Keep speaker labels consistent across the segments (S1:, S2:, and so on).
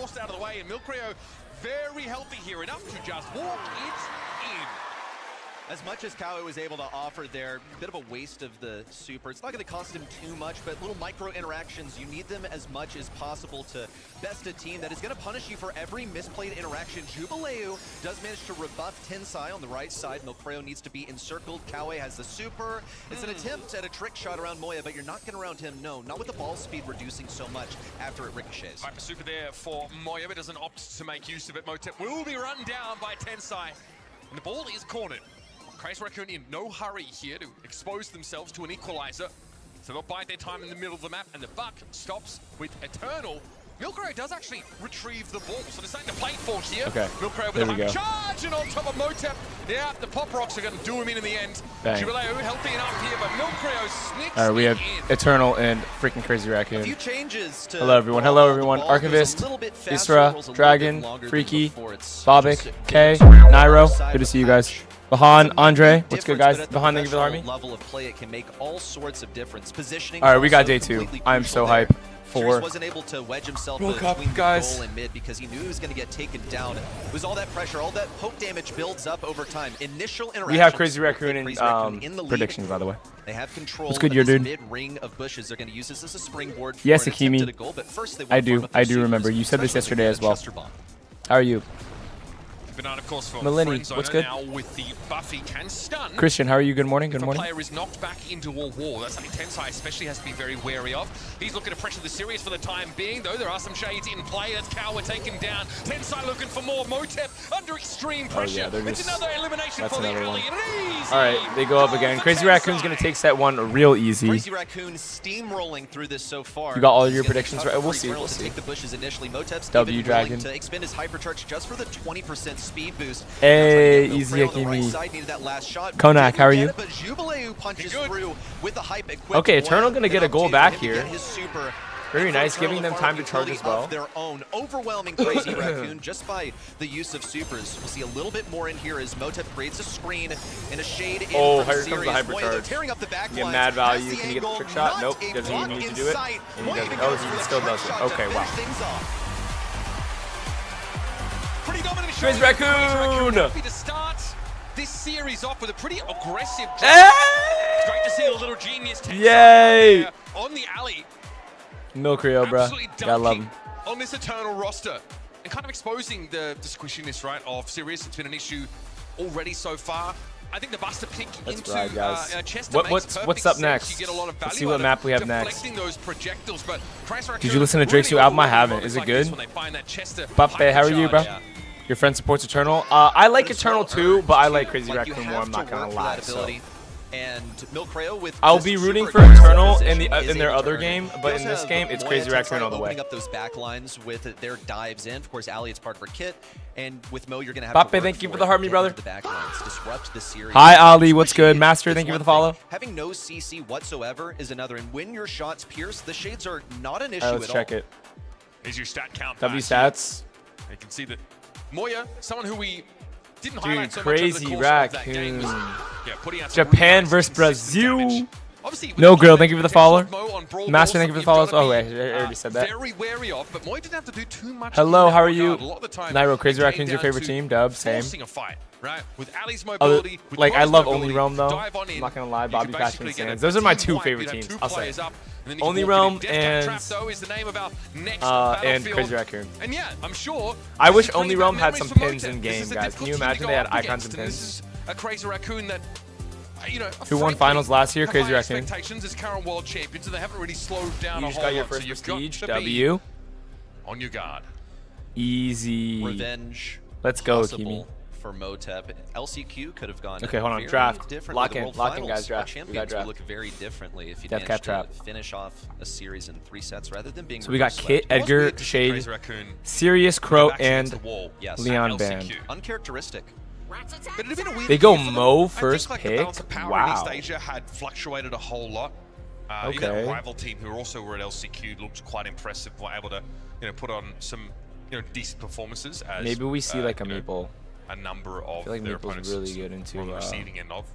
S1: forced out of the way, and Milcreo very healthy here, enough to just walk it in.
S2: As much as Kawe was able to offer there, a bit of a waste of the super. It's not going to cost him too much, but little micro interactions, you need them as much as possible to best a team that is going to punish you for every misplayed interaction. Jubileu does manage to rebuff Tensai on the right side. Milcreo needs to be encircled. Kawe has the super. It's an attempt at a trick shot around Moya, but you're not getting around him. No, not with the ball speed reducing so much after it ricochets.
S1: Right, super there for Moya, but doesn't opt to make use of it. Motep will be run down by Tensai, and the ball is cornered. Crazy Raccoon in no hurry here to expose themselves to an equalizer. So they'll bide their time in the middle of the map, and the buck stops with Eternal. Milcreo does actually retrieve the ball, so there's something to play for here.
S3: Okay,
S1: Milcreo with a high charge, and on top of Motep. Yeah, the Pop Rocks are going to do him in the end. Jubileu healthy enough here, but Milcreo sneaks
S3: All right, we have
S1: in.
S3: Eternal and freaking Crazy Raccoon.
S2: A few changes to
S3: Hello everyone. Archivist, Isra, Dragon, Freaky, Bobik, K, Nairo. Good to see you guys. Bahan, Andre, what's good guys? Bahan, thank you for the army.
S2: Level of play, it can make all sorts of difference. Positioning.
S3: All right, we got day 2. I'm so hype for.
S2: Wasn't able to wedge himself
S3: World Cup,
S2: between
S3: guys.
S2: goal and mid because he knew he was going to get taken down. It was all that pressure, all that poke damage builds up over time. Initial interaction.
S3: We have Crazy Raccoon in predictions, by the way.
S2: They have control.
S3: What's good, your dude?
S2: Mid ring of bushes. They're going to use this as a springboard.
S3: Yes,
S2: for an attempt
S3: Akimi.
S2: at a goal, but first they
S3: I do remember. You said this yesterday as well. How are you?
S1: Banana, of course, for
S3: Melanie, what's good?
S1: Now with the Buffy can stun.
S3: Christian, how are you? Good morning. Good morning.
S1: If a player is knocked back into a wall, that's something Tensai especially has to be very wary of. He's looking to pressure the series for the time being, though. There are some shades in play. That's Kawa taken down. Tensai looking for more. Motep under extreme pressure.
S3: Oh, yeah,
S1: it's another elimination for the alley.
S3: All right, they go up again. Crazy Raccoon's going to take set 1 real easy.
S2: Crazy Raccoon steamrolling through this so far.
S3: You got all your predictions right. We'll see.
S2: To take the bushes initially. Motep's
S3: W Dragon
S2: to expend his hypercharge just for the 20% speed boost.
S3: Hey, easy Akimi. Konak, how are you? Okay, Eternal gonna get a goal back here. Very nice, giving them time to charge as well.
S2: Their own overwhelming Crazy Raccoon just by the use of supers. We'll see a little bit more in here as Motep creates a screen and a shade in
S3: here
S2: from
S3: comes the hypercharge.
S2: Tearing up the back
S3: you get mad value. Can you get the trick shot? Nope. Doesn't even need to do it. And he doesn't. Oh, he still does it. Okay, wow. Crazy Raccoon!
S1: To start this series off with a pretty aggressive drive. It's great to see a little genius
S3: Yay!
S1: On the alley.
S3: Milcreo, bro. Gotta love him.
S1: On this Eternal roster. And kind of exposing the squishiness, right, of Sirius. It's been an issue already so far. I think the Buster pick into Chester
S3: what's up next?
S1: You get a lot of value.
S3: Let's see what map we have next.
S1: Those projectiles, but
S3: did you listen to Drake's new album? I haven't. Is it good? Pape, how are you, bro? Your friend supports Eternal. I like Eternal too, but I like Crazy Raccoon more. I'm not gonna lie. So.
S2: And Milcreo with
S3: I'll be rooting for Eternal in their other game, but in this game, it's Crazy Raccoon all the way.
S2: Up those back lines with their dives in. Of course, Ali, it's part of her kit. And with Mo, you're gonna have
S3: Pape, thank you for the heart, me brother.
S2: The back lines, disrupt the series.
S3: Hi, Ali. What's good? Master, thank you for the follow.
S2: Having no CC whatsoever is another. And when your shots pierce, the shades are not an issue
S3: at all. Let's check it.
S1: Here's your stat count.
S3: W stats.
S1: You can see that Moya, someone who we didn't highlight so
S3: Crazy
S1: much
S3: Raccoon.
S1: Japan
S3: versus Brazil. No girl, thank you for the follow. Master, thank you for the follow. Oh wait, I already said that.
S1: Very wary of, but Moya didn't have to do too much.
S3: Hello, how are you? Nairo, Crazy Raccoon's your favorite team? Dub, same.
S1: Right, with Ali's mobility,
S3: like I love Only Realm though. I'm not gonna lie, Bobby Passion and Sands. Those are my 2 favorite teams. I'll say. Only Realm and Crazy Raccoon.
S1: And yeah, I'm sure.
S3: I wish Only Realm had some pins in game, guys. Can you imagine they had icons and pins?
S1: This is a Crazy Raccoon that, you know,
S3: who won finals last year? Crazy Raccoon.
S1: Expectations as current world champions, and they haven't really slowed down.
S3: You just got your first prestige. W.
S1: On your guard.
S3: Easy.
S2: Revenge.
S3: Let's go, Kimi.
S2: For Motep, LCQ could have gone.
S3: Okay, hold on. Draft. Lock in, guys. Draft.
S2: Champions would look very differently if you managed to finish off a series in 3 sets rather than being.
S3: So we got Kit, Edgar, Shade, Sirius, Crow, and Leon Band.
S2: Uncharacteristic.
S3: They go Mo first pick.
S1: Wow. East Asia had fluctuated a whole lot. Even a rival team who also were at LCQ looked quite impressive. Were able to, put on some, decent performances. As,
S3: maybe we see like a Maple.
S1: A number of
S3: I feel like
S1: their
S3: Maple's
S1: opponents
S3: really good into
S1: on the receiving end of.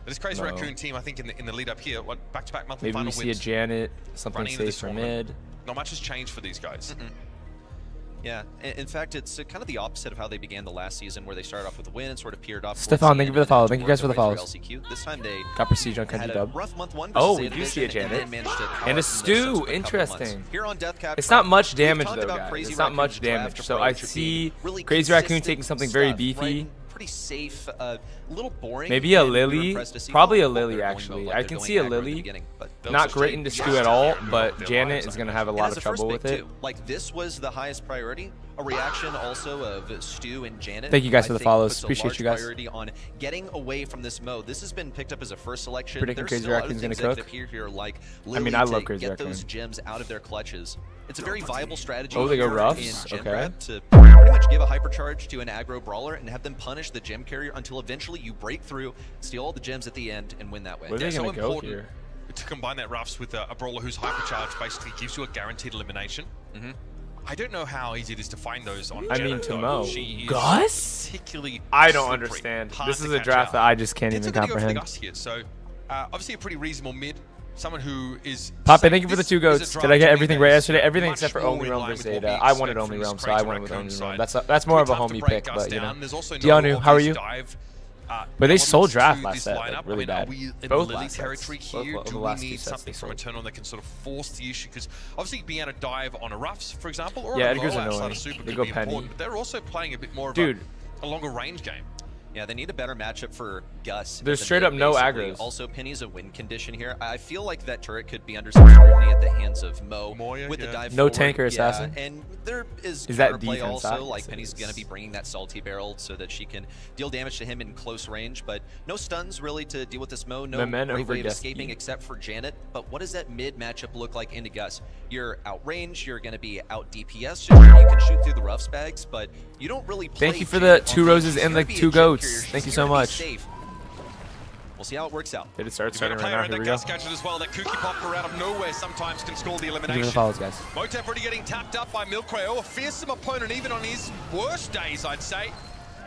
S1: This Crazy Raccoon team, I think, in the lead up here, back-to-back monthly final wins.
S3: Maybe we see a Janet, something safe for mid.
S1: Not much has changed for these guys.
S2: Yeah, in fact, it's kind of the opposite of how they began the last season, where they started off with a win and sort of peered off.
S3: Stefan, thank you for the follow. Thank you guys for the follows.
S2: LCQ. This time they
S3: got prestige on
S2: had
S3: Country
S2: a
S3: Dub.
S2: rough month one.
S3: Oh, we do see a Janet. And a Stew. Interesting.
S2: Here on Deathcap,
S3: it's not much damage, though, guys. It's not much damage. So I see Crazy Raccoon taking something very beefy.
S2: Pretty safe, a little boring.
S3: Maybe a Lily, probably a Lily actually. I can see a Lily, not great into Stew at all, but Janet is gonna have a lot of trouble with it.
S2: Like this was the highest priority. A reaction also of Stew and Janet.
S3: Thank you guys for the follows. Appreciate you guys.
S2: Priority on getting away from this mode. This has been picked up as a first selection.
S3: Predicting Crazy Raccoon's gonna cook.
S2: Here, like
S3: I mean, I love Crazy
S2: get
S3: Raccoon.
S2: those gems out of their clutches. It's a very viable strategy.
S3: Oh, they go roughs. Okay.
S2: To pretty much give a hypercharge to an aggro brawler and have them punish the gem carrier until eventually you break through, steal all the gems at the end, and win that way.
S3: Where are they gonna go here?
S1: To combine that roughs with a brawler who's hypercharged basically gives you a guaranteed elimination. I don't know how easy it is to find those on
S3: I mean, to Mo.
S1: Gus? Particularly
S3: I don't understand. This is a draft that I just can't even comprehend.
S1: Here, so, obviously a pretty reasonable mid. Someone who is...
S3: Pape, thank you for the 2 goats. Did I get everything right yesterday? Everything except for Only Realm versus Ada. I wanted Only Realm, so I went with Only Realm. That's more of a homie pick, but you know. Dianu, how are you? But they sold draft last set, like, really bad. Both last
S1: territory
S3: sets.
S1: Here,
S3: Both
S1: do
S3: the
S1: we
S3: last
S1: need
S3: 2 sets
S1: something from Eternal that can sort of force the issue? Because obviously being able to dive on a roughs, for example, or
S3: yeah,
S1: a
S3: Edgar's
S1: low outside
S3: annoying.
S1: of super
S3: They
S1: could
S3: go
S1: be
S3: penny.
S1: important, but they're also playing a bit more of a longer range game.
S2: Yeah, they need a better matchup for Gus.
S3: There's straight up no aggro's.
S2: Also, Penny's a win condition here. I feel like that turret could be under some scrutiny at the hands of Mo with the dive
S3: no
S2: forward.
S3: tank or assassin.
S2: Yeah, and there is
S3: that
S2: counterplay
S3: defense
S2: also. Like Penny's gonna be bringing that salty barrel so that she can deal damage to him in close range, but no stuns really to deal with this Mo. No great way of escaping except for Janet. But what does that mid matchup look like into Gus? You're outrange. You're gonna be out DPS. So you can shoot through the roughs bags, but you don't really play.
S3: Thank you for the 2 roses and the 2 goats. Thank you so much.
S2: We'll see how it works out.
S3: Did it start starting right now? Here we go.
S1: As well. That Kooky Popper out of nowhere sometimes can score the elimination.
S3: Give me the follows, guys.
S1: Motep already getting tapped up by Milcreo, a fearsome opponent even on his worst days, I'd say.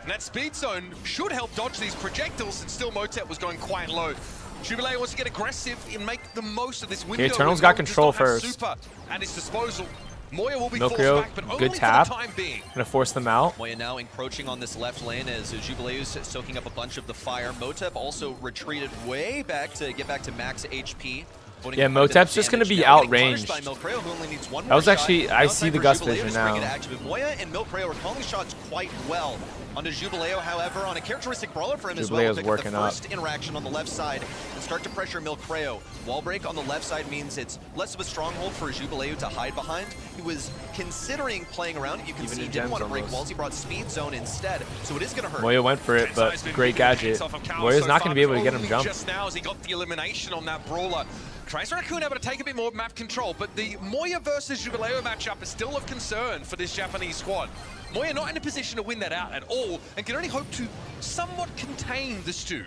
S1: And that speed zone should help dodge these projectiles, and still Motep was going quite low. Jubilee wants to get aggressive and make the most of this window.
S3: Okay, Eternal's got control first.
S1: Super at his disposal. Moya will be
S3: Milcreo,
S1: forced back, but only
S3: good tap.
S1: for the time being.
S3: Gonna force them out.
S2: Moya now encroaching on this left lane as Jubileu's soaking up a bunch of the fire. Motep also retreated way back to get back to max HP.
S3: Yeah, Motep's just going to be outranged. That was actually, I see the Gus vision now.
S2: Moya and Milcreo are calling shots quite well. Onto Jubileo, however, on a characteristic brawler for him as well. Pick up the first interaction on the left side and start to pressure Milcreo. Wall break on the left side means it's less of a stronghold for Jubileo to hide behind. He was considering playing around. You can see he didn't want to break walls. He brought speed zone instead, so it is going to hurt.
S3: Moya went for it, but great gadget. Moya's not going to be able to get him jump.
S1: Just now as he got the elimination on that brawler. Crazy Raccoon able to take a bit more map control, but the Moya versus Jubileo matchup is still of concern for this Japanese squad. Moya not in a position to win that out at all, and can only hope to somewhat contain the Stew.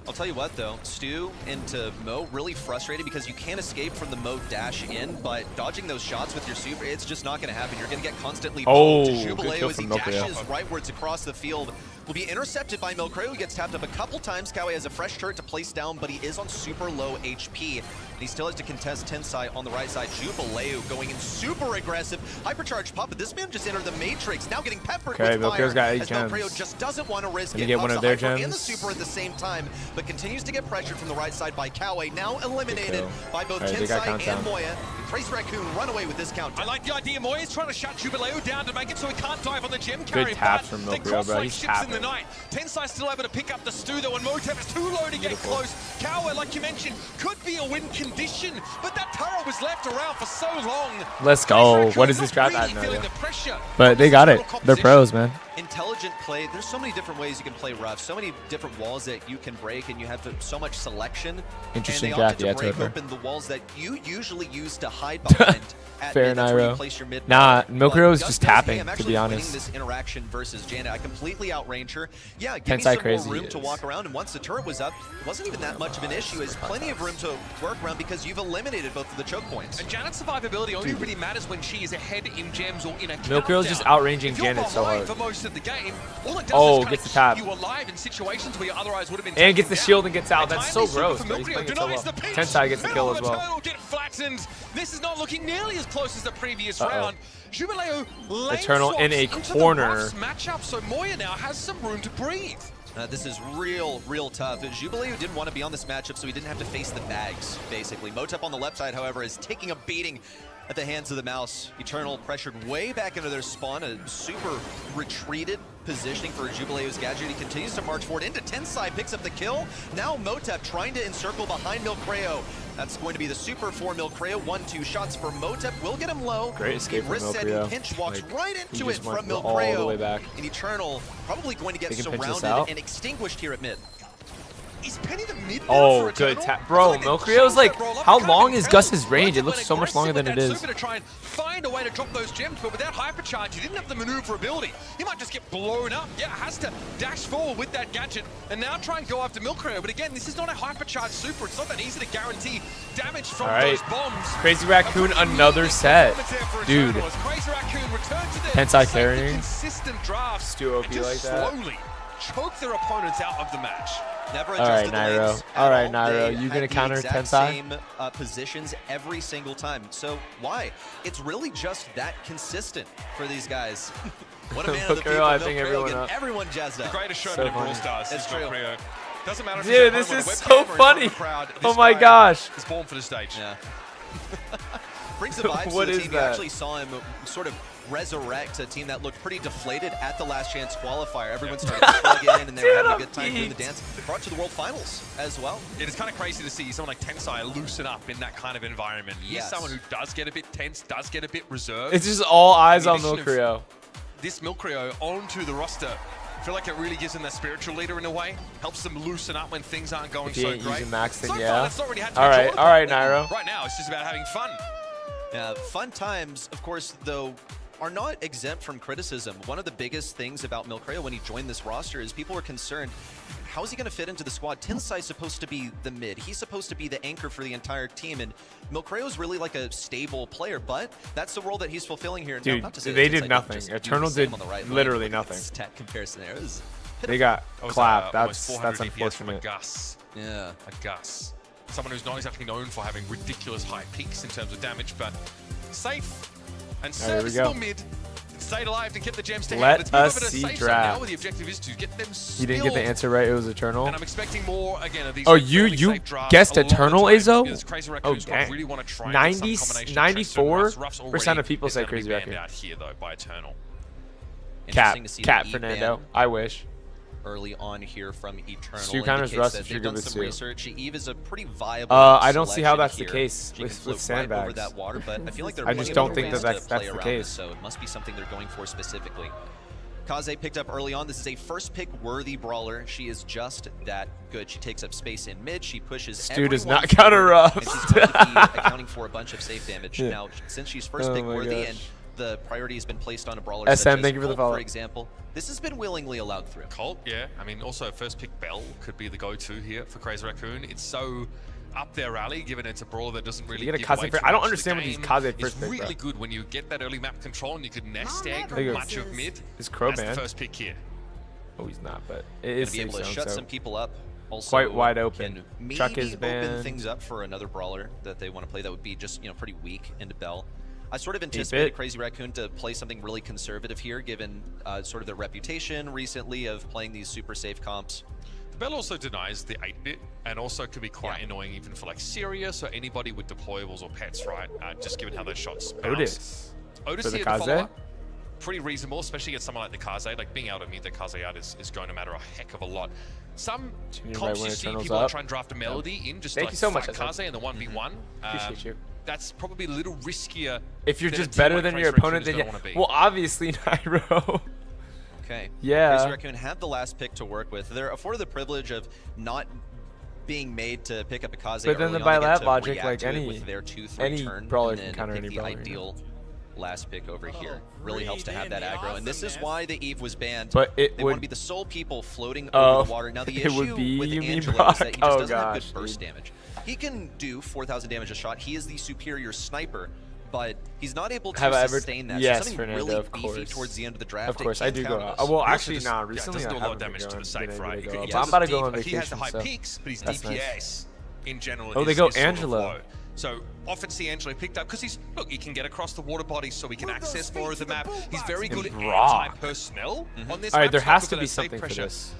S2: I'll tell you what though, Stew into Mo really frustrated because you can't escape from the Mo dash in, but dodging those shots with your super, it's just not going to happen. You're going to get constantly
S3: good
S2: to Jubileo
S3: kill
S2: as he
S3: from
S2: dashes rightwards across the field. Will be intercepted by Milcreo, who gets tapped up a couple times. Kawe has a fresh turret to place down, but he is on super low HP. And he still has to contest Tensai on the right side. Jubileo going in super aggressive. Hypercharged pop, but this man just entered the Matrix, now getting peppered with fire.
S3: Got 8
S2: as
S3: gems.
S2: Milcreo just doesn't want to risk it.
S3: Get one of their gems.
S2: And the super at the same time, but continues to get pressured from the right side by Kawe, now eliminated by both Tensai and Moya. Crazy Raccoon run away with this count.
S1: I like the idea. Moya's trying to shut Jubileo down to make it so he can't dive on the gem carry.
S3: Good taps from Milcreo, bro. He's tapping.
S1: In the night. Tensai still able to pick up the Stew though, and Motep is too low to get close. Kawa, like you mentioned, could be a win condition, but that turret was left around for so long.
S3: Let's go. What is this draft? I have no idea. But they got it. They're pros, man.
S2: Intelligent play. There's so many different ways you can play rough, so many different walls that you can break, and you have so much selection.
S3: Interesting
S2: draft,
S3: yeah,
S2: to break open the walls that you usually use to hide behind.
S3: Fair Nairo. Nah, Milcreo is just tapping, to be honest.
S2: This interaction versus Janet, I completely outrange her. Yeah, give me some more room to walk around, and once the turret was up, it wasn't even that much of an issue. There's plenty of room to work around because you've eliminated both of the choke points.
S1: And Janet's survivability only really matters when she is ahead in gems or in a
S3: Milcreo's just outranging Janet so hard.
S1: For most of the game, all it does is
S3: gets the tap.
S1: You alive in situations where you otherwise would have been.
S3: And gets the shield and gets out. That's so gross. He's playing it so well. Tensai gets the kill as well.
S1: Get flattened. This is not looking nearly as close as the previous round. Jubileo
S3: Eternal in a
S1: into
S3: corner.
S1: The matchup, so Moya now has some room to breathe.
S2: This is real tough. Jubileo didn't want to be on this matchup, so he didn't have to face the bags, basically. Motep on the left side, however, is taking a beating at the hands of the Mouse. Eternal pressured way back into their spawn, a super retreated positioning for Jubileo's gadget. He continues to march forward into Tensai, picks up the kill. Now Motep trying to encircle behind Milcreo. That's going to be the super for Milcreo. 1-2 shots for Motep. Will get him low.
S3: Great escape from Milcreo.
S2: Pinch walks right into it from
S3: Milcreo.
S2: Milcreo.
S3: All the way back.
S2: And Eternal probably going to get surrounded and extinguished here at mid.
S1: Is Penny the mid?
S3: Oh, good tap. Bro, Milcreo's like, how long is Gus's range? It looks so much longer than it is.
S1: Super to try and find a way to drop those gems, but without hypercharge, he didn't have the maneuverability. He might just get blown up. Yeah, has to dash forward with that gadget and now try and go after Milcreo. But again, this is not a hypercharged super. It's not that easy to guarantee damage from those bombs.
S3: Crazy Raccoon, another set. Dude.
S1: Crazy Raccoon returned to
S3: Tensai carrying.
S1: Consistent drafts.
S3: Still OP like that.
S1: Slowly choke their opponents out of the match.
S2: Never
S3: all right,
S2: adjusted
S3: Nairo.
S2: the
S3: All right,
S2: lanes at
S3: Nairo.
S2: They
S3: You
S2: had
S3: gonna
S2: the
S3: counter
S2: exact
S3: Tensai?
S2: Same positions every single time. So why? It's really just that consistent for these guys. What a man of the people.
S3: I think everyone
S2: jazzed up.
S1: The greatest showman in Brawl Stars is
S2: true.
S1: Milcreo. Doesn't matter if
S3: Dude,
S1: he's
S3: this
S1: at home
S3: is
S1: on a
S3: so
S1: webcam or in front of
S3: funny.
S1: a crowd,
S3: Oh
S1: this
S3: my
S1: guy
S3: gosh.
S1: is born for the stage.
S2: Yeah. Brings the vibes
S3: What
S2: to the
S3: is
S2: team.
S3: that?
S2: You actually saw him sort of resurrect a team that looked pretty deflated at the last chance qualifier. Everyone started to plug in and they were having a good time doing the dance. Brought to the World Finals as well.
S1: It is kind of crazy to see someone like Tensai loosen up in that kind of environment. He's someone who does get a bit tense, does get a bit reserved.
S3: It's just all eyes on Milcreo.
S1: This Milcreo onto the roster, I feel like it really gives him that spiritual leader in a way. Helps them loosen up when things aren't going so great.
S3: Using Max thing,
S1: so
S3: yeah.
S1: far, that's not really had to
S3: all right, Nairo.
S1: Right now, it's just about having fun.
S2: Yeah, fun times, of course, though, are not exempt from criticism. One of the biggest things about Milcreo when he joined this roster is people were concerned, how is he going to fit into the squad? Tensai's supposed to be the mid. He's supposed to be the anchor for the entire team, and Milcreo's really like a stable player, but that's the role that he's fulfilling here.
S3: Dude,
S2: now, not to say
S3: they
S2: that
S3: did nothing. Eternal did literally nothing.
S2: Stat comparison there.
S3: They got clapped. That's
S1: unfortunate. From a
S3: unfortunate.
S1: Gus.
S2: Yeah.
S1: A Gus. Someone who's not exactly known for having ridiculous high peaks in terms of damage, but safe and serviceable mid. Stayed alive to get the gems to hand.
S3: Let
S1: Let's move
S3: us
S1: over to
S3: see
S1: safe
S3: draft.
S1: zone now. The objective is to get them
S3: You didn't get the answer right. It was Eternal.
S1: And I'm expecting more again of these.
S3: Oh, you guessed Eternal, Azo?
S1: Oh,
S3: dang.
S1: really want to try
S3: 94% of people say Crazy Raccoon.
S1: Out here though by Eternal.
S3: Cat Fernando. I wish.
S2: Early on here from Eternal.
S3: Stu counters Rust if you're good with Stu.
S2: Research. Eve is a pretty viable
S3: I don't see how that's the case
S2: with
S3: sandbags.
S2: Right over that water, but I feel like
S3: I just don't think that that's the case.
S2: So it must be something they're going for specifically. Kaze picked up early on. This is a first pick worthy brawler. She is just that good. She takes up space in mid. She pushes.
S3: Stu does not counter Rust.
S2: And she's going to be accounting for a bunch of safe damage.
S3: Yeah.
S2: Now, since she's first pick worthy and the priority has been placed on a brawler
S3: SM,
S2: such as
S3: thank you for the
S2: Colt,
S3: follow.
S2: for example, this has been willingly allowed through.
S1: Colt, yeah. I mean, also first pick Bell could be the go-to here for Crazy Raccoon. It's so up their alley, given it's a brawler that doesn't really
S3: You get a
S1: give
S3: Kaze
S1: away
S3: first.
S1: too
S3: I don't
S1: much.
S3: understand
S1: The
S3: what these
S1: game
S3: Kaze first
S1: is
S3: pick,
S1: really
S3: bro.
S1: good when you get that early map control and you could nest egg
S3: There you go.
S1: much of mid.
S3: Is Crow
S1: That's the
S3: banned?
S1: first pick here.
S3: Oh, he's not, but it is
S2: Be able to
S3: safe
S2: shut
S3: zone,
S2: some people up. Also,
S3: quite wide open.
S2: Can maybe
S3: Chuck is
S2: open
S3: banned.
S2: things up for another brawler that they want to play that would be just pretty weak into Bell. I sort of anticipated Crazy Raccoon to play something really conservative here, given sort of their reputation recently of playing these super safe comps.
S1: The Bell also denies the 8-bit and also can be quite annoying even for like Sirius or anybody with deployables or pets, right? Just given how those shots bounce.
S3: Otis
S1: Otis
S3: for the
S1: here
S3: Kaze?
S1: to follow up. Pretty reasonable, especially against someone like the Kaze. Like being able to meet the Kaze out is going to matter a heck of a lot. Some comps you see people try and draft a melody in just
S3: Thank
S1: like
S3: you so much,
S1: Kaze in the 1v1.
S3: Appreciate you.
S1: That's probably a little riskier.
S3: If you're
S1: than
S3: just
S1: a team
S3: better
S1: like
S3: than
S1: Crazy
S3: your
S1: Raccoon
S3: opponent,
S1: is
S3: then
S1: gonna
S3: yeah.
S1: wanna be.
S3: Well, obviously, Nairo.
S2: Okay.
S3: Yeah.
S2: Crazy Raccoon had the last pick to work with. They're afforded the privilege of not being made to pick up a Kaze.
S3: But then the by lab logic, like any
S2: with their 2-3
S3: any
S2: turn,
S3: brawler
S2: and
S3: can
S2: then
S3: counter
S2: pick
S3: any
S2: the
S3: brawler.
S2: ideal last pick over here. Really helps to have that aggro, and this is why the Eve was banned.
S3: But it
S2: they
S3: would
S2: want to be the sole people floating over the water. Now the
S3: it
S2: issue
S3: would be,
S2: with
S3: you mean,
S2: Angelo
S3: Brock?
S2: is that he just
S3: Oh,
S2: doesn't have
S3: gosh,
S2: good burst damage. He can do 4,000 damage a shot. He is the superior sniper, but he's not able to sustain that.
S3: Yes,
S2: so something
S3: Fernando,
S2: really
S3: of
S2: beefy
S3: course.
S2: towards the end of the draft.
S3: Of course,
S2: it
S3: I
S2: can
S3: do go
S2: count
S3: out.
S2: us.
S3: Well,
S1: He
S3: actually,
S1: also
S3: nah.
S1: just-
S3: Recently,
S1: doesn't
S3: I
S1: do a lot
S3: haven't
S1: of damage to the safe,
S3: been
S1: right?
S3: able to go
S1: He
S3: up. I'm about to go on
S1: He has
S3: vacation,
S1: the high
S3: so
S1: peaks, but his
S3: that's
S1: DPS
S3: nice.
S1: in general
S3: Oh, they
S1: is
S3: go
S1: sort of
S3: Angelo.
S1: low. So often see Angelo picked up because he can get across the water bodies so he can access more of the map. He's very good at anti-personnel on this map.
S3: All right, there
S1: so
S3: has to
S1: good
S3: be
S1: at safe
S3: something for
S1: pressure.
S3: this.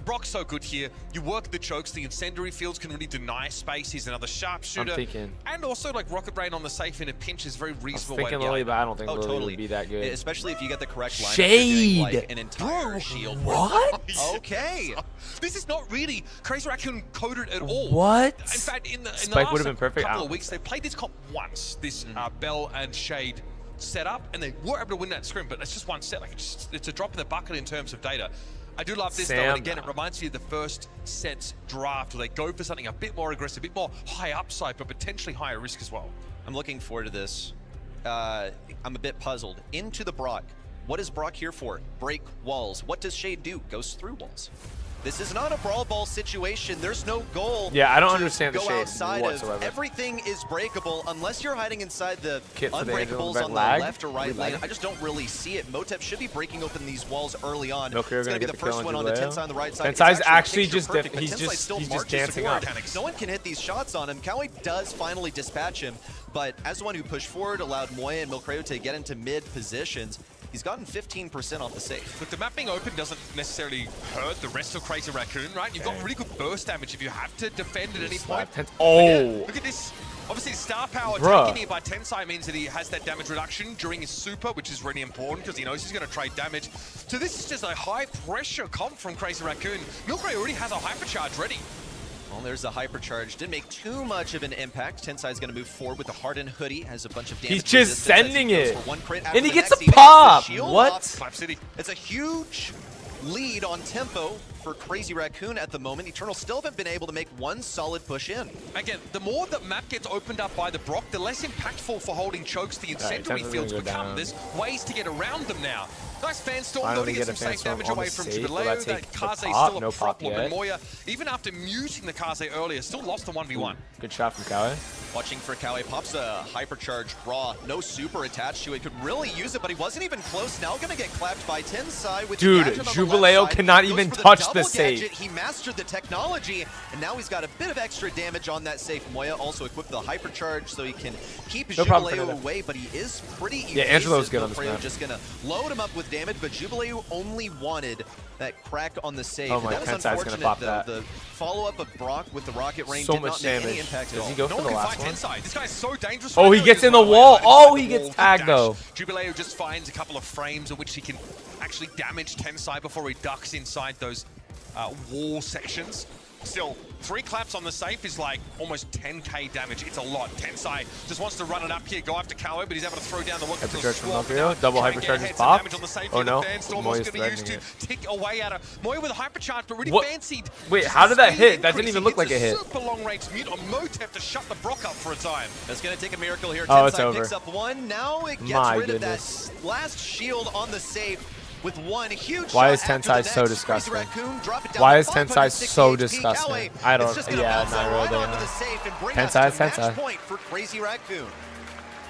S1: Brock's so good here. You work the chokes, the incendiary fields can really deny space. He's another sharpshooter.
S3: I'm thinking.
S1: And also like Rocket Rain on the safe in a pinch is very reasonable.
S3: I was thinking Lily, but I don't think Lily would be that good.
S2: Especially if you get the correct line.
S3: Shade!
S2: Like an entire shield.
S3: What?
S2: Okay.
S1: This is not really Crazy Raccoon coded at all.
S3: What?
S1: In fact, in the
S3: Spike would
S1: last
S3: have been perfect.
S1: couple of weeks, they played this comp once, this Bell and Shade setup, and they were able to win that scrim, but it's just one set. Like it's a drop in the bucket in terms of data. I do love this though, and again, it reminds me of the first set's draft where they go for something a bit more aggressive, a bit more high upside, but potentially higher risk as well.
S2: I'm looking forward to this. I'm a bit puzzled. Into the Brock. What is Brock here for? Break walls. What does Shade do? Goes through walls. This is not a brawl ball situation. There's no goal.
S3: Yeah, I don't understand the
S2: Shade outside
S3: whatsoever.
S2: of everything is breakable unless you're hiding inside the unbreakables on the
S3: lag?
S2: left or right lane. I just don't really see it. Motep should be breaking open these walls early on.
S3: No,
S2: it's going to be the first one on the Tensai on the right side.
S3: Tensai's actually just
S2: he's
S3: just dancing up.
S2: No one can hit these shots on him. Kawi does finally dispatch him, but as the one who pushed forward, allowed Moya and Milcreo to get into mid positions. He's gotten 15% off the safe.
S1: Look, the map being open doesn't necessarily hurt the rest of Crazy Raccoon, right? You've got really good burst damage if you have to defend at any point.
S3: Oh!
S1: Look at this. Obviously, star power taken here by Tensai means that he has that damage reduction during his super, which is really important because he knows he's going to trade damage. So this is just a high-pressure comp from Crazy Raccoon. Milcreo already has a hypercharge ready.
S2: Well, there's a hypercharge. Didn't make too much of an impact. Tensai's going to move forward with the hardened hoodie. Has a bunch of damage.
S3: He's just sending it. And he gets
S2: a
S3: a pop. What?
S1: Clap City.
S2: It's a huge lead on tempo for Crazy Raccoon at the moment. Eternal still haven't been able to make one solid push in.
S1: Again, the more that map gets opened up by the Brock, the less impactful for holding chokes the incendiary fields become. There's ways to get around them now. Nice fan storm, though, to get some safe damage away from Jubileo. That Kaze still a problem, and Moya, even after muting the Kaze earlier, still lost the 1v1.
S3: Good shot from Kawe.
S2: Watching for Kawe, pops a hypercharge raw, no super attached to it, could really use it, but he wasn't even close. Now gonna get clapped by Tensai with
S3: dude, Jubileo cannot even touch the safe.
S2: He mastered the technology, and now he's got a bit of extra damage on that safe. Moya also equipped the hypercharge so he can keep Jubileo away, but he is pretty evasive.
S3: Yeah, Angelo's good on this map.
S2: Just gonna load him up with damage, but Jubileo only wanted that crack on the save.
S3: Oh my, Tensai's gonna pop that.
S2: The follow-up of Brock with the rocket rain
S3: so
S2: did
S3: much
S2: not
S3: damage.
S2: make any impact at all.
S3: Does he go for the last one?
S1: Tensai. This guy's so dangerous.
S3: Oh, he gets in the wall. Oh, he gets tagged though.
S1: Jubileo just finds a couple of frames in which he can actually damage Tensai before he ducks inside those wall sections. Still, 3 claps on the safe is like almost 10k damage. It's a lot. Tensai just wants to run it up here, go after Kawe, but he's able to throw down the work.
S3: Hypercharge from Milcreo. Double hypercharge is popped.
S1: Oh
S3: no,
S1: Moya's going to use to tick away at her. Moya with a hypercharge, but really fancied.
S3: Wait, how did that hit? That didn't even look like a hit.
S1: Super long range mute on Motep to shut the Brock up for a time.
S2: It's going to take a miracle here.
S3: Oh, it's
S2: Tensai
S3: over.
S2: picks up one. Now it gets rid of that last shield on the safe. With one huge
S3: Why is
S2: shot
S3: Tensai so disgusting?
S2: Raccoon,
S3: Why is Tensai so disgusting?
S2: Kawe,
S3: I don't. Yeah,
S2: right
S3: not really. Tensai.
S2: Point for Crazy Raccoon.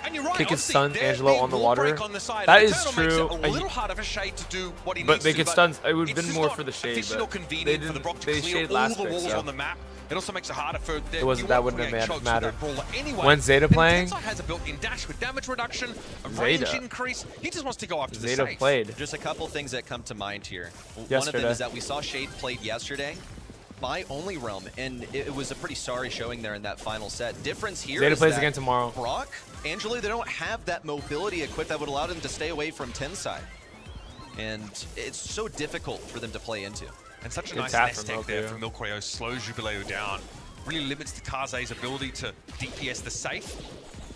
S1: And you're right,
S3: Kick his
S1: stun
S3: stun Angelo on the water.
S1: That
S3: that
S1: is
S3: is true.
S1: A little harder for Shade to do what he
S3: but
S1: needs
S3: they
S1: to,
S3: could stun. It would have been more for the Shade. But
S1: convenient for the Brock to clear all the walls on the map. It also makes it harder for
S3: that wouldn't have mattered.
S1: Anyway.
S3: When Zeta playing,
S1: Tensai has a built-in dash with damage reduction, a range increase. He just wants to go after the
S3: Zeta
S1: safe.
S3: played.
S2: Just a couple things that come to mind here.
S3: Yesterday.
S2: One of them is that we saw Shade played yesterday by Only Realm, and it was a pretty sorry showing there in that final set. Difference here
S3: Zeta
S2: is
S3: plays
S2: that
S3: again tomorrow.
S2: Brock, Angelo, they don't have that mobility equipped that would allow them to stay away from Tensai. And it's so difficult for them to play into.
S1: And such a nice nest egg there from Milcreo. Slows Jubileo down. Really limits the Kaze's ability to DPS the safe.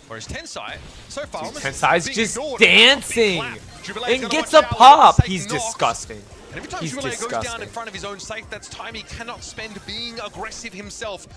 S1: Whereas Tensai, so far,
S3: Tensai's just dancing and gets a pop. He's disgusting.
S1: And every time Jubileo goes down in front of his own safe, that's time he cannot spend being aggressive himself.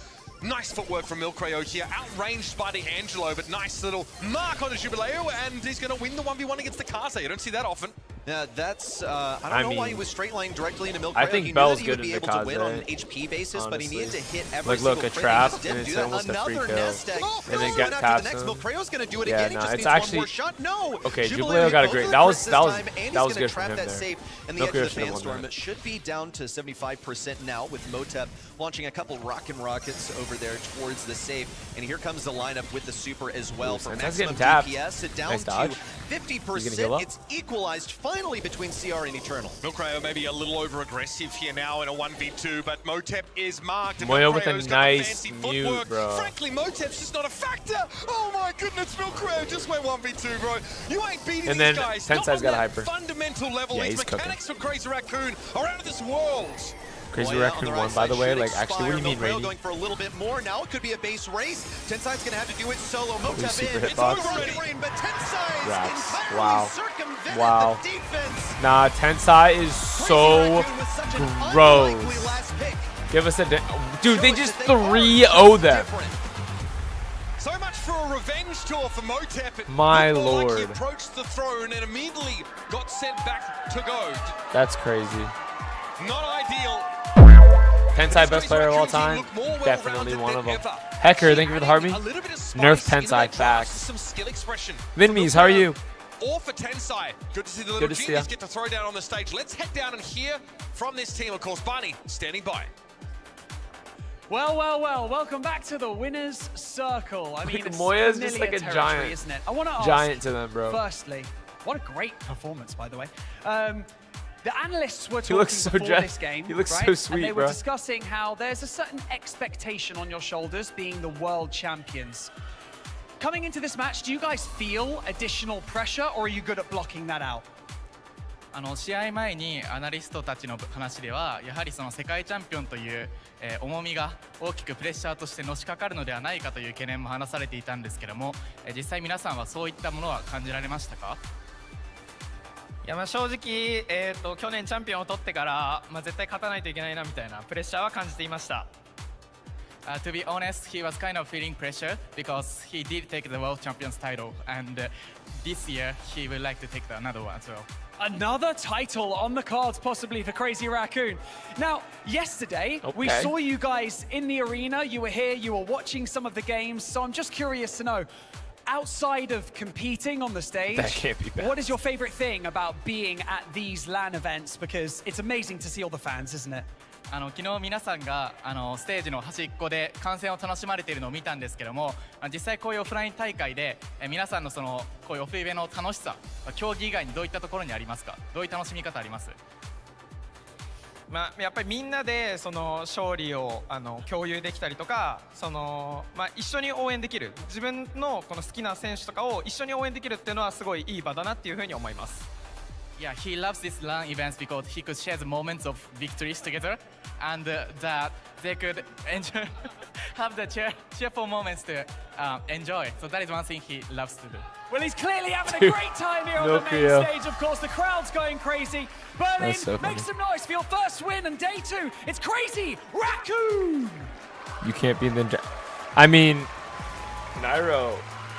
S1: Nice footwork from Milcreo here, outranged by the Angelo, but nice little mark on the Jubileo, and he's going to win the 1v1 against the Kaze. You don't see that often.
S2: Yeah, that's, I don't know why he was straight lining directly into Milk.
S3: I think
S2: he
S3: Bell's
S2: knew that
S3: good
S2: he
S3: in
S2: would be able to win on an
S3: Kamikaze,
S2: HP basis, but he
S3: honestly.
S2: needed to hit every
S3: Like, look,
S2: single
S3: a
S2: crit.
S3: trap,
S2: He just didn't
S3: and
S2: do
S3: it's
S2: that.
S3: almost a free
S2: Another
S3: kill.
S2: nest egg.
S3: And then
S2: Oh,
S3: get
S2: after
S3: past
S2: the next
S3: him.
S2: Milk Creo's gonna do it
S3: Yeah,
S2: again. He
S3: no,
S2: just
S3: it's
S2: needs one
S3: actually-
S2: more shot. No.
S3: Okay,
S2: Jubilee
S3: Jubilee got a
S2: both
S3: great.
S2: of
S3: That
S2: the
S3: was
S2: crits
S3: that was
S2: this time, and he's
S3: that was
S2: gonna
S3: good from
S2: trap
S3: him
S2: that
S3: there.
S2: safe in the
S3: Milk
S2: edge
S3: Creo
S2: of the
S3: should have won
S2: Sandstorm.
S3: that.
S2: It should be down to 75% now with Motep launching a couple rockin' rockets over there towards the safe. And here comes the lineup with the super as well for
S3: Sensei's
S2: maximum
S3: getting tapped.
S2: DPS. Down
S3: Nice
S2: to
S3: dodge.
S2: 50%. It's equalized finally between CR and Eternal.
S1: Milk Creo maybe a little over-aggressive here now in a 1v2, but Motep is marked. And
S3: Moyo
S1: Milk
S3: with a
S1: Creo's got the
S3: nice
S1: fancy
S3: mute,
S1: footwork.
S3: bro.
S1: Frankly, Motep's just not a factor. Oh my goodness, Milk Creo just went 1v2, bro. You ain't beating
S3: And
S1: these
S3: then
S1: guys.
S3: Tensai's
S1: Not on
S3: got a
S1: that
S3: hyper.
S1: fundamental level.
S3: Yeah,
S1: These
S3: he's cooking.
S1: mechanics from Crazy Raccoon are out of this world.
S3: Crazy
S2: Well, yeah, on
S3: Raccoon
S2: the
S3: won,
S2: right
S3: by the
S2: side
S3: way.
S2: should
S3: Like, actually, what do you mean,
S2: expire. Milk Creo
S3: Rainy?
S2: going for a little bit more. Now it could be a base race. Tensai's going to have to do it solo. Motep
S3: super
S2: in.
S3: hitbox.
S2: It's over already, but Tensai
S3: Rats.
S2: is entirely
S3: Wow.
S2: circumvented
S3: Wow.
S2: the defense.
S3: Nah, Tensai is so
S2: Raccoon with such an
S3: gross.
S2: unlikely last pick.
S3: Give us a dude. They
S2: Show us
S3: just
S2: that they are
S3: 3-0 them.
S2: different.
S1: So much for a revenge tour for Motep. It
S3: My
S1: looked more like he
S3: lord.
S1: approached the throne and immediately got sent back to go.
S3: That's crazy.
S1: Not ideal.
S3: Tensai best player of all time. Definitely one of them. Hecker, thank you for the heartbeat. Nerf Tensai facts.
S1: Some skill expression.
S3: Vinmies, how are you?
S1: Or for Tensai. Good to see the little
S3: Good to see
S1: genius
S3: ya.
S1: get to throw down on the stage. Let's head down and hear from this team. Of course, Barney standing by.
S4: Well, well, well, welcome back to the winner's circle. I mean, it's
S3: Moya's just
S4: familiar
S3: like a
S4: territory,
S3: giant.
S4: isn't it? I want to ask,
S3: Giant to them, bro.
S4: firstly, what a great performance, by the way. The analysts were
S3: He
S4: talking
S3: looks so
S4: before
S3: dressed.
S4: this game,
S3: He looks
S4: right?
S3: so sweet,
S4: and they were
S3: bro.
S4: discussing how there's a certain expectation on your shoulders being the world champions. Coming into this match, do you guys feel additional pressure, or are you good at blocking that out?
S5: 試合前にアナリストたちの話ではやはりその世界チャンピオンという、重みが大きくプレッシャーとしてのしかかるのではないかという懸念も話されていたんですけども、実際皆さんはそういったものは感じられましたか？いや正直、去年チャンピオンを取ってから、絶対勝たないといけないなみたいなプレッシャーは感じていました。To be honest, he was kind of feeling pressure because he did take the world champions title, and this year he would like to take another one as well.
S4: Another title on the cards, possibly for Crazy Raccoon. Now, yesterday, we
S3: Okay.
S4: saw you guys in the arena. You were here, you were watching some of the games. So I'm just curious to know, outside of competing on the stage,
S3: That can't be bad.
S4: what is your favorite thing about being at these LAN events? Because it's amazing to see all the fans, isn't it?
S5: 昨日皆さんがステージの端っこで観戦を楽しまれているのを見たんですけども、実際こういうオフライン大会で皆さんのそのこういうオフイベの楽しさ、競技以外にどういったところにありますか？どういう楽しみ方あります？
S6: やっぱりみんなでその勝利を共有できたりとか、一緒に応援できる、自分のこの好きな選手とかを一緒に応援できるっていうのはすごいいい場だなっていうふうに思います。
S5: Yeah, he loves these LAN events because he could share the moments of victories together, and that they could enjoy, have the cheerful moments to enjoy. So that is one thing he loves to do.
S4: Well, he's clearly having a
S3: Dude,
S4: great time here on
S3: no
S4: the main
S3: Creo.
S4: stage. Of course, the crowd's going crazy. Berlin,
S3: That's so
S4: make
S3: funny.
S4: some noise for your first win and day 2. It's Crazy Raccoon!
S3: You can't be in the. I mean, Nairo.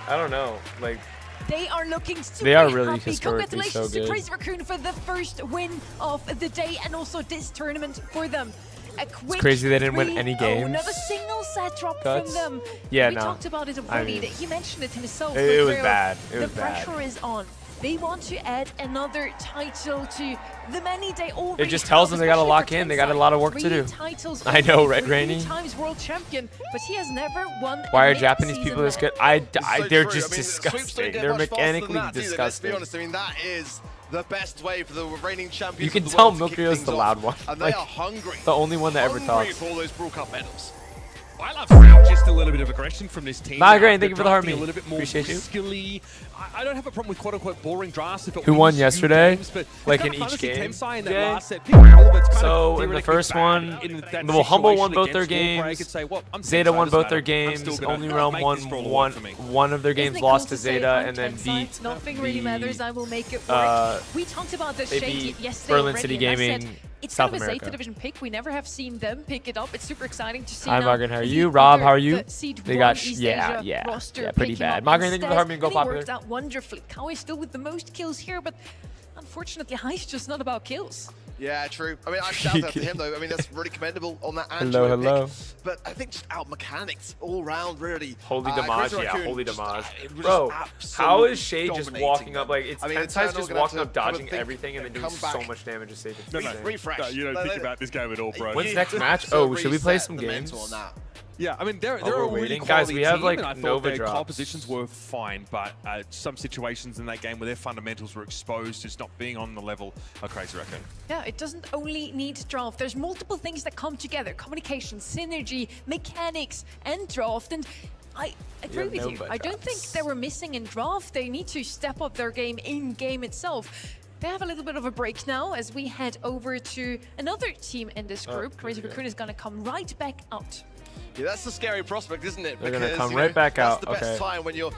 S3: I don't know. Like,
S7: They are looking super
S3: They are really
S7: happy.
S3: historically so
S7: Congratulations to
S3: good.
S7: Crazy Raccoon for the first win of the day and also this tournament for them. A quick
S3: crazy they didn't win
S7: 3-0,
S3: any games.
S7: Not a single set drop
S3: Guts.
S7: from them.
S3: Yeah,
S7: we
S3: no.
S7: talked about it
S3: I
S7: already.
S3: mean,
S7: He mentioned it himself.
S3: it was
S7: Creo.
S3: bad. It was
S7: the
S3: bad.
S7: pressure is on. They want to add another title to the many they already
S3: It just tells them they gotta
S7: especially
S3: lock
S7: for
S3: in. They got a
S7: Tensai.
S3: lot of work to
S7: 3
S3: do.
S7: titles
S3: I know,
S7: already,
S3: right,
S7: 3
S3: Rainy?
S7: times world champion, but he has never won.
S3: Why
S7: a
S3: are Japanese
S7: mid-season
S3: people this
S7: match.
S3: good? They're
S8: true.
S3: just
S8: I mean, sweeps don't
S3: disgusting.
S8: get
S3: They're
S8: much faster than
S3: mechanically
S8: that, do they? Let's be
S3: disgusting.
S8: honest. I mean, that is the best way for the reigning champions.
S3: You can
S8: of the
S3: tell
S8: world to kick
S3: Milk Creo's
S8: things
S3: the
S8: off.
S3: loud one.
S8: And they
S3: Like,
S8: are hungry.
S3: The only one that ever
S8: Hungry
S3: talks.
S8: for all those Brawl Cup medals.
S1: I love seeing just a little bit of aggression from this team.
S3: Nah, great.
S1: They're
S3: Thank you for the
S1: drafting
S3: heartbeat.
S1: A little bit more
S3: Appreciate you.
S1: riskily. I don't have a problem with quote-unquote boring drafts if it
S3: Who won
S1: wins you
S3: yesterday?
S1: games, but
S3: Like
S1: it's
S3: in
S1: kinda fun
S3: each
S1: to see
S3: game?
S1: Tensai in that
S3: Yeah.
S1: last set pick all of its kind
S3: So
S1: of
S3: in the
S1: theoretically
S3: first
S1: bad
S3: one,
S1: in that
S3: the Humble won
S1: situation
S3: both their
S1: against Wolf, where I
S3: games.
S1: could say, well, I'm
S3: Zeta
S1: Tensai,
S3: won
S1: doesn't
S3: both their
S1: matter. I'm
S3: games.
S1: still gonna
S3: Only Realm
S1: make
S3: won
S1: this Brawl
S3: one.
S1: work for me.
S3: One of their
S7: Isn't
S3: games
S7: it
S3: lost
S7: cool
S3: to
S7: say
S3: Zeta
S7: on
S3: and then
S7: Tensai,
S3: beat.
S7: Nothing really matters. I will make it work. We talked about the
S3: they
S7: shade
S3: beat
S7: yesterday
S3: Berlin
S7: already,
S3: City
S7: and I said
S3: Gaming,
S7: it's
S3: South
S7: kind of a
S3: America.
S7: Zeta division pick. We never have seen them pick it up. It's super exciting to see.
S3: Hi,
S7: now
S3: Margaret. How are
S7: the
S3: you? Rob, how are you?
S7: the seed
S3: They
S7: one
S3: got
S7: East
S3: yeah,
S7: Asia
S3: yeah,
S7: roster
S3: yeah, pretty
S7: picking
S3: bad.
S7: up
S3: Margaret, thank you for the
S7: instead,
S3: heartbeat. Go
S7: and he
S3: popular.
S7: worked out wonderfully. Kawhi still with the most kills here, but Unfortunately, High's just not about kills.
S8: Yeah, true. I mean, I shout out to him though. I mean, that's really commendable on that
S3: Hello,
S8: Angelo
S3: hello.
S8: pick. But I think just out mechanics all round, really.
S3: Holy damage,
S8: Crazy
S3: yeah,
S8: Raccoon
S3: holy
S8: just,
S3: damage.
S8: it was
S3: Bro,
S8: just
S3: how is
S8: absolutely
S3: Shay just
S8: dominating
S3: walking up?
S8: them.
S3: Like, it's
S8: I mean,
S3: Tensai's
S8: Eternal's
S3: just
S8: gonna
S3: walking
S8: have
S3: up,
S8: to have a
S3: dodging
S8: think
S3: everything, and then doing
S8: come
S3: so
S8: back.
S3: much damage to save it.
S9: No, no,
S8: Refresh.
S9: no, you don't think about this game at all, bro.
S3: When's next
S8: You
S3: match?
S8: have to
S3: Oh, should we play
S8: reset
S3: some
S8: the
S3: games?
S8: mental on that.
S9: Yeah, I mean, they're
S3: we're
S9: a really
S3: waiting.
S9: quality
S3: Guys, we have,
S9: team,
S3: like,
S9: and I thought
S3: Nova
S9: their
S3: drops.
S9: compositions were fine, but some situations in that game where their fundamentals were exposed as not being on the level of Crazy Raccoon.
S7: Yeah, it doesn't only need draft. There's multiple things that come together. Communication, synergy, mechanics, and draft. And I agree with you. I don't think they were missing in draft. They need to step up their game in game itself. They have a little bit of a break now as we head over to another team in this group. Crazy Raccoon is going to come right back out.
S8: Yeah, that's the scary prospect, isn't it?
S3: They're gonna
S8: Because,
S3: come
S8: you
S3: right
S8: know,
S3: back
S8: that's
S3: out.
S8: the best
S3: Okay.
S8: time when you're.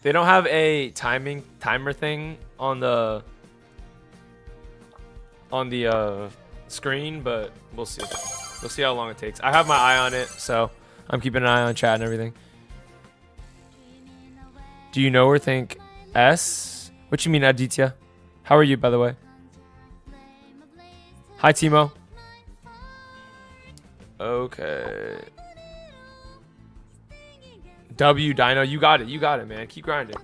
S3: They don't have a timer thing on the screen, but we'll see. We'll see how long it takes. I have my eye on it, so I'm keeping an eye on chat and everything. Do you know or think S? What you mean, Aditya? How are you, by the way? Hi, Timo. Okay. W Dino, you got it. You got it, man. Keep grinding.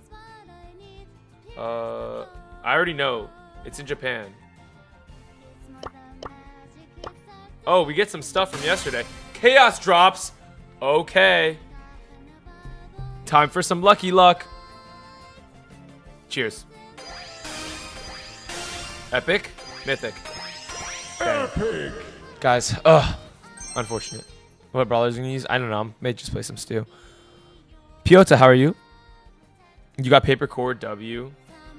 S3: I already know. It's in Japan. Oh, we get some stuff from yesterday. Chaos drops. Okay. Time for some lucky luck. Cheers. Epic. Mythic. Epic. Guys, unfortunate. What brawlers are gonna use? I don't know. May just play some stew. Piota, how are you? You got paper core W.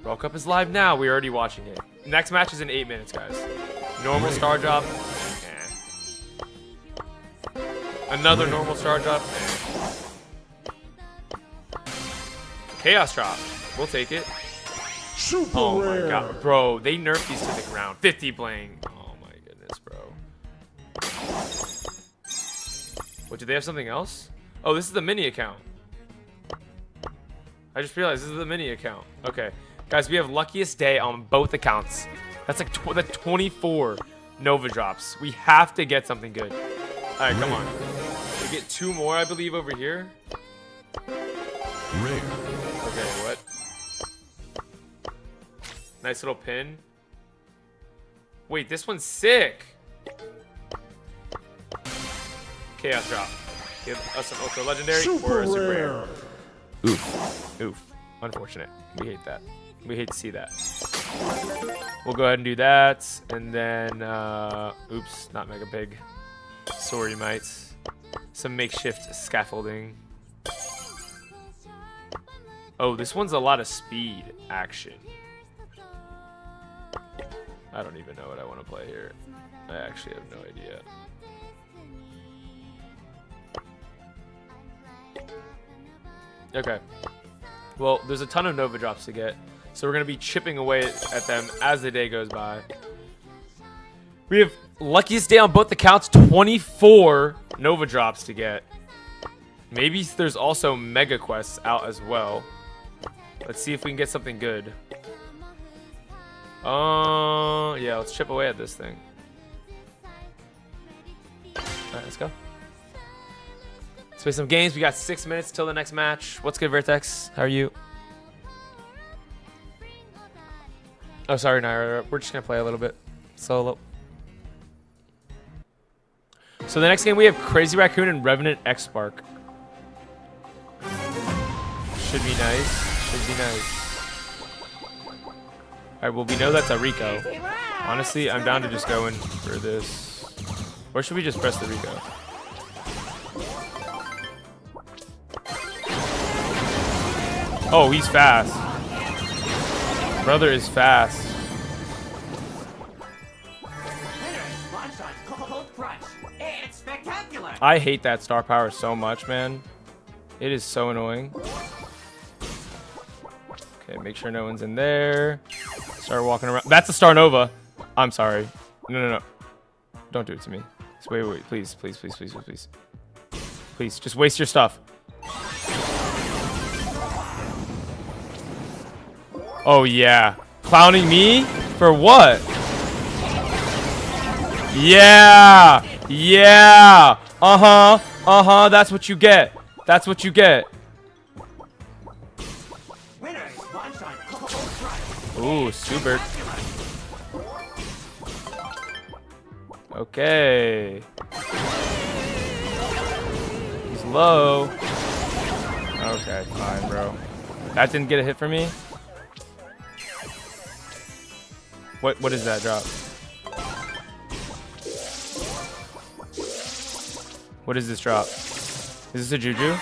S3: World Cup is live now. We're already watching it. Next match is in 8 minutes, guys. Normal star drop. Another normal star drop. Chaos drop. We'll take it. Super oh my rare. God. Bro, they nerfed these to the ground. 50 bling. Oh my goodness, bro. What, do they have something else? Oh, this is the mini account. I just realized this is the mini account. Okay. Guys, we have luckiest day on both accounts. That's like the 24 Nova drops. We have to get something good. All right, come on. We get 2 more, I believe, over here. Okay, what? Nice little pin. Wait, this one's sick. Chaos drop. Give us an ultra legendary or a super rare. Oof. Oof. Unfortunate. We hate that. We hate to see that. We'll go ahead and do that. And then, oops, not Mega Pig. Sorry, mates. Some makeshift scaffolding. Oh, this one's a lot of speed action. I don't even know what I want to play here. I actually have no idea. Okay. Well, there's a ton of Nova drops to get, so we're going to be chipping away at them as the day goes by. We have luckiest day on both accounts, 24 Nova drops to get. Maybe there's also Mega Quests out as well. Let's see if we can get something good. Yeah, let's chip away at this thing. Alright, let's go. Let's play some games. We got 6 minutes till the next match. What's good, Vertex? How are you? Oh, sorry, Naira. We're just going to play a little bit solo. So the next game we have Crazy Raccoon and Revenant X-Spark. Should be nice. Should be nice. Alright, well, we know that's a Rico. Honestly, I'm down to just go in for this. Or should we just press the Rico? Oh, he's fast. Brother is fast. I hate that star power so much, man. It is so annoying. Okay, make sure no one's in there. Start walking around. That's a Star Nova. I'm sorry. No. Don't do it to me. Just wait. Please. Please, just waste your stuff. Oh, yeah. Clowning me? For what? Yeah! Yeah! Uh-huh! Uh-huh, that's what you get. That's what you get. Ooh, super. Okay. He's low. Okay, fine, bro. That didn't get a hit for me. What is that drop? What is this drop? Is this a Juju?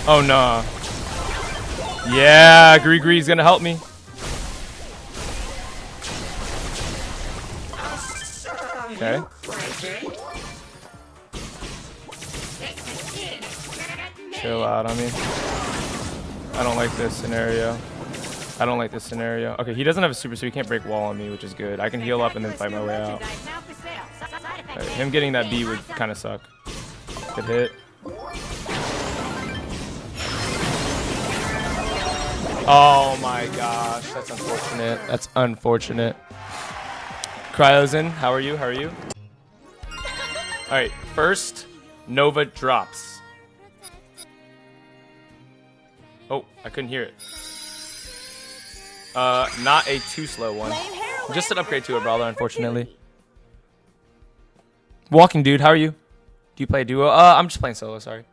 S3: Oh no. Yeah, Gree's gonna help me. Okay. Chill out on me. I don't like this scenario. I don't like this scenario. Okay, he doesn't have a super, so he can't break wall on me, which is good. I can heal up and then fight my way out. Right, him getting that B would kind of suck. Good hit. Oh my gosh, that's unfortunate. That's unfortunate. Cryozen, how are you? How are you? All right, first, Nova drops. Oh, I couldn't hear it. Not a too slow one. Just an upgrade to a brawler, unfortunately. Walking dude, how are you? Do you play duo? I'm just playing solo, sorry.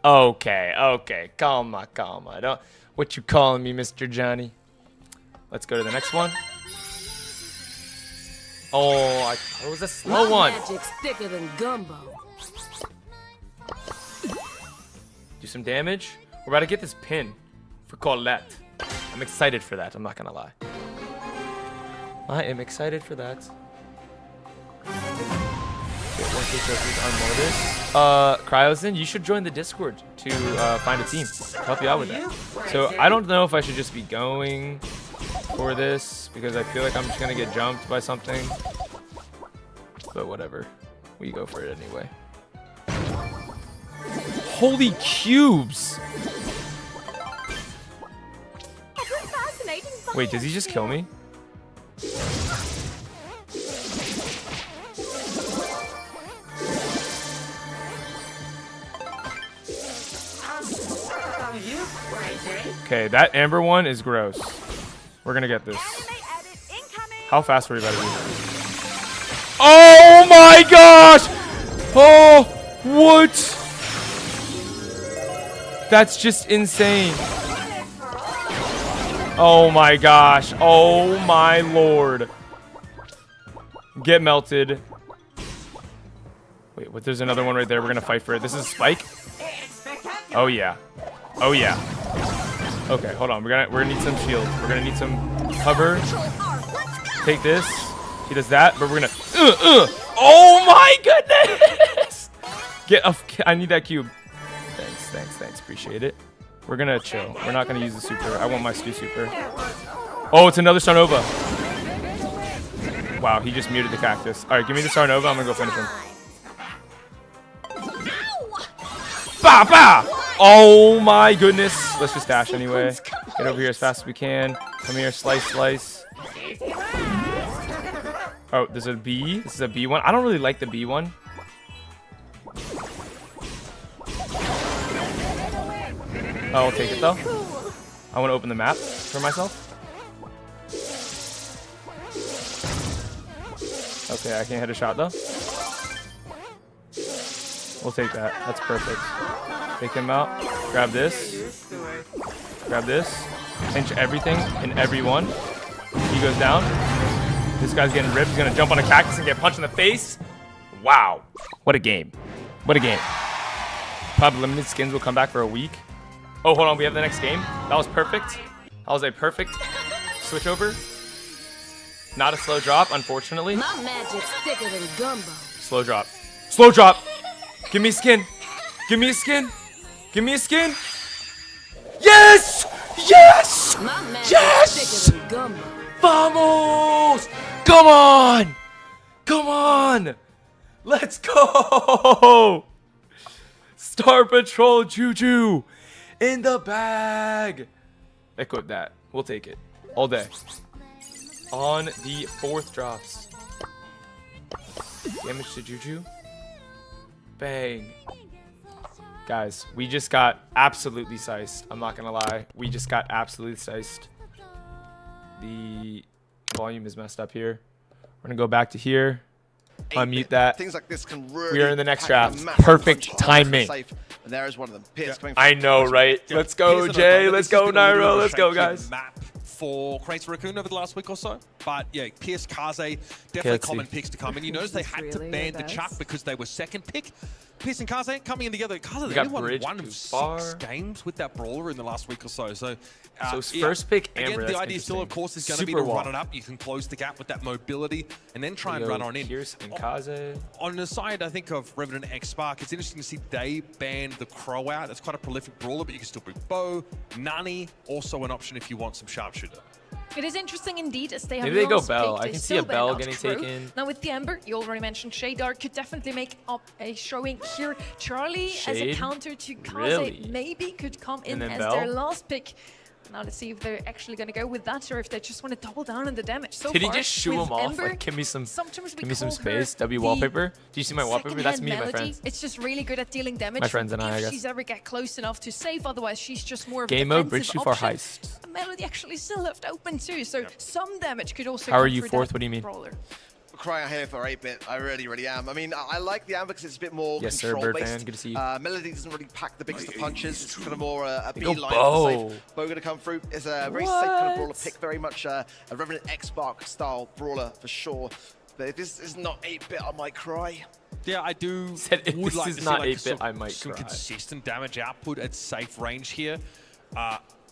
S3: Okay. Calma. Don't. What you calling me, Mr. Johnny? Let's go to the next one. Oh, it was a slow one.
S10: Magic's thicker than gumbo.
S3: Do some damage. We're about to get this pin for Colette. I'm excited for that. I'm not gonna lie. I am excited for that. Cryozen, you should join the Discord to find a team to help you out with that. So I don't know if I should just be going for this because I feel like I'm just gonna get jumped by something. But whatever, we go for it anyway. Holy cubes! Wait, does he just kill me? Okay, that Amber one is gross. We're gonna get this. How fast were we about to do? Oh my gosh! Oh, what? That's just insane. Oh my gosh. Oh my lord. Get melted. Wait, what? There's another one right there. We're gonna fight for it. This is Spike. Oh yeah. Oh yeah. Okay, hold on. We're gonna need some shield. We're gonna need some cover. Take this. He does that, but we're gonna. Oh my goodness! Get up. I need that cube. Thanks. Appreciate it. We're gonna chill. We're not gonna use the super. I want my Stu super. Oh, it's another Starnova. Wow, he just muted the cactus. All right, give me the Starnova. I'm gonna go finish him. Bah, bah! Oh my goodness. Let's just dash anyway. Get over here as fast as we can. Come here, slice. Oh, there's a B. This is a B one. I don't really like the B one. I'll take it though. I want to open the map for myself. Okay, I can't hit a shot though. We'll take that. That's perfect. Take him out. Grab this. Grab this. Pinch everything and everyone. He goes down. This guy's getting ripped. He's going to jump on a cactus and get punched in the face. Wow. What a game. What a game. Probably limited skins will come back for a week. Oh, hold on. We have the next game. That was perfect. That was a perfect switch over. Not a slow drop, unfortunately.
S10: My magic's thicker than gumbo.
S3: Slow drop. Slow drop. Give me a skin. Give me a skin. Give me a skin. Yes! Yes!
S10: My magic's
S3: Yes!
S10: thicker than gumbo.
S3: Vamos! Come on! Come on! Let's go! Star Patrol Juju In the bag. Equip that. We'll take it. All day. On the 4th drops. Damage to Juju. Bang. Guys, we just got absolutely siced. I'm not gonna lie. We just got absolutely siced. The volume is messed up here. We're gonna go back to here. Unmute that.
S8: Things like this can really
S3: We are in the next
S8: pack a
S3: draft.
S8: massive
S3: Perfect
S8: punch.
S3: timing.
S8: Safe. And there is one of them. Pierce coming
S3: I
S8: from-
S3: know, right?
S1: Yeah,
S3: Let's go,
S1: here's
S3: Jay.
S1: another-
S3: Let's
S1: this has
S3: go,
S1: been a little bit
S3: Nairo.
S1: of a
S3: Let's go,
S1: shaky
S3: guys.
S1: Map for Crazy Raccoon over the last week or so. But yeah, Pierce, Kaze, definitely common picks to come in. You notice they had to
S7: Really
S1: ban the
S7: nice.
S1: Chuck because they were second pick. Pierce and Kaze coming in together. Kaze, they
S3: got
S1: only won
S3: bridged
S1: 1
S3: too
S1: of 6
S3: far.
S1: games with that Brawler in the last week or so. So
S3: it's first pick
S1: Again,
S3: Amber.
S1: the
S3: That's
S1: idea still, of
S3: interesting.
S1: course, is going to be
S3: Super
S1: to
S3: wall.
S1: run it up. You can close the gap with that mobility and then try and
S3: Yo,
S1: run on in.
S3: Pierce and Kaze.
S1: On the side, I think, of Revenant X Spark, it's interesting to see they banned the Crow out. That's quite a prolific brawler, but you can still bring Bow. Nani, also an option if you want some sharpshooter.
S7: It is interesting indeed as they have
S3: Maybe they go
S7: lost
S3: Bell.
S7: pick,
S3: I
S7: they
S3: can see a
S7: still ban
S3: Bell
S7: out
S3: getting
S7: Crow.
S3: taken.
S7: Now with the Ember, you already mentioned Shadar could definitely make up a showing here. Charlie as a
S3: Shade?
S7: counter to Kaze
S3: Really?
S7: maybe could come in
S3: And then
S7: as
S3: Bell?
S7: their last pick. Now let's see if they're actually going to go with that or if they just want to double down on the damage. So
S3: Did he
S7: far,
S3: just shoo
S7: with
S3: him off?
S7: Ember,
S3: Like, give me some
S7: sometimes we
S3: space.
S7: call her
S3: W
S7: the
S3: wallpaper. Do you see my wallpaper? That's me and my
S7: second-hand
S3: friends.
S7: It's just really good at dealing damage.
S3: My friends and I
S7: if
S3: guess.
S7: she's ever get close enough to save, otherwise she's just more of
S3: Game
S7: a
S3: mode, bridge
S7: defensive
S3: too far
S7: option.
S3: heist.
S7: Melody actually still left open too, so some damage could also
S3: How
S7: come
S3: are you
S7: for
S3: fourth?
S7: that
S3: What do you mean?
S7: Brawler.
S8: Crying here for 8-bit. I really, really am. I mean, I like the Amber because it's a bit more
S3: Yes, sir, Birdman.
S8: control-based.
S3: Good to see you.
S8: Melody doesn't really pack the biggest of punches. It's kind of more a
S3: Go
S8: beeline
S3: Bow.
S8: for safe. Bow going to come through. It's a very safe kind of brawler pick. Very much a Revenant X-Spark style brawler for sure. But if this is not 8-bit, I might cry.
S1: Yeah, I do.
S3: Said if
S1: would
S3: this
S1: like
S3: is
S1: to see
S3: not
S1: like
S3: 8-bit, I might
S1: some
S3: cry.
S1: consistent damage output at safe range here.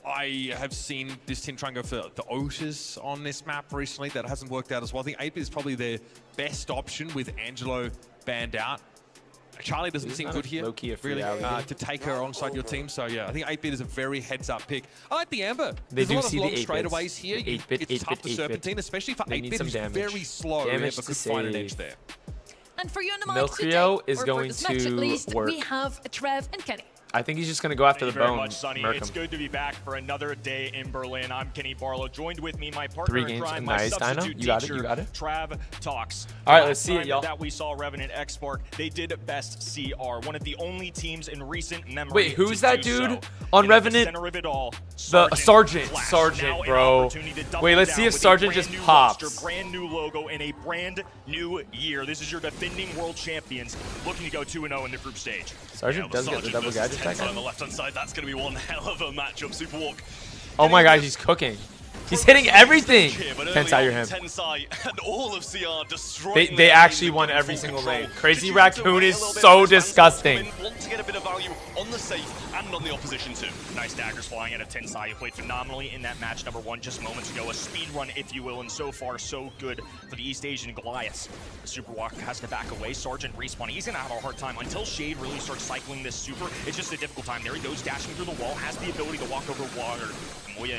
S1: I have seen this team try and go for the Otis on this map recently. That hasn't worked out as well. I think 8-bit is probably their best option with Angelo banned out. Charlie doesn't
S3: He's
S1: seem
S3: not
S1: good
S3: a
S1: here,
S3: low-key a free
S1: really,
S3: alley.
S1: to take her alongside your team. So yeah, I think 8-bit is a very heads-up pick. I like the Amber.
S3: They
S1: There's
S3: do
S1: a lot
S3: see
S1: of
S3: the
S1: long
S3: 8-bits.
S1: straightaways here.
S3: 8-bit,
S1: It's tough
S3: 8-bit,
S1: to
S3: 8-bit.
S1: Serpentine, especially for
S3: They need
S1: 8-bit,
S3: some
S1: who's
S3: damage.
S1: very slow.
S3: Damage
S1: But
S3: to
S1: could find an
S3: save.
S1: edge there.
S7: And for you and the
S3: Milk
S7: today,
S3: Trio is
S7: or for
S3: going
S7: this match at
S3: to
S7: least,
S3: work.
S7: we have Trev and Kenny.
S3: I think he's just going to go after
S11: Thank
S3: the
S11: you very
S3: bone.
S11: much, Sonny.
S3: Murk
S11: It's
S3: him.
S11: good to be back for another day in Berlin. I'm Kenny Barlow. Joined with me, my partner
S3: 3
S11: in
S3: games.
S11: crime,
S3: Nice,
S11: my
S3: Dino.
S11: substitute
S3: You got it,
S11: teacher,
S3: you got it.
S11: Trav Talks.
S3: All right,
S11: Last
S3: let's see it,
S11: time
S3: y'all.
S11: That we saw Revenant X Spark, they did best CR. One of the only teams in recent memory.
S3: Wait, who's
S11: to
S3: that
S11: do
S3: dude
S11: so.
S3: on
S11: And at
S3: Revenant?
S11: The center of it all,
S3: The Sergeant.
S11: Flash.
S3: Sergeant,
S11: Now an
S3: bro.
S11: opportunity to double
S3: Wait, let's
S11: down
S3: see if
S11: with a
S3: Sergeant
S11: brand
S3: just
S11: new
S3: pops.
S11: roster, brand new logo, and a brand new year. This is your defending world champions looking to go 2-0 in the group stage.
S3: Sergeant does get the double gadget attack.
S12: on the left-hand side. That's going to be one hell of a matchup. Superwalk.
S3: Oh my gosh, he's cooking. He's hitting everything. Tensai, your him.
S12: Tensai and all of CR destroying
S3: They
S12: their
S3: actually
S12: lanes
S3: won
S12: and
S3: every
S12: full
S3: single
S12: control.
S3: lane. Crazy
S12: Did you
S3: Raccoon
S12: wait a
S3: is
S12: little bit
S3: so
S12: for Fans
S3: disgusting.
S12: to want to get a bit of value on the safe and on the opposition too.
S11: Nice daggers flying out of Tensai, who played phenomenally in that match number 1 just moments ago. A speed run, if you will, and so far so good for the East Asian Goliaths. The Super Walk has to back away. Sergeant respawn. He's going to have a hard time until Shade really starts cycling this super. It's just a difficult time. There he goes, dashing through the wall, has the ability to walk over water.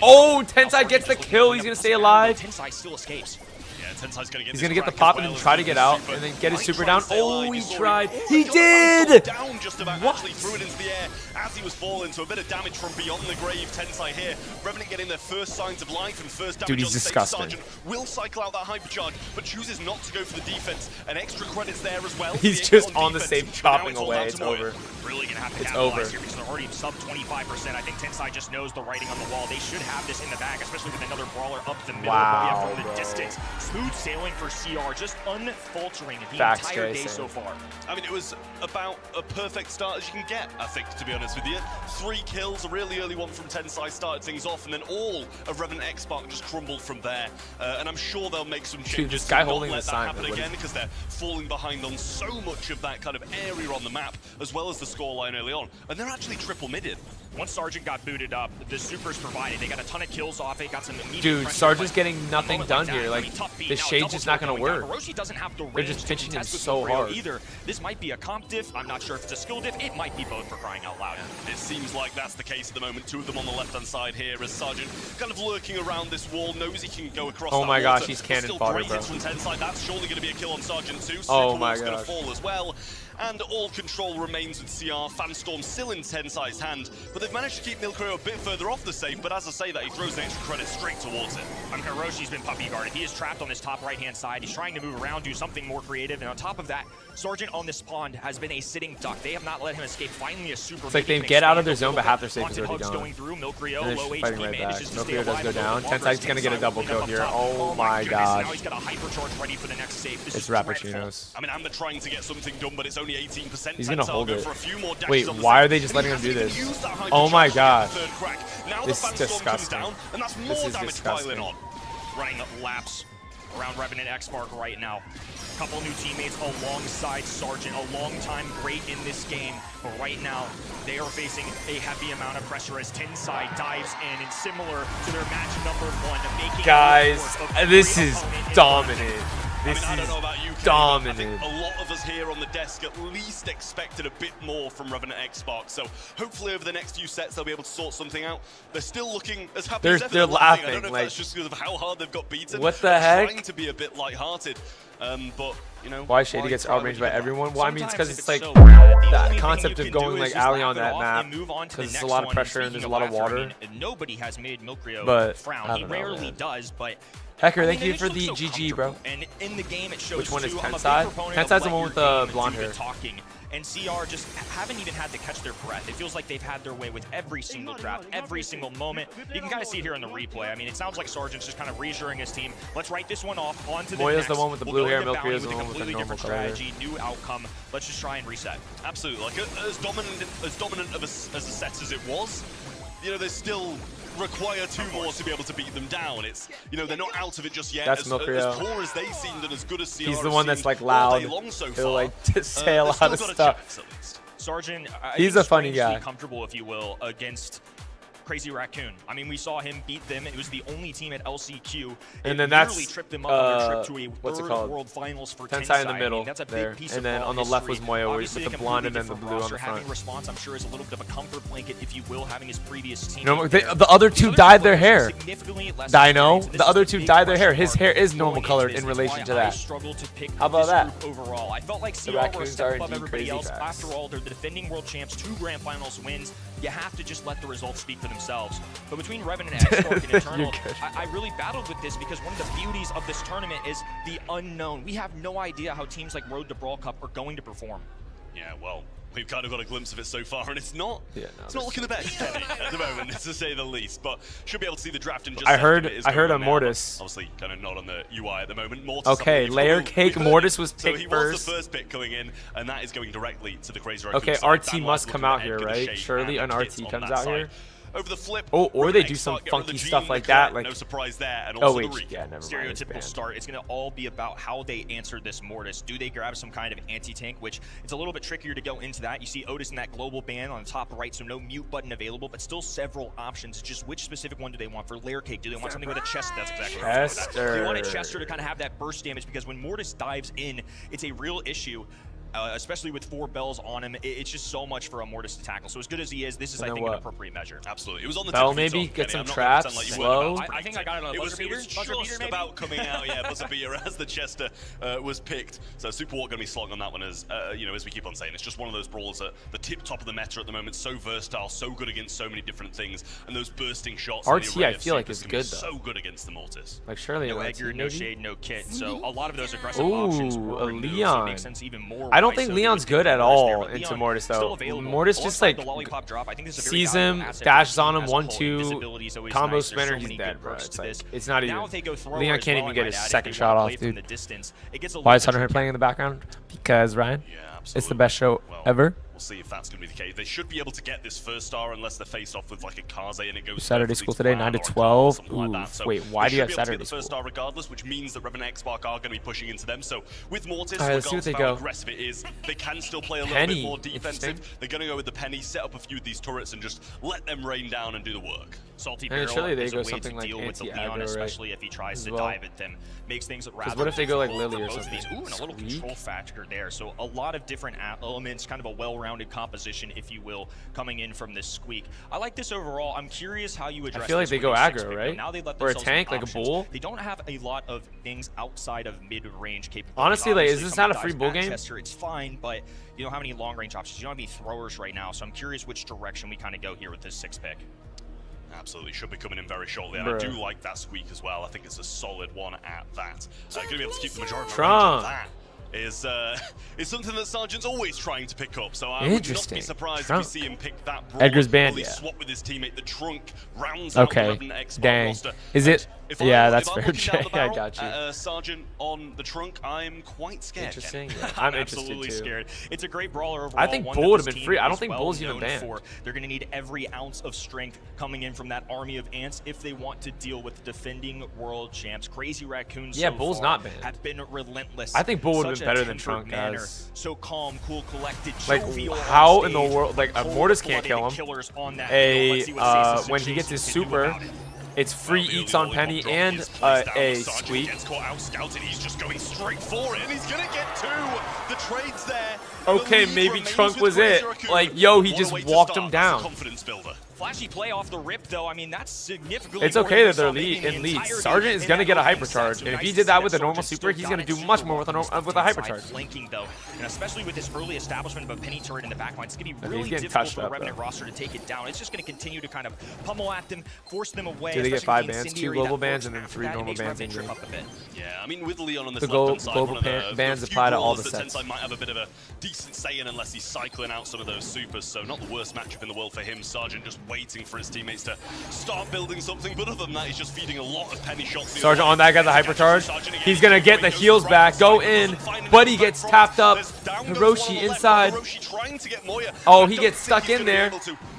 S3: Oh, Tensai gets the kill. He's going to stay alive.
S11: Tensai still escapes.
S12: Yeah, Tensai's going to get
S3: He's
S12: this
S3: going to get the
S12: crack
S3: pop
S12: as
S3: and
S12: well
S3: try
S12: as
S3: to get
S12: the
S3: out
S12: super.
S3: and then get his
S12: Might
S3: super
S12: try
S3: down.
S12: and stay
S3: Oh,
S12: alive.
S3: he
S12: saw him.
S3: tried.
S12: Oh,
S3: He
S12: got the
S3: did.
S12: down just about,
S3: What?
S12: actually threw it into the air as he was falling, so a bit of damage from beyond the grave. Tensai here. Revenant getting their first signs of life and first damage.
S3: Dude, he's
S12: on safe.
S3: disgusting.
S12: Sergeant will cycle out that hypercharge, but chooses not to go for the defense. And extra credits there as well.
S3: He's
S12: for the
S3: just on the
S12: defense.
S3: safe,
S12: But now
S3: chopping
S12: it's all
S3: away.
S12: down
S3: It's
S12: to Moya.
S3: over.
S11: Really gonna have to
S3: It's
S11: capitalize
S3: over.
S11: here because they're already sub 25%. I think Tensai just knows the writing on the wall. They should have this in the bag, especially with another brawler up the middle.
S3: Wow,
S11: Moya from the
S3: bro.
S11: distance. Smooth sailing for CR, just unfaltering the
S3: Facts,
S11: entire
S3: Jay,
S11: day
S3: same.
S11: so far.
S12: I mean, it was about a perfect start as you can get, I think, to be honest with you. 3 kills, a really early one from Tensai started things off, and then all of Revenant X Spark just crumbled from there. And I'm sure they'll make some changes
S3: this guy
S12: to not
S3: holding
S12: let
S3: the
S12: that
S3: sign,
S12: happen
S3: what is-
S12: again, because they're falling behind on so much of that kind of area on the map, as well as the scoreline early on. And they're actually triple midded.
S11: Once Sergeant got booted up, the supers provided. They got a ton of kills off it, got some immediate
S3: Dude,
S11: pressure,
S3: Sergeant's
S11: but
S3: getting
S11: a
S3: nothing
S11: moment
S3: done
S11: that,
S3: here.
S11: I
S3: Like,
S11: mean, tough beat.
S3: the
S11: Now
S3: shade's
S11: double
S3: just not
S11: kill
S3: going to
S11: going down.
S3: work.
S11: Hiroshi doesn't have the
S3: They're
S11: range
S3: just
S11: to
S3: pinching him
S11: contest with
S3: so
S11: Mario
S3: hard.
S11: either. This might be a comp diff. I'm not sure if it's a skill diff. It might be both for crying out loud.
S12: It seems like that's the case at the moment. 2 of them on the left-hand side here as Sergeant kind of lurking around this wall, knows he can go across
S3: Oh
S12: that
S3: my gosh,
S12: water.
S3: he's cannon
S12: Still
S3: fodder,
S12: great
S3: bro.
S12: hits from Tensai. That's surely going to be a kill on Sergeant too.
S3: Oh my
S12: Superwolf's going to
S3: gosh.
S12: fall as well. and all control remains with CR. Fanstorm still in Tensai's hand, but they've managed to keep Milcreo a bit further off the safe, but as I say that, he throws an extra credit straight towards it.
S11: Roshi's been puppy guarded. He is trapped on this top right-hand side. He's trying to move around, do something more creative, and on top of that, Sergeant on this pond has been a sitting duck. They have not let him escape. Finally, a super.
S3: It's like they get out of their zone, but half their safe is already gone.
S11: Going through. Milcreo,
S3: and
S11: low
S3: they're
S11: HP,
S3: fighting right back.
S11: manages to stay
S3: Milcreo does
S11: alive
S3: go
S11: a little
S3: down.
S11: longer.
S3: Tensai's gonna get a double kill here. Oh my
S11: goodness.
S3: gosh.
S11: Now he's got a hypercharge ready for the next save. This
S3: It's
S11: is
S3: Rappuccinos.
S12: I mean, Amber trying to get something done, but it's only 18%.
S3: He's gonna hold it.
S12: For a few more dashes
S3: Wait,
S12: on the
S3: why
S12: side.
S3: are they just
S12: And
S3: letting
S12: he
S3: him do
S12: hasn't even
S3: this?
S12: used that hypercharge
S3: Oh my
S12: to get the
S3: god.
S12: third crack. Now
S3: This
S12: the
S3: is
S12: Fanstorm comes
S3: disgusting.
S12: down, and that's
S3: This
S12: more
S3: is
S12: damage
S3: disgusting.
S12: piling on.
S11: running laps around Revenant X-Spark right now. Couple new teammates alongside Sergeant, a long time great in this game, but right now they are facing a heavy amount of pressure as Tensai dives in, and similar to their match number 1, making
S3: guys, this is dominant. This
S12: I don't know
S3: is
S12: about you, Kenny, but I
S3: dominant.
S12: think a lot of us here on the desk at least expected a bit more from Revenant X-Spark, so hopefully over the next few sets they'll be able to sort something out. They're still looking as happy as ever.
S3: They're
S12: I don't
S3: laughing,
S12: know if
S3: like,
S12: that's just because of how hard they've got beaten.
S3: what the
S12: They're
S3: heck?
S12: trying to be a bit light-hearted, but you know.
S3: Why Shady gets outraged by everyone? Well, I mean, it's because it's like
S11: so bad, the
S3: that
S11: only
S3: concept
S11: thing
S3: of
S11: you can
S3: going
S11: do
S3: like
S11: is just
S3: alley
S11: laugh
S3: on
S11: it
S3: that
S11: off
S3: map
S11: and move on to the
S3: because there's a
S11: next
S3: lot of
S11: one.
S3: pressure and
S11: Speaking
S3: there's a
S11: of
S3: lot of
S11: laughter,
S3: water.
S11: I mean, nobody has made Milcreo
S3: But,
S11: frown.
S3: I
S11: He
S3: don't know,
S11: rarely
S3: man.
S11: does, but
S3: Hecker,
S11: I
S3: thank
S11: mean,
S3: you
S11: it
S3: for
S11: just
S3: the
S11: looks so
S3: GG, bro.
S11: comfortable. And in the game, it shows
S3: Which one is
S11: too, I'm a big
S3: Tensai?
S11: proponent of
S3: Tensai's the
S11: let
S3: one
S11: your
S3: with the
S11: game
S3: blonde
S11: do the
S3: hair.
S11: talking. And CR just haven't even had to catch their breath. It feels like they've had their way with every single draft, every single moment. You can kind of see it here in the replay. I mean, it sounds like Sergeant's just kind of reassuring his team. Let's write this one off, on to the
S3: Moya's
S11: next.
S3: the one with the
S11: We'll
S3: blue
S11: go
S3: hair,
S11: into
S3: Milcreo's
S11: Bounty
S3: the
S11: with a
S3: one with the
S11: completely
S3: normal
S11: different
S3: color.
S11: strategy, new outcome. Let's just try and reset.
S12: Absolutely, like as dominant of a set as it was, you know, they still require 2 more to be able to beat them down. It's, you know, they're not out of it just yet.
S3: That's
S12: as
S3: Milcreo.
S12: poor as they seemed and as good as CR
S3: He's the one that's like loud.
S12: So
S3: He'll like say a lot of stuff.
S11: Sergeant, I
S3: He's
S11: think
S3: a funny
S11: strangely
S3: guy.
S11: comfortable, if you will, against Crazy Raccoon. I mean, we saw him beat them. It was the only team at LCQ.
S3: And then
S11: literally
S3: that's,
S11: tripped them up on their trip to a
S3: what's it
S11: third
S3: called?
S11: World Finals for
S3: Tensai in the
S11: I
S3: middle
S11: mean, that's a
S3: there.
S11: big piece
S3: And
S11: of
S3: then
S11: raw
S3: on the left
S11: history.
S3: was Moya
S11: Obviously,
S3: with
S11: a
S3: the blonde and
S11: completely
S3: then the
S11: different
S3: blue on
S11: roster.
S3: the front.
S11: Having Response, I'm sure, is a little bit of a comfort blanket, if you will, having his previous team.
S3: No, the other 2 dyed their hair. Dino, the other 2 dyed their hair. His hair is normal colored in relation to that. How about that?
S11: Overall, I felt like
S3: The
S11: CR were a
S3: Raccoons
S11: step
S3: are
S11: above
S3: indeed
S11: everybody
S3: crazy
S11: else.
S3: fast.
S11: After all, they're the defending world champs, 2 grand finals wins. You have to just let the results speak for themselves. But between Revenant and X-Spark and Eternal, I really battled with this because one of the beauties of this tournament is the unknown. We have no idea how teams like Road to Brawl Cup are going to perform.
S12: Yeah, well, we've kind of got a glimpse of it so far, and it's not
S3: it's
S12: not looking the best Kenny, at the moment, to say the least. But should be able to see the draft in just.
S3: I heard
S12: a
S3: a Mortis.
S12: Obviously, kind of not on the UI at the moment. Mortis,
S3: Okay, layer cake. Mortis was
S12: so
S3: picked
S12: he
S3: first.
S12: was the first pick going in, and that is going directly to the Crazy Raccoon
S3: Okay,
S12: side.
S3: RT
S12: That
S3: must
S12: was
S3: come
S12: looking
S3: out
S12: ahead,
S3: here,
S12: gonna
S3: right?
S12: shake
S3: Surely
S12: and
S3: an
S12: hits
S3: RT
S12: on
S3: comes
S12: that
S3: out
S12: side.
S3: here.
S12: Over the flip,
S3: Oh, or they
S12: Revenant
S3: do some
S12: X-Spark get rid of the
S3: funky
S12: Gene
S3: stuff
S12: and
S3: like
S12: the
S3: that,
S12: Correct,
S3: like.
S12: no surprise there, and
S3: Oh
S12: also
S3: wait,
S12: the Reek.
S3: yeah, never mind. it's
S11: Stereotypical
S3: banned.
S11: start. It's going to all be about how they answer this Mortis. Do they grab some kind of anti-tank, which it's a little bit trickier to go into that. You see Otis in that global ban on the top right, so no mute button available, but still several options. It's just which specific one do they want? For layer cake, do they want something with a chest? That's exactly right. They want a Chester to kind of have that burst damage, because when Mortis dives in, it's a real issue. Especially with 4 bells on him, it's just so much for a Mortis to tackle. So as good as he is, this is, I think, an appropriate measure.
S12: Absolutely. It was on the
S3: Bell
S12: tip of your
S3: maybe
S12: tongue,
S3: get
S12: Kenny.
S3: some
S12: I'm not gonna
S3: traps,
S12: pretend like you weren't
S3: slow.
S12: about to
S11: I think I got it on a buzzer beater.
S12: It was
S11: Buzzer beater,
S12: just
S11: maybe?
S12: about coming out, yeah, buzzer beater as the Chester was picked. So Superwalk going to be slotting on that one as, you know, as we keep on saying, it's just one of those brawlers at the top of the meta at the moment. So versatile, so good against so many different things, and those bursting shots.
S3: RT,
S12: and the
S3: I
S12: array of
S3: feel like
S12: supers
S3: is
S12: can be
S3: good though.
S12: So good against the Mortis.
S3: Like surely
S11: No
S3: an
S11: Edgar,
S3: RT,
S11: no
S3: maybe?
S11: shade, no kit. So a lot of those aggressive
S3: Ooh,
S11: options were
S3: a
S11: removed, so it
S3: Leon.
S11: makes sense even more.
S3: I don't
S11: why
S3: think
S11: so
S3: Leon's
S11: do it
S3: good at
S11: Mortis
S3: all
S11: there, but
S3: into
S11: Leon
S3: Mortis
S11: still
S3: though.
S11: available.
S3: Mortis just
S11: Alongside
S3: like
S11: the lollipop drop, I think this is a very
S3: sees him,
S11: valuable asset
S3: dashes
S11: for
S3: on him,
S11: the team as a
S3: 1-2,
S11: whole. Invisibility is always
S3: combo
S11: nice. There's
S3: spinner,
S11: so
S3: he's
S11: many
S3: dead,
S11: good
S3: bro.
S11: perks
S3: It's
S11: to
S3: like
S11: this.
S3: it's not
S11: Now
S3: even.
S11: if they go thrower
S3: Leon
S11: as
S3: can't
S11: well,
S3: even
S11: I
S3: get
S11: might
S3: his
S11: add, if
S3: second
S11: they
S3: shot
S11: wanna
S3: off,
S11: play from
S3: dude.
S11: the distance, it gets a
S3: Why is
S11: little bit
S3: Hunter playing in the background? Because Ryan,
S12: Yeah,
S3: it's
S12: absolutely.
S3: the best show
S12: Well,
S3: ever.
S12: We'll see if that's going to be the case. They should be able to get this first star unless they're faced off with like a Kaze and it goes
S3: Saturday
S12: perfectly
S3: school
S12: to
S3: today,
S12: plan
S3: 9 to
S12: or a
S3: 12.
S12: something like that.
S3: Oof,
S12: So
S3: wait, why
S12: they
S3: do you
S12: should
S3: have
S12: be able to
S3: Saturday
S12: get the first
S3: school?
S12: star regardless, which means that Revenant X-Spark are going to be pushing into them. So with Mortis,
S3: All right, let's see what
S12: regardless
S3: they
S12: of how
S3: go.
S12: aggressive it is, they can still play a little
S3: Penny,
S12: bit more defensive.
S3: interesting.
S12: They're going to go with the Penny, set up a few of these turrets and just let them rain down and do the work.
S11: Salty
S3: And
S11: Barrel
S3: surely they
S11: is
S3: go
S11: a way
S3: something
S11: to
S3: like
S11: deal with the
S3: anti-aggro,
S11: Leon,
S3: right?
S11: especially if he tries
S3: As
S11: to
S3: well.
S11: dive at them. Makes things rather
S3: what if they go like
S11: difficult
S3: Lily or
S11: for both of
S3: something?
S11: these. Ooh, and a little
S3: Squeak.
S11: control factor there. So a lot of different elements, kind of a well-rounded well-rounded composition, if you will, coming in from this Squeak. I like this overall. I'm curious how you address
S3: I feel like
S11: this
S3: they
S11: with
S3: go
S11: a 6
S3: aggro,
S11: pick,
S3: right?
S11: though. Now they let
S3: Or a
S11: themselves
S3: tank,
S11: some
S3: like a
S11: options.
S3: bull.
S11: They don't have a lot of things outside of mid-range capability.
S3: Honestly, like, is
S11: Obviously,
S3: this
S11: someone
S3: not a free
S11: dives
S3: bull
S11: at
S3: game?
S11: Chester, it's fine, but you don't have any long-range options. You don't have any throwers right now, so I'm curious which direction we kind of go here with this 6 pick.
S12: Absolutely, should be coming in very shortly. And
S3: Bruh.
S12: I do like that Squeak as well. I think it's a solid one at that. Going to be able to keep the majority of
S3: Trump.
S12: that. Is something that Sergeant's always trying to pick up, so I would not be
S3: Interesting.
S12: surprised
S3: Trunk.
S12: if we see him pick that Brawl.
S3: Edgar's banned,
S12: Will he
S3: yeah.
S12: swap with his teammate? The Trunk rounds out the
S3: Okay.
S12: Revenant Xbox
S3: Dang.
S12: roster.
S3: Is it?
S12: If
S3: Yeah,
S12: I'm
S3: that's fair,
S12: looking down
S3: Jay.
S12: the
S3: I
S12: barrel
S3: got you.
S12: at, Sergeant on the Trunk, I'm quite scared.
S3: Interesting.
S12: Kenny.
S3: Yeah, I'm interested
S11: absolutely
S3: too.
S11: scared. It's a great brawler overall.
S3: I think
S11: one
S3: Bull
S11: that
S3: would've
S11: this
S3: been
S11: team
S3: free. I don't
S11: is
S3: think
S11: well
S3: Bull's even
S11: known
S3: banned.
S11: for. They're going to need every ounce of strength coming in from that army of ants if they want to deal with defending world champs. Crazy Raccoons
S3: Yeah,
S11: so
S3: Bull's
S11: far
S3: not banned.
S11: have been relentless.
S3: I think Bull would've
S11: Such
S3: been
S11: a
S3: better than
S11: tempered
S3: Trunk,
S11: manner,
S3: guys.
S11: So calm, cool, collected,
S3: Like,
S11: jovial on
S3: how in the
S11: stage,
S3: world? Like, a
S11: but
S3: Mortis can't kill him.
S11: killers on that field. Let's see what Stasis and
S3: When he gets
S11: Jason
S3: his
S11: can do
S3: super,
S11: about it.
S3: it's free
S12: Well, the
S3: eats on
S12: early
S3: Penny
S12: lollipop
S3: and
S12: drop is placed down,
S3: a
S12: but Sergeant
S3: Squeak.
S12: gets caught out scouted. He's just going straight for it, and he's going to get 2. The trade's there.
S3: Okay,
S12: The lead
S3: maybe
S12: remains
S3: Trunk
S12: with
S3: was it.
S12: Crazy Raccoon.
S3: Like, yo, he
S12: What a
S3: just
S12: way to
S3: walked
S12: start.
S3: him
S12: That's a
S3: down.
S12: confidence builder.
S11: Flashy play off the rip, though. I mean, that's significantly.
S3: It's
S11: more
S3: okay
S11: than
S3: that they're
S11: we saw making
S3: in
S11: the
S3: lead.
S11: entirety
S3: Sergeant is
S11: in
S3: going to
S11: that
S3: get a
S11: opening set.
S3: hypercharge,
S11: So
S3: and if
S11: nice
S3: he
S11: to
S3: did
S11: see
S3: that with a
S11: Sergeant
S3: normal
S11: still
S3: super, he's
S11: got
S3: going to
S11: it
S3: do
S11: super
S3: much more
S11: well
S3: with a
S11: on his
S3: hypercharge.
S11: left-hand side flanking, though, and especially with this early establishment of a Penny turret in the backline, it's going to be
S3: Okay, he's
S11: really
S3: getting
S11: difficult
S3: touched
S11: for the
S3: up,
S11: Revenant
S3: though.
S11: roster to take it down. It's just going to continue to kind of pummel at them, force them away.
S3: Do they get
S11: especially
S3: 5
S11: with the
S3: bans? 2
S11: incendiary
S3: global
S11: that
S3: bans
S11: forks
S3: and then
S11: after
S3: 3
S11: that, it
S3: normal
S11: makes
S3: bans
S11: Revenant
S3: in
S11: trip
S3: game.
S11: up a bit.
S12: Yeah, I mean, with Leon on this
S3: The
S12: left-hand side,
S3: global
S12: one of the
S3: bans
S12: few
S3: apply to all
S12: brawlers
S3: the
S12: that
S3: sets.
S12: Tensai might have a bit of a decent say in unless he's cycling out some of those supers, so not the worst matchup in the world for him. Sergeant just waiting for his teammates to start building something, but other than that, he's just feeding a lot of Penny shots.
S3: Sergeant on that guy, the hypercharge. He's going to get the heals back, go in, but he gets tapped up. Hiroshi inside. Oh, he gets stuck in there.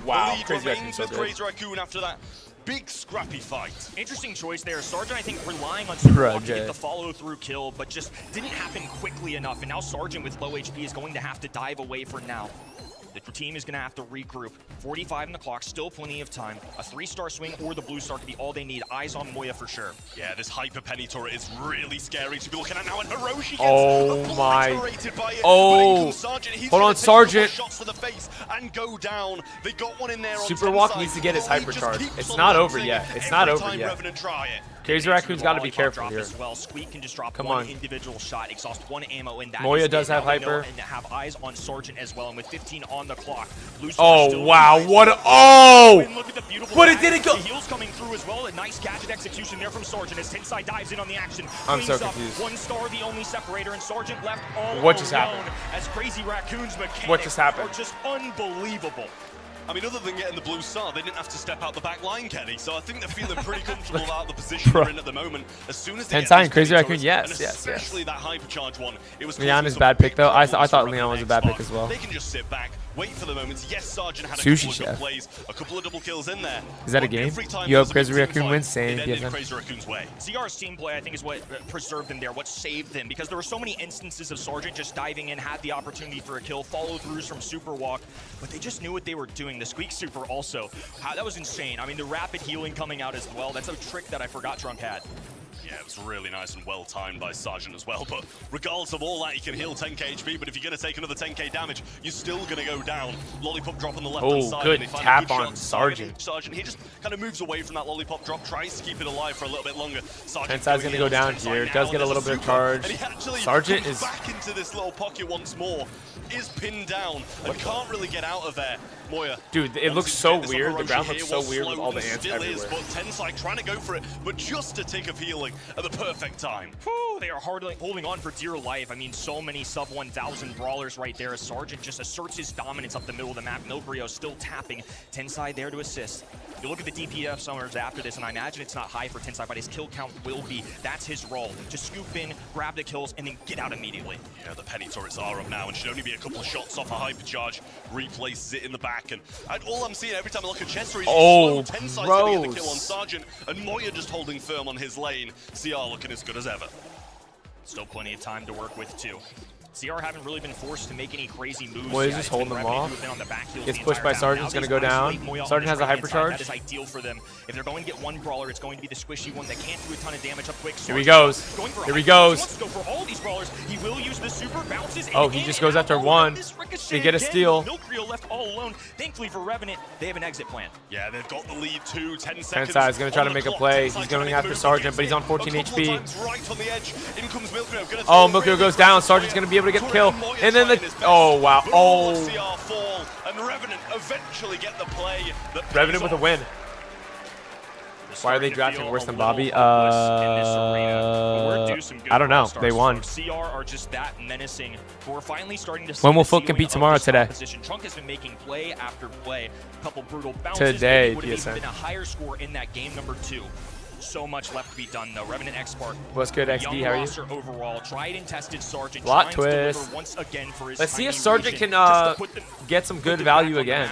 S3: Wow, Crazy Raccoon's so good.
S12: Crazy Raccoon after that big scrappy fight.
S11: Interesting choice there. Sergeant, I think, relying on Superwalk to
S3: Jay.
S11: get the follow-through kill, but just didn't happen quickly enough. And now Sergeant with low HP is going to have to dive away for now. The team is going to have to regroup. 45 on the clock, still plenty of time. A 3-star swing or the blue star could be all they need. Eyes on Moya for sure.
S12: Yeah, this Hyper Penny turret is really scary to be looking at now, and Hiroshi gets
S3: Oh my.
S12: obliterated by it.
S3: Oh.
S12: But in comes Sergeant. He's
S3: Hold
S12: gonna
S3: on,
S12: take a couple
S3: Sergeant.
S12: shots to the face and go down. They got one in there on
S3: Superwalk
S12: Tensai.
S3: needs to get his
S12: Oh, he just
S3: hypercharge.
S12: keeps
S3: It's
S12: on
S3: not over
S12: launching
S3: yet. It's
S12: every
S3: not over
S12: time
S3: yet.
S12: Revenant try it.
S3: Crazy Raccoon's got to be
S11: Lollipop
S3: careful
S11: drop
S3: here.
S11: as well. Squeak can just drop
S3: Come
S11: one
S3: on.
S11: individual shot, exhaust 1 ammo, and that
S3: Moya
S11: is
S3: does
S11: it.
S3: have
S11: Now they know
S3: hyper.
S11: and have eyes on Sergeant as well, and with 15 on the clock. Blue Star
S3: Oh,
S11: still
S3: wow.
S11: alive.
S3: What a... Oh!
S11: And look at the beautiful
S3: But it
S11: back.
S3: didn't go...
S11: The heals coming through as well. A nice gadget execution there from Sergeant as Tensai dives in on the action.
S3: I'm so
S11: Cleans up.
S3: confused.
S11: 1 star, the only separator, and Sergeant left all
S3: What just
S11: alone
S3: happened?
S11: as Crazy Raccoon's mechanics
S3: What just happened?
S11: are just unbelievable.
S12: I mean, other than getting the blue star, they didn't have to step out the back line, Kenny. So I think they're feeling pretty comfortable about the position
S3: Bro.
S12: they're in at the moment. As soon as they
S3: Tensai
S12: get these
S3: and Crazy
S12: Penny
S3: Raccoon,
S12: turrets,
S3: yes,
S12: and
S3: yes, yes.
S12: especially that hypercharge one. It was
S3: Leon
S12: causing
S3: is
S12: some
S3: bad
S12: big
S3: pick, though. I
S12: problems
S3: thought
S12: for
S3: Leon was a
S12: Revenant
S3: bad pick
S12: Xbox.
S3: as well.
S12: They can just sit back, wait for the moments. Yes, Sergeant had a
S3: Sushi
S12: couple of
S3: chef.
S12: good plays, a couple of double kills in there.
S3: Is that a
S12: But
S3: game?
S12: every time
S3: You
S12: there
S3: hope
S12: was a
S3: Crazy
S12: big
S3: Raccoon
S12: team
S3: wins,
S12: fight,
S3: same,
S12: it ended
S3: PFM.
S12: Crazy Raccoon's way.
S11: CR's team play, I think, is what preserved them there, what saved them, because there were so many instances of Sergeant just diving in, had the opportunity for a kill, follow-throughs from Superwalk, but they just knew what they were doing. The Squeak Super also, that was insane. I mean, the rapid healing coming out as well, that's a trick that I forgot Trunk had.
S12: Yeah, it was really nice and well timed by Sergeant as well. But regardless of all that, he can heal 10k HP. But if you're going to take another 10k damage, you're still going to go down. Lollipop drop on the left-hand
S3: Oh,
S12: side.
S3: good
S12: and they find a
S3: tap
S12: good
S3: on
S12: shot to
S3: Sergeant.
S12: Sergeant, he just kind of moves away from that lollipop drop, tries to keep it alive for a little bit longer. Sergeant
S3: Tensai's going to go down
S12: Tensai
S3: here.
S12: now,
S3: Does get a
S12: and
S3: little
S12: there's
S3: bit of
S12: super,
S3: charge.
S12: and he actually
S3: Sergeant
S12: comes
S3: is...
S12: back into this little pocket once more. Is pinned down and can't really get out of there. Moya.
S3: Dude, it looks so weird. The ground looks so weird with all the ants everywhere.
S12: But Tensai trying to go for it, but just a tick of healing at the perfect time.
S11: Whew, they are hardly holding on for dear life. I mean, so many sub 1,000 brawlers right there as Sergeant just asserts his dominance up the middle of the map. Milgrio still tapping. Tensai there to assist. You look at the DPF summers after this, and I imagine it's not high for Tensai, but his kill count will be. That's his role. To scoop in, grab the kills, and then get out immediately.
S12: Yeah, the Penny turrets are up now, and should only be a couple of shots off a hypercharge. Replaces it in the back, and all I'm seeing every time I look at Chester is
S3: Oh,
S12: Tensai's gonna get the kill on
S3: gross.
S12: Sergeant, and Moya just holding firm on his lane. CR looking as good as ever.
S11: Still plenty of time to work with, too. CR haven't really been forced to make any crazy moves.
S3: Moya's just holding them off. Gets pushed by Sergeant. It's going to go down. Sergeant has a hypercharge.
S11: That is ideal for them. If they're going to get one brawler, it's going to be the squishy one that can't do a ton of damage up quick.
S3: Here he goes. Here he goes.
S11: He wants to go for all these brawlers. He will use the super bounces.
S3: Oh, he just goes after one to get a steal.
S11: Milkrio left all alone. Thankfully for Revenant, they have an exit plan.
S12: Yeah, they've got the lead too. 10 seconds.
S3: Tensai is going to try to make a play. He's going after Sergeant, but he's on 14 HP.
S12: Right on the edge. In comes Milkrio.
S3: Oh, Milkrio goes down. Sergeant's going to be able to get the kill. And then the... Oh, wow. Oh.
S12: And Revenant eventually get the play.
S3: Revenant with a win. Why are they drafting worse than Bobby? I don't know. They won.
S11: CR are just that menacing. We're finally starting to see
S3: when will Foot compete tomorrow today?
S11: Trunk has been making play after play. A couple brutal bounces.
S3: Today,
S11: would have even been a higher score in that game number 2. So much left to be done though. Revenant X-Spark.
S3: What's good, XD? How are you?
S11: Overall, tried and tested Sergeant.
S3: Plot twist.
S11: Once again for his
S3: Let's see if Sergeant can get some good value again.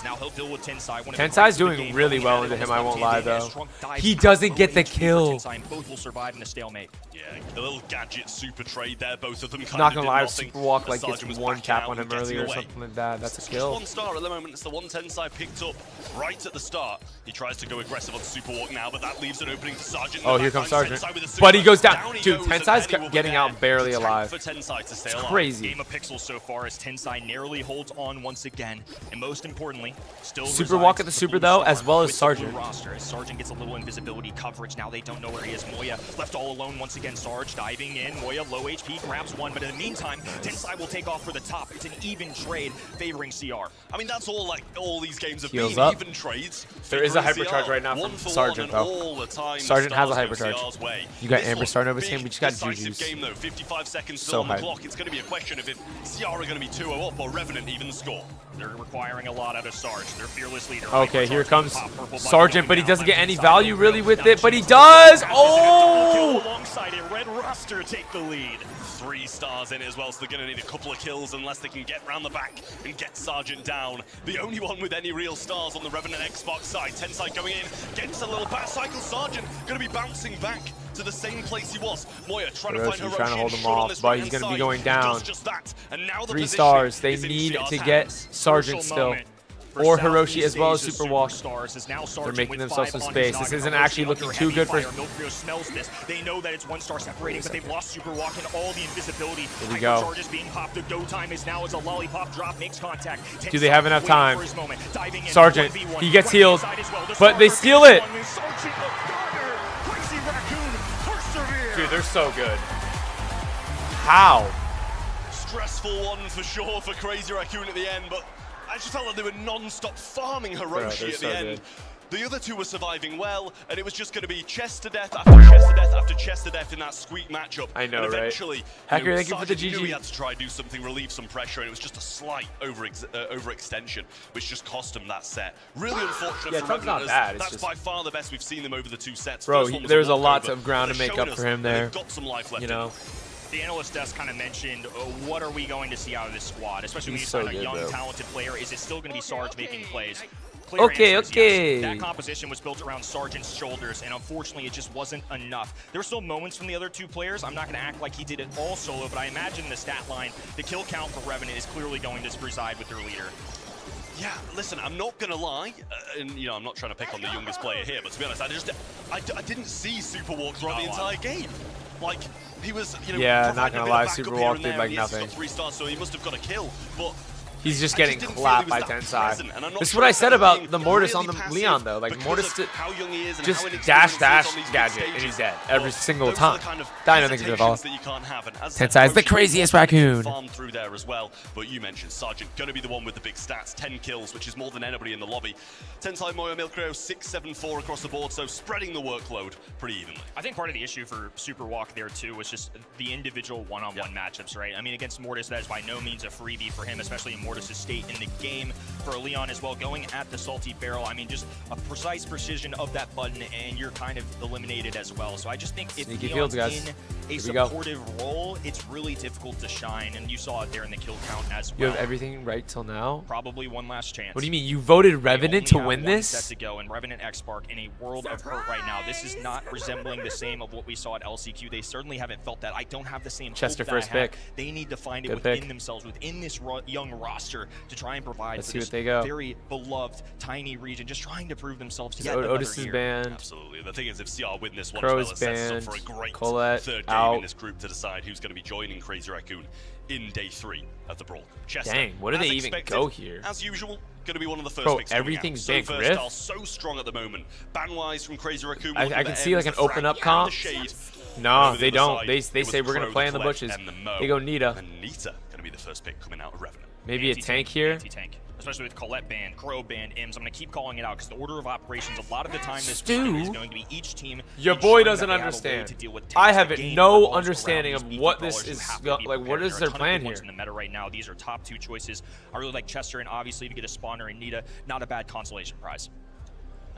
S11: Now he'll deal with Tensai.
S3: Tensai's doing really well into him, I won't lie though. He doesn't get the kill.
S11: Both will survive in a stalemate.
S12: Yeah, a little gadget super trade there, both of them kind
S3: Not
S12: of
S3: gonna
S12: did
S3: lie,
S12: nothing.
S3: Super Walk like
S12: Sergeant
S3: gets
S12: was
S3: one
S12: backing
S3: tap
S12: out
S3: on him
S12: and getting
S3: earlier or
S12: away.
S3: something like that. That's a
S12: Just
S3: kill.
S12: one star at the moment. It's the one Tensai picked up right at the start. He tries to go aggressive on Super Walk now, but that leaves an opening for Sergeant.
S3: Oh, here comes Sergeant. But he goes down. Dude, Tensai's getting out barely alive. It's crazy.
S11: Game of pixels so far as Tensai narrowly holds on once again, and most importantly, still
S3: Super Walk at the Super though, as well as Sergeant.
S11: Roster as Sergeant gets a little invisibility coverage now. They don't know where he is. Moya left all alone once again. Sarge diving in. Moya low HP grabs one, but in the meantime, Tensai will take off for the top. It's an even trade favoring CR.
S12: I mean, that's all all these games have
S3: Heals
S12: been,
S3: up.
S12: even trades.
S3: There is a hypercharge right now from Sergeant though. Sergeant has a hypercharge. You got Amber starting over his team. We just got Juju's.
S12: Game though, 55 seconds
S3: So
S12: still on the
S3: hype.
S12: clock. It's going to be a question of if CR are going to be 2-0 up or Revenant even score.
S11: They're requiring a lot out of Sarge. Their fearless leader.
S3: Okay, here comes Sergeant, but he doesn't get any value really with it, but he does! Oh!
S11: Alongside a red roster take the lead.
S12: 3 stars in it as well, so they're going to need a couple of kills unless they can get round the back and get Sergeant down. The only one with any real stars on the Revenant Xbox side. Tensai going in, gets a little back cycle. Sergeant going to be bouncing back to the same place he was. Moya trying to find
S3: Hiroshi's trying to hold him off, but he's going to be going
S12: He
S3: down.
S12: does just that. And now the
S3: 3
S12: position
S3: stars. They
S12: is in
S3: need
S12: CR's
S3: to
S12: hands.
S3: get Sergeant still. Or Hiroshi as well as Super Walk. They're making themselves some space. This isn't actually looking too good for...
S11: Milkrio smells this. They know that it's 1 star separating, but they've lost Super Walk and all the invisibility.
S3: Here we go.
S11: Hypercharge is being popped. The go time is now as a lollipop drop makes contact.
S3: Do they have enough time? Sergeant, he gets healed, but they steal it. Dude, they're so good. How?
S12: Stressful one for sure for Crazy Raccoon at the end, but I just felt like they were non-stop farming Hiroshi at the end.
S3: Good.
S12: The other 2 were surviving well, and it was just going to be chest to death after chest to death after chest to death in that squeak matchup.
S3: I know,
S12: and
S3: right?
S12: eventually,
S3: Hacker, thank you for the
S12: Sergeant knew
S3: GG.
S12: he had to try and do something, relieve some pressure, and it was just a slight overextension, which just cost him that set. Really unfortunate
S3: Yeah,
S12: for
S3: Trump's not
S12: Revenant,
S3: bad. It's
S12: that's
S3: just...
S12: by far the best we've seen them over the 2 sets.
S3: Bro,
S12: First one was
S3: there's a lot
S12: walkover,
S3: of ground
S12: but
S3: to make
S12: they've
S3: up
S12: shown
S3: for him
S12: us
S3: there.
S12: they've got some life left
S3: You
S12: in
S3: know?
S12: them.
S11: The analyst desk kind of mentioned, what are we going to see out of this squad? Especially when you
S3: He's so
S11: find a
S3: good,
S11: young,
S3: though.
S11: talented player. Is it still going to be Sarge making plays?
S3: Okay,
S11: Answer is
S3: okay.
S11: yes. That composition was built around Sergeant's shoulders, and unfortunately, it just wasn't enough. There were still moments from the other 2 players. I'm not going to act like he did it all solo, but I imagine the stat line, the kill count for Revenant is clearly going to reside with their leader.
S12: Yeah, listen, I'm not going to lie, and you know, I'm not trying to pick on the youngest player here, but to be honest, I didn't see Super Walk throughout the entire game. Like, he was, you know,
S3: yeah, not
S12: providing a
S3: gonna
S12: bit
S3: lie,
S12: of backup
S3: Super
S12: here
S3: Walk
S12: and
S3: did
S12: there,
S3: like
S12: and he has
S3: nothing.
S12: got 3 stars, so he must have got a kill, but
S3: He's just
S12: I
S3: getting
S12: didn't feel
S3: clapped
S12: he
S3: by
S12: was that
S3: Tensai.
S12: present, and I'm not
S3: This is
S12: sure
S3: what I
S12: if
S3: said
S12: that
S3: about
S12: being
S3: the Mortis
S12: really
S3: on the
S12: passive
S3: Leon though. Like
S12: because
S3: Mortis
S12: of how young he is and
S3: just
S12: how inexperienced
S3: dash
S12: he is
S3: dash
S12: on these big
S3: gadget and he's
S12: stages.
S3: dead every
S12: But
S3: single
S12: those are
S3: time.
S12: the kind of
S3: Dino, thank you for the follow.
S12: hesitations that you can't have. And as I said,
S3: Tensai is the
S12: Hiroshi
S3: craziest
S12: was
S3: raccoon.
S12: farmed through there as well, but you mentioned Sergeant going to be the one with the big stats, 10 kills, which is more than anybody in the lobby. Tensai, Moya, Milkrio, 6-7-4 across the board, so spreading the workload pretty evenly.
S11: I think part of the issue for Super Walk there too was just the individual one-on-one matchups, right? I mean, against Mortis, that is by no means a freebie for him, especially in Mortis' state in the game. for Leon as well, going at the Salty Barrel. I mean, just a precise precision of that button, and you're kind of eliminated as well. So I just think if Leon's in a supportive role, it's really difficult to shine, and you saw it there in the kill count as well.
S3: You have everything right till now?
S11: Probably one last chance.
S3: What do you mean? You voted Revenant to win this?
S11: Set to go, and Revenant X-Spark in a world of hurt right now. This is not resembling the same of what we saw at LCQ. They certainly haven't felt that. I don't have the same
S3: Chester
S11: hope that
S3: first
S11: I had.
S3: pick.
S11: They need to find it
S3: Good
S11: within
S3: pick.
S11: themselves, within this young roster, to try and provide
S3: Let's
S11: for
S3: see
S11: this
S3: what they go.
S11: very beloved, tiny region, just trying to prove themselves to
S3: So
S11: yet another
S3: Otis is
S11: year.
S3: banned.
S12: Absolutely. The thing is, if CR win this one,
S3: Crow
S12: as
S3: is
S12: well, it sets us up
S3: banned.
S12: for a great
S3: Colette
S12: third game
S3: out.
S12: in this group to decide who's going to be joining Crazy Raccoon in day 3 of the Brawl. Chester,
S3: Dang, what do
S12: as
S3: they even
S12: expected,
S3: go here?
S12: As usual, going to be one of the first
S3: Bro,
S12: picks coming
S3: everything's
S12: out.
S3: banned.
S12: So
S3: Griff?
S12: Versatile, so strong at the moment. Ban-wise from Crazy Raccoon.
S3: I can see like an open up comp. No, they don't. They say we're going to play in the bushes. They go Nita.
S12: And Nita going to be the first pick coming out of Revenant.
S3: Maybe a tank here.
S11: Anti-tank. Especially with Colette banned, Crow banned, Ims. I'm going to keep calling it out because the order of operations, a lot of the time this
S3: Stu,
S11: is going to be each team.
S3: your boy doesn't understand. I have no understanding of what this is, like what is their plan here?
S11: In the meta right now, these are top 2 choices. I really like Chester, and obviously to get a spawner in Nita, not a bad consolation prize.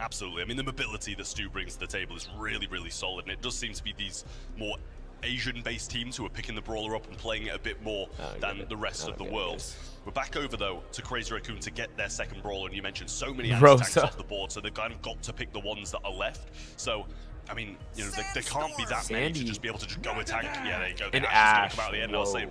S12: Absolutely. I mean, the mobility that Stu brings to the table is really, really solid, and it does seem to be these more Asian-based teams who are picking the Brawler up and playing it a bit more than the rest of the world. We're back over, though, to Crazy Raccoon to get their second Brawler, and you mentioned so many anti-tanks off the board, so they've kind of got to pick the ones that are left. So, I mean, you know, there can't be that many to just be able to just go a tank. Yeah, there you go.
S3: And
S12: Ash is
S3: Ash.
S12: gonna come out at the end. I'll say,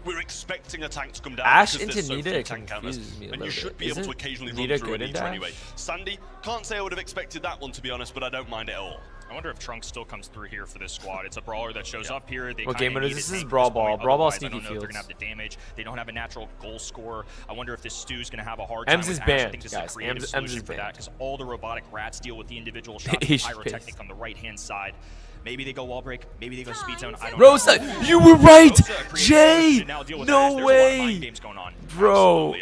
S12: we're expecting a tank to come down.
S3: Ash
S12: because
S3: into
S12: there's so few
S3: Nita
S12: tank counters,
S3: confuses me a
S12: and
S3: little
S12: you should
S3: bit.
S12: be able to
S3: Isn't
S12: occasionally
S3: Nita
S12: run through
S3: good
S12: a
S3: in
S12: Nita
S3: Dash?
S12: anyway. Sandy, can't say I would have expected that one, to be honest, but I don't mind it at all.
S11: I wonder if Trunks still comes through here for this squad. It's a brawler that shows up here. They
S3: What
S11: kinda
S3: game it is?
S11: need
S3: This
S11: a
S3: is
S11: tank
S3: Brawl
S11: at this
S3: Ball.
S11: point.
S3: Brawl Ball
S11: Otherwise, I
S3: sneaky
S11: don't know if they're
S3: fields.
S11: gonna have the damage. They don't have a natural goal scorer. I wonder if this Stu's gonna have a hard
S3: Ems
S11: time
S3: is
S11: with Ash. I
S3: banned,
S11: think this
S3: guys.
S11: is a creative
S3: Ems
S11: solution
S3: is
S11: for that
S3: banned.
S11: because all the robotic rats deal with the individual shots.
S3: He's
S11: Pyrotechnic
S3: pissed.
S11: on the right-hand side. Maybe they go wall break. Maybe they go speed zone. I don't
S3: Rosa,
S11: know.
S3: you were right!
S11: Rosa, a creative
S3: Jay!
S11: solution. Now deal with
S3: No
S11: Ash. There's a lot of
S3: way!
S11: mind games going on.
S3: Bro.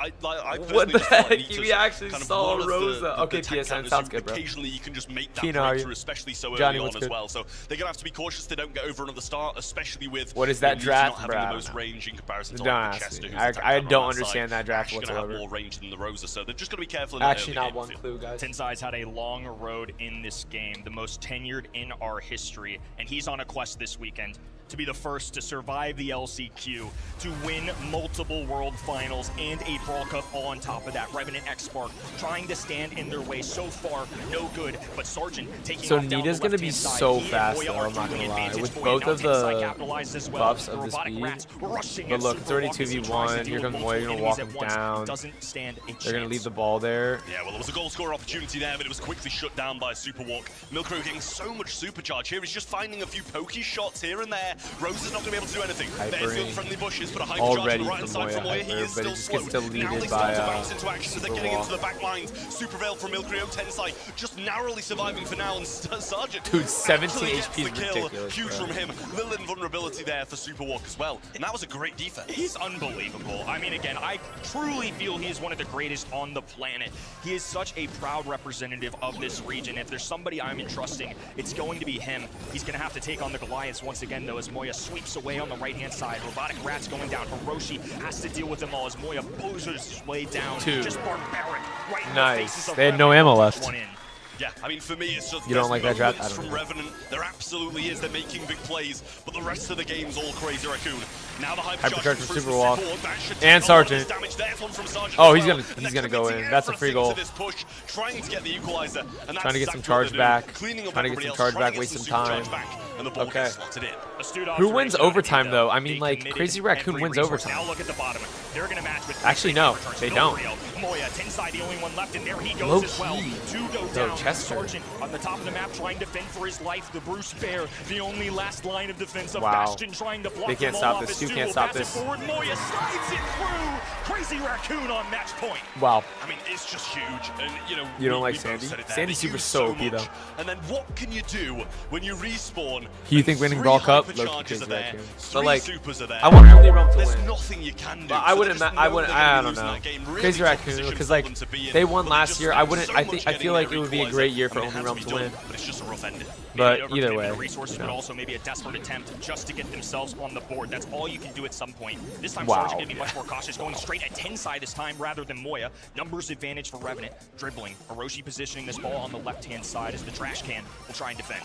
S12: I
S3: What the
S12: personally just feel like
S3: heck?
S12: Nita's
S3: You actually
S12: kind of
S3: saw
S12: one of
S3: Rosa. Okay,
S12: tank
S3: PSN,
S12: counters
S3: sounds
S12: who
S3: good, bro.
S12: Occasionally you can just make that
S3: Keen, how are
S12: breakthrough,
S3: you?
S12: especially so
S3: Johnny,
S12: early
S3: what's
S12: on
S3: good?
S12: as well. So they're going to have to be cautious they don't get overrun at the start, especially with
S3: What is that
S12: Nita
S3: draft,
S12: not
S3: bro?
S12: having
S3: I
S12: the
S3: don't
S12: most
S3: know.
S12: range in comparison to
S3: Don't
S12: like
S3: ask
S12: Chester,
S3: me.
S12: who's the tank
S3: I
S12: on
S3: don't
S12: that
S3: understand
S12: side.
S3: that draft
S12: Ash gonna
S3: whatsoever.
S12: have more range than the Rosa, so they're just going to be careful in that
S3: Actually,
S12: early
S3: not
S12: game,
S3: one
S12: I feel.
S3: clue, guys.
S11: Tensai's had a long road in this game, the most tenured in our history, and he's on a quest this weekend to be the first to survive the LCQ, to win multiple World Finals and a Brawl Cup all on top of that. Revenant X-Spark trying to stand in their way. So far, no good, but Sergeant taking
S3: So
S11: off down
S3: Nita's
S11: the
S3: gonna be
S11: left-hand side.
S3: so
S11: He and
S3: fast,
S11: Moya
S3: though,
S11: are
S3: I'm not
S11: doing
S3: gonna lie.
S11: advantage
S3: With
S11: for
S3: both
S11: you. Now
S3: of
S11: Tensai
S3: the
S11: capitalized as well.
S3: buffs of the
S11: robotic
S3: speed.
S11: rats rushing
S3: But
S11: at
S3: look, it's
S11: Super
S3: already
S11: Walk as he tries to
S3: 2v1.
S11: deal
S3: Here
S11: with
S3: comes Moya,
S11: multiple
S3: gonna walk
S11: enemies
S3: him
S11: at once.
S3: down.
S11: Doesn't stand a
S3: They're gonna
S11: chance.
S3: leave the ball there.
S12: Yeah, well, there was a goal scorer opportunity there, but it was quickly shut down by Super Walk. Milkrow getting so much supercharge here. He's just finding a few pokey shots here and there. Rose is not going to be able to do anything. There's the friendly bushes, but a hyper charge on
S3: Already
S12: the right-hand
S3: for
S12: side from
S3: Moya
S12: Moya. He
S3: hyper,
S12: is
S3: but he
S12: still
S3: just
S12: slow.
S3: gets
S12: Now
S3: deleted
S12: they
S3: by
S12: start to bounce into action as they're getting
S3: Super
S12: into the back lines. Super Veil from Milkrow. Tensai just narrowly surviving for now, and Sergeant
S3: Dude, 17
S12: actually gets
S3: HP is
S12: the kill.
S3: ridiculous,
S12: Huge
S3: bro.
S12: from him. Little invulnerability there for Super Walk as well, and that was a great defense.
S11: He's unbelievable. I mean, again, I truly feel he is one of the greatest on the planet. He is such a proud representative of this region. If there's somebody I'm entrusting, it's going to be him. He's going to have to take on the Goliaths once again, though, as Moya sweeps away on the right-hand side. Robotic Rats going down. Hiroshi has to deal with them all as Moya bozers his way down.
S3: Two.
S11: Just barbaric. Right in the
S3: Nice.
S11: faces of
S3: They had no
S11: Revenant.
S3: ammo left.
S11: One in.
S12: Yeah, I mean, for me, it's just
S3: You don't like that draft?
S12: moments
S3: I don't
S12: from
S3: know.
S12: Revenant. There absolutely is. They're making big plays, but the rest of the game's all Crazy Raccoon. Now the
S3: Hypercharge
S12: from
S3: for Super Walk. And
S12: And
S3: Sergeant. Oh, he's gonna go in. That's a free goal.
S12: This push, trying to get the equalizer, and that's
S3: Trying to get some
S12: exactly what
S3: charge
S12: they're
S3: back.
S12: doing. Cleaning up
S3: Trying to get
S12: everybody
S3: some
S12: else,
S3: charge
S12: trying
S3: back,
S12: to get
S3: waste
S12: some
S3: some
S12: supercharge
S3: time.
S12: back, and the ball
S3: Okay.
S12: gets slotted in.
S11: Astute
S3: Who wins
S11: observation on
S3: overtime,
S11: Nita.
S3: though? I mean,
S11: They
S3: like,
S11: committed
S3: Crazy Raccoon
S11: every
S3: wins
S11: resource.
S3: overtime.
S11: Now look at the bottom. They're going to match with
S3: Actually, no,
S11: Hypercharge.
S3: they
S11: No
S3: don't.
S11: Rio. Moya, Tensai, the only one left, and there he goes
S3: Low
S11: as well.
S3: key.
S11: Two go
S3: Yo,
S11: down.
S3: Chester.
S11: Sergeant on the top of the map trying to fend for his life. The Bruce Bear, the only last line of defense of
S3: Wow.
S11: Bastion trying to block
S3: They can't
S11: them
S3: stop
S11: all off.
S3: this.
S11: As
S3: You
S11: Stu
S3: can't
S11: will
S3: stop
S11: pass it
S3: this.
S11: forward. Moya slides it through. Crazy Raccoon on match point.
S3: Wow.
S12: I mean, it's just huge, and you know.
S3: You don't
S12: we
S3: like
S12: both
S3: Sandy?
S12: said it there.
S3: Sandy's
S12: They
S3: super
S12: use
S3: so OP,
S12: much.
S3: though.
S12: And then what can you do when you respawn
S3: Who you think winning Brawl Cup? Low-key
S12: Hypercharges
S3: Crazy
S12: are there.
S3: Raccoon.
S12: Three
S3: But like,
S12: supers are there.
S3: I want only Realm to
S12: There's
S3: win.
S12: nothing you can do.
S3: But I
S12: So
S3: wouldn't.
S12: they just
S3: I
S12: know
S3: wouldn't.
S12: they're gonna
S3: I
S12: be
S3: don't
S12: losing
S3: know.
S12: that game. Really
S3: Crazy
S12: tough
S3: Raccoon,
S12: position
S3: because
S12: for
S3: like
S12: them to be in,
S3: they won
S12: but
S3: last
S12: just
S3: year. I
S12: spent
S3: wouldn't.
S12: so
S3: I
S12: much
S3: think. I
S12: getting
S3: feel like
S12: their
S3: it would be a
S12: equalizer.
S3: great year for
S12: I mean, it
S3: only
S12: had
S3: Realm
S12: be
S3: to
S12: done,
S3: win.
S12: but it's just a rough ending.
S3: But
S11: Maybe
S3: either
S11: overcommitting
S3: way,
S11: the resources,
S3: you know.
S11: but also maybe a desperate attempt just to get themselves on the board. That's all you can do at some point. This time,
S3: Wow.
S11: Sarge going to be much more cautious, going straight at Tensai this time rather than Moya. Numbers advantage for Revenant, dribbling. Orochi positioning this ball on the left-hand side as the trash can will try and defend.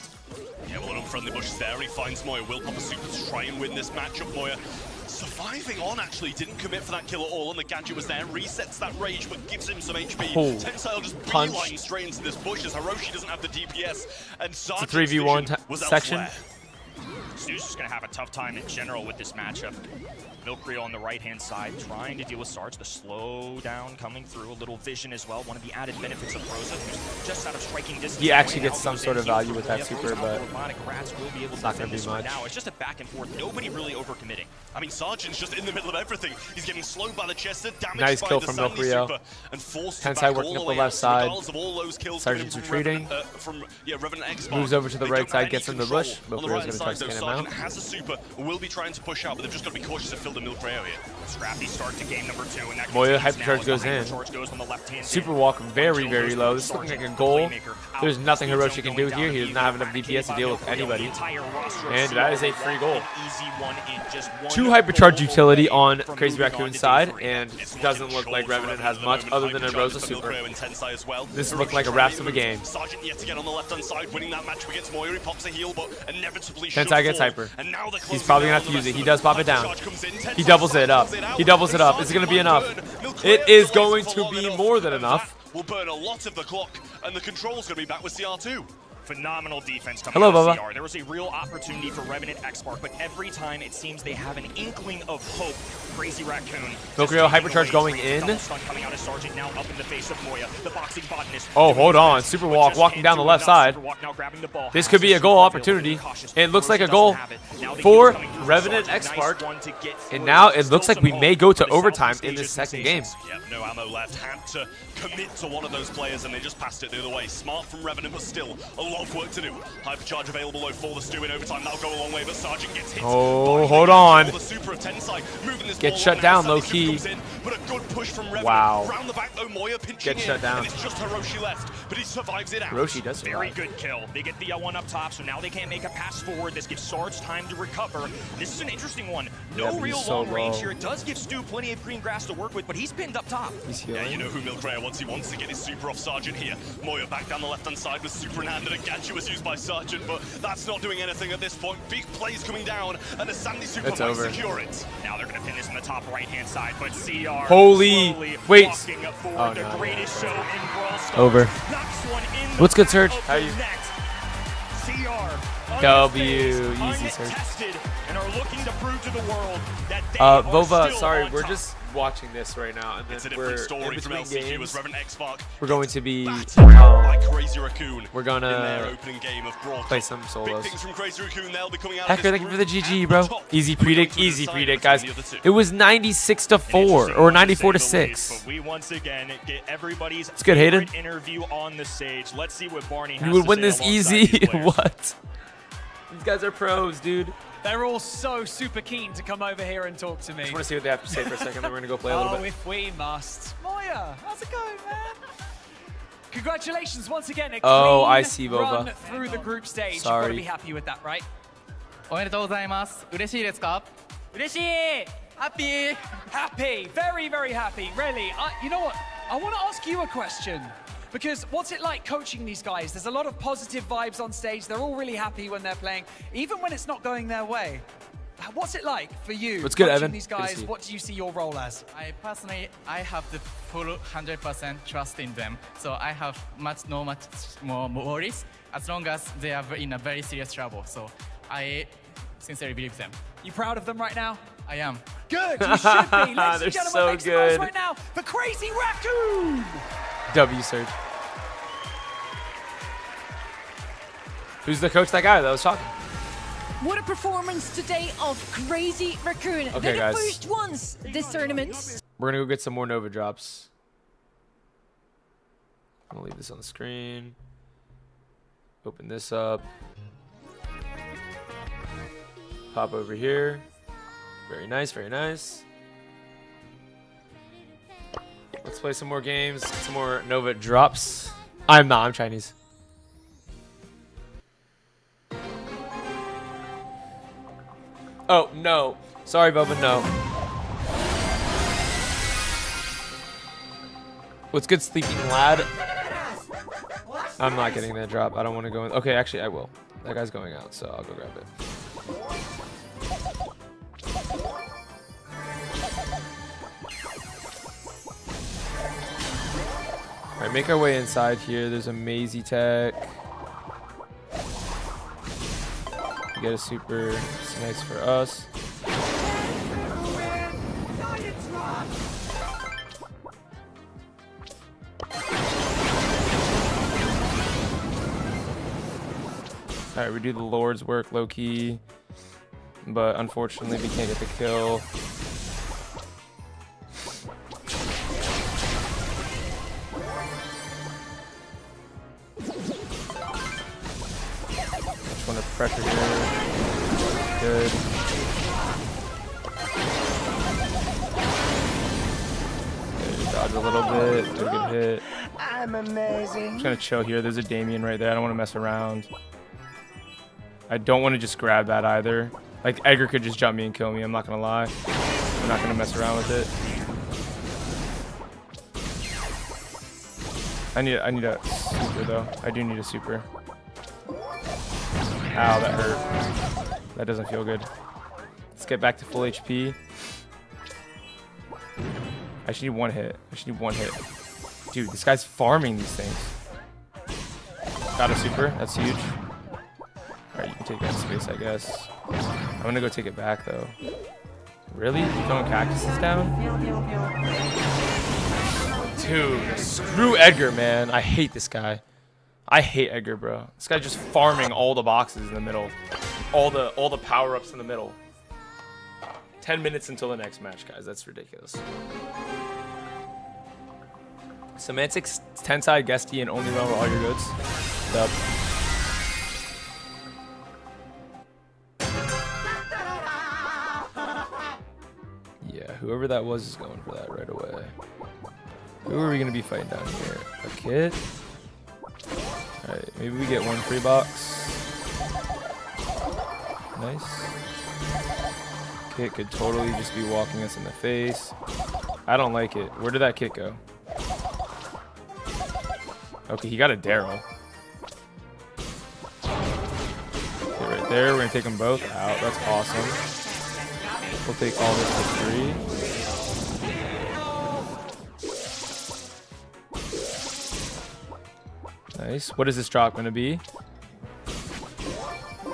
S12: Yeah, well, unfriendly bushes there. He finds Moya. Will pop a super to try and win this matchup. Moya surviving on, actually. Didn't commit for that kill at all, and the gadget was there. Resets that rage, but gives him some HP.
S3: Oh.
S12: Tensai just
S3: Punch.
S12: beeline straight into this bush as Hiroshi doesn't have the DPS. And
S3: It's a
S12: Sergeant's
S3: 3v1
S12: vision was
S3: section.
S12: elsewhere.
S11: Stu's just going to have a tough time in general with this matchup. Milkrio on the right-hand side trying to deal with Sarge. The slow down coming through. A little vision as well. One of the added benefits of Rosa, who's just out of striking distance.
S3: He actually
S11: Way
S3: gets
S11: out
S3: some
S11: goes
S3: sort
S11: in.
S3: of
S11: Heals
S3: value
S11: for
S3: with that
S11: Moya,
S3: super,
S11: throws out
S3: but
S11: the robotic rats will be able to
S3: not gonna
S11: defend
S3: do
S11: this right
S3: much.
S11: now. It's just a back and forth. Nobody really overcommitting.
S12: I mean, Sergeant's just in the middle of everything. He's getting slowed by the Chester, damaged
S3: Nice
S12: by
S3: kill
S12: the
S3: from
S12: Sandy
S3: Milkrio.
S12: super, and forced to
S3: Tensai
S12: back
S3: working
S12: all
S3: up
S12: the
S3: the
S12: way
S3: left
S12: out.
S3: side.
S12: Regardless of all those kills
S3: Sergeant's
S12: coming from
S3: retreating.
S12: Revenant X
S3: Moves over to the
S12: They
S3: right
S12: don't
S3: side,
S12: have
S3: gets
S12: any
S3: in the bush.
S12: control. On the
S3: Milkrio's
S12: right
S3: gonna try
S12: side,
S3: to
S12: though,
S3: scan him
S12: Sergeant
S3: out.
S12: has a super, will be trying to push out, but they've just got to be cautious to fill the Milk area.
S11: Scrappy start to game number 2, and that
S3: Moya
S11: continues now
S3: hypercharge
S11: as
S3: goes
S11: the
S3: in.
S11: hypercharge goes on the left-hand
S3: Super
S11: end.
S3: walk very,
S11: Kill
S3: very
S11: goes
S3: low.
S11: from
S3: This is looking like a
S11: Sergeant,
S3: goal.
S11: playmaker, out.
S3: There's nothing
S11: Speed
S3: Hiroshi
S11: zone
S3: can
S11: going
S3: do here.
S11: down,
S3: He does not have enough
S11: eradicated
S3: DPS to
S11: by
S3: deal with
S11: Milkrio.
S3: anybody.
S11: The entire roster of
S3: And that is a
S11: CR
S3: free goal.
S11: an easy one in just one
S3: 2 hypercharge
S11: goal
S3: utility
S11: away
S3: on
S11: from
S3: Crazy
S11: moving on
S3: Raccoon's
S11: to
S3: side,
S11: day 3.
S3: and
S12: It's
S3: doesn't look like Revenant has much other than a Rosa super. This looked like a Rapsum game.
S12: Sergeant yet again on the left-hand side, winning that match against Moya. He pops a heal, but inevitably
S3: Tensai
S12: should
S3: gets
S12: fall.
S3: hyper.
S12: And now they're
S3: He's
S12: closing
S3: probably
S12: down
S3: gonna have
S12: on
S3: to use
S12: the
S3: it. He
S12: rest
S3: does
S12: of
S3: pop
S12: them.
S3: it down.
S12: Hypercharge comes in.
S3: He
S12: Tensai
S3: doubles it up.
S12: silences out,
S3: He doubles it up. Is it gonna be enough? It is going to be more than enough.
S12: Will burn a lot of the clock, and the control's going to be back with CR2.
S11: Phenomenal defense coming
S3: Hello,
S11: out of
S3: Bubba.
S11: CR. There was a real opportunity for Revenant X-Spark, but every time it seems they have an inkling of hope. Crazy Raccoon.
S3: Milkrio hypercharge going in.
S11: Coming out of Sergeant now up in the face of Moya. The boxing botanist.
S3: Oh, hold on. Super walk, walking down the left side. This could be a goal opportunity. It looks like a goal for Revenant X-Spark. And now it looks like we may go to overtime in this second game.
S12: Yeah, no ammo left. Had to commit to one of those players, and they just passed it the other way. Smart from Revenant, but still a lot of work to do. Hypercharge available though for the Stu in overtime. That'll go a long way, but Sergeant gets hit.
S3: Oh, hold on.
S12: The super of Tensai, moving this
S3: Get
S12: ball
S3: shut
S12: along
S3: down,
S12: now.
S3: low
S12: Sandy
S3: key.
S12: super comes in, but a good push from Revenant.
S3: Wow.
S12: Round the back though, Moya pinching
S3: Get shut down.
S12: and it's just Hiroshi left, but he survives it out.
S3: Hiroshi does
S11: Very
S3: survive.
S11: good kill. They get the L1 up top, so now they can't make a pass forward. This gives Sarge time to recover. This is an interesting one.
S3: Yeah,
S11: No
S3: but
S11: real
S3: he's so
S11: long range
S3: low.
S11: here. It does give Stu plenty of green grass to work with, but he's pinned up top.
S3: He's
S12: Yeah, you
S3: healing.
S12: know who Milkrea wants. He wants to get his super off Sergeant here. Moya back down the left-hand side with super in hand, and a gadget was used by Sergeant, but that's not doing anything at this point. Big plays coming down, and the Sandy super
S3: It's
S12: might
S3: over.
S12: secure it.
S11: Now they're going to pin this on the top right-hand side, but CR
S3: Holy-
S11: slowly
S3: wait.
S11: walking forward.
S3: Oh,
S11: the
S3: no.
S11: greatest show in Brawl Stars.
S3: Over.
S11: Knocks one in the
S3: What's good,
S11: back
S3: Serge?
S11: of
S3: How are
S11: the
S3: you?
S11: net. CR
S3: W.
S11: unfazed,
S3: Easy, Serge.
S11: untested, and are looking to prove to the world that they are
S3: Vova,
S11: still
S3: sorry,
S11: on
S3: we're
S11: top.
S3: just watching this right now, and
S12: It's a
S3: then
S12: different
S3: we're
S12: story
S3: in
S12: from
S3: between
S12: LCQ
S3: games.
S12: as Revenant X-Spark
S3: We're going to be
S12: by Crazy Raccoon
S3: we're
S12: in their
S3: gonna
S12: opening game of Brawl.
S3: play some
S12: Big
S3: solos.
S12: things from Crazy Raccoon. They'll be coming out of
S3: Hacker,
S12: this
S3: thank you for the
S12: group
S3: GG,
S12: at
S3: bro.
S12: the top.
S3: Easy
S12: We're going
S3: predict,
S12: to
S3: easy
S12: decide
S3: predict,
S12: between
S3: guys.
S12: the other two.
S3: It was 96 to 4 or 94 to 6.
S11: But we once again get everybody's
S3: It's good, Hayden.
S11: favorite interview on the stage. Let's see what Barney has
S3: You would
S11: to
S3: win
S11: say
S3: this
S11: alongside
S3: easy.
S11: these players.
S3: What? These guys are pros, dude.
S4: They're all so super keen to come over here and talk to me.
S3: Just want to see what they have to say for a second. Then we're gonna go play a little
S4: Oh,
S3: bit.
S4: if we must. Moya, how's it going, man? Congratulations once again. A
S3: Oh,
S4: clean
S3: I see, Vova.
S4: run through the group stage. You've got
S3: Sorry.
S4: to be happy with that, right?
S5: おめでとうございます。嬉しいですか？
S4: 嬉しい!
S5: Happy!
S4: Happy, very, very happy. Really, you know what? I want to ask you a question. Because what's it like coaching these guys? There's a lot of positive vibes on stage. They're all really happy when they're playing, even when it's not going their way. What's it like for you?
S3: What's good,
S4: coaching
S3: Evan?
S4: these
S3: Good to
S4: guys,
S3: see you.
S4: what do you see your role as?
S5: I personally, I have the full 100% trust in them. So I have much more worries as long as they are in a very serious trouble. So I sincerely believe them.
S4: You proud of them right now?
S5: I am.
S4: Good, you should be. Ladies
S3: They're
S4: and gentlemen,
S3: so
S4: make some noise
S3: good.
S4: right now for Crazy Raccoon!
S3: W Surge. Who's the coach? That guy that was talking.
S7: What a performance today of Crazy Raccoon.
S3: Okay,
S7: They're the
S3: guys.
S7: first ones this tournament.
S3: We're gonna go get some more Nova drops. I'm gonna leave this on the screen. Open this up. Pop over here. Very nice, very nice. Let's play some more games. Some more Nova drops. I'm not. I'm Chinese. Oh, no. Sorry, Boba, no. What's good, sleeping lad? I'm not getting that drop. I don't want to go in. Okay, actually, I will. That guy's going out, so I'll go grab it. Alright, make our way inside here. There's a Maisie tech. We get a super. It's nice for us. Alright, we do the Lord's work low-key, but unfortunately we can't get the kill. Just want to pressure here. Good. Okay, dodge a little bit. Get a good hit.
S10: I'm amazing.
S3: I'm just gonna chill here. There's a Damien right there. I don't want to mess around. I don't want to just grab that either. Like, Edgar could just jump me and kill me, I'm not gonna lie. I'm not gonna mess around with it. I need a super though. I do need a super. Ow, that hurt. That doesn't feel good. Let's get back to full HP. I just need one hit. I just need one hit. Dude, this guy's farming these things. Got a super, that's huge. Alright, you can take that space, I guess. I'm gonna go take it back, though. Really? You throwing cactuses down? Dude, screw Edgar, man. I hate this guy. I hate Edgar, bro. This guy's just farming all the boxes in the middle. All the power-ups in the middle. 10 minutes until the next match, guys. That's ridiculous. Semantics, 10-side, guesty, and only realm for all your goods. Dub. Whoever that was is going for that right away. Who are we going to be fighting down here? A kid? Alright, maybe we get one free box. Nice. Kid could totally just be walking us in the face. I don't like it. Where did that kid go? Okay, he got a Daryl. Okay, right there. We're going to take them both out. That's awesome. We'll take all this for free. Nice. What is this drop going to be?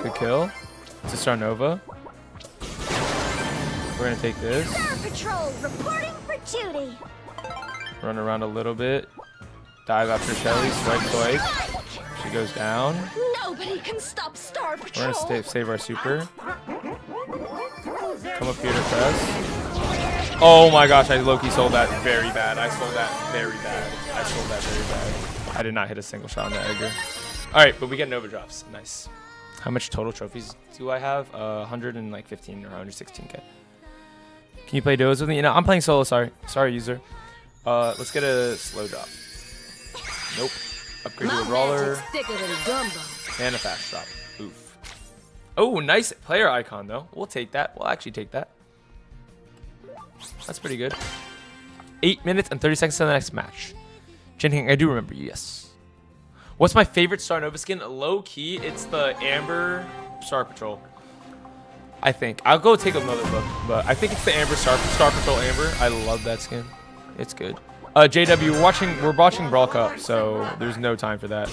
S3: Good kill. It's a Star Nova. We're going to take this.
S10: Star Patrol reporting for duty.
S3: Run around a little bit. Dive after Shelly. Swipe. She goes down.
S10: Nobody can stop Star Patrol.
S3: We're going to save our super. Come up here to press. Oh my gosh, I low-key sold that very bad. I sold that very bad. I did not hit a single shot on that Edgar. Alright, but we get Nova drops. Nice. How much total trophies do I have? 115 or 116k. Can you play duos with me? No, I'm playing solo, sorry. Sorry, user. Let's get a slow drop. Nope. Upgrade to a brawler. And a fast drop. Oof. Oh, nice player icon, though. We'll take that. We'll actually take that. That's pretty good. 8 minutes and 30 seconds to the next match. Jinhing, I do remember you, yes. What's my favorite Star Nova skin? Low-key, it's the Amber Star Patrol. I think. I'll go take another look, but I think it's the Amber Star Patrol Amber. I love that skin. It's good. JW, we're watching Brawl Cup, so there's no time for that.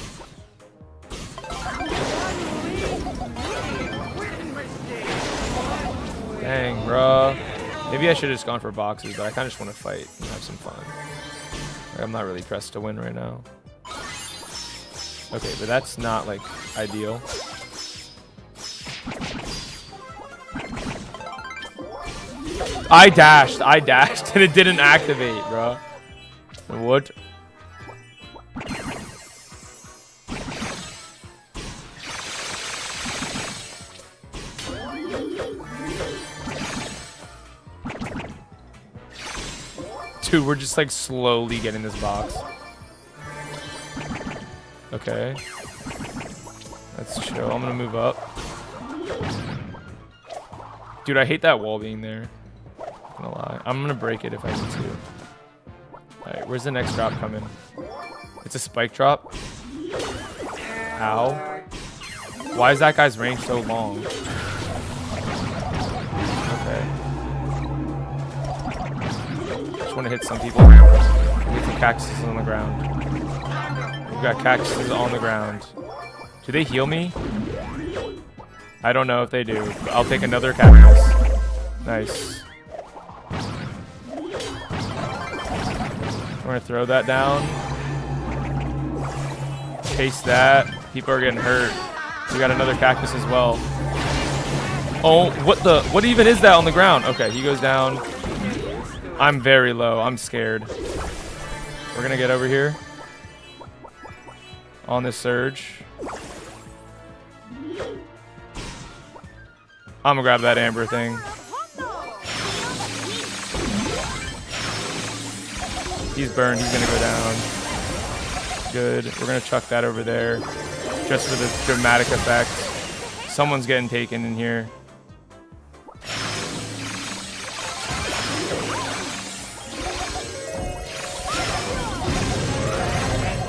S3: Dang, bro. Maybe I should have just gone for boxes, but I kind of just want to fight and have some fun. Like, I'm not really pressed to win right now. Okay, but that's not, like, ideal. I dashed, and it didn't activate, bro. What? Dude, we're just like slowly getting this box. Okay. That's chill. I'm gonna move up. Dude, I hate that wall being there. Not gonna lie. I'm gonna break it if I need to. Alright, where's the next drop coming? It's a spike drop. Ow. Why is that guy's range so long? Okay. Just want to hit some people. We get some cactuses on the ground. We've got cactuses on the ground. Do they heal me? I don't know if they do. But I'll take another cactus. Nice. We're gonna throw that down. Chase that. People are getting hurt. We got another cactus as well. Oh, what even is that on the ground? Okay, he goes down. I'm very low. I'm scared. We're gonna get over here on this surge. I'm gonna grab that amber thing. He's burned. He's gonna go down. Good. We're gonna chuck that over there just for the dramatic effect. Someone's getting taken in here.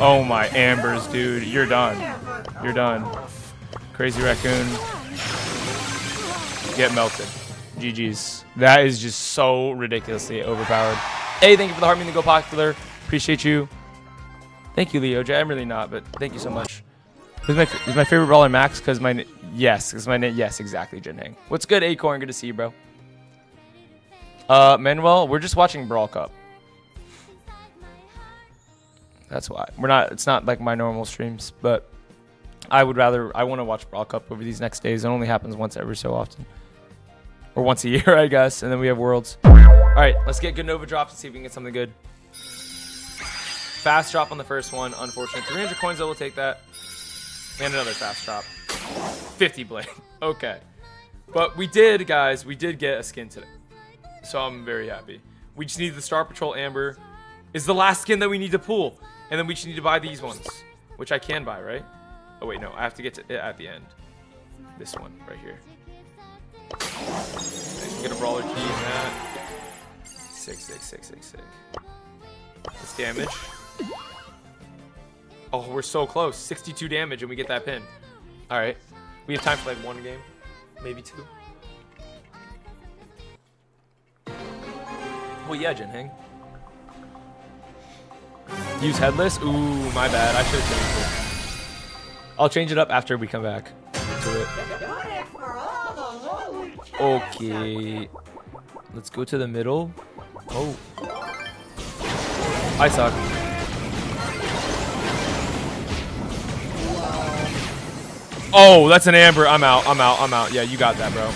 S3: Oh my ambers, dude. You're done. You're done. Crazy raccoon. Get melted. GG's. That is just so ridiculously overpowered. Hey, thank you for the heart mean to go popular. Appreciate you. Thank you, Leo J. I'm really not, but thank you so much. Is my favorite brawler Max? Because my yes, exactly, Jinheng. What's good, Acorn? Good to see you, bro. Manuel, we're just watching Brawl Cup. That's why we're not. It's not like my normal streams, but I want to watch Brawl Cup over these next days. It only happens once every so often, or once a year, I guess. And then we have Worlds. All right, let's get good Nova drops and see if we can get something good. Fast drop on the first one, unfortunate. 300 coins, though, we'll take that. And another fast drop. 50 blade. Okay. But we did, guys, we did get a skin today. So I'm very happy. We just need the Star Patrol Amber. Is the last skin that we need to pull. And then we just need to buy these ones. Which I can buy, right? Oh, wait, no. I have to get to it at the end. This one, right here. Nice. Get a brawler key in that. Sick. It's damage. Oh, we're so close. 62 damage and we get that pin. All right. We have time for like one game. Maybe two. Well, yeah, Jinheng. Use headless? Ooh, my bad. I should have changed it. I'll change it up after we come back to it. Okay. Let's go to the middle. Oh. I suck. Oh, that's an amber. I'm out. Yeah, you got that, bro.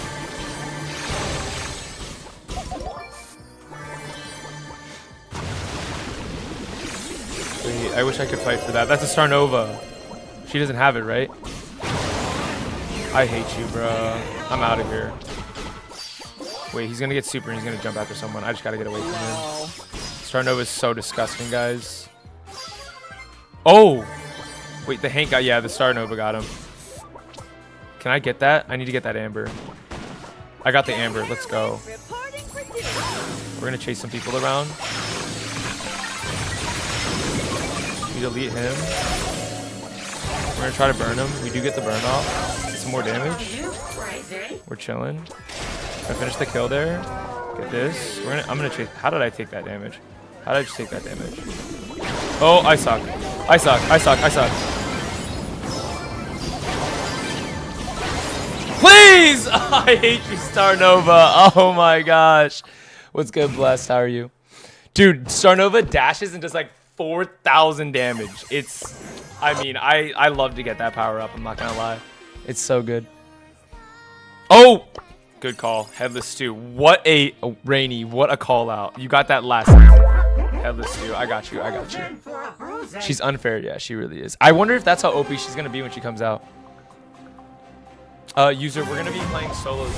S3: Wait, I wish I could fight for that. That's a Star Nova. She doesn't have it, right? I hate you, bro. I'm out of here. Wait, he's gonna get super and he's gonna jump after someone. I just gotta get away from him. Star Nova is so disgusting, guys. Oh! Wait, the Hank got, yeah, the Star Nova got him. Can I get that? I need to get that amber. I got the amber. Let's go. We're gonna chase some people around. We delete him. We're gonna try to burn him. We do get the burn off. Get some more damage. We're chilling. Gonna finish the kill there. Get this. I'm gonna chase. How did I take that damage? How did I just take that damage? Oh, I suck. Please! I hate you, Star Nova. Oh my gosh. What's good, Blessed? How are you? Dude, Star Nova dashes and does like 4,000 damage. It's, I mean, I love to get that power up. I'm not gonna lie. It's so good. Oh! Good call. Headless Stew. What a Rainy. What a call out. You got that last time. Headless Stew. I got you. She's unfair. Yeah, she really is. I wonder if that's how OP she's gonna be when she comes out. User, we're gonna be playing solos.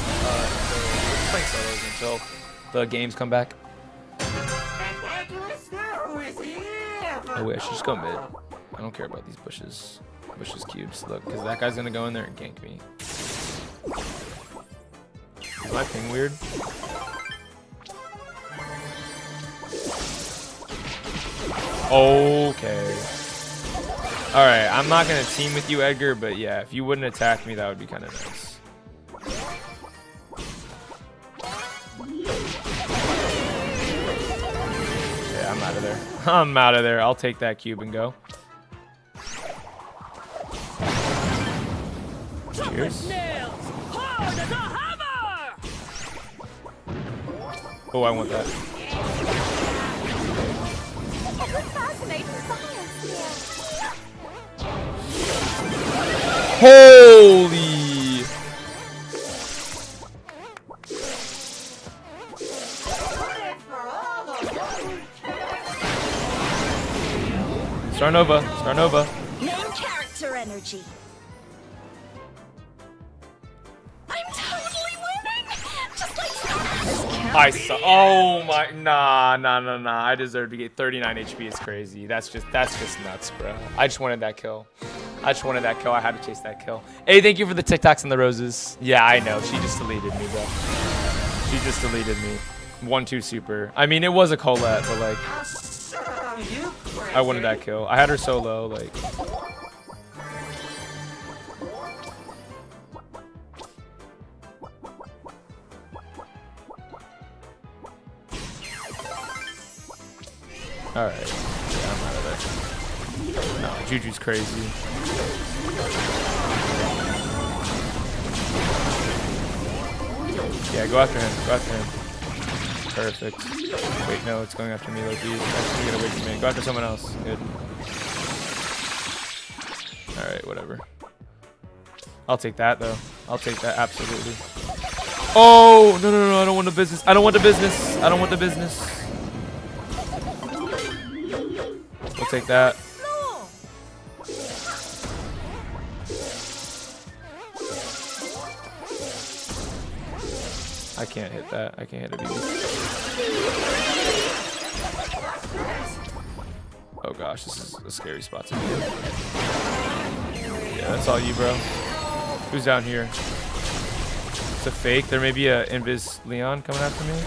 S3: playing solos until the games come back. Oh wait, I should just go mid. I don't care about these bushes. Bushes cubes. Look, because that guy's gonna go in there and gank me. Is my ping weird? Okay. Alright, I'm not gonna team with you, Edgar, but yeah, if you wouldn't attack me, that would be kind of nice. Yeah, I'm out of there. I'm out of there. I'll take that cube and go. Cheers. Oh, I want that. Holy! Star Nova. Star Nova.
S10: Main character energy. I'm totally winning. Just like
S3: I saw. Oh my. Nah. I deserve to get 39 HP. It's crazy. That's just nuts, bro. I just wanted that kill. I had to chase that kill. Hey, thank you for the TikToks and the roses. Yeah, I know. She just deleted me, bro. She just deleted me. 1-2 super. I mean, it was a Colette, but like, I wanted that kill. I had her so low, like. All right. Yeah, I'm out of there. No, Juju's crazy. Yeah, go after him. Go after him. Perfect. Wait, no, it's going after me, Loki. Actually, get away from me. Go after someone else. Good. Alright, whatever. I'll take that, though. I'll take that, absolutely. Oh! No. I don't want the business. I don't want the business. I don't want the business. We'll take that. I can't hit that. I can't hit it either. Oh gosh, this is a scary spot to be in. Yeah, that's all you, bro. Who's down here? It's a fake. There may be a Invis Leon coming after me.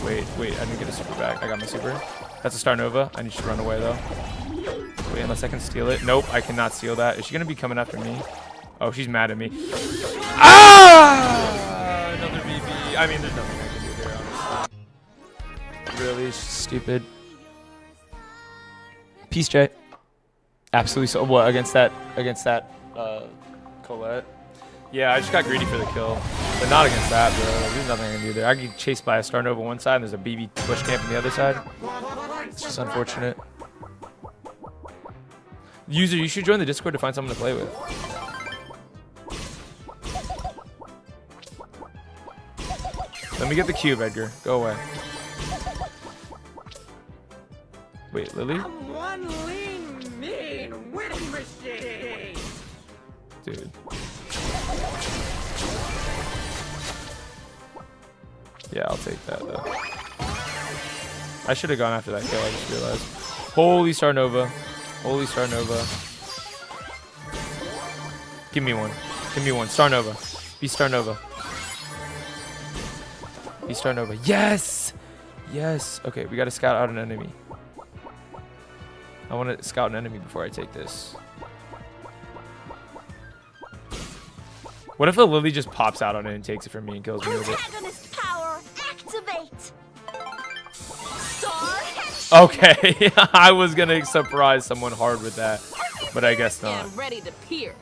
S3: Wait, I didn't get a super back. I got my super. That's a Star Nova. I need you to run away, though. Wait, unless I can steal it. Nope, I cannot steal that. Is she going to be coming after me? Oh, she's mad at me. Ah! Another BB. I mean, there's nothing I can do here, honestly. Really stupid. Peace, Jay. Absolutely so. What, against that Colette? Yeah, I just got greedy for the kill. But not against that, bro. There's nothing I can do there. I get chased by a Star Nova one side, and there's a BB push camp on the other side. It's just unfortunate. User, you should join the Discord to find someone to play with. Let me get the cube, Edgar. Go away. Wait, Lily?
S13: I'm one lean, mean winning machine.
S3: Dude. Yeah, I'll take that, though. I should have gone after that kill, I just realized. Holy Star Nova. Holy Star Nova. Give me one. Give me one. Star Nova. Be Star Nova. Be Star Nova. Yes! Yes! Okay, we gotta scout out an enemy. I want to scout an enemy before I take this. What if a Lily just pops out on it and takes it from me and kills me with it?
S10: Protagonist power activate. Star
S3: Okay, I was gonna surprise someone hard with that, but I guess not.
S13: Stand ready to pierce.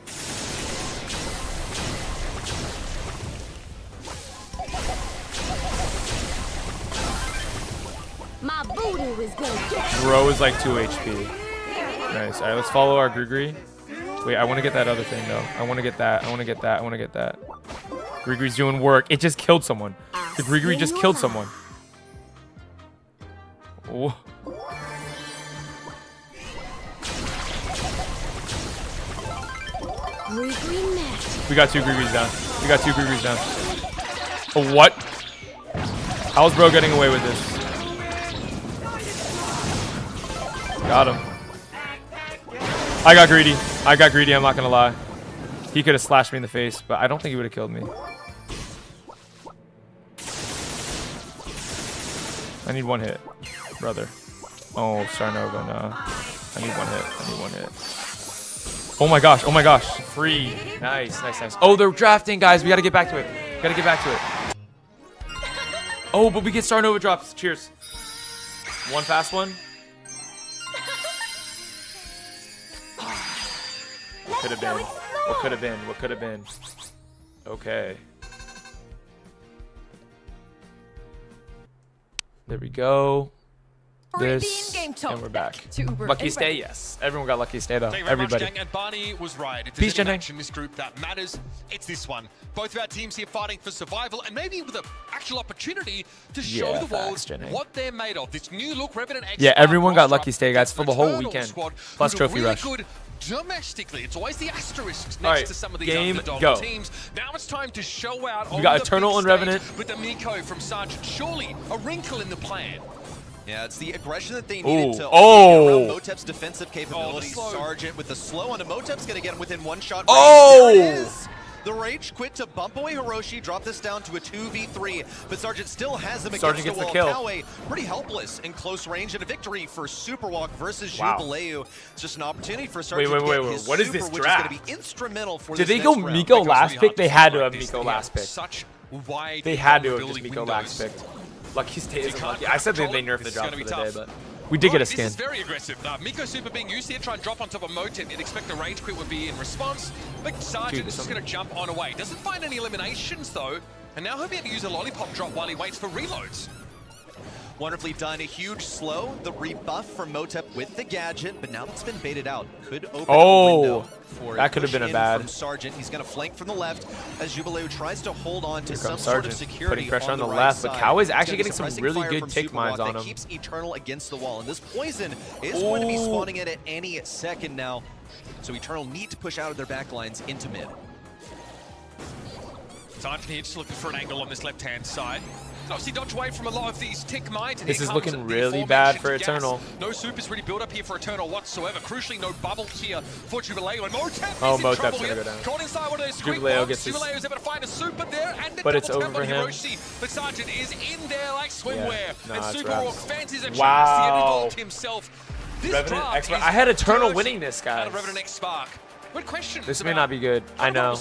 S10: My voodoo is gonna get
S3: Bro is like 2 HP. Nice. All right, let's follow our Grigri. Wait, I want to get that other thing though. I want to get that. I want to get that. I want to get that. Grigri's doing work. It just killed someone. The Grigri just killed someone. Oh.
S10: Grigri magic.
S3: We got 2 Gregory's down. We got 2 Gregory's down. Oh, what? How's bro getting away with this? Got him. I got greedy. I'm not gonna lie. He could have slashed me in the face, but I don't think he would have killed me. I need 1 hit, brother. Oh, Starnova, no. I need 1 hit. Oh my gosh. Free. Nice. Oh, they're drafting, guys. We gotta get back to it. Oh, but we get Starnova drops. Cheers. 1 fast one. What could have been? Okay. There we go. This, and we're back. Lucky stay, yes. Everyone got lucky stay though. Everybody.
S1: Much, and Barney was right. If
S3: Peace,
S1: there's any match in this group that matters, it's this one. Both of our teams here fighting for survival and maybe with an actual opportunity to show the world what they're made of. This new look, Revenant X.
S3: Yeah, everyone got lucky stay, guys, for the whole weekend. Plus trophy rush.
S1: Domestically, it's always the asterisks next to some of these underdog teams. Now it's time to show out.
S3: We got Eternal and Revenant
S1: with the Miko from Sergeant. Surely a wrinkle in the plan.
S2: Yeah, it's the aggression that they needed to around Motep's defensive capabilities. Sergeant with the slow on Motep's going to get him within 1 shot. There it is. The Rage quit to bump away Hiroshi, drop this down to a 2v3, but Sergeant still has him against the wall. Kawe pretty helpless in close range, and a victory for Superwalk versus Jubileu. It's just an opportunity for Sergeant to get his
S3: what is this
S2: super,
S3: draft?
S2: which is going to be instrumental for
S3: Did
S2: this
S3: they go
S2: next
S3: Miko
S2: round.
S3: last pick? They had to have Miko last pick.
S1: Such wide
S3: They had to have just Miko last pick. Lucky stay isn't lucky. I said that they nerfed the drop for the day, but we did get a skin.
S1: This is very aggressive. Miko Super being used here, try and drop on top of Motep. You'd expect the rage quit would be in response, but Sergeant is just going to jump on away. Doesn't find any eliminations though, and now he'll be able to use a lollipop drop while he waits for reloads.
S2: Wonderfully done. A huge slow. The rebuff from Motep with the gadget, but now that's been baited out. Could open a window for
S3: that could have been a bad.
S2: From Sergeant. He's going to flank from the left as Jubileu tries to hold on to some
S3: sort
S2: of security.
S3: Putting pressure on the
S2: right
S3: left,
S2: side.
S3: but Kawe is actually getting
S2: some
S3: really good tick mines on him.
S2: Keeps Eternal against the wall, and this poison is going to be spawning it at any second now. So Eternal need to push out of their backlines into mid.
S1: Sergeant here just looking for an angle on this left-hand side. Obviously dodge away from a lot of these tick mines.
S3: This is looking really bad for Eternal.
S1: No supers really built up here for Eternal whatsoever. Crucially, no bubble here for Jubileu. And Motep
S3: Motep's gonna go down.
S1: Caught inside one of those squeak
S3: Jubileu
S1: is able to find a super there, and
S3: but it's over for him.
S1: Hiroshi. But Sergeant is in there like swimwear. And Superwalk fancies a chance
S3: wow.
S1: to revolt himself. This
S3: Revenant X I had Eternal winning this, guys.
S1: Revenant X Spark. Good question.
S3: This may not be good. I know.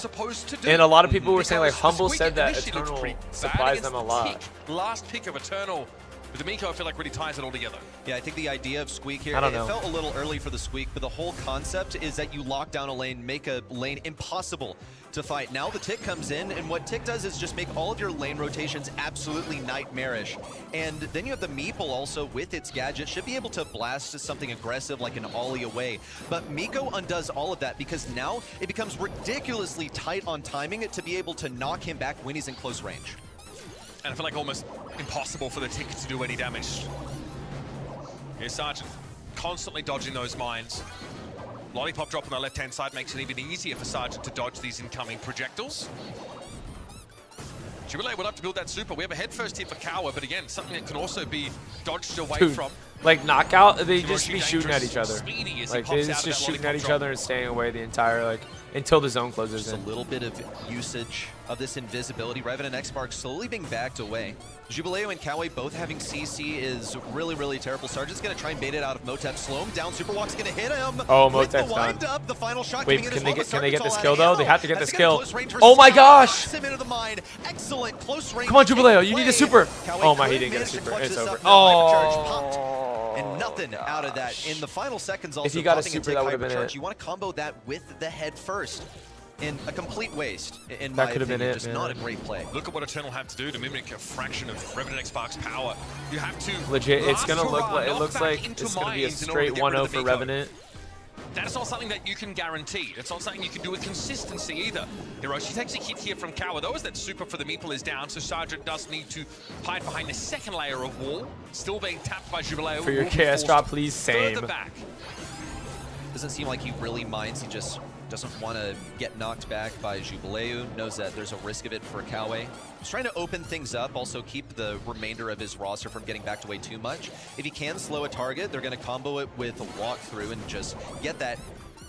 S3: And a lot of people were saying, like, Humble said that Eternal surprised them a lot.
S1: Last pick of Eternal. But the Miko, I feel like, really ties it all together.
S2: Yeah, I think the idea of Squeak here,
S3: it
S2: felt a little early for the Squeak, but the whole concept is that you lock down a lane, make a lane impossible to fight. Now the Tick comes in, and what Tick does is just make all of your lane rotations absolutely nightmarish. And then you have the Meeple also with its gadget, should be able to blast something aggressive like an ollie away. But Miko undoes all of that because now it becomes ridiculously tight on timing to be able to knock him back when he's in close range.
S1: And I feel like almost impossible for the Tick to do any damage. Here's Sergeant constantly dodging those mines. Lollipop drop on the left-hand side makes it even easier for Sergeant to dodge these incoming projectiles. Jubileu will have to build that super. We have a head first here for Kawa, but again, something that can also be dodged away from.
S3: Like knockout, they just be shooting at each other.
S1: Like
S3: they just shooting at each other and staying away the entire, like, until the zone closes
S2: just
S3: in.
S2: A little bit of usage of this invisibility. Revenant X Spark slowly being backed away. Jubileu and Kawe both having CC is really, really terrible. Sergeant's going to try and bait it out of Motep. Slow him down. Superwalk's going to hit him.
S3: Oh, Motep's done.
S2: Up, the final shot.
S3: Wait, can they get this kill though? They have to get this kill. Oh my gosh!
S2: Excellent close range.
S3: Come on, Jubileu, you need a super. Oh my, he didn't get a super. It's over. Oh.
S2: And nothing out of that in the final seconds. Also,
S3: if you got a super, that would have been it.
S2: You want to combo that with the head first. In a complete waste, in
S3: that
S2: my
S3: could have been it,
S2: just
S3: man.
S2: Not a great play.
S1: Look at what Eternal have to do to mimic a fraction of Revenant X Spark's power. You have to
S3: legit. It's gonna look like it looks like it's gonna be a straight 1-0 for Revenant.
S1: That is not something that you can guarantee. It's not something you can do with consistency either. Hiroshi takes a hit here from Kawa. Though as that super for the Meeple is down, so Sergeant does need to hide behind the second layer of wall. Still being tapped by Jubileu.
S3: For your KS drop, please. Same.
S1: Back.
S2: Doesn't seem like he really minds. He just doesn't want to get knocked back by Jubileu, knows that there's a risk of it for Kawe. He's trying to open things up, also keep the remainder of his roster from getting backed away too much. If he can slow a target, they're going to combo it with a walkthrough and just get that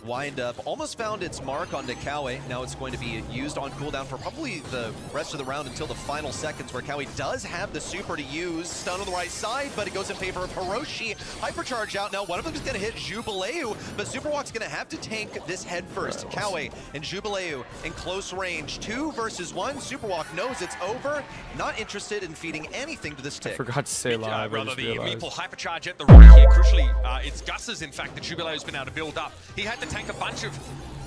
S2: wind up. Almost found its mark on Kawe. Now it's going to be used on cooldown for probably the rest of the round until the final seconds, where Kawe does have the super to use. Stun on the right side, but it goes in favor of Hiroshi. Hypercharge out now. One of them is going to hit Jubileu, but Superwalk's going to have to tank this head first. Kawe and Jubileu in close range. 2 versus 1. Superwalk knows it's over. Not interested in feeding anything to this tick.
S3: I forgot to say live.
S1: Rather the Meeple hypercharge at the right here. Crucially, it's Gus's, in fact, that Jubileu's been able to build up. He had to tank a bunch of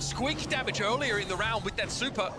S1: squeak damage earlier in the round with that super.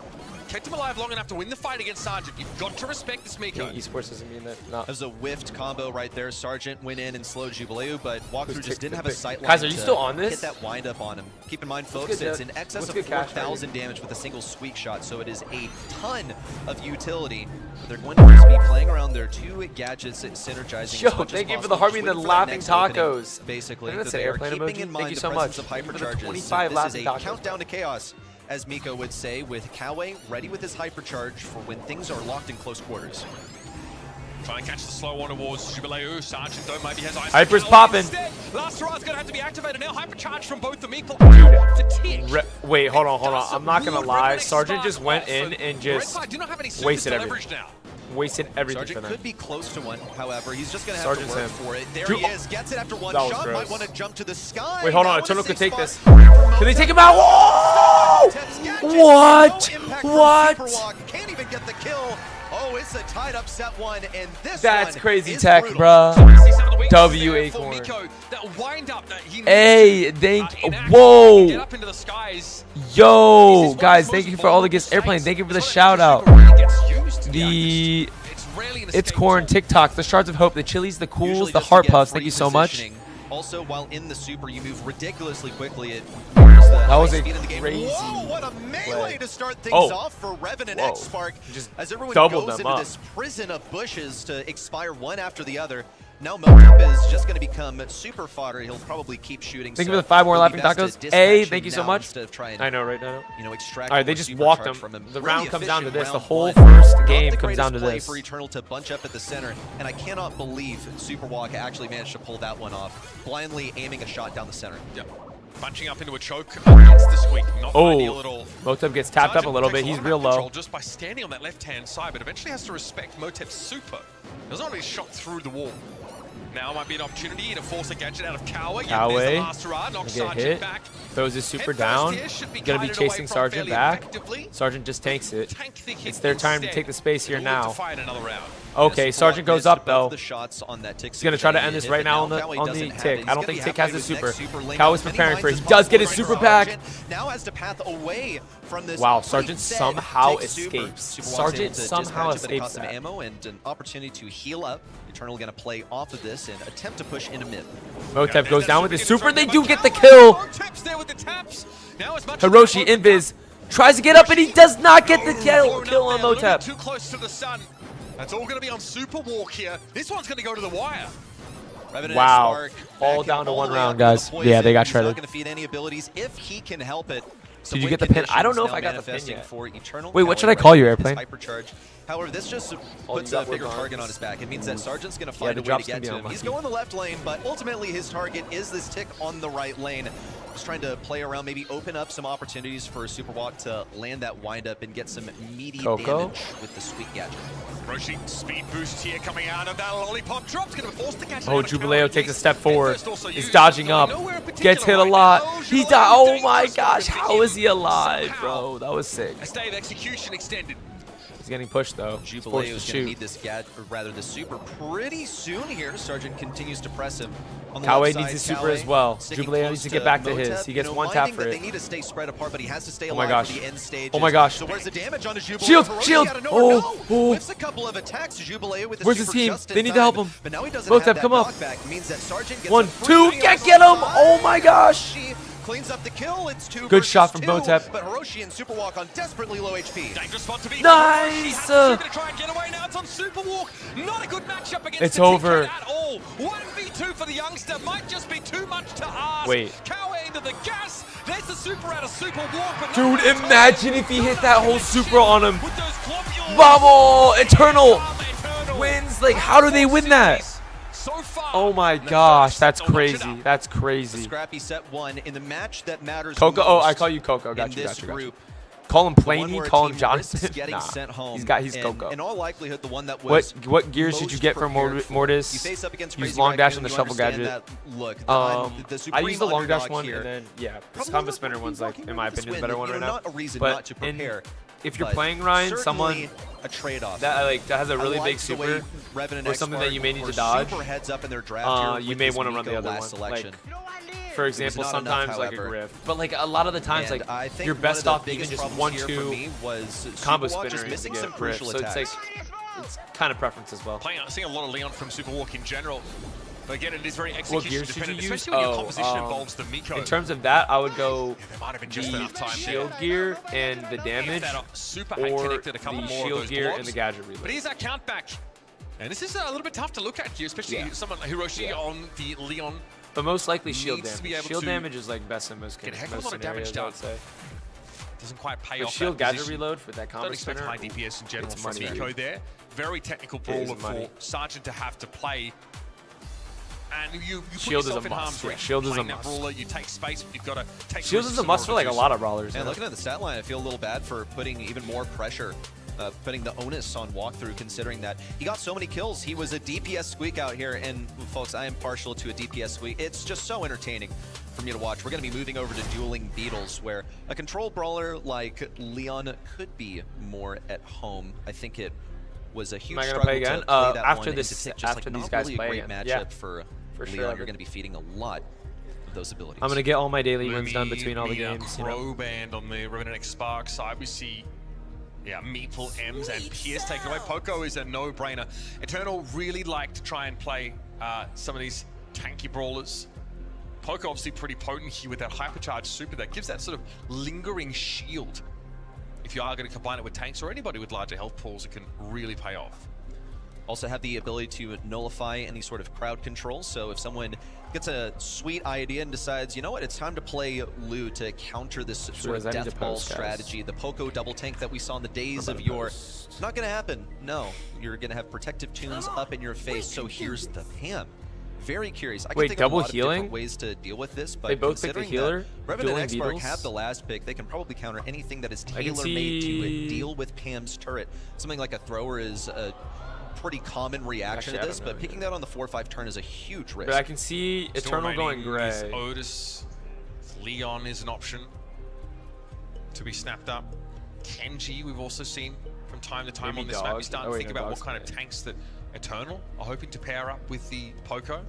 S1: Kept him alive long enough to win the fight against Sergeant. You've got to respect this, Miko.
S3: Esports doesn't mean that. No.
S2: That was a whiffed combo right there. Sergeant went in and slowed Jubileu, but Walkthrough just didn't have a sight line.
S3: Guys, are you still on this?
S2: Hit that wind up on him. Keep in mind, folks, it's in excess of 4,000 damage with a single squeak shot, so it is a ton of utility. But they're going to just be playing around their 2 gadgets, synergizing.
S3: Yo, thank you for the Harvey and the laughing tacos.
S2: Opening, basically,
S3: that's
S2: that
S3: an
S2: they are
S3: airplane
S2: keeping
S3: emoji.
S2: in mind
S3: Thank you
S2: the
S3: so
S2: presence
S3: much.
S2: of hypercharges.
S3: 25
S2: So this is a
S3: laughing tacos.
S2: countdown to chaos, as Miko would say, with Kawe ready with his hypercharge for when things are locked in close quarters.
S1: Try and catch the slow one towards Jubileu. Sergeant though maybe has ice.
S3: Hyper's popping.
S1: Last hurrah's gonna have to be activated now. Hypercharge from both the Meeple.
S3: Wait, hold on. I'm not gonna lie. Sergeant just went in and just wasted everything. Wasted everything
S2: Sergeant
S3: for them.
S2: could be close to one, however. He's just going to have
S3: Sergeant's
S2: to work
S3: him.
S2: for it. There he is. Gets it after one shot.
S3: Gross.
S2: Might want to jump to the sky.
S3: Wait, hold on. Eternal could take this. Can they take him out? Whoa! What? What?
S2: Can't even get the kill. Oh, it's a tied up set 1, and this
S3: That's
S2: one
S3: crazy
S2: is
S3: tech,
S2: brutal.
S3: bruh. W Acorn. Hey, whoa. Yo, guys, thank you for all the gifts. Airplane, thank you for the shout out. It's Corn, TikTok, the Shards of Hope, the Chilies, the Cools, the Heart Puffs. Thank you so much.
S2: Also, while in the super, you move ridiculously quickly.
S3: That was a crazy
S2: Whoa, what a melee to start things off for Revan and X-Spark. As everyone goes into this prison of bushes to expire one after the other. Now Motep is just going to become super fodder. He'll probably keep shooting.
S3: Thank you for the 5 more laughing tacos. Hey, thank you so much. I know, right now.
S2: You know, extract.
S3: All right, they just walked him. The round comes down to this. The whole
S2: one.
S3: first game comes down to this.
S2: For Eternal to bunch up at the center, and I cannot believe Superwalk actually managed to pull that one off, blindly aiming a shot down the center.
S1: Yep. Bunching up into a choke against the squeak. Not ideal at all.
S3: Motep gets tapped up a little bit. He's real low.
S1: Just by standing on that left-hand side, but eventually has to respect Motep's super. Doesn't want to be shot through the wall. Now might be an opportunity to force a gadget out of Kawe.
S3: Knocks Sergeant back. Throws his super down. Gonna be chasing Sergeant back. Sergeant just tanks it. It's their time to take the space here now. Okay, Sergeant goes up though. He's gonna try to end this right now on the tick. I don't think Tick has the super. Kawe's preparing for it. He does get his super back.
S2: Now has to path away from this.
S3: Wow, Sergeant somehow escapes. Sergeant somehow escapes
S2: some ammo and an opportunity to heal up. Eternal gonna play off of this and attempt to push into mid.
S3: Motep goes down with his super. They do get the kill. Hiroshi Invis tries to get up and he does not get the kill on Motep.
S1: Too close to the sun. That's all going to be on Super Walk here. This one's going to go to the wire.
S3: Wow, all down to 1 round, guys. Yeah, they got shredded.
S2: Not going to feed any abilities if he can help it.
S3: Did you get the pin? I don't know if I got the pin yet. Wait, what should I call you, Airplane?
S2: However, this just puts a bigger target on his back. It means that Sergeant's going to find a way to get to him. He's going the left lane, but ultimately his target is this tick on the right lane. Just trying to play around, maybe open up some opportunities for Superwalk to land that windup and get some meaty damage with the sweet gadget.
S1: Roshi speed boost here coming out of that lollipop drop's going to force the gadget.
S3: Oh, Jubileu takes a step forward. He's dodging up. Gets hit a lot. He died. Oh my gosh, how is he alive, bro? That was sick.
S1: A stay of execution extended.
S3: He's getting pushed though.
S2: Jubileu is going to need this gadget, or rather the super, pretty soon here. Sergeant continues to press him.
S3: Kawe needs his super as well. Jubileu needs to get back to his. He gets 1 tap for it.
S2: They need to stay spread apart, but he has to stay alive
S3: oh my gosh.
S2: for the end stage.
S3: Oh my gosh.
S2: So where's the damage on his Jubileu?
S3: Shield!
S2: Whiffs a couple of attacks to Jubileu with the
S3: where's his team? They need to help him.
S2: But now he doesn't have that
S3: come up.
S2: knockback. Means that Sergeant gets
S3: 1, 2, get him! Oh my gosh!
S2: Cleans up the kill. It's 2
S3: Good shot from
S2: 2,
S3: Motep.
S2: But Hiroshi and Superwalk on desperately low HP.
S1: Dangerous spot to be.
S3: Nice!
S1: Gonna try and get away now. It's on Superwalk. Not a good matchup against
S3: it's over.
S1: At all. 1v2 for the youngster might just be too much to ask.
S3: Wait.
S1: Kawe into the gas. There's the super out of super walk. But
S3: Dude, imagine if he hit that whole super on him. Vamos! Eternal wins. Like, how do they win that? Oh my gosh, that's crazy. That's crazy.
S2: Scrappy set 1 in the match that matters.
S3: Coco. Oh, I call you Coco. Got you. Got you. Call him Planey. Call him Johnson.
S2: Getting
S3: Nah,
S2: sent home.
S3: he's Coco.
S2: In all likelihood, the one that was
S3: what gears did you get from Mortis?
S2: You face up against
S3: Use
S2: Crazy
S3: long dash
S2: Raccoon,
S3: on the
S2: you
S3: shuffle
S2: understand
S3: gadget.
S2: that, look,
S3: I
S2: supreme
S3: use the long dash
S2: underdog
S3: one,
S2: here.
S3: and then yeah, this
S2: Probably
S3: combo
S2: not
S3: spinner
S2: gonna
S3: one's
S2: be
S3: like,
S2: walking
S3: in my
S2: with this
S3: opinion, the
S2: win.
S3: better one
S2: You
S3: right
S2: know,
S3: now.
S2: not a reason
S3: But
S2: not to prepare.
S3: if you're
S2: but
S3: playing Ryan, someone
S2: certainly a trade-off
S3: that has a really
S2: I
S3: big
S2: like the way
S3: super,
S2: Revenant
S3: or something that
S2: X-Spark
S3: you may need to
S2: were
S3: dodge,
S2: super heads up in their draft here
S3: you
S2: with
S3: may
S2: this
S3: want to run the
S2: Miko
S3: other
S2: last
S3: one.
S2: selection.
S3: Like, for example,
S2: not enough,
S3: sometimes like a
S2: however.
S3: Griff, but like a lot of the times,
S2: And
S3: like
S2: I think
S3: you're
S2: one
S3: best
S2: of the
S3: off even
S2: biggest
S3: just
S2: problems here for
S3: 1-2
S2: me was
S3: combo
S2: Superwalk
S3: spinner
S2: just
S3: to
S2: missing
S3: get
S2: some
S3: Griff.
S2: crucial
S3: So it's like
S2: attacks.
S3: it's kind of preference as well.
S1: Seeing a lot of Leon from Superwalk in general. But again, it is very
S3: What
S1: execution
S3: gears should
S1: dependent,
S3: you use?
S1: especially when your composition involves the Miko.
S3: In terms of that, I would go
S1: there might have been just enough
S3: the
S1: time
S3: shield
S1: there.
S3: gear and the damage,
S1: That super hack
S3: or
S1: connected a couple
S3: the
S1: more of
S3: shield
S1: those
S3: gear
S1: blocks.
S3: and the gadget reload.
S1: But here's that count back. And this is a little bit tough to look at here, especially someone like Hiroshi on the Leon.
S3: But most likely shield
S1: needs to be
S3: damage.
S1: able
S3: Shield
S1: to
S3: damage is like best in most
S1: get a heck of a
S3: most
S1: lot of damage
S3: scenarios,
S1: done.
S3: I would say.
S1: Doesn't quite pay
S3: But
S1: off
S3: shield
S1: that
S3: gadget
S1: position.
S3: reload for that combo
S1: Don't expect
S3: spinner.
S1: high DPS in general
S3: It's
S1: from
S3: money,
S1: Miko
S3: dude.
S1: there. Very technical
S3: It is
S1: brawler for
S3: money.
S1: Sergeant to have to play. And you put
S3: Shield is
S1: yourself
S3: a
S1: in
S3: must,
S1: harm's
S3: yeah.
S1: way.
S3: Shield is a
S1: Playing that
S3: must.
S1: brawler, you take space, but you've got to take
S3: Shield
S1: risks
S3: is a
S1: in
S3: must
S1: order
S3: for like
S1: to
S3: a
S1: do
S3: lot
S1: so.
S3: of brawlers.
S2: And
S3: yeah.
S2: looking at the stat line, I feel a little bad for putting even more pressure, putting the onus on Walkthrough, considering that he got so many kills. He was a DPS squeak out here, and folks, I am partial to a DPS squeak. It's just so entertaining for me to watch. We're going to be moving over to dueling Beetles, where a control brawler like Leon could be more at home. I think it was a huge
S3: I gonna
S2: struggle
S3: play
S2: to
S3: again?
S2: play that
S3: After
S2: one
S3: this-
S2: and to pick just
S3: after
S2: like
S3: these
S2: not
S3: guys
S2: really
S3: play
S2: a great
S3: again.
S2: matchup
S3: Yeah,
S2: for
S3: for
S2: Leon.
S3: sure.
S2: You're going to be feeding a lot of those abilities.
S3: I'm gonna get all my daily wins done between all the
S1: Meteor
S3: games. You know.
S1: Crow Band on the Revenant X Spark side. We see, Meeple, M's, and Pierce taken away. Poco is a no-brainer. Eternal really like to try and play some of these tanky brawlers. Poco obviously pretty potent here with that hypercharged super that gives that sort of lingering shield. If you are going to combine it with tanks or anybody with larger health pools, it can really pay off.
S2: Also have the ability to nullify any sort of crowd control. So if someone gets a sweet idea and decides, you know what, it's time to play Lu to counter this sort of
S3: I need to
S2: death ball
S3: post, guys.
S2: strategy, the Poco double tank that we saw in the days
S3: I'm
S2: of
S3: gonna
S2: yore,
S3: post.
S2: it's not going to happen. No, you're going to have protective tunes up in your face. So here's the Pam. Very curious. I can
S3: Wait,
S2: think
S3: double
S2: of a lot of
S3: healing?
S2: different ways to deal with this, but
S3: They both picked the
S2: considering
S3: healer,
S2: that Revenant
S3: dueling
S2: X-Spark
S3: Beetles?
S2: have the last pick, they can probably counter anything that is
S3: I can
S2: tailor-made to
S3: see-
S2: deal with Pam's turret. Something like a thrower is a pretty common reaction
S3: Actually, I
S2: to this,
S3: don't know,
S2: but picking that on the 4-5 turn is a huge risk.
S3: But I can see
S1: Still
S3: Eternal going
S1: remaining is
S3: gray.
S1: Otis. Leon is an option to be snapped up. Kenji we've also seen from time to time
S3: Maybe
S1: on this map.
S3: Dog.
S1: We start
S3: Oh,
S1: to
S3: wait,
S1: think
S3: no,
S1: about what
S3: Dog's
S1: kind of
S3: gray.
S1: tanks that Eternal are hoping to pair up with the Poco.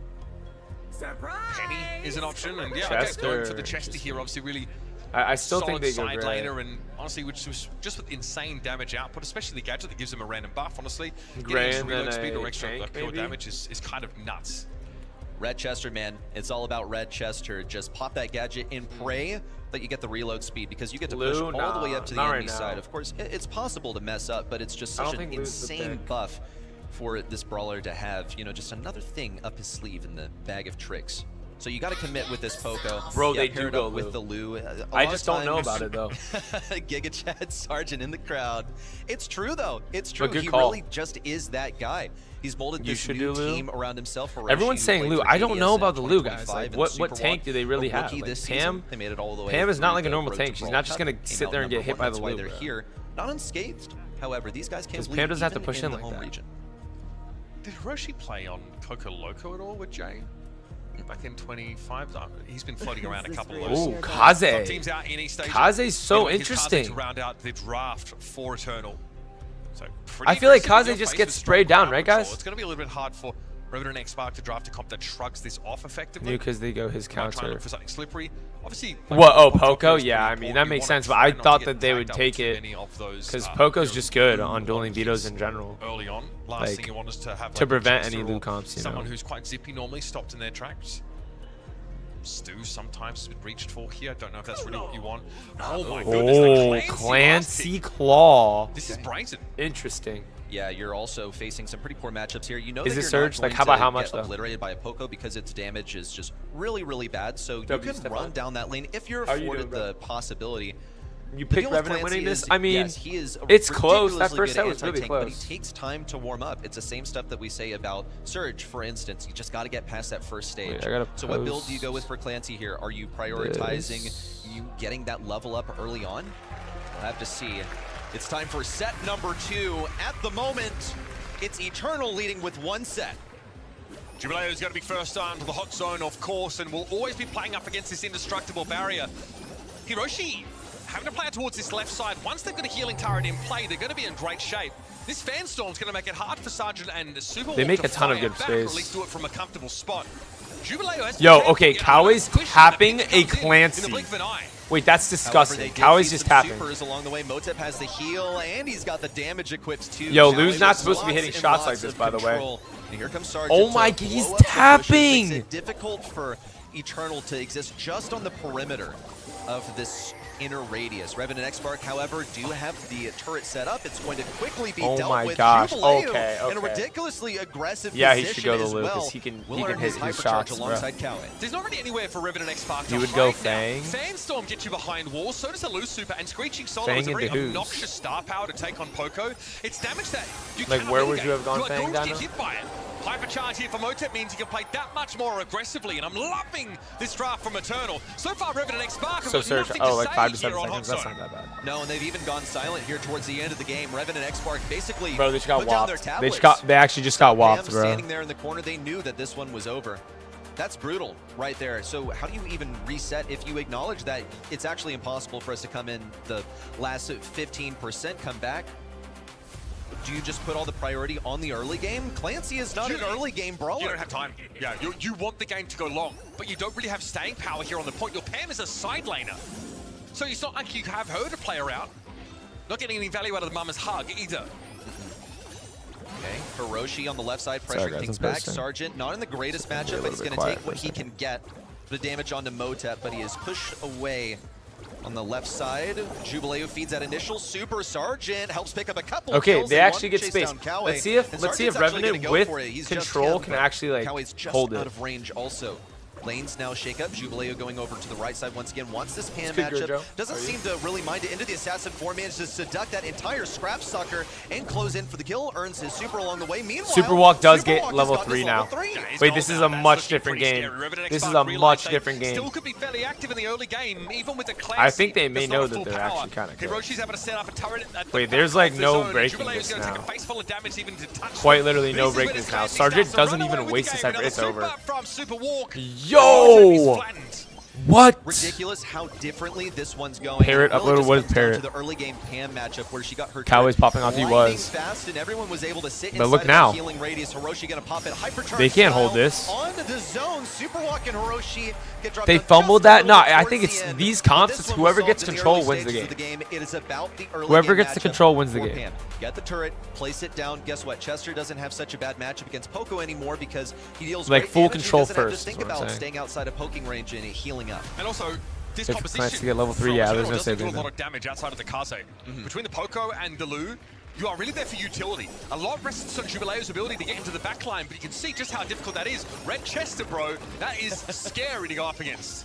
S13: Surprise!
S1: Penny is an option, and yeah,
S3: Chester,
S1: going for the Chester here, obviously really
S3: I still think
S1: solid
S3: they go
S1: side
S3: gray.
S1: laner, and honestly, which was just with insane damage output, especially the gadget that gives him a random buff. Honestly,
S3: Gray
S1: getting extra
S3: and
S1: reload
S3: then
S1: speed
S3: a
S1: or extra
S3: tank,
S1: pure
S3: maybe?
S1: damage is kind of nuts.
S2: Red Chester, man. It's all about Red Chester. Just pop that gadget and pray that you get the reload speed, because you get to push
S3: Blue?
S2: all the way up to the
S3: Not right
S2: enemy
S3: now.
S2: side. Of course, it's possible to mess up, but it's just
S3: I
S2: such
S3: don't
S2: an
S3: think Blue's the
S2: insane
S3: pick.
S2: buff for this brawler to have. You know, just another thing up his sleeve in the bag of tricks. So you got to commit with this Poco.
S3: Bro,
S2: Yeah,
S3: they
S2: pair
S3: do
S2: it
S3: go
S2: up
S3: Lu.
S2: with the Lu.
S3: I just don't know about it though.
S2: Giga Chad Sargent in the crowd. It's true though. It's true.
S3: But good
S2: He
S3: call.
S2: really just is that guy. He's molded
S3: You
S2: this
S3: should
S2: new
S3: do Lu.
S2: team around himself.
S3: Everyone's saying Lu. I don't know about the Lu guys. Like, what tank do they really have? Like, Pam.
S2: They made it all the way
S3: Pam is not
S2: through
S3: like a
S2: the
S3: normal
S2: road
S3: tank.
S2: to
S3: She's
S2: Brawl
S3: not just
S2: Cup,
S3: gonna
S2: came
S3: sit
S2: out
S3: there and get
S2: number
S3: hit
S2: one.
S3: by the
S2: That's why
S3: Lu,
S2: they're
S3: bro.
S2: here, not unscathed. However, these guys can't
S3: 'Cause
S2: bleed
S3: Pam doesn't have to
S2: even
S3: push in
S2: the
S3: like
S2: home
S3: that.
S2: region.
S1: Did Hiroshi play on Coco Loco at all with Jay? Back in 25, he's been floating around a couple of those.
S3: Ooh,
S1: Top
S3: Kaze.
S1: teams out in East Asia.
S3: Kaze's so
S1: Anyway, he's Kaze
S3: interesting.
S1: to round out the draft for Eternal. So
S3: I feel like
S1: pretty aggressive in
S3: Kaze
S1: your
S3: just
S1: face
S3: gets
S1: with
S3: sprayed
S1: strong
S3: down,
S1: crowd
S3: right,
S1: control.
S3: guys?
S1: It's going to be a little bit hard for Revenant X Spark to draft a comp that shrugs this off effectively.
S3: New because they go his
S1: Might try and
S3: counter.
S1: look for something slippery. Obviously,
S3: What? Oh,
S1: Poco
S3: Poco?
S1: is
S3: Yeah,
S1: pretty
S3: I mean
S1: important.
S3: that
S1: You
S3: makes
S1: wanna
S3: sense. But
S1: try
S3: I
S1: not to
S3: thought
S1: get
S3: that they would
S1: tagged up
S3: take
S1: too
S3: it
S1: many of those,
S3: because Poco's
S1: you know,
S3: just good
S1: Lu
S3: on dueling vetoes in
S1: opportunities
S3: general.
S1: early on. Last
S3: Like,
S1: thing you want is to have
S3: to
S1: like, a
S3: prevent
S1: Chester
S3: any
S1: or
S3: Lu comps, you
S1: someone
S3: know.
S1: who's quite zippy normally stopped in their tracks. Stu sometimes has been reached for here. I don't know if that's really what you want. Oh my goodness, the
S3: Oh,
S1: Clancy
S3: Clancy
S1: last pick.
S3: Claw.
S1: This is brazen.
S3: Interesting.
S2: Yeah, you're also facing some pretty poor matchups here. You know
S3: Is
S2: that
S3: it
S2: you're
S3: Surge?
S2: not
S3: Like,
S2: going
S3: how about
S2: to
S3: how much,
S2: get
S3: though?
S2: obliterated by a Poco because its damage is just really, really bad. So you can
S3: step
S2: run
S3: on.
S2: down that lane if you're
S3: How you
S2: afforded
S3: doing, bro?
S2: the possibility.
S3: You
S2: The
S3: picked
S2: deal with
S3: Revenant
S2: Clancy
S3: winning this?
S2: is,
S3: I mean,
S2: yes, he is a
S3: it's close. That
S2: ridiculously
S3: first
S2: good
S3: set was really
S2: anti-tank, but
S3: close.
S2: he takes time to warm up. It's the same stuff that we say about Surge, for instance. You just got to get past that first stage.
S3: Wait, I gotta
S2: So what build do you
S3: post
S2: go with for Clancy here? Are you prioritizing you getting that level up early on? We'll have to see. It's time for set number 2. At the moment, it's Eternal leading with 1 set.
S1: Jubileo's going to be first on to the hot zone, of course, and will always be playing up against this indestructible barrier. Hiroshi having to play out towards this left side. Once they've got a healing turret in play, they're going to be in great shape. This fan storm's going to make it hard for Sergeant and Super
S3: They
S1: Walk
S3: make
S1: to
S3: a ton of
S1: fire
S3: good
S1: back, or at
S3: space.
S1: least do it from a comfortable spot. Jubileo has to
S3: Yo,
S1: be careful,
S3: okay,
S1: get
S3: Kawai's
S1: another squishy,
S3: tapping
S1: and
S3: a
S1: it comes in the
S3: Clancy.
S1: blink of an eye.
S3: Wait, that's
S2: However,
S3: disgusting.
S2: they did
S3: Kawai's
S2: feed
S3: just
S2: some
S3: tapping.
S2: supers along the way. Motep has the heal, and he's got the damage equipped too.
S3: Yo,
S2: Kawi
S3: Lou's not
S2: with
S3: supposed to be
S2: lots
S3: hitting
S2: and
S3: shots like
S2: lots
S3: this,
S2: of
S3: by the way.
S2: control. And here comes Sergeant
S3: Oh my,
S2: to
S3: he's
S2: blow up the bushes.
S3: tapping!
S2: Makes it difficult for Eternal to exist just on the perimeter of this inner radius. Revan and X-Bark, however, do have the turret set up. It's going to quickly be
S3: Oh
S2: dealt
S3: my
S2: with.
S3: gosh,
S2: Jubileo
S3: okay,
S2: in a
S3: okay.
S2: ridiculously aggressive
S3: Yeah, he
S2: position
S3: should go to
S2: as
S3: Lou,
S2: well.
S3: 'cause he can
S2: Will earn
S3: hit his
S2: hypercharge
S3: shots, bro.
S2: alongside Kawe.
S1: There's not really anywhere for Revenant and X-Spark to
S3: You would go
S1: hide now.
S3: Fang?
S1: Fanstorm gets you behind walls, so does the Loose Super, and Screeching Solo
S3: Fang
S1: is a very
S3: into whose?
S1: obnoxious star power to take on Poco. It's damage that you
S3: Like,
S1: cannot
S3: where would
S1: mitigate.
S3: you have gone
S1: You are
S3: Fang,
S1: going to get
S3: Dano?
S1: hit by it. Hypercharge here for Motep means you can play that much more aggressively, and I'm loving this draft from Eternal. So far, Revenant and X-Spark have
S3: So
S1: got
S3: Surge,
S1: nothing
S3: oh,
S1: to
S3: like
S1: say
S3: 5 to
S1: here
S3: 7
S1: on Hot
S3: seconds. That's
S1: Zone.
S3: not that bad.
S2: No, and they've even gone silent here towards the end of the game. Revan and X-Spark basically
S3: Bro, they just got
S2: put down their
S3: whopped.
S2: tablets.
S3: They actually just got whopped,
S2: Pam
S3: bro.
S2: standing there in the corner, they knew that this one was over. That's brutal right there. So how do you even reset if you acknowledge that it's actually impossible for us to come in the last 15% come back? Do you just put all the priority on the early game? Clancy is not an early game brawler.
S1: You don't have time. Yeah, you want the game to go long, but you don't really have staying power here on the point. Your Pam is a side laner. So it's not like you have her to play around. Not getting any value out of the Mama's hug either.
S2: Okay, Hiroshi on the left side,
S3: Sorry,
S2: pressuring
S3: guys,
S2: things
S3: I'm
S2: back.
S3: posting.
S2: Sergeant, not in the greatest
S3: Be a
S2: matchup,
S3: little
S2: but he's
S3: bit
S2: going to
S3: quiet
S2: take
S3: for
S2: what
S3: a
S2: he
S3: second.
S2: can get. The damage onto Motep, but he is pushed away on the left side. Jubileo feeds that initial super. Sergeant helps pick up a couple
S3: Okay,
S2: kills
S3: they
S2: and
S3: actually
S2: one
S3: get
S2: chase
S3: space.
S2: down Kawe.
S3: Let's see if
S2: And
S3: Revenant
S2: Sergeant's actually gonna go
S3: with
S2: for it. He's just
S3: control
S2: Kim,
S3: can
S2: but
S3: actually like
S2: Kawe's just
S3: hold
S2: out
S3: it.
S2: of range also. Lanes now shake up. Jubileo going over to the right side once again. Wants this Pam
S3: Speak good,
S2: matchup.
S3: Joe.
S2: Doesn't
S3: How are you?
S2: seem to really mind it into the Assassin 4. Manages to seduct that entire scrap sucker and close in for the kill. Earns his super along the way. Meanwhile,
S3: Super Walk does
S2: Super
S3: get
S2: Walk
S3: level
S2: has gotten
S3: 3
S2: his
S3: now.
S2: level 3.
S1: Yeah, he's
S3: Wait,
S1: gold
S3: this is
S1: now.
S3: a
S1: That's
S3: much
S1: looking
S3: different
S1: pretty
S3: game.
S1: scary. Revenant
S3: This is
S1: X-Spark
S3: a
S1: realize
S3: much
S1: they
S3: different game.
S1: Still could be fairly active in the early game, even with the Clancy.
S3: I think they may
S1: that's not
S3: know
S1: at
S3: that
S1: full
S3: they're
S1: power.
S3: actually kinda good.
S1: Hiroshi's having to set up a turret at the
S3: Wait,
S1: back
S3: there's
S1: of
S3: like
S1: the
S3: no
S1: zone.
S3: breaking
S1: Jubileo's
S3: this
S1: gonna take
S3: now.
S1: a face full of damage even to touch
S3: Quite
S1: them.
S3: literally no
S1: This is where
S3: break
S1: this
S3: this now.
S1: Clancy
S3: Sergeant
S1: starts to
S3: doesn't
S1: run
S3: even
S1: away with
S3: waste
S1: the
S3: his
S1: game.
S3: hyper. It's
S1: Another
S3: over.
S1: super from Super Walk.
S3: Yo! What?
S2: Ridiculous how differently this one's going.
S3: Parrot
S2: It really
S3: uploaded
S2: just
S3: what is
S2: comes down
S3: Parrot?
S2: to the early game Pam matchup where she got her
S3: Kawe's
S2: turret
S3: popping off, he
S2: lightning
S3: was.
S2: fast, and everyone was able to sit
S3: But look
S2: inside
S3: now.
S2: of the healing radius. Hiroshi gonna pop it. Hypercharge
S3: They can't hold
S2: style
S3: this.
S2: on the zone. Superwalk and Hiroshi get dropped
S3: They
S2: down
S3: fumbled
S2: just a
S3: that?
S2: little
S3: No,
S2: bit
S3: I
S2: towards
S3: think
S2: the
S3: it's
S2: end.
S3: these
S2: But
S3: comps,
S2: this
S3: it's
S2: one
S3: whoever
S2: was
S3: gets
S2: solved in the
S3: control
S2: early
S3: wins the
S2: stages
S3: game.
S2: of the game. It is about the early
S3: Whoever
S2: game
S3: gets the
S2: matchup
S3: control wins the
S2: for
S3: game.
S2: Pam. Get the turret, place it down. Guess what? Chester doesn't have such a bad matchup against Poco anymore because he deals
S3: Like,
S2: great
S3: full
S2: damage. He
S3: control
S2: doesn't have to
S3: first,
S2: think
S3: is what I'm
S2: about
S3: saying.
S2: staying outside of poking range and healing up.
S1: And also, this
S3: If
S1: composition
S3: Clancy to get level 3,
S1: from
S3: yeah,
S1: Eternal
S3: there's no
S1: doesn't do
S3: saving
S1: a lot
S3: them.
S1: of damage outside of the Kaze. Between the Poco and the Lu, you are really there for utility. A lot rests on Jubileo's ability to get into the backline, but you can see just how difficult that is. Red Chester, bro, that is scary to go up against.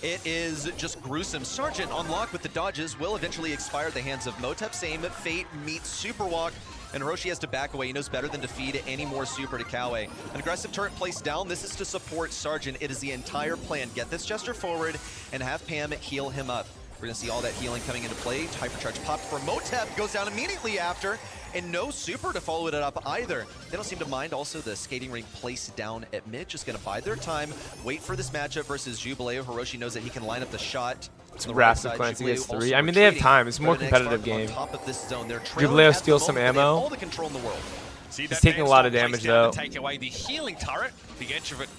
S2: It is just gruesome. Sergeant on lock with the dodges will eventually expire at the hands of Motep. Same fate meets Superwalk, and Hiroshi has to back away. He knows better than to feed any more super to Kawe. An aggressive turret placed down. This is to support Sergeant. It is the entire plan. Get this Jester forward and have Pam heal him up. We're gonna see all that healing coming into play. Hypercharge popped for Motep, goes down immediately after, and no super to follow it up either. They don't seem to mind also the skating ring placed down at mid. Just gonna bide their time, wait for this matchup versus Jubileo. Hiroshi knows that he can line up the shot.
S3: It's
S2: On the
S3: wrapped
S2: right
S3: if
S2: side,
S3: Clancy
S2: Jubileo
S3: gets
S2: also
S3: 3. I mean, they have
S2: retreating.
S3: time. It's a more
S2: But an
S3: competitive
S2: X-Spark
S3: game.
S2: on top of this zone. They're trailing
S3: Jubileo
S2: at the
S3: steals some
S2: moment, but they have
S3: ammo.
S2: all the control in the world.
S1: See
S3: He's
S1: that
S3: taking a lot of
S1: Fanstorm
S3: damage,
S1: placed down
S3: though.
S1: to take away the healing turret, the edge of it.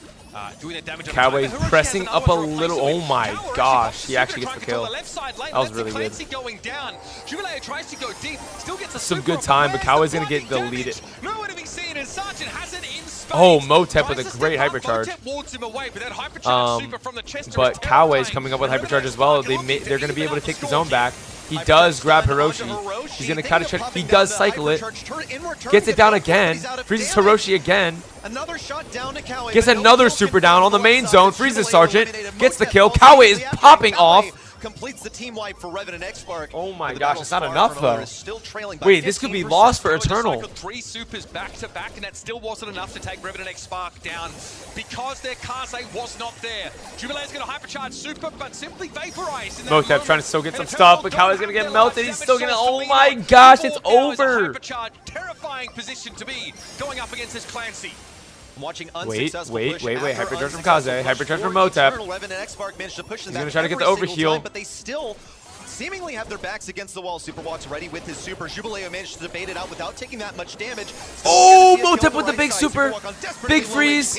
S1: Doing that damage.
S3: Kawe's pressing up a little. Oh my gosh, he actually gets the kill. That was really good.
S1: Going down. Jubileo tries to go deep, still gets a
S3: Some
S1: super
S3: good
S1: off,
S3: time, but
S1: where's
S3: Kawe's
S1: the
S3: gonna get
S1: blinding
S3: deleted.
S1: damage? Nowhere to be seen, and Sergeant has it in space.
S3: Oh, Motep with
S1: Tries
S3: a
S1: to
S3: great
S1: step up,
S3: hypercharge.
S1: Motep wards him away, but that hypercharge super from the Chester
S3: But
S1: is
S3: Kawe's
S1: terrifying.
S3: coming up with
S1: And
S3: hypercharge as
S1: Revenant
S3: well.
S1: Spark looking
S3: They're going to be
S1: even
S3: able to
S1: up
S3: take the
S1: score
S3: zone back. He does grab Hiroshi. He's going to kind of try. He does cycle it. Gets it down again. Freezes Hiroshi again.
S2: Another shot down to Kawe.
S3: Gets another super down on the main zone. Freezes Sergeant. Gets the kill. Kawe is popping off.
S2: Completes the team wipe for Revenant X-Spark.
S3: Oh my gosh, it's not enough though. Wait, this could be lost for Eternal.
S1: 3 supers back to back, and that still wasn't enough to take Revenant X-Spark down because their Kaze was not there. Jubilee's going to hypercharge super, but simply vaporize.
S3: Motep trying to still get some stuff, but Kawe's going to get melted. He's still going to. Oh my gosh, it's over.
S1: Terrifying position to be going up against this Clancy.
S2: Watching
S3: wait, Hyperdrive from Kaze, Hyperdrive from Motep. He's going to try to get the overheal.
S2: But they still seemingly have their backs against the wall. Superwalk's ready with his super. Jubilee managed to debate it out without taking that much damage.
S3: Oh, Motep with the big super. Big freeze.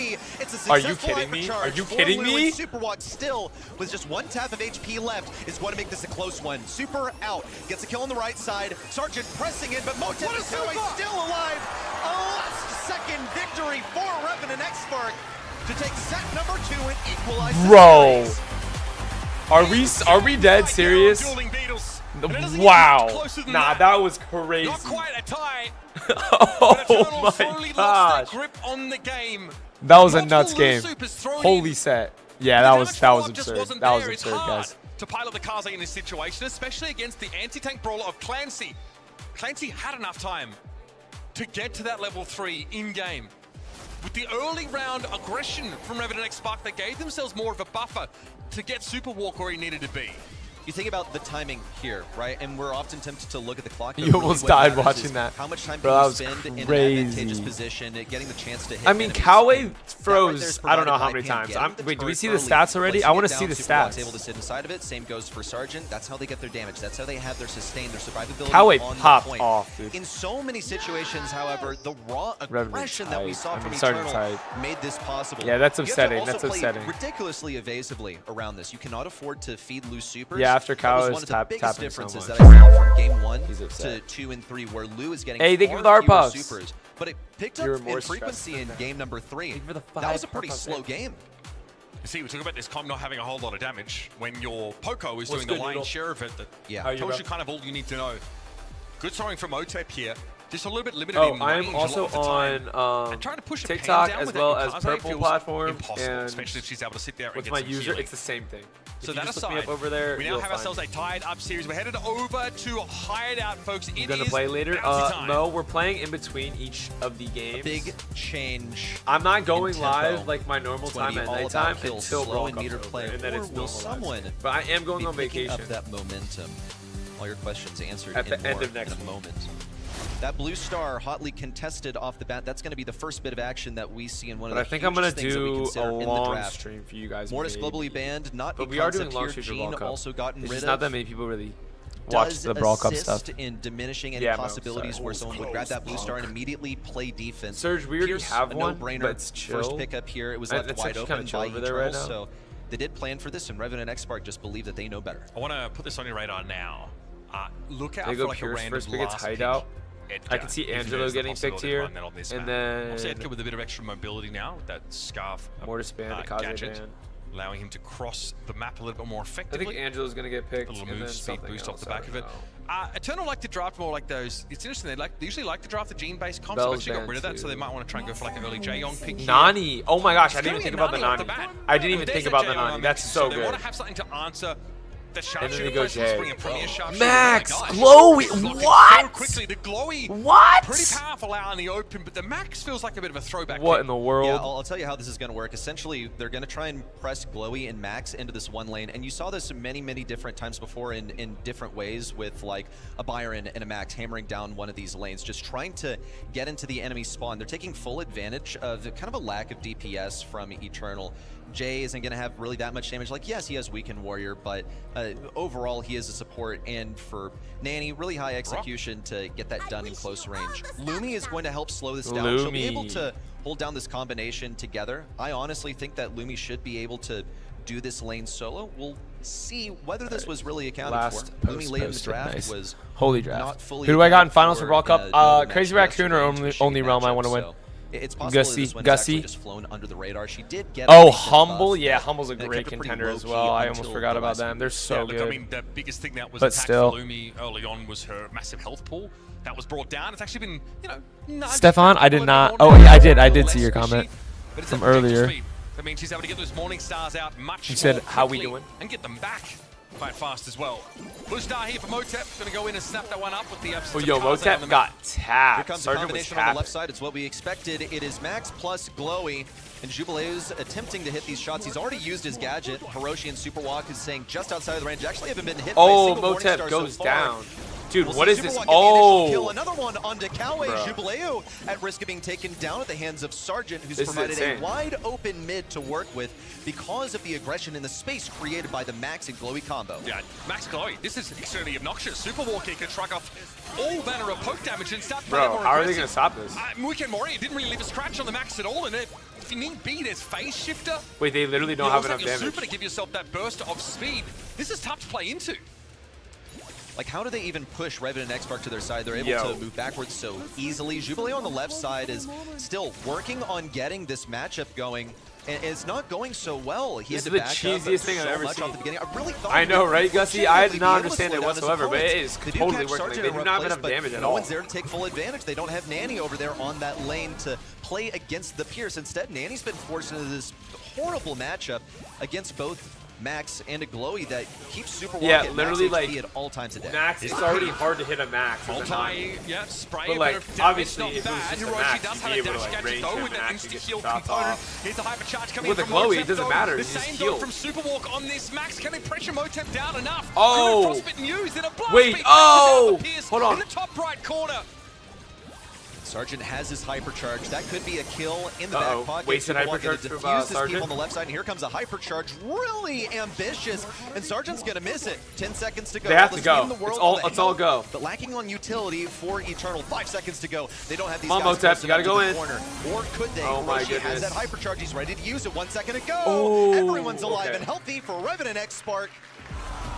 S3: Are you kidding me? Are you kidding me?
S2: Superwalk still, with just 1 tap of HP left, is going to make this a close one. Super out. Gets a kill on the right side. Sergeant pressing in, but Motep is still alive. A last-second victory for Revenant X-Spark to take set number 2 and equalize the
S3: Bro. Are we dead serious? Wow. Nah, that was crazy.
S1: Not quite a tie.
S3: Oh my gosh.
S1: Grip on the game.
S3: That was a nuts game. Holy set. Yeah, that was absurd. That was absurd, guys.
S1: To pilot the Kaze in this situation, especially against the anti-tank brawler of Clancy. Clancy had enough time to get to that level 3 in-game. With the early round aggression from Revenant X-Spark, they gave themselves more of a buffer to get Superwalk where he needed to be.
S2: You think about the timing here, right? And we're often tempted to look at the clock.
S3: You almost died watching that.
S2: How much time
S3: Bro,
S2: can
S3: that
S2: you
S3: was
S2: spend in
S3: crazy.
S2: an advantageous position, getting the chance to hit
S3: I mean,
S2: enemies?
S3: Kawe froze, I don't know how many times. Wait, do we see the stats already? I want to see the stats.
S2: Able to sit inside of it. Same goes for Sergeant. That's how they get their damage. That's how they have their sustain, their survivability.
S3: Kawe popped off, dude.
S2: In so many situations, however, the raw aggression that we saw from
S3: Sergeant
S2: Eternal made this possible.
S3: Yeah, that's
S2: You have to
S3: upsetting.
S2: also
S3: That's
S2: play
S3: upsetting.
S2: ridiculously evasively around this. You cannot afford to feed loose supers.
S3: Yeah, after
S2: That was
S3: Kawe
S2: one
S3: is
S2: of the biggest
S3: tapping
S2: differences
S3: so
S2: that I saw from game 1
S3: He's
S2: to
S3: upset.
S2: 2 and 3, where Lou is getting
S3: Hey, thank you for the
S2: far
S3: heart
S2: fewer
S3: puffs.
S2: supers, but it picked
S3: You're
S2: up
S3: more
S2: in frequency in game number 3.
S3: Thank you for the
S2: That was a
S3: 5
S2: pretty
S3: puffs,
S2: slow
S3: man.
S2: game.
S1: You see, we talk about this comp not having a whole lot of damage when your Poco is
S3: What's
S1: doing
S3: good,
S1: the lion's
S3: Noodle?
S1: share of it. That
S2: Yeah.
S1: tells you kind of all you need to know. Good throwing from Motep here. Just a little bit limited
S3: Oh,
S1: in
S3: I'm
S1: range
S3: also
S1: a lot of the time.
S3: on
S1: And trying to push a
S3: TikTok
S1: pan down
S3: as
S1: without
S3: well
S1: your
S3: as
S1: Kaze
S3: Purple
S1: feels
S3: platform,
S1: impossible,
S3: and
S1: especially if she's able to sit there and
S3: with
S1: get
S3: my
S1: some
S3: user,
S1: healing.
S3: it's the same thing.
S1: So
S3: If you
S1: that
S3: just look me
S1: aside,
S3: up over there,
S1: we now
S3: you'll
S1: have
S3: find
S1: ourselves
S3: me.
S1: a tied up series. We're headed over to Hideout, folks.
S3: You
S1: It
S3: gonna
S1: is
S3: play later?
S1: bouncy time.
S3: No, we're playing in between each of the games.
S2: Big change.
S3: I'm not going
S2: in tempo.
S3: live like my normal
S2: It's gonna
S3: time
S2: be
S3: at
S2: all
S3: nighttime
S2: about kills,
S3: until
S2: slow
S3: Brawl
S2: and
S3: comes
S2: meter
S3: over,
S2: play,
S3: and then
S2: or
S3: it's
S2: will
S3: normalized.
S2: someone
S3: But I am going
S2: be
S3: on
S2: picking
S3: vacation.
S2: up that momentum? All your questions answered
S3: At the
S2: and
S3: end
S2: more
S3: of next
S2: in a
S3: week.
S2: moment. That blue star hotly contested off the bat. That's going to be the first bit of action that we see in one
S3: But
S2: of
S3: I
S2: the
S3: think I'm gonna
S2: hugest things that we
S3: do
S2: consider
S3: a
S2: in the
S3: long
S2: draft.
S3: stream for you guys.
S2: Mortis
S3: maybe.
S2: globally banned, not
S3: But
S2: a
S3: we are doing
S2: concept
S3: long
S2: here.
S3: streams for
S2: Gene
S3: Brawl Cup.
S2: also gotten
S3: It's
S2: rid
S3: just
S2: of.
S3: not that many people really watch
S2: Does
S3: the Brawl Cup
S2: assist
S3: stuff.
S2: in diminishing any
S3: Yeah, Mo,
S2: possibilities
S3: sorry.
S2: where someone would grab that blue star and immediately play defense.
S3: Surge, we already
S2: Pierce,
S3: have
S2: a
S3: one,
S2: no-brainer.
S3: but it's chill.
S2: First pickup here, it was
S3: And
S2: left
S3: it's
S2: wide
S3: actually
S2: open
S3: kinda chill
S2: by
S3: over there right
S2: Eternal,
S3: now.
S2: so they did plan for this, and Revenant X-Spark just believe that they know better.
S1: I want to put this on your radar now. Look out
S3: They
S1: for
S3: go
S1: like a
S3: Pierce
S1: random
S3: first pick, it's
S1: last
S3: Hideout.
S1: pick.
S3: I can see
S1: Edgar, if
S3: Angelo
S1: there's the
S3: getting picked
S1: possibility
S3: here,
S1: of on this
S3: and
S1: map. Obviously,
S3: then
S1: Edgar with a bit of extra mobility now with that scarf
S3: Mortis band, the Kaze
S1: gadget,
S3: band.
S1: allowing him to cross the map a little bit more
S3: I
S1: effectively.
S3: think Angelo's gonna get picked.
S1: A little
S3: and
S1: move
S3: then
S1: speed
S3: something
S1: boost off
S3: else,
S1: the back
S3: I
S1: of it.
S3: don't know.
S1: Eternal like to draft more like those. It's interesting. They usually like to draft the gene-based comps.
S3: Bell's
S1: They've actually got
S3: band
S1: rid of that, so they
S3: too.
S1: might want to try and go for like an early Jaeyong pick. Here.
S3: Nani! Oh my gosh, I
S1: It's
S3: didn't even
S1: gonna
S3: think
S1: be
S3: about
S1: a
S3: the
S1: Nani off
S3: Nani.
S1: the bat.
S3: I didn't even
S1: There's
S3: think
S1: that
S3: about the
S1: Jaeyong I
S3: Nani. That's
S1: mentioned,
S3: so
S1: They want
S3: good.
S1: to have something to answer the
S3: And then
S1: sharpshooter
S3: they go
S1: versus bring
S3: Jay.
S1: a premier sharpshooter.
S3: Max,
S1: Oh my gosh.
S3: Glowy,
S1: It's locking
S3: what?
S1: So quickly, the Glowy.
S3: What?
S1: Pretty powerful out in the open, but the Max feels like a bit of a throwback.
S3: What
S1: pick.
S3: in the world?
S2: Yeah, I'll tell you how this is going to work. Essentially, they're going to try and press Glowy and Max into this one lane, and you saw this many, many different times before in different ways with like a Byron and a Max hammering down one of these lanes, just trying to get into the enemy spawn. They're taking full advantage of kind of a lack of DPS from Eternal. Jay isn't going to have really that much damage. Like, yes, he has Weaken Warrior, but overall, he is a support. And for Nanny, really high execution to get that done in close range. Lumi is going to help slow this down. She'll be able to hold down this combination together. I honestly think that Lumi should be able to do this lane solo. We'll see whether this was really accounted for. Lumi late in the draft was
S3: holy draft.
S2: not fully
S3: Who do I got in
S2: accounted
S3: finals for
S2: for
S3: Brawl
S2: in
S3: Cup?
S2: a no match
S3: Crazy
S2: best
S3: Raccoon or
S2: range
S3: only realm I
S2: matchup,
S3: want to win.
S2: so It's possible that this one's
S3: Gussie.
S2: actually just flown under the radar. She did get
S3: Oh,
S2: a
S3: Humble.
S2: buff,
S3: Yeah, Humble's a
S2: and it
S3: great
S2: kept it pretty
S3: contender as
S2: low-key
S3: well. I almost
S2: until
S3: forgot
S2: the
S3: about
S2: last
S3: them.
S2: few
S3: They're
S2: weeks.
S3: so
S1: Look,
S3: good.
S1: I mean, the biggest thing that was
S3: But
S1: attacked
S3: still.
S1: for Lumi early on was her massive health pool. That was brought down. It's actually been, you know, nudged
S3: Stefan,
S1: a
S3: I did
S1: little
S3: not.
S1: bit more
S3: Oh,
S1: now.
S3: yeah, I did. I
S1: A little
S3: did see your
S1: less
S3: comment
S1: squishy, but it's
S3: from
S1: that projectile
S3: earlier.
S1: speed. That means she's able to get those morning stars out much
S3: You said,
S1: more
S3: "How we
S1: quickly
S3: doing?"
S1: and get them back quite fast as well. Blue star here for Motep. Going to go in and snap that one up with the absence
S3: Oh,
S1: of
S3: yo,
S1: Kaza on
S3: Motep
S1: the
S3: got
S2: Here
S3: tapped.
S2: comes a
S3: Sergeant was
S2: combination on the left
S3: tapped.
S2: side. It's what we expected. It is Max plus Glowy. And Jubilee's attempting to hit these shots. He's already used his gadget. Hiroshi and Superwalk is saying just outside of the range. Actually haven't been hit by a
S3: Oh,
S2: single Morningstar
S3: Motep
S2: so
S3: goes
S2: far.
S3: down. Dude,
S2: We'll
S3: what
S2: see
S3: is this?
S2: Superwalk get the initial kill.
S3: Oh.
S2: Another one onto Kawe.
S3: Bruh.
S2: Jubileu at risk of being taken down at the hands of Sergeant, who's
S3: This is
S2: provided a
S3: insane.
S2: wide open mid to work with because of the aggression in the space created by the Max and Glowy combo.
S1: Yeah, Max Glowy, this is extremely obnoxious. Super Walker can shrug off all manner of poke damage and start playing
S3: Bro,
S1: more
S3: how are they
S1: aggressive.
S3: going to stop this?
S1: Weekend Mori didn't really leave a scratch on the Max at all, and if you need be, there's phase shifter.
S3: Wait, they literally don't
S1: You
S3: have
S1: also
S3: enough
S1: your
S3: damage.
S1: super to give yourself that burst of speed. This is tough to play into.
S2: Like, how do they even push Revenant and X-Spark to their side? They're able
S3: Yo.
S2: to move backwards so easily. Jubilee on the left side is still working on getting this matchup going, and it's not going so well. He
S3: This
S2: had
S3: is
S2: to
S3: the
S2: back up
S3: cheesiest thing I've
S2: so
S3: ever
S2: much
S3: seen.
S2: off the beginning. I really thought
S3: I know,
S2: he would
S3: right, Gussie? I did
S2: legitimately
S3: not
S2: be able to
S3: understand
S2: slow
S3: it
S2: down his
S3: whatsoever, but it
S2: opponents.
S3: is
S2: They do
S3: totally
S2: catch
S3: working.
S2: Sergeant
S3: They
S2: in
S3: do
S2: a
S3: not have
S2: rough
S3: enough
S2: place,
S3: damage
S2: but
S3: at
S2: no
S3: all.
S2: one's there to take full advantage. They don't have Nanny over there on that lane to play against the Pierce. Instead, Nanny's been forced into this horrible matchup against both Max and a Glowy that keeps Super Walk
S3: Yeah,
S2: at
S3: literally,
S2: max HP
S3: like,
S2: at all times a day.
S3: Max, it's already hard to hit a Max. with a
S1: Multi,
S3: nine.
S1: yeah, spray
S3: But,
S1: a
S3: like,
S1: bit of damage,
S3: obviously,
S1: not
S3: if it was
S1: bad.
S3: just a
S1: Hiroshi
S3: Max,
S1: does
S3: you'd
S1: have
S3: be
S1: a
S3: able to,
S1: dash
S3: like,
S1: gadget
S3: range
S1: though
S3: him
S1: with
S3: and
S1: that
S3: actually get
S1: insta-heal
S3: some shots
S1: component.
S3: off.
S1: Here's the hypercharge coming
S3: With
S1: in
S3: the
S1: from
S3: Glowy,
S1: Motep,
S3: it doesn't
S1: though.
S3: matter,
S1: The
S3: he's just
S1: same though
S3: healed.
S1: from Superwalk on this. Max, can they pressure Motep down enough?
S3: Oh.
S1: Good frostbitten used in a blast
S3: Wait,
S1: beat.
S3: oh.
S1: Pierce
S3: Hold on.
S1: in the top right corner.
S2: Sergeant has his hypercharge. That could be a kill in the
S3: Uh-oh.
S2: back pocket.
S3: Wasted
S2: Superwalk gonna
S3: hypercharge from,
S2: defuse this
S3: Sergeant.
S2: keep on the left side, and here comes a hypercharge. Really ambitious, and Sergeant's gonna miss it. 10 seconds to go.
S3: They have
S2: All
S3: to
S2: the speed
S3: go.
S2: in the world,
S3: It's all-
S2: the
S3: it's all
S2: health,
S3: go.
S2: But lacking on utility for Eternal. 5 seconds to go. They don't have these
S3: Come on,
S2: guys
S3: Motep,
S2: close
S3: you gotta
S2: enough
S3: go
S2: to the
S3: in.
S2: corner. Or could they?
S3: Oh my
S2: Hiroshi has
S3: goodness.
S2: that hypercharge. He's ready to use it. 1 second to go.
S3: Oh,
S2: Everyone's alive
S3: okay.
S2: and healthy for Revenant X-Spark.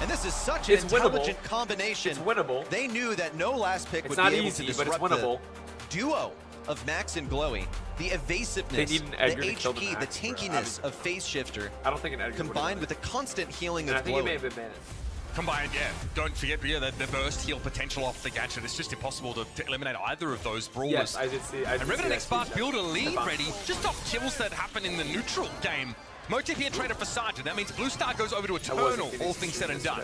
S2: And this is such an
S3: It's winnable.
S2: intelligent combination.
S3: It's winnable.
S2: They knew that no last pick
S3: It's
S2: would
S3: not
S2: be able
S3: easy,
S2: to
S3: but it's
S2: disrupt
S3: winnable.
S2: the duo of Max and Glowy. The evasiveness,
S3: They need an
S2: the
S3: Edgar to kill the
S2: HP, the
S3: Max, bro.
S2: tankiness of Phase Shifter,
S3: I don't think an Edgar
S2: combined with the constant healing
S3: And I
S2: of
S3: think he may
S2: Glowy.
S3: have been banned.
S1: Combined, yeah. Don't forget, the burst heal potential off the gadget. It's just impossible to eliminate either of those brawlers.
S3: Yes, I did see. I did
S1: And
S3: see
S1: Revenant
S3: that
S1: X-Spark
S3: speech,
S1: build a
S3: actually.
S1: lead ready just off kills that happen in the neutral game. Motep here traded for Sergeant. That means Blue Star goes over to Eternal, all things said and done.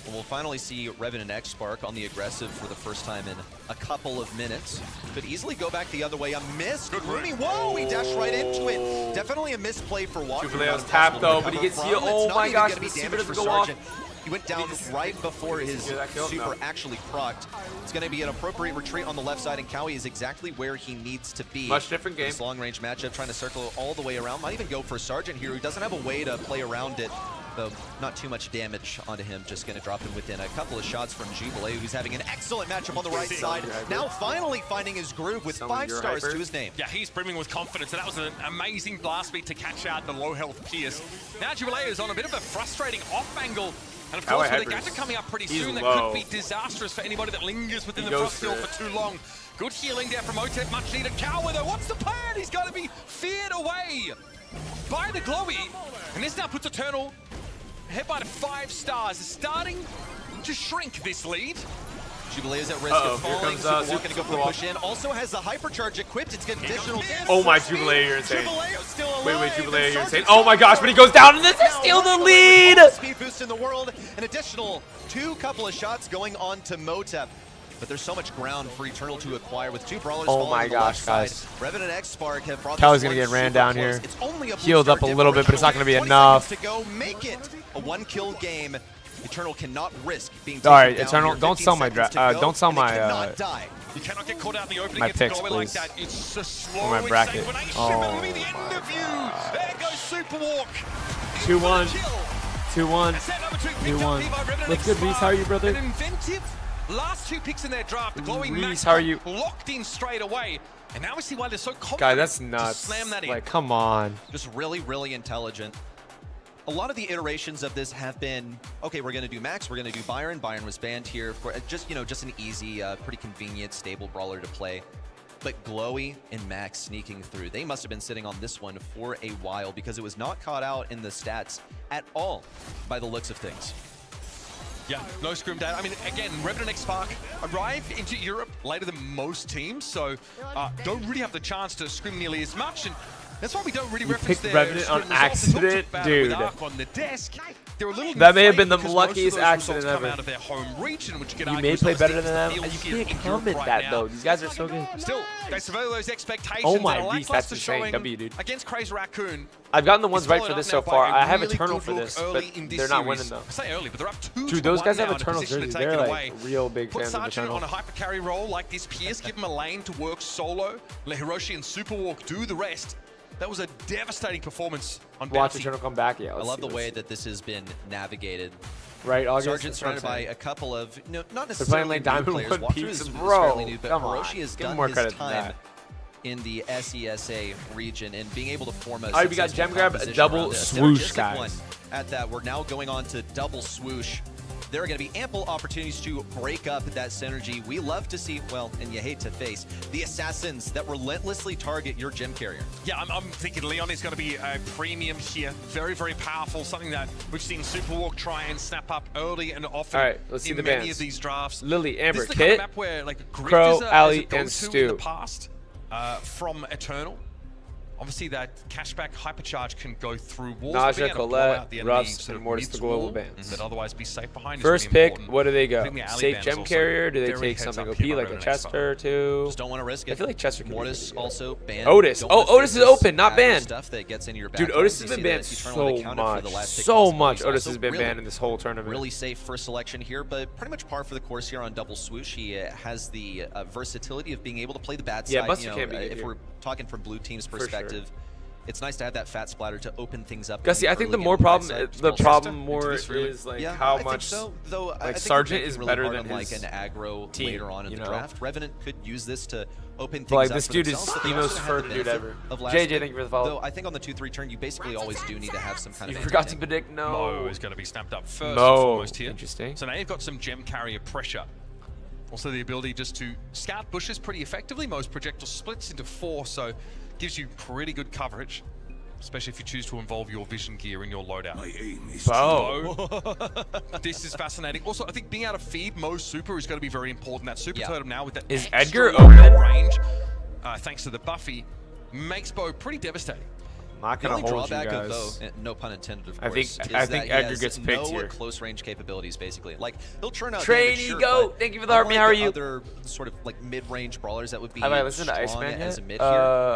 S2: Well, we'll finally see Revenant X-Spark on the aggressive for the first time in a couple of minutes. Could easily go back the other way. A miss. Good Rooney. Whoa, he dashed right into it. Definitely a misplay for Walker.
S3: Jubileo's
S2: Not
S3: tapped,
S2: impossible to
S3: though, but he
S2: recover
S3: gets
S2: from.
S3: healed.
S2: It's
S3: Oh
S2: not
S3: my
S2: even
S3: gosh,
S2: gonna be
S3: the super
S2: damage
S3: doesn't
S2: for
S3: go off.
S2: Sergeant. He went down right before his
S3: hear that kill?
S2: super
S3: No.
S2: actually procced. It's going to be an appropriate retreat on the left side, and Cowie is exactly where he needs to be.
S3: Much different game.
S2: This long-range matchup, trying to circle all the way around. Might even go for Sergeant here, who doesn't have a way to play around it. Though not too much damage onto him, just going to drop him within a couple of shots from Jubilee, who's having an excellent matchup on the right side. Now finally finding his groove with
S3: Some of
S2: 5
S3: your
S2: stars
S3: hyper.
S2: to his name.
S1: Yeah, he's brimming with confidence, and that was an amazing blast beat to catch out the low health Pierce. Now Jubilee is on a bit of a frustrating off angle. And of
S3: How
S1: course,
S3: I
S1: with the
S3: hypers.
S1: gadget coming up pretty
S3: He's
S1: soon, that
S3: low.
S1: could be disastrous for anybody that lingers within
S3: He
S1: the
S3: goes
S1: frost field
S3: for
S1: for
S3: it.
S1: too long. Good healing there from Motep, much needed. Cower though, what's the plan? He's got to be feared away by the Glowy. And this now puts Eternal ahead by the 5 stars. It's starting to shrink this lead.
S2: Jubilee is at risk
S3: Uh-oh,
S2: of
S3: here
S2: falling.
S3: comes,
S2: Superwalk
S3: Super
S2: going to go for the push in. Also has the hypercharge equipped. It's got additional damage.
S3: Oh my,
S2: Speed.
S3: Jubilee, you're insane.
S2: Jubilee's still alive.
S3: Wait, Jubilee,
S2: and
S3: you're insane.
S2: Sergeant's
S3: Oh my gosh, but he goes down, and this is
S2: now
S3: still the
S2: running away with
S3: lead!
S2: all the speed boost in the world. An additional couple of shots going on to Motep. But there's so much ground for Eternal to acquire with 2 brawlers
S3: Oh
S2: falling
S3: my
S2: on the
S3: gosh,
S2: left
S3: guys.
S2: side. Revenant X-Spark have brought
S3: Callie's
S2: this
S3: gonna
S2: one
S3: get ran
S2: super
S3: down
S2: close.
S3: here.
S2: It's only a
S3: Healed
S2: booster
S3: up a little bit, but it's not gonna be
S2: 20
S3: enough.
S2: seconds to go. Make it a 1-kill game. Eternal cannot risk being
S3: All right,
S2: taken down
S3: Eternal,
S2: here.
S3: don't
S2: 15
S3: sell my
S2: seconds
S3: dra-
S2: to go,
S3: don't sell
S2: and they
S3: my,
S2: cannot die.
S1: You cannot get caught out in the opening
S3: My
S1: against
S3: picks,
S1: a Glowy like
S3: please.
S1: that. It's a slow,
S3: Or my
S1: insane
S3: bracket.
S1: grenade
S3: Oh
S1: ship. It'll be the
S3: my
S1: end of you. There goes Superwalk.
S3: 2-1. 2-1.
S1: 2-1.
S3: 2-1. What's good, Reese? How are you, brother?
S1: An inventive last 2 picks in their draft. The Glowy
S3: Reese,
S1: Max
S3: how are you?
S1: locked in straight away. And now we see why they're so confident
S3: Guy, that's
S1: to
S3: nuts.
S1: slam that in.
S3: Like, come on.
S2: Just really, really intelligent. A lot of the iterations of this have been, okay, we're going to do Max, we're going to do Byron. Byron was banned here for just, just an easy, pretty convenient, stable brawler to play. But Glowy and Max sneaking through. They must have been sitting on this one for a while because it was not caught out in the stats at all by the looks of things.
S1: Yeah, no scrim data. I mean, again, Revenant X Spark arrive into Europe later than most teams, so don't really have the chance to scrim nearly as much. And that's why we don't really reference their
S3: Revenant on accident, dude.
S1: On the desk.
S3: That may have been the luckiest accident ever.
S1: Out of their home region, which
S3: you may play better than them. You can't comment that though. These guys are so good.
S1: Still, they surveil those expectations.
S3: Oh my beast, that's insane. W, dude.
S1: Against Crazy Raccoon.
S3: I've gotten the ones right for this so far. I have Eternal for this, but they're not winning though.
S1: I say early, but they're up 2-1.
S3: Dude, those guys have
S1: now
S3: Eternal
S1: in a position
S3: jerseys.
S1: to take
S3: They're
S1: it
S3: like
S1: away.
S3: real big
S1: Put
S3: fans of
S1: Sergeant
S3: Eternal.
S1: on a hyper carry role like this Pierce, give him a lane to work solo. Let Hiroshi and Superwalk do the rest. That was a devastating performance on
S3: Watch
S1: Bouncy.
S3: Eternal come back. Yeah,
S2: I love the way that this has been navigated.
S3: Right, August.
S2: Sergeant's surrounded by a couple of, not
S3: playing
S2: necessarily
S3: like
S2: new
S3: Diamond
S2: players.
S3: One
S2: Walkthrough
S3: Piece,
S2: is
S3: bro.
S2: fairly new, but
S3: Come on.
S2: Hiroshi has
S3: Give him
S2: done
S3: more
S2: his
S3: credit than
S2: time
S3: that.
S2: in the SESA region and being able to form a
S3: Alright, we got
S2: successful
S3: gem grab,
S2: composition
S3: double
S2: around this.
S3: swoosh,
S2: Synergistic
S3: guys.
S2: one at that, we're now going on to double swoosh. There are going to be ample opportunities to break up that synergy. We love to see, well, and you hate to face, the assassins that relentlessly target your gem carrier.
S1: Yeah, I'm thinking Leon is going to be a premium here. Very, very powerful. Something that we've seen Superwalk try and snap up early and often.
S3: All right, let's see
S1: in
S3: the
S1: many
S3: bands.
S1: of these drafts.
S3: Lily, Amber,
S1: this is the kind of
S3: Kit,
S1: map where, like, Griff
S3: Crow,
S1: is a
S3: Ali,
S1: go-to
S3: and
S1: in
S3: Stu.
S1: the past from Eternal. Obviously, that cashback hypercharge can go through walls.
S3: Nausea,
S1: being able to blow
S3: Colette,
S1: out the enemy
S3: Russ,
S1: sort
S3: and
S1: of
S3: Mortis, the global
S1: mid-wall,
S3: bands.
S1: But otherwise be safe behind.
S3: First
S1: is really
S3: pick,
S1: important.
S3: what do they go?
S1: I think the alley
S3: Safe
S1: ban
S3: gem
S1: is also
S3: carrier? Do they
S1: very
S3: take
S1: heads
S3: something
S1: up
S3: OP
S1: here by
S3: like a
S1: Revenant X
S3: Chester too?
S2: Just don't want to risk it.
S3: I feel like Chester can
S2: Mortis
S3: be
S2: also banned.
S3: Otis.
S2: Don't
S3: Oh,
S2: wanna
S3: Otis
S2: face
S3: is
S2: this
S3: open, not
S2: aggro
S3: banned.
S2: Stuff that gets into your
S3: Dude,
S2: back
S3: Otis
S2: line.
S3: has
S2: You
S3: been
S2: see
S3: banned
S2: that Eternal
S3: so
S2: accounted for
S3: much.
S2: the last pick
S3: So
S2: possible.
S3: much
S2: He's
S3: Otis
S2: also
S3: has been
S2: really,
S3: banned in this whole tournament.
S2: Really safe first selection here, but pretty much par for the course here on double swoosh. He has the versatility of being able to play the bad side.
S3: Yeah, Buster
S2: you know,
S3: can't be good
S2: if
S3: here.
S2: we're talking from blue team's
S3: For
S2: perspective. It's nice to have that fat splatter to open things up.
S3: Gussie, I think the
S2: early
S3: more
S2: game
S3: problem,
S2: side.
S3: the problem more is like
S2: Yeah,
S3: how
S2: I
S3: much.
S2: think so, though, I
S3: like
S2: think
S3: Sergeant
S2: we're
S3: is
S2: really
S3: better
S2: hard
S3: than
S2: on,
S3: his
S2: like an aggro
S3: team,
S2: later on in
S3: you
S2: the
S3: know?
S2: draft. Revenant could use this to open things
S3: But like
S2: up
S3: this
S2: for
S3: dude is
S2: themselves, but they
S3: the
S2: also
S3: most
S2: have
S3: furred
S2: the
S3: dude
S2: benefit
S3: ever.
S2: of last
S3: JJ,
S2: pick.
S3: thank you for the follow.
S2: Though I think on the 2-3 turn, you basically always do need to have some kind
S3: You
S2: of
S3: forgot to
S2: anti-tank.
S3: predict no.
S1: Mo is going to be snapped up first and
S3: Mo,
S1: foremost here.
S3: interesting.
S1: So now you've got some gem carrier pressure. Also the ability just to scout bushes pretty effectively. Most projectile splits into 4, so gives you pretty good coverage. Especially if you choose to involve your vision gear in your loadout. My aim is This is fascinating. Also, I think being able to feed Mo's super is going to be very important. That super totem now with that
S3: Is
S1: extra
S3: Edgar open?
S1: range, thanks to the Buffy, makes Bo pretty devastating.
S3: Not
S2: The
S3: gonna
S2: only
S3: hold you
S2: drawback of
S3: guys.
S2: Bo, no pun intended, of
S3: I
S2: course,
S3: think
S2: is
S3: Edgar
S2: that he has
S3: gets picked
S2: no
S3: here.
S2: close range capabilities, basically. Like he'll turn out
S3: Trainee,
S2: damage, sure,
S3: go!
S2: but
S3: Thank you for the heart, me. How are you?
S2: Other sort of like mid-range brawlers that would be
S3: Have I listened to
S2: strong
S3: Iceman
S2: as
S3: yet?
S2: a mid here.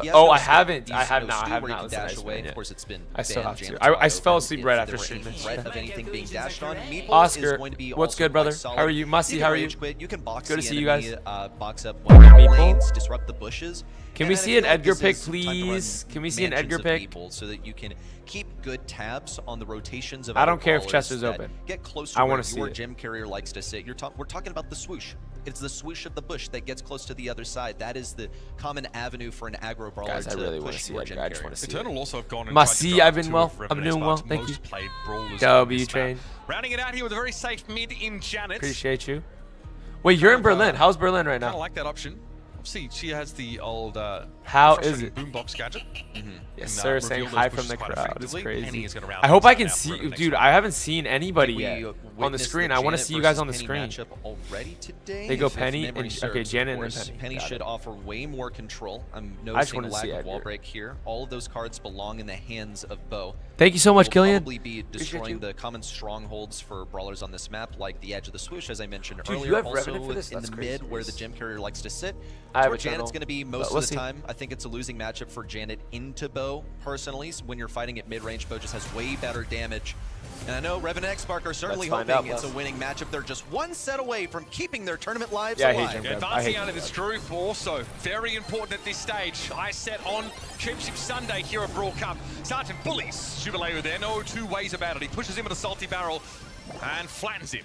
S2: He has
S3: Oh,
S2: no
S3: I
S2: step.
S3: haven't.
S2: He's
S3: I have
S2: no
S3: not. I
S2: Stu
S3: have
S2: where he
S3: not
S2: can
S3: listened to
S2: dash away.
S3: Iceman
S2: Of
S3: yet.
S2: course, it's been
S3: I still
S2: banned.
S3: have to.
S2: Janet's
S3: I fell
S2: wide
S3: asleep
S2: open
S3: right
S2: if
S3: after
S2: there were
S3: stream
S2: any
S3: this.
S2: threat of anything being dashed on. Meeple
S3: Oscar,
S2: is going to be
S3: what's
S2: also
S3: good, brother?
S2: quite solid.
S3: How are you? Musty, how are you?
S2: Rage quit. You can box
S3: Good to
S2: the
S3: see you
S2: enemy,
S3: guys.
S2: box up
S3: What
S2: one
S3: up,
S2: of the
S3: Meeple?
S2: lanes, disrupt the bushes.
S3: Can
S2: And
S3: we
S2: I
S3: see
S2: feel
S3: an
S2: like
S3: Edgar
S2: this
S3: pick,
S2: is time to run
S3: please? Can we see an
S2: mansions
S3: Edgar
S2: of
S3: pick?
S2: people so that you can keep good tabs on the rotations of
S3: I don't
S2: other
S3: care if
S2: brawlers
S3: Chester's
S2: that
S3: open.
S2: Get close
S3: I
S2: to
S3: wanna
S2: where
S3: see
S2: your
S3: it.
S2: gem carrier likes to sit. We're talking about the swoosh. It's the swoosh of the bush that gets close to the other side. That is the common avenue for an aggro brawler
S3: Guys, I
S2: to
S3: really want to
S2: push
S3: see
S2: your
S3: Edgar.
S2: gem
S3: I just
S2: carrier.
S3: want to see
S1: Eternal
S3: it.
S1: also have gone and
S3: Must
S1: tried to
S3: see,
S1: drive
S3: I've been
S1: two
S3: well.
S1: of
S3: I'm
S1: Revenant
S3: doing well.
S1: Spark's
S3: Thank you.
S1: most played brawlers
S3: W
S1: on this
S3: train.
S1: map. Rounding it out here with a very safe mid in Janet.
S3: Appreciate you. Wait, you're in Berlin. How's Berlin right
S1: Kind of
S3: now?
S1: like that option. See, she has the old
S3: How is
S1: frustrating
S3: it?
S1: boombox gadget.
S3: Yes,
S1: And,
S3: sir.
S1: reveal
S3: Saying
S1: those
S3: hi from
S1: bushes
S3: the
S1: quite
S3: crowd. It's
S1: effectively.
S3: crazy.
S1: Penny is gonna round
S3: I hope I
S1: things
S3: can
S1: out for
S3: see,
S1: Revenant
S3: dude.
S1: X
S3: I haven't seen anybody
S2: We
S3: yet on the
S2: witnessed
S3: screen.
S2: the
S3: I want to
S2: Janet
S3: see you guys
S2: versus
S3: on the
S2: Penny
S3: screen.
S2: matchup already today.
S3: They go
S2: if
S3: Penny
S2: memory
S3: and
S2: serves.
S3: okay,
S2: Of
S3: Janet and
S2: course,
S3: then Penny.
S2: Penny
S3: Got
S2: should
S3: it.
S2: offer way more control. I'm
S3: just
S2: noticing a
S3: wanted to
S2: lack
S3: see
S2: of wall
S3: Edgar.
S2: break here. All of those cards belong in the hands of Bo.
S3: Thank you so much,
S2: Will
S3: Killian.
S2: probably be destroying the common strongholds for brawlers on this map, like the edge of the swoosh, as I mentioned
S3: Dude,
S2: earlier.
S3: you have
S2: also
S3: Revenant for this?
S2: in
S3: That's
S2: the
S3: crazy.
S2: mid, where the gem carrier likes to sit.
S3: I have
S2: Where
S3: Eternal,
S2: Janet's going to be
S3: but
S2: most
S3: we'll
S2: of the
S3: see.
S2: time. I think it's a losing matchup for Janet into Bo, personally. When you're fighting at mid-range, Bo just has way better damage. And I know Revenant X Spark are certainly
S3: Let's find
S2: hoping
S3: out,
S2: it's a
S3: Les.
S2: winning matchup. They're just one set away from keeping their tournament lives
S3: Yeah, I hate
S2: alive.
S3: Jim
S1: Yeah,
S3: Grab. I
S1: advancing
S3: hate
S1: out of
S3: Jim
S1: this
S3: Grab.
S1: group also very important at this stage. I set on Championship Sunday here at Brawl Cup. Sergeant bullies Jubilee there, no two ways about it. He pushes him with a salty barrel and flattens him.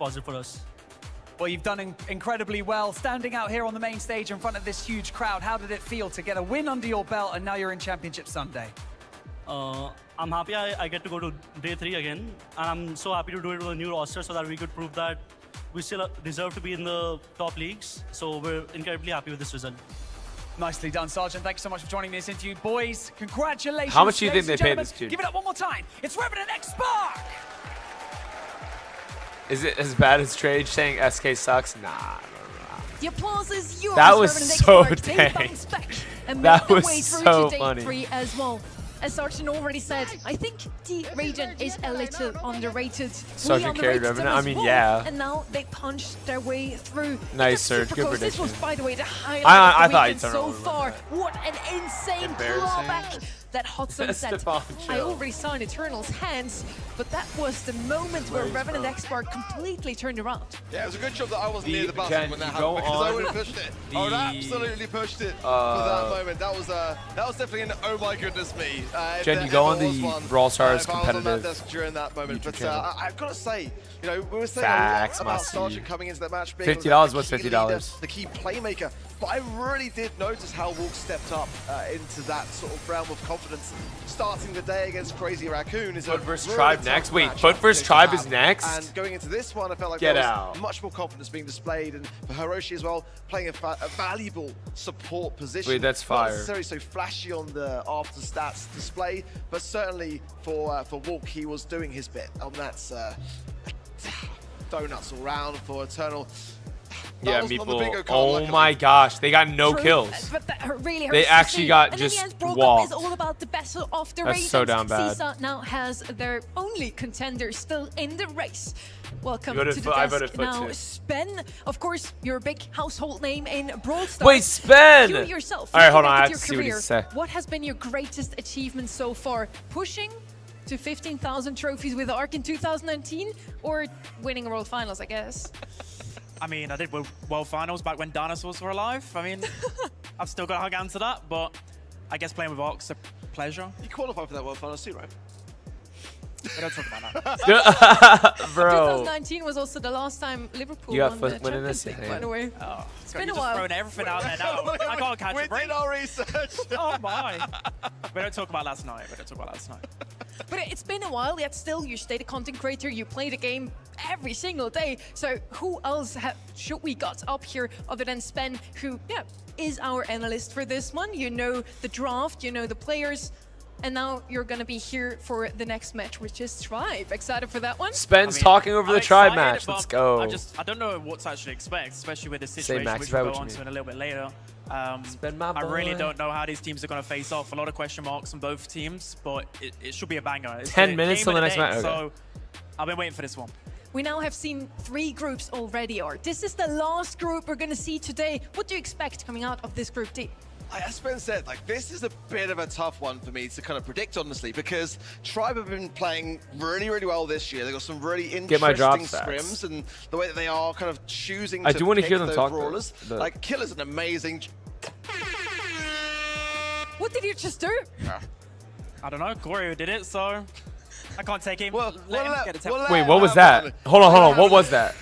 S14: positive for us.
S4: Well, you've done incredibly well, standing out here on the main stage in front of this huge crowd. How did it feel to get a win under your belt, and now you're in Championship Sunday?
S14: I'm happy I get to go to day 3 again, and I'm so happy to do it with a new roster so that we could prove that we still deserve to be in the top leagues. So we're incredibly happy with this result.
S4: Nicely done, Sergeant. Thank you so much for joining me in this interview. Boys, congratulations.
S3: How much do you think
S4: ladies
S3: they
S4: and
S3: paid this
S4: gentlemen.
S3: dude?
S4: Give it up one more time. It's Revenant X Spark!
S3: Is it as bad as Trage saying SK sucks? Nah.
S7: The applause is yours.
S3: That was so
S7: They
S3: dang.
S7: bounce back and
S3: That
S7: make their
S3: was
S7: way through
S3: so
S7: to day
S3: funny.
S7: 3 as well. As Sergeant already said, I think the region is a little underrated.
S3: Sergeant carried
S7: underrated them
S3: Revenant? I
S7: as
S3: mean,
S7: well,
S3: yeah.
S7: And now they punched their way through.
S3: Nice,
S7: Super
S3: Serge. Good
S7: close. This was,
S3: prediction.
S7: by the way, the highlight
S3: I
S7: of the
S3: thought
S7: weekend
S3: he'd turn
S7: so
S3: over with
S7: far.
S3: that.
S7: What an insane
S3: Embarrassing.
S7: clawback that hot sun set.
S3: Stephon,
S7: I
S3: chill.
S7: already saw in Eternal's hands, but that was the moment where Revenant X-Bar completely turned around.
S8: Yeah, it was a good job that I wasn't near the button
S3: Jen,
S8: when that
S3: you
S8: happened
S3: go
S8: because I
S3: on
S8: would have pushed it. I would
S3: the-
S8: absolutely pushed it for that moment. That was definitely an oh my goodness me. If
S3: Jen,
S8: there
S3: you go
S8: ever
S3: on the
S8: was one,
S3: Brawl Stars
S8: if I was on that
S3: competitive
S8: desk during that moment.
S3: YouTube
S8: But
S3: channel.
S8: I've got to say, you know, we were saying
S3: Facts,
S8: a lot about
S3: Masi.
S8: Sergeant coming into that match being
S3: $50,
S8: the
S3: what's
S8: key
S3: $50?
S8: leader, the key playmaker. But I really did notice how Walk stepped up into that sort of realm of confidence. Starting the day against Crazy Raccoon is
S3: Foot
S8: a
S3: versus
S8: really
S3: Tribe
S8: tough
S3: next? Wait,
S8: matchup
S3: Foot versus
S8: to
S3: Tribe
S8: have.
S3: is next?
S8: And going into this one, I felt like
S3: Get
S8: there was
S3: out.
S8: much more confidence being displayed, and for Hiroshi as well, playing a valuable support position.
S3: Wait, that's
S8: Not
S3: fire.
S8: necessarily so flashy on the after stats display, but certainly for Walk, he was doing his bit, and that's donuts all round for Eternal. That
S3: Yeah,
S8: was on the
S3: Meeple.
S8: bingo card,
S3: Oh
S8: luckily.
S3: my gosh, they got no
S7: True,
S3: kills.
S7: But that really hurts
S3: They
S7: to
S3: actually
S7: see.
S3: got
S7: And
S3: just
S7: in the end, Brawl Cup
S3: walked.
S7: is all about the battle of the
S3: That's
S7: race.
S3: so
S7: and
S3: down bad.
S7: CISA now has their only contender still in the race. Welcome
S3: Voted
S7: to the
S3: Foot, I
S7: desk.
S3: voted Foot
S7: Now,
S3: too.
S7: Spen, of course, you're a big household name in Brawl Stars.
S3: Wait, Spen!
S7: You yourself,
S3: All right, hold
S7: looking
S3: on, I
S7: back
S3: have
S7: at
S3: to see
S7: your
S3: what he
S7: career,
S3: said.
S7: what has been your greatest achievement so far? Pushing to 15,000 trophies with ARC in 2019, or winning World Finals, I guess?
S15: I mean, I did World Finals back when dinosaurs were alive. I mean, I've still got a hug answer that, but I guess playing with Arc's a pleasure.
S8: You qualified for that World Finals too, right?
S15: We don't talk about that.
S3: Bro.
S7: 2019 was also the last time Liverpool
S3: You got
S7: won the
S3: Foot winning
S7: Champions
S3: this,
S7: League,
S3: yeah.
S7: by the way.
S15: Oh,
S7: It's been a
S15: just
S7: while.
S15: throwing everything out there now. I can't catch
S8: We
S15: a break.
S8: did our research.
S15: Oh my. We don't talk about last night. We don't talk about last night.
S7: But it's been a while, yet still you stayed a content creator, you play the game every single day. So who else should we got up here other than Spen, who is our analyst for this one? You know the draft, you know the players, and now you're gonna be here for the next match, which is Tribe. Excited for that one?
S3: Spen's
S15: I mean,
S3: talking over
S15: I'm
S3: the Tribe
S15: excited,
S3: match.
S15: but
S3: Let's go.
S15: I don't know what to actually expect, especially with the
S3: Say,
S15: situation,
S3: Max,
S15: which
S3: if I
S15: we'll
S3: what
S15: go
S3: you
S15: on to
S3: mean.
S15: in a little bit later.
S3: Spen, my
S15: I really
S3: boy.
S15: don't know how these teams are going to face off. A lot of question marks on both teams, but it should be a banger. It's
S3: 10
S15: the
S3: minutes
S15: game
S3: till
S15: of
S3: the next
S15: day,
S3: match? Okay.
S15: So I've been waiting for this one.
S7: We now have seen 3 groups already, Art. This is the last group we're gonna see today. What do you expect coming out of this group D?
S8: As Ben said, like, this is a bit of a tough one for me to kind of predict, honestly, because Tribe have been playing really, really well this year. They've got some really
S3: Get my drop
S8: interesting
S3: stats.
S8: scrims, and the way that they are kind of choosing
S3: I
S8: to
S3: do want to
S8: pick
S3: hear them
S8: their
S3: talk, though,
S8: brawlers.
S3: but-
S8: Like, Killer's an amazing...
S7: What did you just do?
S15: I don't know. Goryo did it, so I can't take him. Let him get a tap.
S3: Wait, what was that? Hold on. What was that?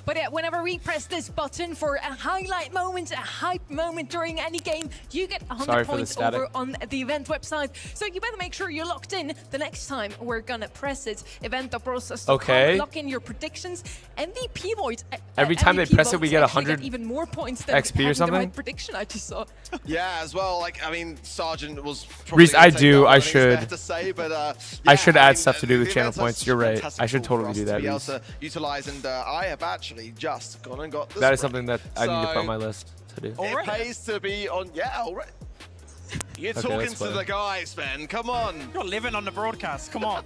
S7: But yeah, whenever we press this button for a highlight moment, a hype moment during any game, you get 100
S3: Sorry for the
S7: points
S3: static.
S7: over on the event website. So you better make sure you're locked in the next time we're gonna press it. Event.bros.com.
S3: Okay.
S7: Lock in your predictions. MVP void.
S3: Every time they
S7: MVP
S3: press it, we
S7: votes
S3: get
S7: actually
S3: 100
S7: even more points than
S3: XP or
S7: having
S3: something?
S7: the right prediction I just saw.
S8: Yeah, as well. Like, I mean, Sergeant was probably
S3: Reese,
S8: gonna
S3: I
S8: take
S3: do,
S8: that one,
S3: I
S8: think it's fair
S3: should.
S8: to say, but,
S3: I
S8: yeah,
S3: should add
S8: mean,
S3: stuff to do with
S8: the
S3: channel
S8: events are
S3: points.
S8: such
S3: You're
S8: a
S3: right.
S8: fantastic
S3: I should
S8: tool for
S3: totally
S8: us
S3: do that,
S8: to be able
S3: Reese.
S8: to utilize, and I have actually just gone and got this.
S3: That is
S8: break.
S3: something that I need to put on
S8: So,
S3: my list to do.
S8: It pays to be on. Yeah, already. You're
S3: Okay,
S8: talking
S3: let's
S8: to
S3: play.
S8: the guys, man. Come on.
S15: You're living on the broadcast. Come on.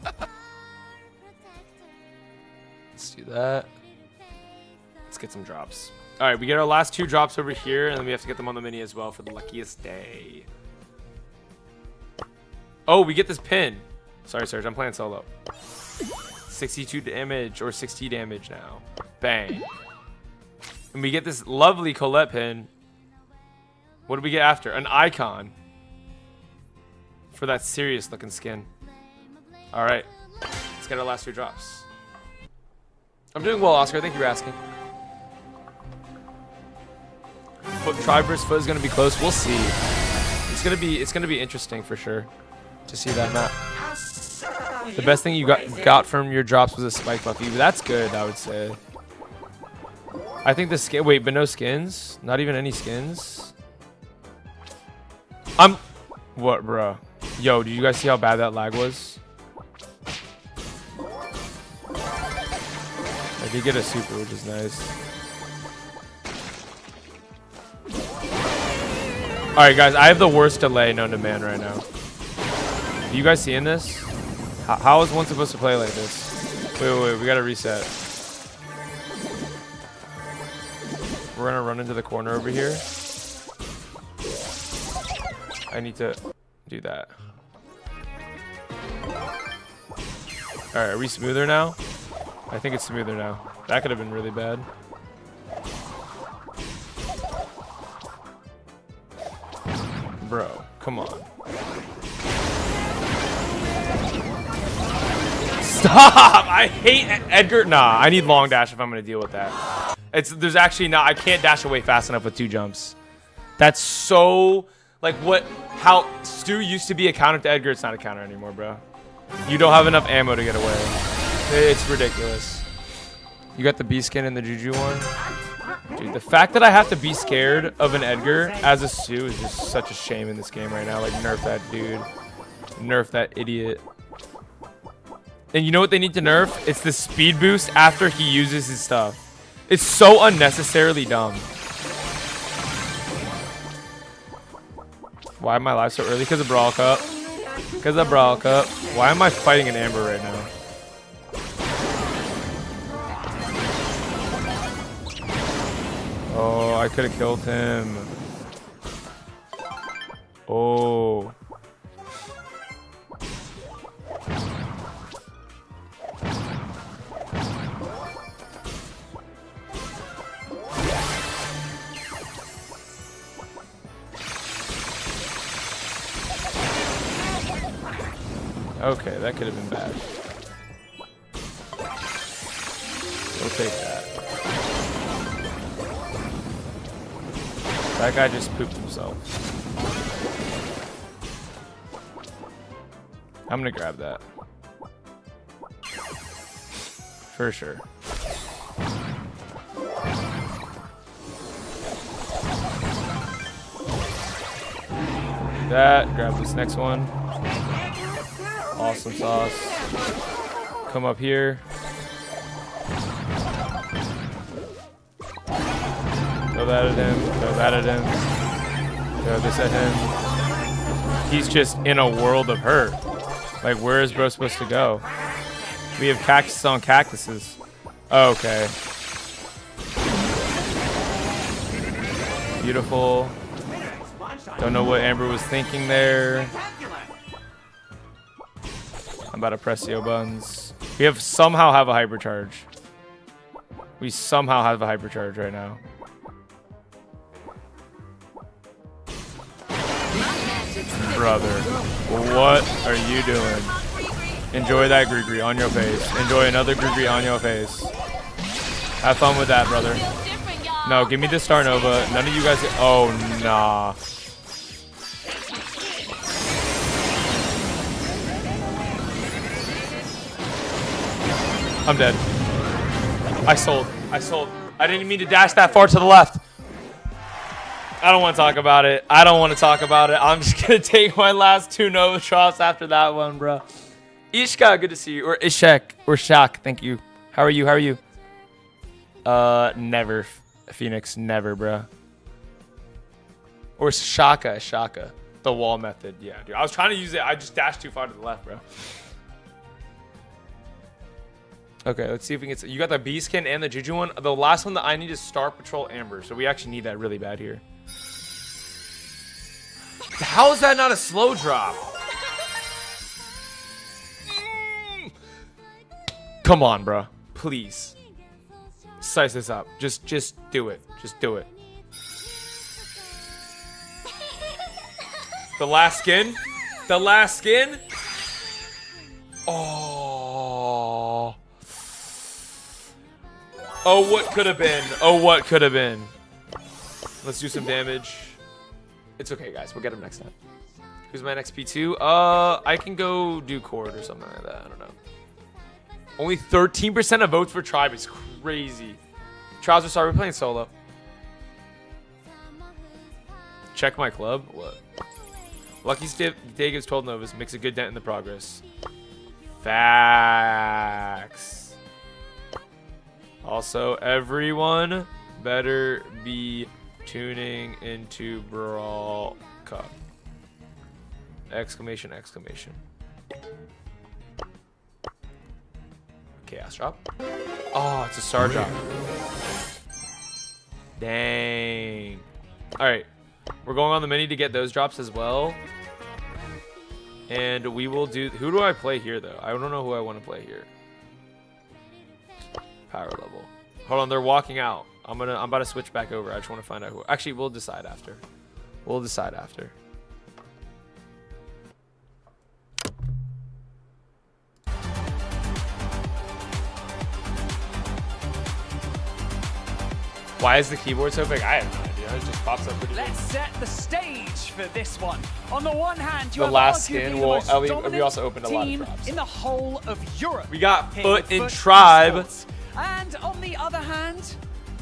S3: Let's do that. Let's get some drops. All right, we get our last 2 drops over here, and then we have to get them on the mini as well for the luckiest day. Oh, we get this pin. Sorry, Serge, I'm playing solo. 62 damage or 60 damage now. Bang. And we get this lovely Colette pin. What do we get after? An icon. For that serious looking skin. All right. Let's get our last 2 drops. I'm doing well, Oscar. Thank you for asking. Tribe vs. Foot is gonna be close. We'll see. It's gonna be interesting for sure to see that map. The best thing you got from your drops was a spike buff. That's good, I would say. I think the skin. Wait, but no skins? Not even any skins? What, bro? Yo, did you guys see how bad that lag was? did get a super, which is nice. Alright, guys, I have the worst delay known to man right now. Are you guys seeing this? How is one supposed to play like this? Wait, we gotta reset. We're gonna run into the corner over here. I need to do that. Alright, are we smoother now? I think it's smoother now. That could have been really bad. Bro, come on. Stop! I hate Edgar. Nah, I need long dash if I'm gonna deal with that. There's actually not. I can't dash away fast enough with 2 jumps. That's so like how Stu used to be a counter to Edgar. It's not a counter anymore, bro. You don't have enough ammo to get away. It's ridiculous. You got the B skin and the Juju one. Dude, the fact that I have to be scared of an Edgar as a Stu is just such a shame in this game right now. Like, nerf that dude. Nerf that idiot. And you know what they need to nerf? It's the speed boost after he uses his stuff. It's so unnecessarily dumb. Why am I live so early? Because of Brawl Cup. Because of Brawl Cup. Why am I fighting an Amber right now? Oh, I could have killed him. Oh. Okay, that could have been bad. We'll take that. That guy just pooped himself. I'm gonna grab that. For sure. That, grab this next one. Awesome sauce. Come up here. Throw that at him. Throw that at him. Throw this at him. He's just in a world of hurt. Like, where is bro supposed to go? We have cactus on cactuses. Oh, okay. Beautiful. Don't know what Amber was thinking there. I'm about to press Yo buns. We somehow have a hypercharge. We somehow have a hypercharge right now. Brother, what are you doing? Enjoy that Gree on your face. Enjoy another Gree on your face. Have fun with that, brother. No, give me the Star Nova. None of you guys. Oh, nah. I'm dead. I sold. I didn't mean to dash that far to the left. I don't want to talk about it. I'm just going to take my last 2 Nova drops after that one, bro. Ishka, good to see you. Or Ishak. Or Shak, thank you. How are you? Never. Phoenix, never, bro. Or Shaka. The wall method. Yeah, dude. I was trying to use it. I just dashed too far to the left, bro. Okay, let's see if we can get... You got the B skin and the Juju one. The last one that I need is Star Patrol Amber. So we actually need that really bad here. How is that not a slow drop? Come on, bro. Please. Size this up. Just do it. Just do it. The last skin? The last skin? Oh. Oh, what could have been? Oh, what could have been? Let's do some damage. It's okay, guys. We'll get him next time. Who's my next P2? I can go do Cord or something like that. I don't know. Only 13% of votes for Tribe is crazy. Trouser, sorry, we're playing solo. Check my club? What? Lucky's day gives 12 Novas. Makes a good dent in the progress. Facts. Also, everyone better be tuning into Brawl Cup. Exclamation, exclamation. Chaos drop. Oh, it's a star drop. Dang. Alright. We're going on the mini to get those drops as well. And we will do... Who do I play here, though? I don't know who I want to play here. Power level. Hold on, they're walking out. I'm about to switch back over. I just want to find out who... Actually, we'll decide after. We'll decide after. Why is the keyboard so big? I have no idea. It just pops up pretty big.
S4: Let's set the stage for this one. On the one hand, you
S3: The
S4: have
S3: last
S4: arguably
S3: skin
S4: the
S3: will-
S4: most
S3: we
S4: dominant
S3: also opened a lot of
S4: team
S3: drops.
S4: in the whole of Europe.
S3: We got
S4: here
S3: Foot
S4: with
S3: in
S4: Foot
S3: Tribe.
S4: Esports. And on the other hand,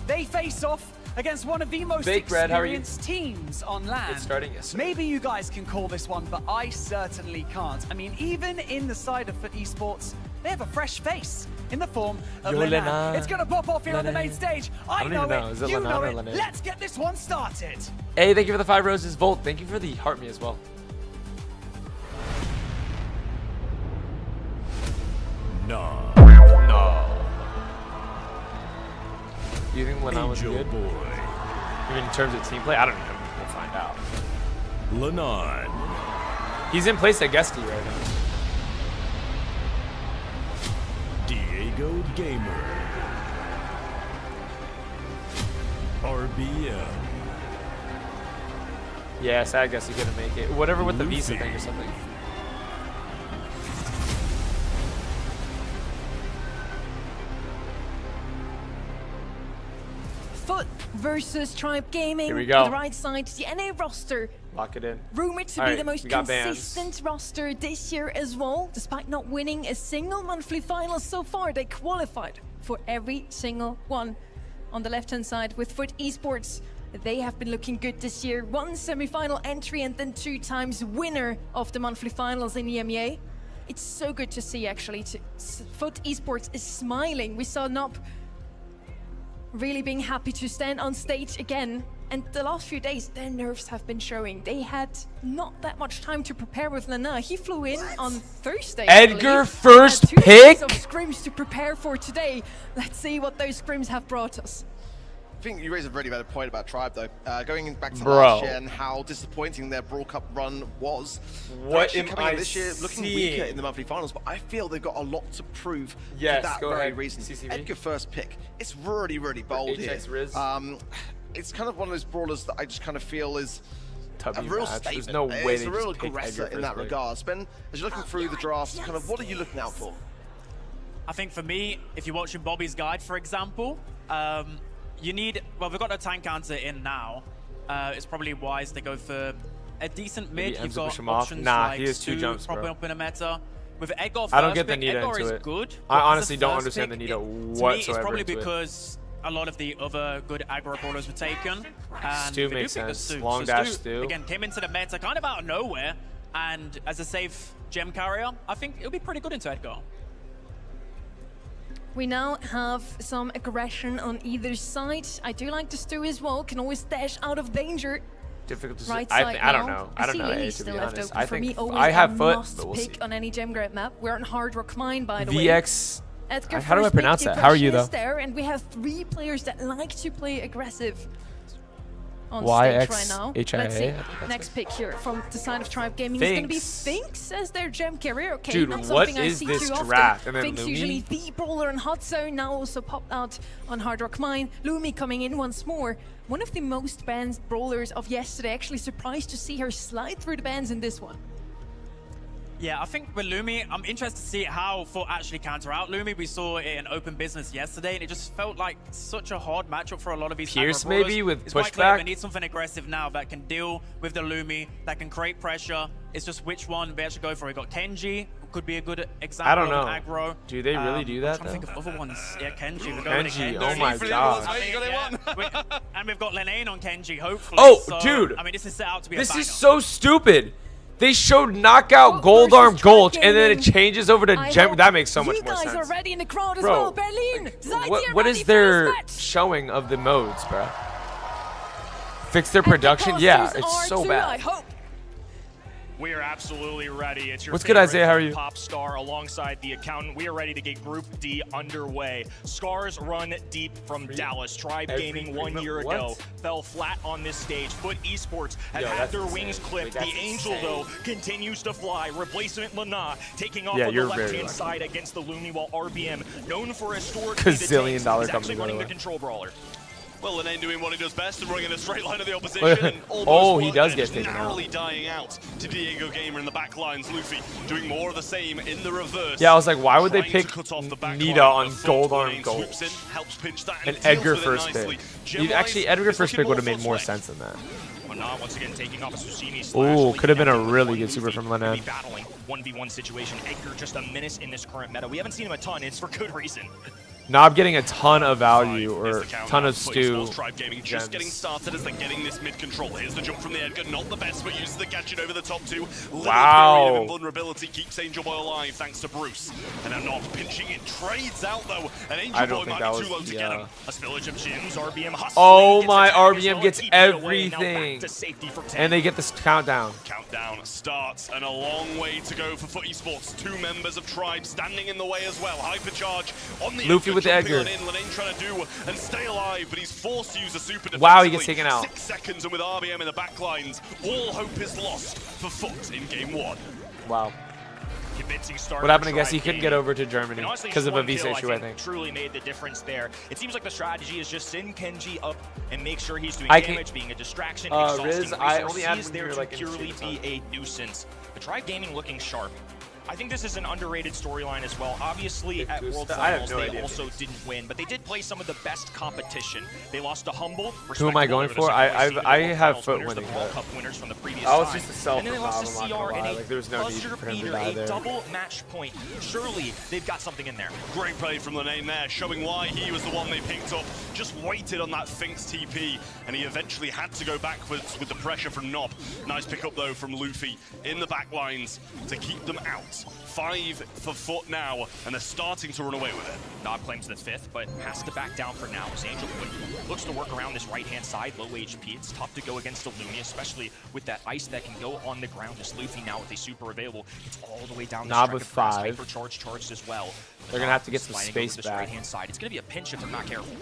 S4: they face off against one of the most
S3: Baked Bread, how are you?
S4: experienced teams on land.
S3: It's starting yesterday.
S4: Maybe you guys can call this one, but I certainly can't. I mean, even in the side of Foot Esports, they have a fresh face in the form of
S3: Yo,
S4: Lenan.
S3: Lenan.
S4: It's going to pop off here on the main
S3: Lenan.
S4: stage.
S3: I
S4: I
S3: don't
S4: know
S3: even know.
S4: it.
S3: Is it
S4: You
S3: Lenan
S4: know
S3: or
S4: it.
S3: Lenan?
S4: Let's get this one started.
S3: Hey, thank you for the 5 roses. Volt, thank you for the heart me as well.
S16: No.
S3: No. You think Lenan was good? Even in terms of team play? I don't know. We'll find out.
S16: Lenan.
S3: He's in place at Guesty right now.
S16: Diego Gamer. RBM.
S3: Yeah, sad Guesty couldn't make it. Whatever with the visa thing or something.
S7: Foot versus Tribe Gaming.
S3: Here we go.
S7: On the right side, the NA roster.
S3: Lock it in.
S7: Rumored to
S3: All
S7: be
S3: right,
S7: the most
S3: we got bans.
S7: consistent roster this year as well. Despite not winning a single monthly final so far, they qualified for every single one. On the left-hand side with Foot Esports, they have been looking good this year. 1 semi-final entry and then 2 times winner of the monthly finals in EMEA. It's so good to see, actually. Foot Esports is smiling. We saw Nob really being happy to stand on stage again. And the last few days, their nerves have been showing. They had not that much time to prepare with Lana. He flew in on Thursday. I
S3: Edgar
S7: believe.
S3: first
S7: Had 2
S3: pick?
S7: days of scrims to prepare for today. Let's see what those scrims have brought us.
S8: I think you raise a really valid point about Tribe, though. Going back to
S3: Bro.
S8: last year and how disappointing their Brawl Cup run was. They're
S3: What
S8: actually
S3: am
S8: coming
S3: I
S8: in this year looking
S3: seeing?
S8: weaker in the monthly finals, but I feel they've got a lot to prove
S3: Yes,
S8: for that
S3: go
S8: very
S3: ahead,
S8: reason.
S3: CCV.
S8: Edgar first pick. It's really, really bold here.
S3: HX Riz.
S8: It's kind of one of those brawlers that I just kind of feel is
S3: Tubby
S8: a real
S3: match.
S8: statement.
S3: There's no way
S8: it's
S3: they
S8: a real
S3: just pick
S8: aggressor
S3: Edgar
S8: in that
S3: first pick.
S8: regard. Ben, as you're looking through the drafts, kind of what are you looking out for?
S15: I think for me, if you're watching Bobby's guide, for example, you need, well, we've got a tank counter in now. It's probably wise to go for a decent
S3: Maybe
S15: mid. You've
S3: Emza
S15: got
S3: push him off.
S15: options
S3: Nah,
S15: like
S3: he has 2
S15: Stu
S3: jumps, bro.
S15: propping up in a meta. With Edgar first
S3: I don't get the
S15: pick,
S3: Nita
S15: Edgar
S3: into
S15: is
S3: it.
S15: good.
S3: I
S15: but as a
S3: honestly don't
S15: first
S3: understand the
S15: pick,
S3: Nita
S15: to me, it's
S3: whatsoever
S15: probably
S3: into it.
S15: because a lot of the other good aggro brawlers were taken. And
S3: Stu
S15: they
S3: makes
S15: do pick the
S3: sense.
S15: Stu.
S3: Long
S15: So
S3: dash Stu.
S15: Again, came into the meta kind of out of nowhere. And as a safe gem carrier, I think it'll be pretty good into Edgar.
S7: We now have some aggression on either side. I do like the Stu as well. Can always dash out of danger.
S3: Difficult to
S7: Right
S3: say.
S7: side
S3: I don't
S7: now.
S3: know. I don't
S7: see
S3: know.
S7: Lily
S3: To
S7: still
S3: be
S7: left
S3: honest,
S7: open
S3: I
S7: for me.
S3: think
S7: Always
S3: I have
S7: a
S3: Foot,
S7: must
S3: but we'll
S7: pick
S3: see.
S7: on any gem grab map. We're on Hard Rock Mine, by the way.
S3: VX.
S7: Edgar
S3: How do I
S7: first pick,
S3: pronounce
S7: the
S3: that? How are you,
S7: aggression
S3: though?
S7: is there, and we have 3 players that like to play aggressive on
S3: YX
S7: stage right now.
S3: HIA,
S7: Let's see.
S3: I think that's
S7: Next pick here from the side of Tribe Gaming
S3: Finks.
S7: is going to be Finks as their gem carrier. Okay,
S3: Dude,
S7: not
S3: what
S7: something I
S3: is
S7: see
S3: this
S7: too often.
S3: draft? And then
S7: Finks
S3: Lumi?
S7: usually the brawler in Hot Zone, now also popped out on Hard Rock Mine. Lumi coming in once more. One of the most banned brawlers of yesterday. Actually surprised to see her slide through the bans in this one.
S15: Yeah, I think with Lumi, I'm interested to see how Foot actually counter out Lumi. We saw it in open business yesterday, and it just felt like such a hard matchup for a lot of these
S3: Pierce
S15: aggro brawlers.
S3: maybe with
S15: It's quite clear
S3: pushback?
S15: they need something aggressive now that can deal with the Lumi, that can create pressure. It's just which one they actually go for. We got Kenji, could be a good example
S3: I don't
S15: of
S3: know.
S15: an aggro.
S3: Do they really do that,
S15: I'm trying to think of other ones. Yeah, Kenji. We're going to
S3: Kenji,
S15: Kenji.
S3: oh my god.
S15: I mean, and we've got Lenane on Kenji, hopefully.
S3: Oh,
S15: So,
S3: dude.
S15: I mean, this is set out to be a
S3: This
S15: banger.
S3: is so stupid. They showed knockout gold arm Gulch, and then it changes over to Gem. That makes so much more sense.
S7: You guys are ready in the crowd as
S3: Bro,
S7: well, Berlin.
S3: what is their showing of the modes, bro? Fix their production? Yeah, it's so bad.
S11: We are absolutely ready. It's your
S3: What's good, Isaiah? How are you?
S11: Pop star alongside the accountant. We are ready to get Group D underway. Scars run deep from Dallas. Tribe Gaming 1 year ago fell flat on this stage. Foot Esports have had their wings clipped. The Angel, though, continues to fly. Replacement Lana taking off on the left-hand side against the Lumi, while RBM, known for historically the tanks, is actually running the control brawler.
S12: Well, Lane doing what he does best and running in a straight line of the opposition. And
S3: he does get taken
S12: narrowly dying out to Diego Gamer in the back lines. Luffy doing more of the same in the reverse.
S3: Yeah, I was like, why would they pick Nita on gold arm gold? And Edgar first pick. Actually, Edgar first pick would have made more sense than that.
S11: Once again taking off a Tsushimi.
S3: Ooh, could have been a really good super from Lenan.
S11: Battling 1v1 situation. Edgar just a menace in this current meta. We haven't seen him a ton. It's for good reason.
S3: Nob getting a ton of value or ton of stew.
S12: Tribe Gaming just getting started as they're getting this mid control. Here's the jump from the Edgar, not the best, but uses the gadget over the top two.
S3: Wow.
S12: Invulnerability keeps Angel Boy alive thanks to Bruce. And now Nob pinching it, trades out though, and Angel Boy might be too low to get him.
S11: A spillage of Jims, RBM hustling.
S3: Oh my, RBM gets everything. And they get this countdown.
S12: Countdown starts, and a long way to go for Foot Esports. 2 members of Tribe standing in the way as well. Hypercharge on the
S3: Luffy with the Edgar.
S12: Lane trying to do and stay alive, but he's forced to use a super defensively.
S3: Wow, he gets taken out.
S12: 6 seconds, and with RBM in the back lines, all hope is lost for Foot in game 1.
S3: Wow.
S11: Convincing start.
S3: What happened? I guess he couldn't get over to Germany because of a visa issue, I think.
S11: Truly made the difference there. It seems like the strategy is just send Kenji up and make sure he's doing damage, being a distraction,
S3: Riz, I only added
S11: there to purely be a nuisance. The Tribe Gaming looking sharp. I think this is an underrated storyline as well. Obviously, at World Finals, they also didn't win, but they did play some of the best competition. They lost to Humble.
S3: Who am I going for? I have Foot winning,
S11: but Cup winners from the previous
S3: I was just a self.
S11: And then they lost to CR in a
S3: like, there was no need for him to die there.
S11: double match point. Surely they've got something in there.
S12: Great play from Lane there, showing why he was the one they picked up. Just waited on that Finks TP, and he eventually had to go backwards with the pressure from Nob. Nice pick up though from Luffy in the back lines to keep them out. 5 for Foot now, and they're starting to run away with it.
S11: Nob claims the 5th, but has to back down for now as Angel looks to work around this right-hand side, low HP. It's tough to go against a Lumi, especially with that ice that can go on the ground. This Luffy now with a super available, it's all the way down the
S3: Nob with 5.
S11: Hypercharge charged as well.
S3: They're gonna have to get some space back.
S11: Right-hand side. It's gonna be a pinch if they're not careful.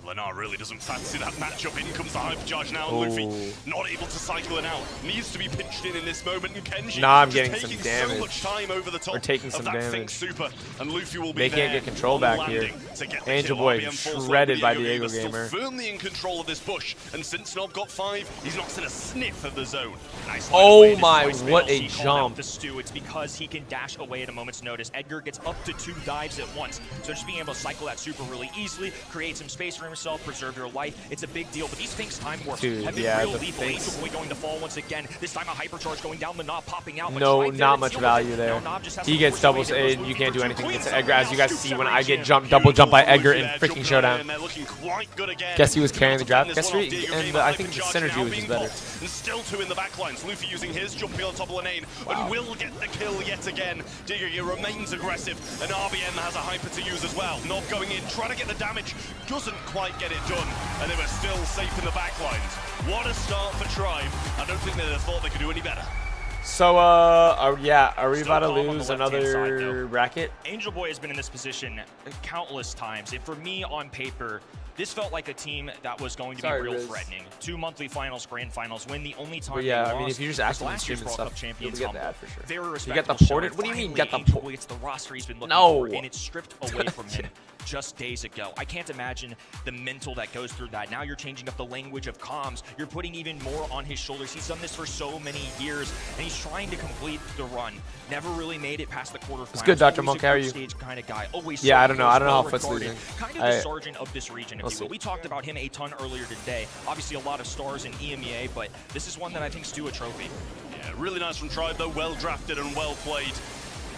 S12: Lenar really doesn't fancy that matchup. In comes the hypercharge now, and Luffy not able to cycle it out. Needs to be pinched in this moment, and Kenji
S3: I'm getting some damage.
S12: So much time over the top
S3: We're taking some damage.
S12: Finks super, and Luffy will be
S3: they can't get control back here. Angel Boy shredded by Diego Gamer.
S12: Firmly in control of this bush, and since Nob got 5, he's not seen a sniff of the zone.
S11: Nice
S3: oh my, what a jump.
S11: It's because he can dash away at a moment's notice. Edgar gets up to 2 dives at once, so just being able to cycle that super really easily, create some space for himself, preserve your life, it's a big deal. But these Finks time warps have been real lethal. Angel Boy going to fall once again. This time a hypercharge going down, the Nob popping out.
S3: No, not much value there. He gets double, you can't do anything against Edgar. As you guys see, when I get double jump by Edgar in freaking Showdown. Guess he was carrying the draft. Guess we, and I think the synergy was just better.
S12: And still 2 in the back lines. Luffy using his jumpy on top of Lane and will get the kill yet again. Diego remains aggressive, and RBM has a hyper to use as well. Nob going in, trying to get the damage, doesn't quite get it done, and they were still safe in the back lines. What a start for Tribe. I don't think they'd have thought they could do any better.
S3: So, are we about to lose another bracket?
S11: Angel Boy has been in this position countless times, and for me, on paper, this felt like a team that was going to be real threatening. 2 monthly finals, grand finals, win the only time
S3: yeah,
S11: they
S3: I mean,
S11: lost
S3: if you just ask them
S11: last
S3: stream
S11: year's
S3: and
S11: World
S3: stuff,
S11: Cup champions.
S3: you'll get that for sure.
S11: They were
S3: you get the ported? What do you mean get the ported?
S11: It's the roster he's been looking
S3: for,
S11: and it's stripped away from him just days ago. I can't imagine the mental that goes through that. Now you're changing up the language of comms. You're putting even more on his shoulders. He's done this for so many years, and he's trying to complete the run. Never really made it past the quarterfinals.
S3: It's good, Dr. Monk. How are you?
S11: Stage kind of guy. Always
S3: yeah, I don't know how Foot's losing.
S11: Kind of the sergeant of this region, if you will. We talked about him a ton earlier today. Obviously, a lot of stars in EMEA, but this is one that I think's due a trophy.
S12: Yeah, really nice from Tribe, though. Well drafted and well played.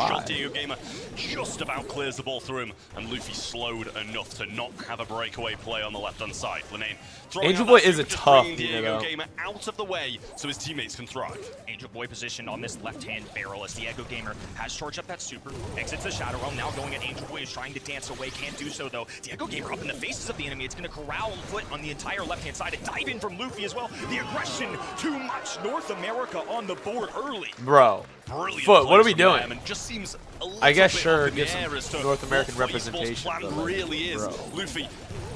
S3: Why?
S12: shot. Diego Gamer just about clears the ball through him, and Luffy slowed enough to not have a breakaway play on the left-hand side. Linane throwing
S3: Angel
S12: out
S3: Boy
S12: that
S3: is a
S12: super, just
S3: tough
S12: bringing
S3: Dino,
S12: Diego
S3: though.
S12: Gamer out of the way so his teammates can thrive.
S11: Angel Boy positioned on this left-hand barrel as Diego Gamer has charged up that super, exits the Shadow Realm, now going at Angel Boy, is trying to dance away, can't do so though. Diego Gamer up in the faces of the enemy, it's going to corral foot on the entire left-hand side and dive in from Luffy as well. The aggression, too much. North America on the board early.
S3: Bro,
S12: brilliant
S3: Foot, what are we
S12: plays from
S3: doing?
S12: them, and just seems a little
S3: I guess
S12: bit
S3: sure,
S12: up in
S3: give
S12: the
S3: some
S12: air as to
S3: North American
S12: what Footy Sports'
S3: representation,
S12: plan
S3: but, like,
S12: really is.
S3: bro.
S12: Luffy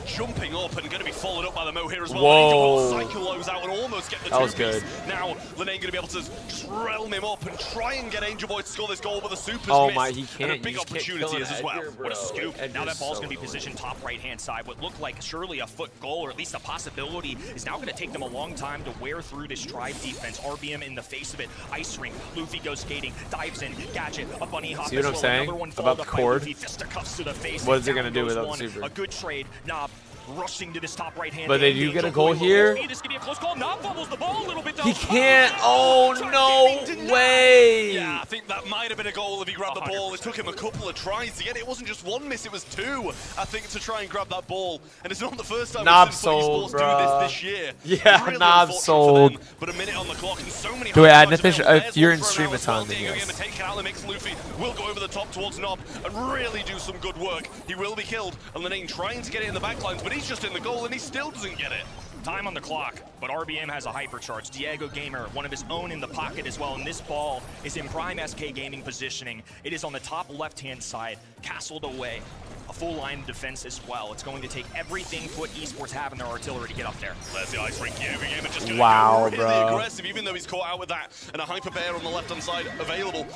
S12: jumping up and going to be followed up by the Mo here as well.
S3: Whoa.
S12: Cycle those out and almost get the
S3: That was
S12: two-piece.
S3: good.
S12: Now, Lene going to be able to just realm him up and try and get Angel Boy to score this goal, but the Super's
S3: Oh
S12: missed.
S3: my, he
S12: And
S3: can't.
S12: a
S3: You
S12: big
S3: just can't kill
S12: opportunity
S3: an
S12: is as well.
S3: Edgar,
S11: What a
S3: bro.
S11: scoop.
S3: Like,
S11: Now that
S3: Edgar's
S11: ball's
S3: so
S11: going to be positioned top right-hand side. What looked like surely a foot goal, or at least a possibility, is now going to take them a long time to wear through this Tribe defense. RBM in the face of it. Ice ring. Luffy goes skating, dives in, gadget, a bunny hop.
S3: See what I'm saying about the cord? What is it going to do without the super?
S11: A good trade. Knob rushing to this top right hand.
S3: But they do get a goal here.
S11: This could be a close call. Knob fumbles the ball a little bit.
S3: He can't. Oh, no way.
S12: Yeah, I think that might have been a goal if he grabbed the ball. It took him a couple of tries to get it. It wasn't just one miss, it was two, I think, to try and grab that ball. And it's not the first time
S3: Knob
S12: we've seen Footy
S3: sold,
S12: Sports
S3: bruh.
S12: do this year.
S3: Yeah,
S12: Really
S3: Knob
S12: unfortunate for
S3: sold.
S12: them, but a minute on the clock and so many
S3: Do it,
S12: high
S3: and
S12: fives available.
S3: if you're in
S12: There's
S3: stream
S12: one
S3: of
S12: for an
S3: time,
S12: hour.
S3: then
S12: Diego
S3: yes.
S12: Gamer taking out the mix. Luffy will go over the top towards Knob and really do some good work. He will be killed, and Lenane trying to get it in the backlines, but he's just in the goal and he still doesn't get it.
S11: Time on the clock, but RBM has a hypercharge. Diego Gamer, one of his own in the pocket as well, and this ball is in prime SK Gaming positioning. It is on the top left-hand side, castled away. A full line of defense as well. It's going to take everything Foot Esports have in their artillery to get up there.
S12: There's the ice rink. Diego Gamer just going to
S3: Wow,
S12: go really
S3: bro.
S12: aggressive, even though he's caught out with that, and a hyper bear on the left-hand side available.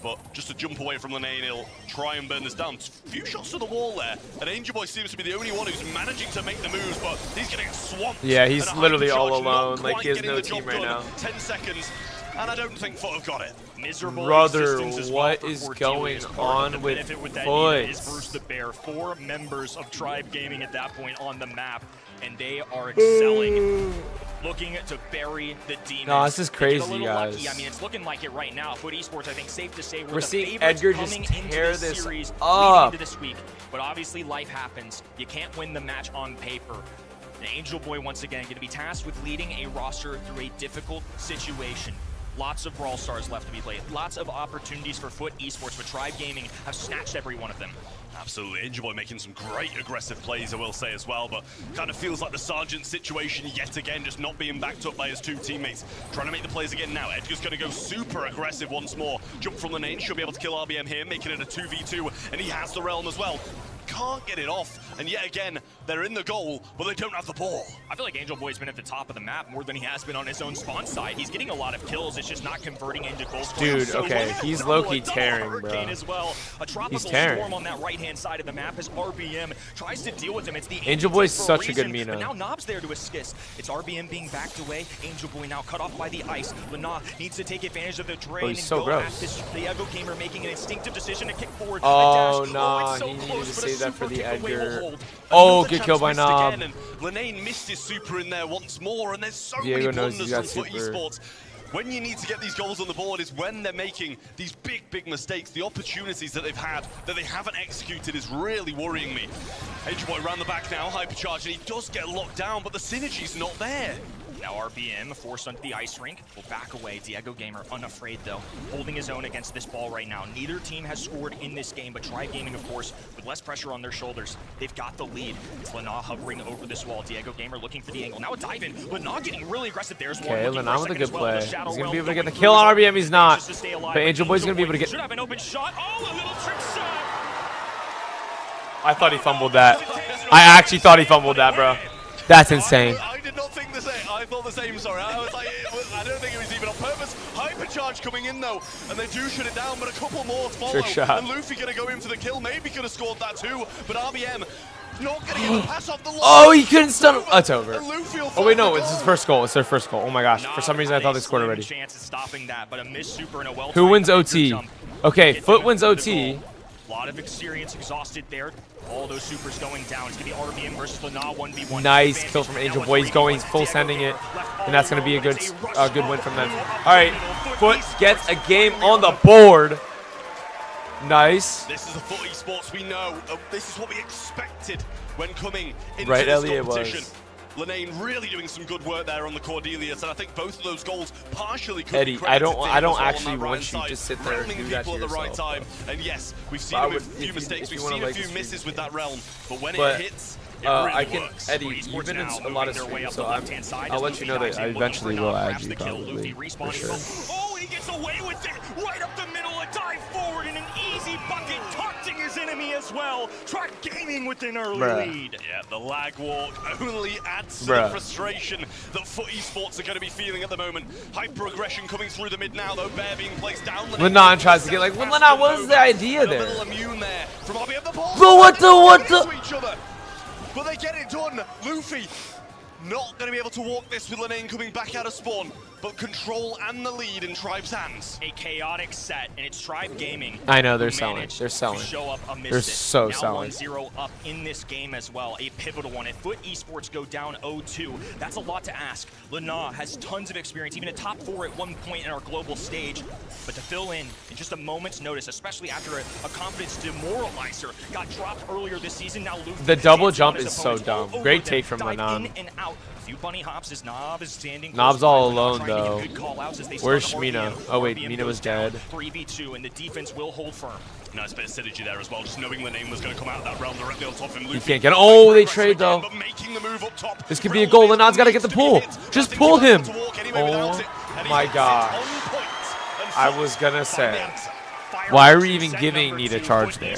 S12: But just to jump away from Lenane, he'll try and burn this down. Few shots to the wall there, and Angel Boy seems to be the only one who's managing to make the moves, but he's getting swamped.
S3: Yeah, he's
S12: And a
S3: literally
S12: hypercharge
S3: all
S12: not
S3: alone. Like,
S12: quite
S3: he has
S12: getting
S3: no
S12: the job
S3: team right
S12: done.
S3: now.
S12: 10 seconds, and I don't think Foot have got it.
S11: Miserable
S3: Brother,
S11: existence as well
S3: what
S11: for
S3: is
S11: Cordelia
S3: going
S11: as part of
S3: on
S11: the
S3: with
S11: benefit that
S3: Foot?
S11: unit is Bruce the Bear. 4 members of Tribe Gaming at that point on the map, and they are excelling. Looking to bury the demons.
S3: No, this is
S11: They get
S3: crazy,
S11: a little
S3: guys.
S11: lucky. I mean, it's looking like it right now. Foot Esports, I think, safe to say,
S3: We're
S11: the
S3: seeing
S11: favorites
S3: Edgar just
S11: coming into
S3: tear
S11: this
S3: this
S11: series
S3: up.
S11: leading into this week. But obviously, life happens. You can't win the match on paper. And Angel Boy, once again, going to be tasked with leading a roster through a difficult situation. Lots of Brawl Stars left to be played. Lots of opportunities for Foot Esports, but Tribe Gaming have snatched every one of them.
S12: Absolutely, Angel Boy making some great aggressive plays, I will say as well, but kind of feels like the Sergeant situation yet again, just not being backed up by his 2 teammates. Trying to make the plays again now. Edgar's going to go super aggressive once more. Jump from the lane, should be able to kill RBM here, making it a 2v2, and he has the realm as well. Can't get it off, and yet again, they're in the goal, but they don't have the ball.
S11: I feel like Angel Boy's been at the top of the map more than he has been on his own spawn side. He's getting a lot of kills, it's just not converting into goals.
S3: Dude,
S11: So
S3: okay,
S11: with
S3: he's
S11: double,
S3: low-key
S11: a double
S3: tearing,
S11: hurricane
S3: bro.
S11: as well. A tropical
S3: He's tearing.
S11: storm on that right-hand side of the map as RBM tries to deal with him. It's the
S3: Angel Boy's
S11: for
S3: such a good
S11: reason,
S3: Mina.
S11: But now Nob's there to assist. It's RBM being backed away. Angel Boy now cut off by the ice. Lana needs to take advantage of the drain
S3: he's
S11: and
S3: so
S11: go
S3: gross.
S11: at this Diego Gamer, making an instinctive decision to kick forward.
S3: Oh,
S11: a dash.
S3: nah,
S11: it's so
S3: he needed
S11: close,
S3: to
S11: but a
S3: save that for
S11: super
S3: the
S11: kick away will
S3: Edgar.
S11: hold.
S3: Oh,
S12: Another
S3: get
S12: chance
S3: killed by
S12: missed
S3: Knob.
S12: again, and Lenane missed his super in there once more, and there's so
S3: Diego
S12: many
S3: knows he's
S12: blunders
S3: got
S12: from Foot
S3: super.
S12: Esports. When you need to get these goals on the board is when they're making these big mistakes. The opportunities that they've had that they haven't executed is really worrying me. Angel Boy around the back now, hypercharge, and he does get locked down, but the synergy's not there.
S11: Now RBM forced onto the ice rink. Will back away. Diego Gamer unafraid though, holding his own against this ball right now. Neither team has scored in this game, but Tribe Gaming, of course, with less pressure on their shoulders. They've got the lead. It's Lana hovering over this wall. Diego Gamer looking for the angle. Now a dive in. Lana getting really aggressive. There's one.
S3: Okay,
S11: looking for
S3: Lana with a
S11: second
S3: good
S11: as well.
S3: play.
S11: The
S3: He's
S11: Shadow
S3: going to
S11: Realm
S3: be able to get
S11: going
S3: the
S11: through
S3: kill
S11: his
S3: on
S11: arm.
S3: RBM. He's not.
S11: Just to stay alive,
S3: But Angel Boy's going to be able to get...
S11: Should have an open shot. Oh, a little trick shot.
S3: I thought he fumbled that. I actually thought he fumbled that, bro. That's insane.
S12: I did not think the same. I thought the same, sorry. I was like, I don't think it was even on purpose. Hypercharge coming in though, and they do shut it down, but a couple more to follow.
S3: Trick shot.
S12: And Luffy gonna go in for the kill. Maybe could have scored that too, but RBM not gonna get the pass off the line.
S3: Oh, he couldn't stun him. Oh, it's over.
S12: And Luffy will
S3: Oh, wait, no,
S12: find the
S3: it's his
S12: goal.
S3: first goal. It's their first goal. Oh, my gosh. For some reason, I thought they scored already.
S11: Chance of stopping that, but a missed super and a well
S3: Who wins OT? Okay, Foot wins OT.
S11: A lot of experience exhausted there. All those supers going down. It's going to be RBM versus Lana 1v1.
S3: Nice kill from Angel Boy. He's going full sending it, and that's going to be a good win from them. All right, Foot gets a game on the board. Nice.
S12: This is the Foot Esports we know. This is what we expected when coming into
S3: Right,
S12: this
S3: Elliot
S12: competition.
S3: was.
S12: Lenane really doing some good work there on the Cordelius, and I think both of those goals partially could
S3: Eddie,
S12: be credited to him
S3: I don't
S12: as well on
S3: actually
S12: that right
S3: want you
S12: side,
S3: to sit there and
S12: realming
S3: do that
S12: people
S3: to
S12: at the right
S3: yourself.
S12: time. And yes, we've seen
S3: But I
S12: him with
S3: would-
S12: a few
S3: if you-
S12: mistakes.
S3: if you
S12: We've
S3: wanna
S12: seen a
S3: like
S12: few
S3: the
S12: misses
S3: stream,
S12: with that realm, but when
S3: But,
S12: it hits, it really
S3: I can,
S12: works.
S3: Eddie,
S11: Foot
S3: you've
S11: Esports
S3: been in
S11: now
S3: a lot of
S11: moving their way
S3: streams,
S11: up
S3: so
S11: the left-hand side
S3: I'll
S11: as
S3: let you know
S11: Luffy
S3: that
S11: dives
S3: I
S11: in, looking
S3: eventually
S11: for
S3: will
S11: Knob,
S3: add
S11: grabs
S3: you,
S11: the kill.
S3: probably,
S11: Luffy
S3: for
S11: respawning
S3: sure.
S11: from- Oh, and he gets away with it! Right up as well. Tribe Gaming with an early lead. Yeah, the lag walk only adds to the frustration that Foot Esports are going to be feeling at the moment. Hyper aggression coming through the mid now, though. Bear being placed down.
S3: Lenon tries to get like, well, Lenon, what was the idea there?
S11: A little immune there from RBM. The ball.
S3: Bro, what the?
S12: But they get it done. Luffy not going to be able to walk this with Lenane coming back out of spawn, but control and the lead in Tribe's hands.
S11: A chaotic set, and it's Tribe Gaming.
S3: I know, they're selling. They're selling.
S11: Show up amidst
S3: they're
S11: it.
S3: so
S11: now
S3: selling.
S11: 1-0 up in this game as well. A pivotal one. If Foot Esports go down 0-2, that's a lot to ask. Lana has tons of experience, even a top 4 at one point in our global stage. But to fill in just a moment's notice, especially after a confidence demoralizer got dropped earlier this season, now Luffy
S3: the double jump is so dumb. Great take from Lenon.
S11: Few bunny hops as Nob is standing.
S3: Nob's all alone though. Where's Shmina? Oh wait, Mina was dead.
S11: 3v2 and the defense will hold firm.
S12: Nice bit of synergy there as well, just knowing Lenane was going to come out of that realm directly on top of him.
S3: He can't get it. Oh, they trade though. This could be a goal. Lenon's got to get the pull. Just pull him. Oh my gosh. I was gonna say, why are we even giving Nita charge there?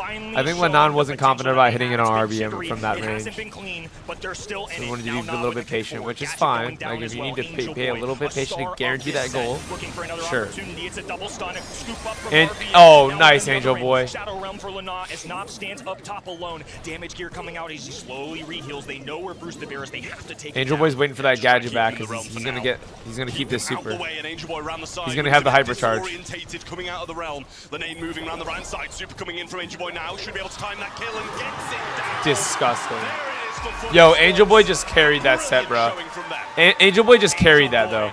S3: I think Lenon wasn't confident about hitting it on RBM from that range. So we wanted to be a little bit patient, which is fine. Like if you need to pay a little bit patient to guarantee that goal, sure. And oh, nice Angel Boy.
S11: Shadow Realm for Lana as Nob stands up top alone. Damage gear coming out as he slowly reheals. They know where Bruce the Bear is. They have to take
S3: Angel Boy's waiting for that gadget back because he's gonna keep this super. He's gonna have the hypercharge.
S12: Coming out of the realm. Lenane moving around the right side. Super coming in from Angel Boy now. Should be able to time that kill and gets it down.
S3: Disgusting. Yo, Angel Boy just carried that set, bro. Angel Boy just carried that though.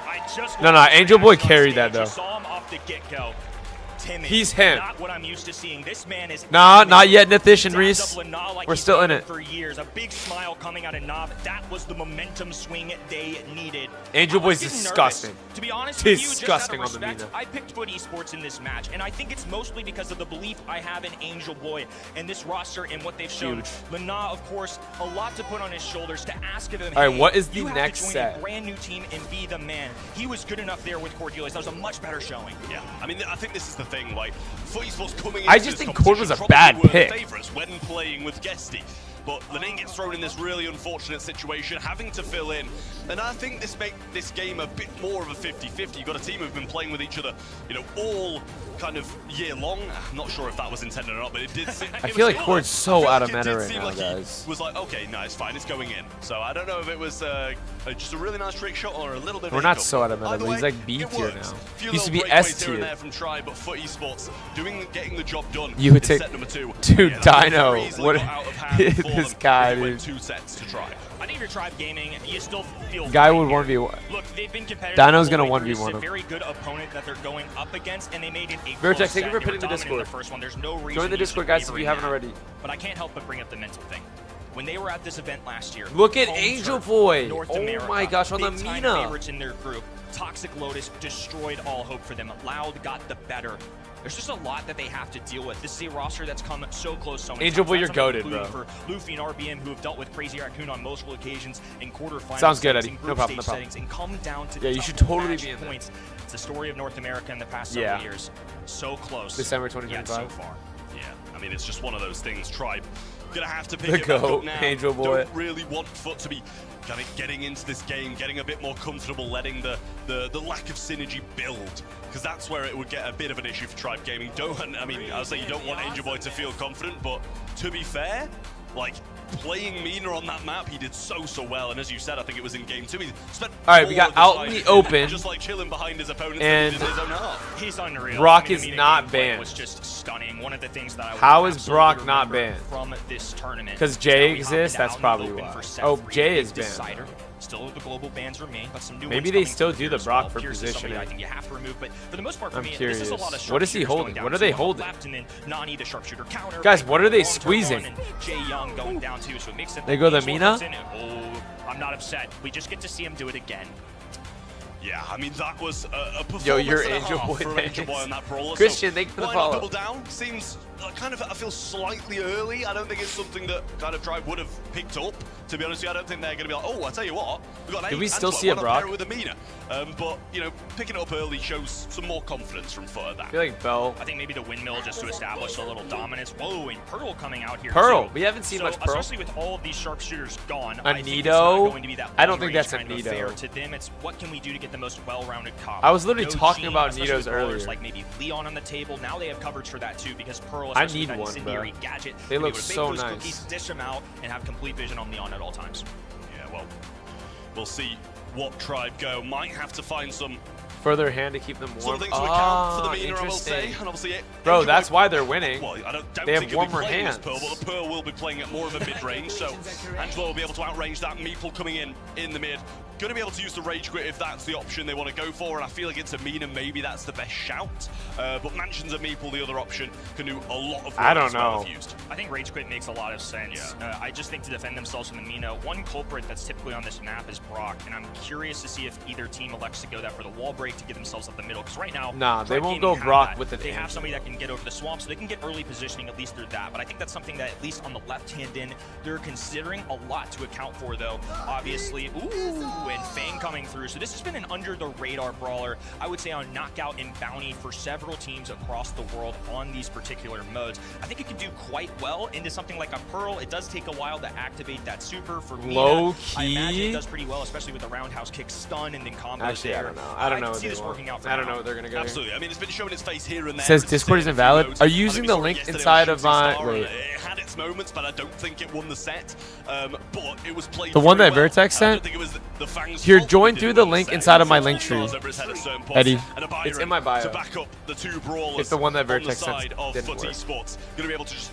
S3: No, Angel Boy carried that though. He's him.
S11: Not what I'm used to seeing. This man is
S3: not yet, Nithish and Reese. We're still in it.
S11: For years, a big smile coming out of Nob. That was the momentum swing they needed.
S3: Angel Boy's disgusting.
S11: To be honest
S3: disgusting
S11: with you,
S3: on the Mina.
S11: I picked Foot Esports in this match, and I think it's mostly because of the belief I have in Angel Boy and this roster and what they've shown. Lana, of course, a lot to put on his shoulders to ask of him.
S3: All right, what is the
S11: you
S3: next
S11: have to join
S3: set?
S11: A brand new team and be the man. He was good enough there with Cordelis. That was a much better showing.
S12: Yeah, I mean, I think this is the thing. Like, Foot Esports coming.
S3: I just think Cord was a bad pick.
S12: Favorites when playing with Guesty. But Lenane gets thrown in this really unfortunate situation, having to fill in. And I think this makes this game a bit more of a 50-50. You've got a team who've been playing with each other, you know, all kind of year long. I'm not sure if that was intended or not, but it did seem...
S3: I feel like Cord's so out of meta right now, guys.
S12: Was like, okay, no, it's fine, it's going in. So I don't know if it was just a really nice trick shot or a little bit of
S3: We're not so out of meta, but he's like B tier now. He used to be S tier.
S12: There from Tribe, but Foot Esports getting the job done.
S3: You would take...
S12: Set number 2.
S3: Dude, Dino. What... This guy, dude.
S12: 2 sets to Tribe.
S11: I think if you're Tribe Gaming, you still feel
S3: guy would 1v1.
S11: Look, they've been competitive.
S3: Dino's gonna 1v1 him.
S11: A very good opponent that they're going up against, and they made it a
S3: Vertex, thank you for pitting the Discord.
S11: The first one. There's no reason
S3: join the Discord, guys, if you haven't already.
S11: But I can't help but bring up the mental thing. When they were at this event last year,
S3: look at Angel Boy.
S11: North
S3: oh
S11: America,
S3: my gosh, on the Mina.
S11: Favorites in their group. Toxic Lotus destroyed all hope for them. Loud got the better. There's just a lot that they have to deal with. This is a roster that's come so close so many
S3: Angel
S11: times.
S3: Boy, you're goated, bro.
S11: For Luffy and RBM, who have dealt with Crazy Raccoon on multiple occasions in quarterfinals.
S3: Sounds good, Eddie. No problem,
S11: Settings, and come down to
S3: you should totally be in
S11: points. It's the story of North America in the past several years. So close.
S3: December 2025.
S11: So far.
S12: Yeah, I mean, it's just one of those things. Tribe gonna have to pick
S3: the
S12: it back
S3: goat,
S12: up now.
S3: Angel Boy.
S12: Don't really want Foot to be kind of getting into this game, getting a bit more comfortable, letting the lack of synergy build, because that's where it would get a bit of an issue for Tribe Gaming. I mean, I would say you don't want Angel Boy to feel confident, but to be fair, like, playing Mina on that map, he did so well, and as you said, I think it was in game 2. He spent
S3: we got out in the open,
S12: just like chilling behind his opponents,
S3: and
S12: in his own half.
S11: He's unreal.
S3: Brock is not banned.
S11: Was just stunning. One of the things that I
S3: How is Brock not banned?
S11: From this tournament?
S3: Because Jay exists. That's probably why. Oh, Jay is banned.
S11: Still, the global bans remain, but some new
S3: maybe they still do the Brock for positioning.
S11: I think you have to remove, but for the most part, for
S3: I'm
S11: me,
S3: curious.
S11: this is a lot of
S3: what is he holding? What are they holding?
S11: Left, and then Nani, the sharpshooter counter.
S3: Guys, what are they squeezing?
S11: Jay Young going down too, so it makes it.
S3: They go the Mina?
S11: Oh, I'm not upset. We just get to see him do it again.
S12: Yeah, I mean, that was a performance.
S3: Yo, you're
S12: and a
S3: Angel
S12: half
S3: Boy.
S12: for Angel Boy on that brawler.
S3: Christian, thank you for the follow.
S12: Double down seems kind of, I feel slightly early. I don't think it's something that kind of Tribe would have picked up. To be honest with you, I don't think they're going to be like, oh, I tell you what, we've got an
S3: Did we still
S12: Angelo,
S3: see a
S12: why not
S3: Brock?
S12: pair it with Amina? But, you know, picking it up early shows some more confidence from Foot at that.
S3: I feel like Bell.
S11: I think maybe the windmill just to establish a little dominance. Whoa, and Pearl coming out here
S3: Pearl.
S11: too.
S3: We haven't seen much Pearl.
S11: Especially with all of these sharpshooters gone.
S3: A
S11: I think it's
S3: Nito?
S11: not going to be that
S3: I don't think
S11: long-range
S3: that's a
S11: kind of
S3: Nito.
S11: affair to them. It's what can we do to get the most well-rounded comp.
S3: I was literally
S11: No
S3: talking
S11: Gene,
S3: about
S11: especially
S3: Nitos
S11: with brawlers
S3: earlier.
S11: Like maybe Leon on the table. Now they have coverage for that too because Pearl,
S3: I
S11: especially
S3: need
S11: with that
S3: one,
S11: incendiary
S3: bro.
S11: gadget,
S3: They
S11: to be
S3: look
S11: able to bake
S3: so
S11: those
S3: nice.
S11: cookies, dish them out, and have complete vision on Leon at all times.
S12: Yeah, well, we'll see what Tribe go. Might have to find some
S3: Further hand to keep them warm.
S12: sort of things to account for the
S3: Ah,
S12: Mina, I will say.
S3: interesting.
S12: And obviously,
S3: Bro,
S12: Angel
S3: that's
S12: Boy-
S3: why they're winning.
S12: Well, I don't
S3: They have
S12: think he'll be
S3: warmer
S12: playing
S3: hands.
S12: as Pearl, but the Pearl will be playing at more of a mid-range, so Angelo will be able to outrange that. Meeple coming in the mid. Going to be able to use the Rage Quit if that's the option they want to go for, and I feel like it's Amina, maybe that's the best shout. But Mansions and Meeple, the other option, can do a lot of work
S3: I don't
S12: as well
S3: know.
S12: if used.
S11: I think Rage Quit makes a lot of sense. I just think to defend themselves from the Mina, one culprit that's typically on this map is Brock, and I'm curious to see if either team elects to go that for the wall break to get themselves up the middle, because right now,
S3: Nah, they
S11: Tribe
S3: won't
S11: Gaming
S3: go
S11: have
S3: Brock
S11: that.
S3: with an
S11: They have
S3: Angel.
S11: somebody that can get over the swamp, so they can get early positioning at least through that, but I think that's something that at least on the left-hand end, they're considering a lot to account for, though. Obviously, ooh, and Fang coming through, so this has been an under-the-radar brawler, I would say, on Knockout and Bounty for several teams across the world on these particular modes. I think it can do quite well into something like a Pearl. It does take a while to activate that super for Mina.
S3: Low
S11: I imagine
S3: key?
S11: it does pretty well, especially with the roundhouse kick stun and then combos
S3: Actually,
S11: there.
S3: I don't know. I don't know
S11: can
S3: what
S11: see
S3: they
S11: this
S3: want.
S11: working out for
S3: I don't
S11: now.
S3: know what they're gonna go.
S12: Absolutely. I mean, it's been showing its face here and there.
S3: Says
S12: It's
S3: Discord is
S12: stayed a few
S3: invalid.
S12: modes.
S3: Are
S12: I
S3: you using
S12: think we
S3: the
S12: saw it
S3: link
S12: yesterday
S3: inside
S12: on
S3: of
S12: Shooting
S3: my?
S12: Star, and
S3: Wait.
S12: it had its moments, but I don't think it won the set. But it was played
S3: The one
S12: very
S3: that
S12: well.
S3: Vertex
S12: I don't
S3: sent?
S12: think it was the Fangs'
S3: Here,
S12: fault
S3: join
S12: they
S3: through
S12: didn't
S3: the
S12: win
S3: link
S12: set.
S3: inside of my link
S12: Stars
S3: tree.
S12: over his head at certain points,
S3: Eddie,
S12: and a
S3: it's
S12: Byron
S3: in my bio.
S12: to back up the two brawlers
S3: It's the one that
S12: on the
S3: Vertex sent
S12: side of
S3: didn't
S12: Foot
S3: work.
S12: Esports. Going to be able to just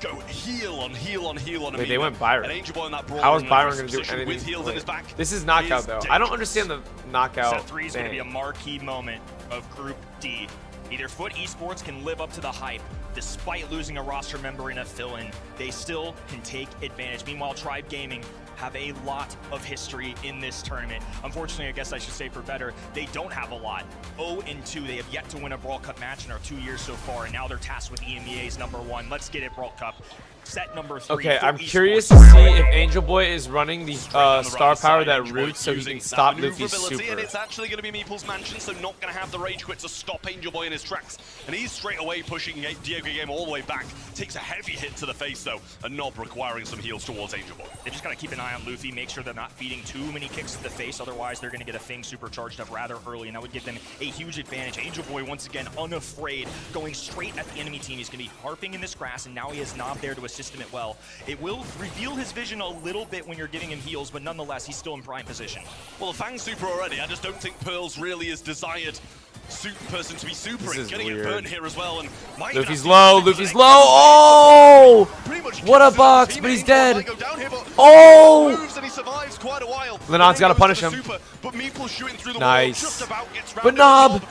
S12: go heel on heel on heel on
S3: Wait, they
S12: Amina.
S3: went Byron.
S12: And Angel Boy in that brawl
S3: How is
S12: in a
S3: Byron
S12: nice
S3: gonna do
S12: position
S3: anything?
S12: with heels in his back.
S3: This is knockout
S12: is
S3: though. I don't
S12: dangerous.
S3: understand the knockout.
S11: Set 3 is going to be a
S3: thing.
S11: marquee moment of Group D. Either Foot Esports can live up to the hype, despite losing a roster member in a fill-in, they still can take advantage. Meanwhile, Tribe Gaming have a lot of history in this tournament. Unfortunately, I guess I should say for better, they don't have a lot. 0-2, they have yet to win a Brawl Cup match in our 2 years so far, and now they're tasked with EMEA's #1. Let's get it, Brawl Cup. Set number 3.
S3: Okay,
S11: Foot
S3: I'm
S11: Esports.
S3: curious to see if Angel Boy is running the star power that roots so he can stop Luffy's
S12: Maneuverability,
S3: super.
S12: and it's actually going to be Meeple's Mansion, so not going to have the Rage Quit to stop Angel Boy in his tracks. And he's straight away pushing Diego Game all the way back. Takes a heavy hit to the face, though, and Knob requiring some heals towards Angel Boy.
S11: They just got to keep an eye on Luffy, make sure they're not feeding too many kicks to the face, otherwise they're going to get a Fang supercharged up rather early, and that would give them a huge advantage. Angel Boy, once again, unafraid, going straight at the enemy team. He's going to be harping in this grass, and now he has Knob there to assist him as well. It will reveal his vision a little bit when you're giving him heals, but nonetheless, he's still in prime position.
S12: Well, the Fang super already, I just don't think Pearl's really is desired person to be supering.
S3: This is
S12: Getting it
S3: weird.
S12: burnt here as well, and might
S3: Luffy's
S12: even
S3: low,
S12: have to
S3: Luffy's
S12: take
S3: low.
S12: the
S3: Oh!
S12: Pretty much
S3: What a
S12: kills his
S3: box,
S12: teammate.
S3: but he's
S12: Angel Boy
S3: dead.
S12: might go down here, but
S3: Oh!
S12: moves and he survives quite a while.
S3: Lenon's
S12: Then
S3: gotta
S12: goes
S3: punish
S12: for the
S3: him.
S12: super, but Meeple shooting through the
S3: Nice.
S12: wall, just about gets
S3: But
S12: rounded.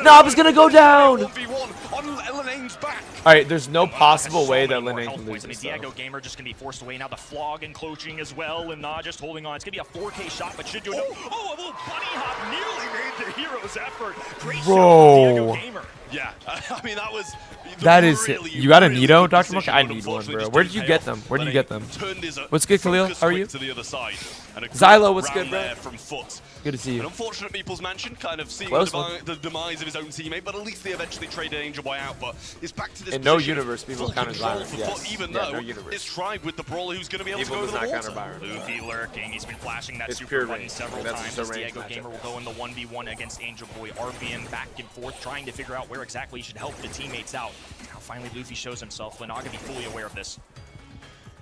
S3: Knob is gonna go down.
S12: 1v1 on Lenane's back.
S3: All right, there's no possible
S11: So
S3: way
S11: many
S3: that
S11: more
S3: Lin
S11: health
S3: can
S11: points.
S3: lose
S11: I mean,
S3: this.
S11: Diego
S3: though.
S11: Gamer just going to be forced away now. The Flog encroaching as well, and Na just holding on. It's going to be a 4K shot, but should do it. Oh, a little bunny hop nearly made the hero's effort. Great shot
S3: Bro.
S11: from Diego Gamer.
S12: Yeah, I mean, that was...
S3: That is
S12: really,
S3: you got a
S12: really
S3: Nito,
S12: good
S3: Dr.
S12: position,
S3: Monk? I
S12: but
S3: need one,
S12: unfortunately
S3: bro.
S12: just
S3: Where
S12: didn't
S3: did you
S12: pay
S3: get
S12: off.
S3: them? Where did you
S12: Lene
S3: get them?
S12: turned his,
S3: What's good, Khalil?
S12: focus
S3: How are
S12: quick
S3: you?
S12: to the other side. And a good
S3: Xylo, what's
S12: round
S3: good, bro?
S12: there from Foot.
S3: Good to see
S12: An
S3: you.
S12: unfortunate Meeple's Mansion, kind of seeing
S3: Close
S12: the demise of his own teammate, but at least they eventually traded Angel Boy out. But it's back to this
S3: In no
S12: position of
S3: universe, people
S12: full
S3: count as
S12: control
S3: Byron,
S12: for
S3: yes.
S12: Foot, even
S3: Yeah,
S12: though
S3: no universe.
S12: it's Tribe with the brawler who's going to be able
S3: People
S12: to go
S3: does
S12: to the
S3: not
S12: water.
S3: counter Byron.
S11: Luffy lurking. He's been flashing that
S3: It's
S11: super
S3: pure
S11: button
S3: range.
S11: several
S3: That's
S11: times
S3: just a
S11: as
S3: range
S11: Diego Gamer will
S3: matchup.
S11: go in the 1v1 against Angel Boy. RBM back and forth, trying to figure out where exactly he should help the teammates out. Now finally Luffy shows himself. Lenaga going to be fully aware of this.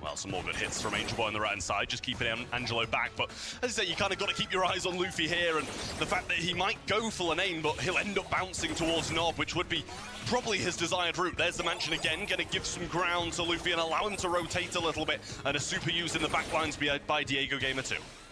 S12: Well, some more good hits from Angel Boy on the right-hand side, just keeping Angelo back. But as I say, you kind of got to keep your eyes on Luffy here, and the fact that he might go for Lenane, but he'll end up bouncing towards Knob, which would be probably his desired route. There's the Mansion again, going to give some ground to Luffy and allow him to rotate a little bit, and a super used in the backlines by Diego Gamer too.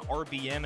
S11: on RBM.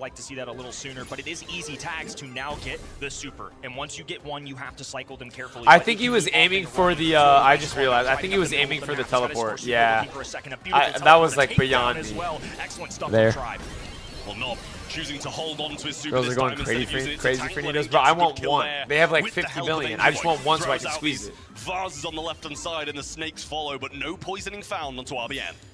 S11: like to see that a little sooner, but it is easy tags to now get the super. And once you get one, you have to cycle them carefully.
S3: I think he was aiming for the, I just realized, I think he was aiming for the teleport. Yeah. That was like beyond me. There.
S12: Well, Nob choosing to hold on to his super.
S3: Girls are going crazy for Nidos, but I want one. They have like 50 million. I just want one so I can squeeze it.
S12: Vaz is on the left-hand side and the snakes follow, but no poisoning found onto RBN.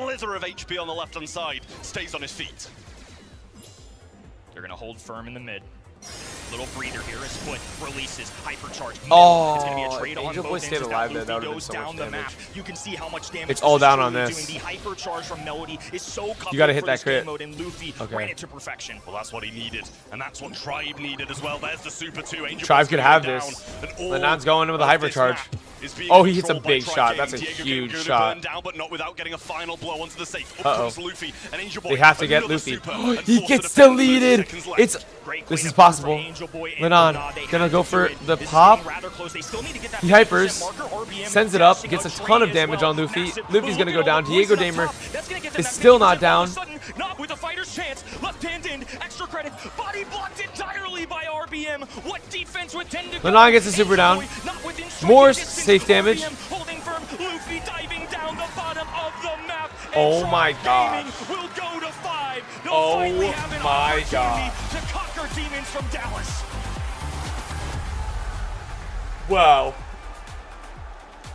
S12: slither of HP on the left-hand side, stays on his feet.
S11: They're going to hold firm in the mid. Little breather here as Foot releases hypercharge.
S3: Oh,
S11: it's gonna be a trade on
S3: Angel Boy
S11: both
S3: stayed
S11: ends as
S3: alive
S11: that
S3: there. That
S11: Luffy
S3: would've been
S11: goes
S3: so
S11: down
S3: much
S11: the
S3: damage.
S11: map. You can see how much damage
S3: It's all
S11: this is
S3: down on
S11: truly
S3: this.
S11: doing. The hypercharge from Melody is so covered
S3: You gotta hit
S11: for
S3: that
S11: this game
S3: crit.
S11: mode, and Luffy
S3: Okay.
S11: ran it to perfection.
S12: Well, that's what he needed, and that's what Tribe needed as well. There's the Super 2. Angel
S3: Tribe
S12: Boy's
S3: could
S12: gonna
S3: have
S12: go down,
S3: this.
S12: and all
S3: Lenon's going in with a
S12: of this
S3: hypercharge.
S12: map is being
S3: Oh, he hits a
S12: controlled by
S3: big
S12: Tribe
S3: shot.
S12: Gaming.
S3: That's a
S12: Diego
S3: huge
S12: gonna
S3: shot.
S12: burn down, but not without getting a final blow onto the safe. Up
S3: Uh-oh.
S12: comes Luffy, and Angel Boy.
S3: They have to get
S12: another
S3: Luffy.
S12: super, and
S3: He
S12: forced to
S3: gets
S12: defend 30
S3: deleted.
S12: seconds left.
S3: It's
S11: Great
S3: this is
S11: cleanup from
S3: possible.
S11: Angel Boy and
S3: Lenon
S11: Bernard. They
S3: gonna
S11: have
S3: go
S11: to
S3: for
S11: do it.
S3: the
S11: This is
S3: pop.
S11: getting rather close. They still need to get that
S3: He
S11: 50%
S3: hypers,
S11: marker. RBM
S3: sends it up,
S11: dashing
S3: gets a
S11: out
S3: ton
S11: Trey
S3: of
S11: as
S3: damage
S11: well.
S3: on Luffy.
S11: Massive
S3: Luffy's gonna
S11: move,
S3: go down.
S11: all the
S3: Diego
S11: poison up
S3: Damer
S11: top. That's gonna get them
S3: is
S11: that
S3: still
S11: 50%
S3: not
S11: all of a
S3: down.
S11: sudden. Not with a fighter's chance. Left hand in, extra credit. Body blocked entirely by RBM. What defense would tend to go?
S3: Lenon gets a super down.
S11: Boy, not within striking
S3: More
S11: distance.
S3: safe damage.
S11: RBM holding firm. Luffy diving down the bottom of the map.
S3: Oh
S11: And
S3: my
S11: Tribe
S3: God.
S11: Gaming will go to 5. They'll
S3: Oh
S11: finally have an
S3: my
S11: opportunity
S3: God.
S11: to conquer demons from Dallas.
S3: Wow.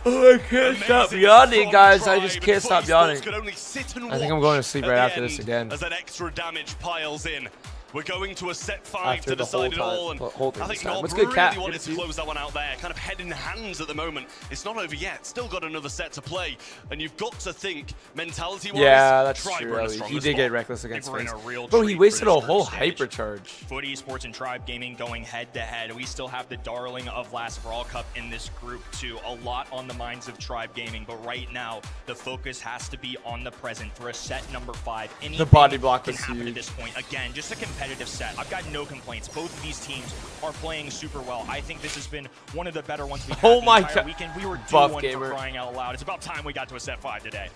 S3: Oh, I can't stop yawning, guys. I just can't stop yawning.
S12: Could only sit and
S3: I think I'm
S12: watch
S3: going to sleep
S12: at
S3: right
S12: the
S3: after this
S12: end
S3: again.
S12: As that extra damage piles in. We're going to a set 5
S3: After
S12: to
S3: the whole
S12: decide it all,
S3: time-
S12: and
S3: whole thing
S12: I think
S3: this time.
S12: Nob
S3: What's good, Cat?
S12: really wanted
S3: Good to
S12: to
S3: see you.
S12: close that one out there. Kind of head in hands at the moment. It's not over yet. Still got another set to play, and you've got to think mentality-wise.
S3: Yeah, that's
S12: Tribe
S3: true.
S12: are in a
S3: Ellie.
S12: stronger
S3: He did
S12: spot.
S3: get reckless against
S11: We're in
S3: Face.
S11: a real
S3: Bro, he
S11: treat
S3: wasted
S11: for
S3: a
S11: this
S3: whole
S11: group stage.
S3: hypercharge.
S11: Foot Esports and Tribe Gaming going head-to-head. We still have the darling of last Brawl Cup in this group too. A lot on the minds of Tribe Gaming, but right now the focus has to be on the present for a set number 5. Anything
S3: body block
S11: can
S3: was
S11: happen
S3: huge.
S11: at this point. Again, just a competitive set. I've got no complaints. Both of these teams are playing super well. I think this has been one of the better ones we've had
S3: Oh
S11: the
S3: my
S11: entire
S3: God.
S11: weekend. We were due
S3: Buff
S11: one
S3: gamer.
S11: for crying out loud. It's about time we got to a set 5 today.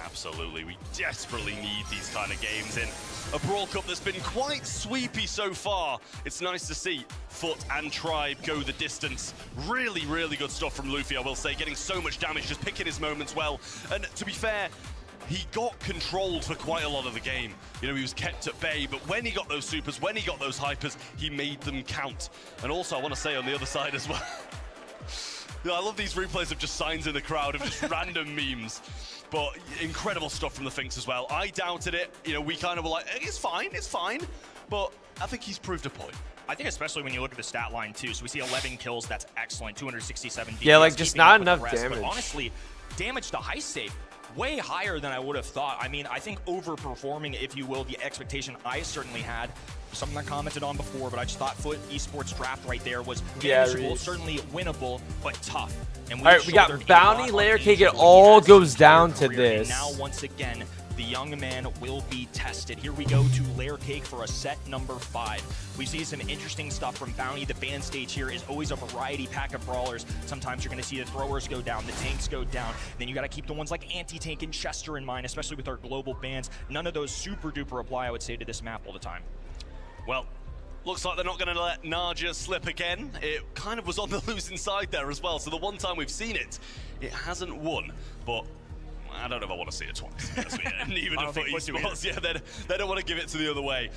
S12: Absolutely, we desperately need these kind of games in a Brawl Cup that's been quite sweepy so far. It's nice to see Foot and Tribe go the distance. Really, really good stuff from Luffy, I will say, getting so much damage, just picking his moments well. And to be fair, he got controlled for quite a lot of the game. You know, he was kept at bay, but when he got those supers, when he got those hypers, he made them count. And also, I want to say on the other side as well, I love these replays of just signs in the crowd of just random memes. But incredible stuff from the Finks as well. I doubted it. You know, we kind of were like, it's fine. But I think he's proved a point.
S11: I think especially when you look at the stat line too. So we see 11 kills, that's excellent. 267 DPS.
S3: Yeah, like, just
S11: keeping
S3: not
S11: up with the
S3: enough
S11: rest.
S3: damage.
S11: But honestly, damage to high safe, way higher than I would have thought. I mean, I think overperforming, if you will, the expectation I certainly had. Something I commented on before, but I just thought Foot Esports draft right there was manageable,
S3: Reese.
S11: certainly winnable, but tough. And
S3: All right, we got
S11: shouldered a
S3: Bounty,
S11: lot on
S3: Layer Cake.
S11: Angel.
S3: It
S11: He
S3: all
S11: has
S3: goes
S11: his
S3: down
S11: entire
S3: to
S11: career, and
S3: this.
S11: now, once again, the young man will be tested. Here we go to Layer Cake for a set number 5. We see some interesting stuff from Bounty. The band stage here is always a variety pack of brawlers. Sometimes you're going to see the throwers go down, the tanks go down. Then you got to keep the ones like Anti-Tank and Chester in mind, especially with our global bans. None of those super duper apply, I would say, to this map all the time.
S12: Well, looks like they're not going to let Naja slip again. It kind of was on the losing side there as well. So the one time we've seen it, it hasn't won. But I don't know if I want to see it twice. And even
S11: I
S12: if
S11: don't think
S12: Foot
S11: Foot do
S12: Esports, yeah, they don't want to give it to the other way.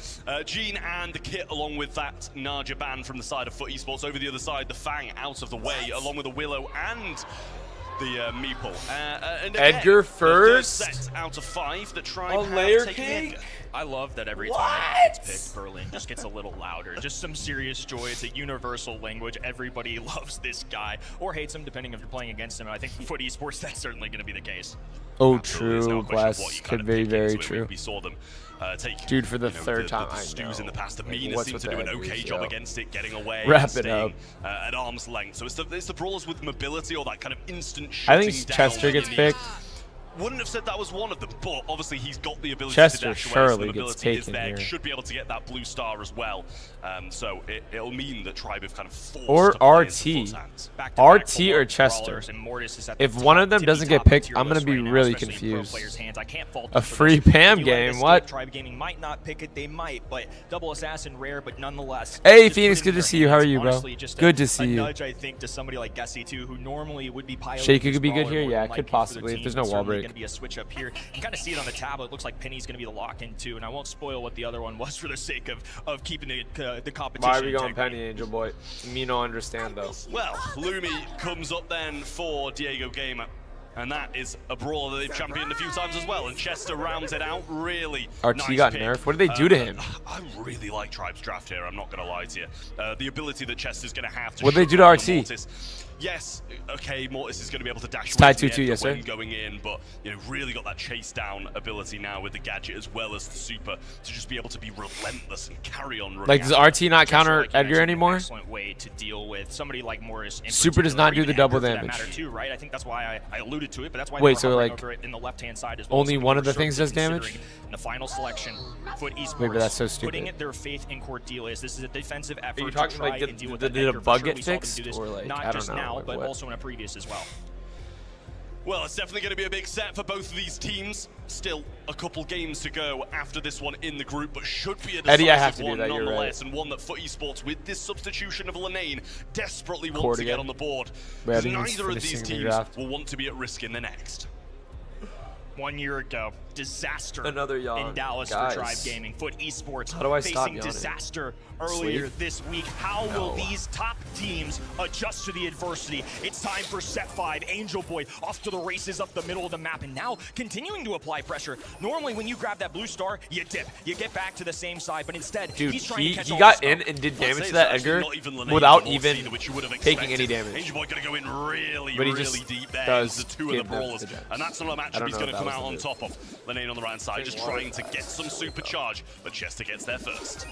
S12: Gene and the Kit, along with that Naja ban from the side of Foot Esports. Over the other side, the Fang out of the way, along with the Willow and the Meeple. And again,
S3: Edgar
S12: the third
S3: first?
S12: set out of 5 that Tribe
S3: A
S12: have
S3: Layer
S12: taken
S3: Cake?
S12: Edgar.
S11: I love that every time it gets picked, Berlin just gets a little louder. Just some serious joy. It's a universal language. Everybody loves this guy, or hates him, depending if you're playing against him. And I think Foot Esports, that's certainly going to be the case.
S3: Oh,
S12: Absolutely. There's no
S3: true.
S12: question of
S3: Glass
S12: what you kind
S3: could
S12: of
S3: be
S12: pick
S3: very
S12: into it.
S3: true.
S12: We saw them take,
S3: Dude, for the
S12: you know,
S3: third time,
S12: the
S3: I
S12: Stews in the
S3: know.
S12: past. The
S3: Like,
S12: Minas
S3: what's
S12: seem
S3: with
S12: to do
S3: the
S12: an okay
S3: Edgars,
S12: job
S3: yo?
S12: against it, getting away
S3: Wrap
S12: and
S3: it
S12: staying
S3: up.
S12: at arm's length. So it's the brawlers with mobility or that kind of instant
S3: I
S12: shutting
S3: think
S12: down
S3: Chester
S12: that
S3: gets
S12: you need.
S3: picked.
S12: Wouldn't have said that was one of them, but obviously he's got the ability
S3: Chester
S12: to dash away, so
S3: surely
S12: the
S3: gets
S12: mobility is
S3: taken
S12: there.
S3: here.
S12: Should be able to get that blue star as well. So it'll mean that Tribe have kind of forced
S3: Or
S12: to play into
S3: RT.
S12: Foot's hands.
S11: Back-to-back
S3: RT or
S11: for
S3: Chester.
S11: brawlers, and Mortis is at
S3: If
S11: the
S3: one
S11: top,
S3: of them
S11: tippy
S3: doesn't get
S11: top of
S3: picked,
S11: tier
S3: I'm gonna
S11: list
S3: be
S11: right now,
S3: really
S11: especially in pro
S3: confused.
S11: players' hands. I can't fault
S3: A
S11: them for
S3: free
S11: this.
S3: Pam
S11: If you let it
S3: game,
S11: escape,
S3: what?
S11: Tribe Gaming might not pick it, they might, but double assassin rare, but nonetheless.
S3: Hey,
S11: just
S3: Phoenix,
S11: put it in
S3: good to
S11: their
S3: see you. How are
S11: hands.
S3: you, bro?
S11: Honestly, just
S3: Good
S11: a
S3: to see you.
S11: nudge, I think, to somebody like Gessie too, who normally would be piloting.
S3: Shaky
S11: this
S3: could be good
S11: brawler
S3: here?
S11: more
S3: Yeah,
S11: than
S3: it could
S11: likely for the
S3: possibly, if
S11: team.
S3: there's no
S11: It's
S3: wall
S11: certainly
S3: break.
S11: gonna be a switch up here. You kind of see it on the tablet. It looks like Penny's going to be the lock-in too, and I won't spoil what the other one was for the sake of keeping the competition.
S3: Why are we going
S11: integrity.
S3: Penny, Angel Boy? Me no understand, though.
S12: Well, Lumi comes up then for Diego Gamer. And that is a brawler that they've championed a few times as well. And Chester rounds it out really
S3: RT
S12: nice
S3: got
S12: pick.
S3: nerfed. What did they do to him?
S12: I really like Tribe's draft here, I'm not going to lie to you. The ability that Chester's going to have to
S3: What did they do to
S12: shut
S3: RT?
S12: down Mortis. Yes, okay, Mortis is going to be able to dash
S3: tied
S12: away from
S3: 2-2,
S12: the
S3: yes, sir.
S12: when going in, but really got that chase down ability now with the gadget as well as the super to just be able to be relentless and carry on running.
S3: Like, does
S12: out.
S3: RT not counter Edgar anymore?
S11: Excellent way to deal with somebody like Morris.
S3: Super does not do the double damage.
S11: That matter too, right? I think that's why I alluded to it, but that's why
S3: Wait,
S11: they
S3: so,
S11: were hovering
S3: like,
S11: over it in the left-hand side as well.
S3: only
S11: Something
S3: one
S11: we're
S3: of the things
S11: certainly
S3: does damage?
S11: considering In the final selection, Foot Esports
S3: Wait, but that's so
S11: putting
S3: stupid.
S11: their faith in Cordelis. This is a defensive effort
S3: you talking
S11: to try
S3: like
S11: and deal with
S3: did
S11: that
S3: a
S11: Edgar. For
S3: bug
S11: sure,
S3: get
S11: we saw them
S3: fixed,
S11: do this
S3: or, like,
S11: not
S3: I don't
S11: just
S3: know,
S11: now,
S3: like,
S11: but
S3: what?
S11: also in a previous as well.
S12: Well, it's definitely going to be a big set for both of these teams. Still a couple games to go after this one in the group, but should be a decisive
S3: Eddie, I have to do
S12: one
S3: that, you're right.
S12: nonetheless, and one that Foot Esports, with this substitution of Lenane, desperately want
S3: Cord
S12: to get
S3: again.
S12: on the board.
S3: Wait, I
S12: Because
S3: think he's
S12: neither of these
S3: finishing the
S12: teams
S3: draft.
S12: will want to be at risk in the next.
S11: 1 year ago, disaster
S3: Another yawn.
S11: in Dallas
S3: Guys.
S11: for Tribe Gaming. Foot Esports
S3: How do I stop
S11: facing
S3: yawning?
S11: disaster earlier
S3: Sleep?
S11: this week. How will
S3: No.
S11: these top teams adjust to the adversity? It's time for set 5. Angel Boy off to the races up the middle of the map, and now continuing to apply pressure. Normally, when you grab that blue star, you dip. You get back to the same side, but instead,
S3: Dude,
S11: he's trying to catch
S3: he
S11: all
S3: got
S11: the
S3: in
S11: smoke.
S3: and did
S12: I'd
S3: damage
S12: say
S3: to
S12: it's
S3: that
S12: actually
S3: Edgar
S12: not even Lenane
S3: without
S12: anymore,
S3: even
S12: Cena, which you would have
S3: taking any
S12: expected.
S3: damage.
S12: Angel Boy going to go in really,
S3: But he
S12: really
S3: just
S12: deep there.
S3: does
S12: The two of the
S3: give them
S12: brawlers,
S3: the gems.
S12: and that's not a
S3: I
S12: matchup
S3: don't
S12: he's
S3: know
S12: going
S3: if
S12: to
S3: that
S12: come out on
S3: was the
S12: top of. Lenane on the right side, just trying to get some super charge, but Chester gets there first.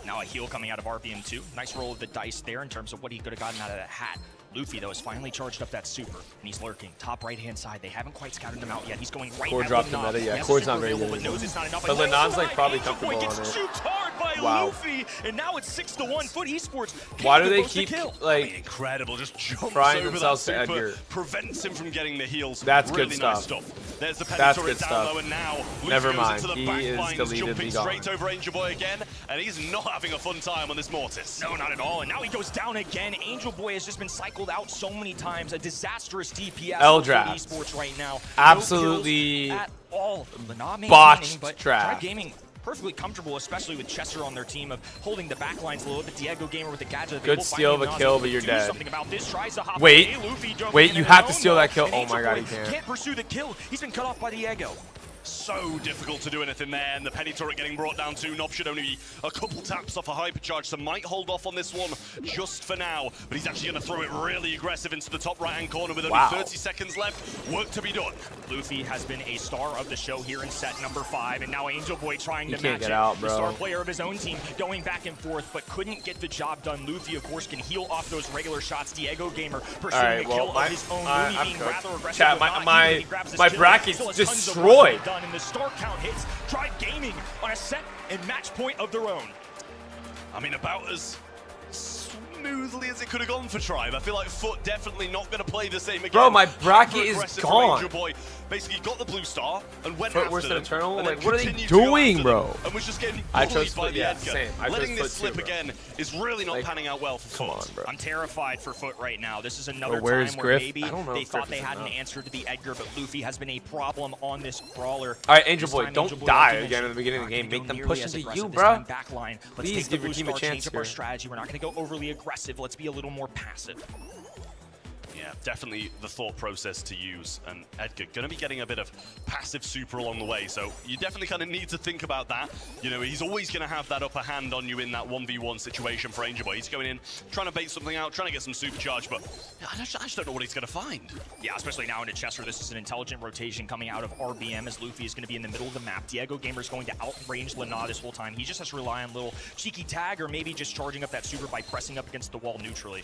S11: Now a heal coming out of RBM2. Nice roll of the dice there in terms of what he could have gotten out of that hat. Luffy, though, has finally charged up that super, and he's lurking. Top right-hand side. They haven't quite scouted him out yet. He's going right
S3: Cord
S11: at
S3: dropped the
S11: Lenon.
S3: meta, yeah.
S11: He has
S3: Cord's
S11: the
S3: not
S11: super
S3: very
S11: available,
S3: good
S11: but knows it's not enough.
S3: But
S11: And
S3: Lenon's, like,
S11: nice
S3: probably
S11: Angel Boy
S3: comfortable
S11: gets
S3: on it.
S11: juked hard by
S3: Wow.
S11: Luffy, and now it's 6-1. Foot Esports.
S3: Why do
S11: can't
S3: they
S11: post a
S3: keep,
S11: kill.
S3: like,
S12: Incredible, just jumps
S3: trying
S12: over
S3: themselves
S12: that
S3: to
S12: super,
S3: Edgar?
S12: prevents him from getting the heals.
S3: That's
S12: really
S3: good
S12: nice
S3: stuff.
S12: There's the penny
S3: That's
S12: turret
S3: good
S12: down
S3: stuff.
S12: low, and now Luffy
S3: Never
S12: goes
S3: mind.
S12: into the
S3: He
S12: back
S3: is
S12: lines,
S3: deleted,
S12: jumping
S3: be gone.
S12: straight over Angel Boy again, and he's not having a fun time on this Mortis.
S11: No, not at all. And now he goes down again. Angel Boy has just been cycled out so many times. A disastrous DPS
S3: L
S11: for
S3: draft.
S11: Esports right now.
S3: Absolutely
S11: No kills at all. Not
S3: botched
S11: maintaining, but
S3: draft.
S11: Tribe Gaming perfectly comfortable, especially with Chester on their team, of holding the back lines low. But Diego Gamer with the gadget.
S3: Good steal of a kill, but you're dead.
S11: Something about this. Tries to hop
S3: Wait.
S11: away. Luffy jumping
S3: Wait,
S11: in
S3: you
S11: and
S3: have to
S11: alone,
S3: steal that
S11: though,
S3: kill.
S11: and
S3: Oh my
S11: Angel
S3: God,
S11: Boy
S3: he can't.
S11: Can't pursue the kill. He's been cut off by Diego.
S12: So difficult to do anything there, and the penny turret getting brought down too. Nob should only be a couple taps off a hypercharge, so might hold off on this one just for now. But he's actually going to throw it really aggressive into the top right-hand corner with only 30 seconds left. Work to be done.
S11: Luffy has been a star of the show here in set number 5, and now Angel Boy trying
S3: He
S11: to
S3: can't
S11: match
S3: get
S11: it.
S3: out,
S11: The
S3: bro.
S11: star player of his own team going back and forth, but couldn't get the job done. Luffy, of course, can heal off those regular shots. Diego Gamer pursuing
S3: Alright,
S11: a
S3: well,
S11: kill
S3: my-
S11: of his own.
S3: I'm
S11: Luffy being
S3: cooked.
S11: rather aggressive.
S3: Chat,
S11: but not
S3: my-
S11: even. He grabs his
S3: my
S11: kill.
S3: bracket's
S11: Still has tons of
S3: destroyed.
S11: work to be done, and the star count hits. Tribe Gaming on a set and match point of their own.
S12: I mean, about as smoothly as it could have gone for Tribe. I feel like Foot definitely not going to play the same again.
S3: Bro, my bracket is
S12: Hyper-aggressive for
S3: gone.
S12: Angel Boy basically got the blue star and went
S3: Foot
S12: after
S3: worse than
S12: them,
S3: Eternal?
S12: and then
S3: Like, what are they
S12: continued to go
S3: doing,
S12: after
S3: bro?
S12: them, and was just getting
S3: I
S12: bullied
S3: chose
S12: by
S3: Foot,
S12: the
S3: yeah,
S12: Edgar.
S3: same. I chose
S12: Letting this
S3: Foot
S12: slip
S3: too, bro.
S12: again is really not panning out well for Foot.
S11: I'm terrified for Foot right now. This is another
S3: But where's
S11: time where
S3: Griff?
S11: maybe
S3: I don't know
S11: they
S3: if
S11: thought
S3: Griff
S11: they
S3: is
S11: had an
S3: enough.
S11: answer to the Edgar, but Luffy has been a problem on this brawler.
S3: All right, Angel
S11: This
S3: Boy,
S11: time,
S3: don't
S11: Angel Boy,
S3: die
S11: like you
S3: again in the
S11: mentioned,
S3: beginning of the
S11: not
S3: game.
S11: gonna
S3: Make
S11: go
S3: them
S11: nearly
S3: push
S11: as
S3: into
S11: aggressive
S3: you,
S11: this
S3: bro.
S11: time. Back line. Let's
S3: Please
S11: take the
S3: give your
S11: blue
S3: team a
S11: star,
S3: chance
S11: change up our
S3: here.
S11: strategy. We're not going to go overly aggressive. Let's be a little more passive.
S12: Yeah, definitely the thought process to use. And Edgar going to be getting a bit of passive super along the way. So you definitely kind of need to think about that. You know, he's always going to have that upper hand on you in that 1v1 situation for Angel Boy. He's going in, trying to bait something out, trying to get some super charge, but I just don't know what he's going to find.
S11: Yeah, especially now into Chester. This is an intelligent rotation coming out of RBM as Luffy is going to be in the middle of the map. Diego Gamer is going to outrange Lana this whole time. He just has to rely on a little cheeky tag or maybe just charging up that super by pressing up against the wall neutrally.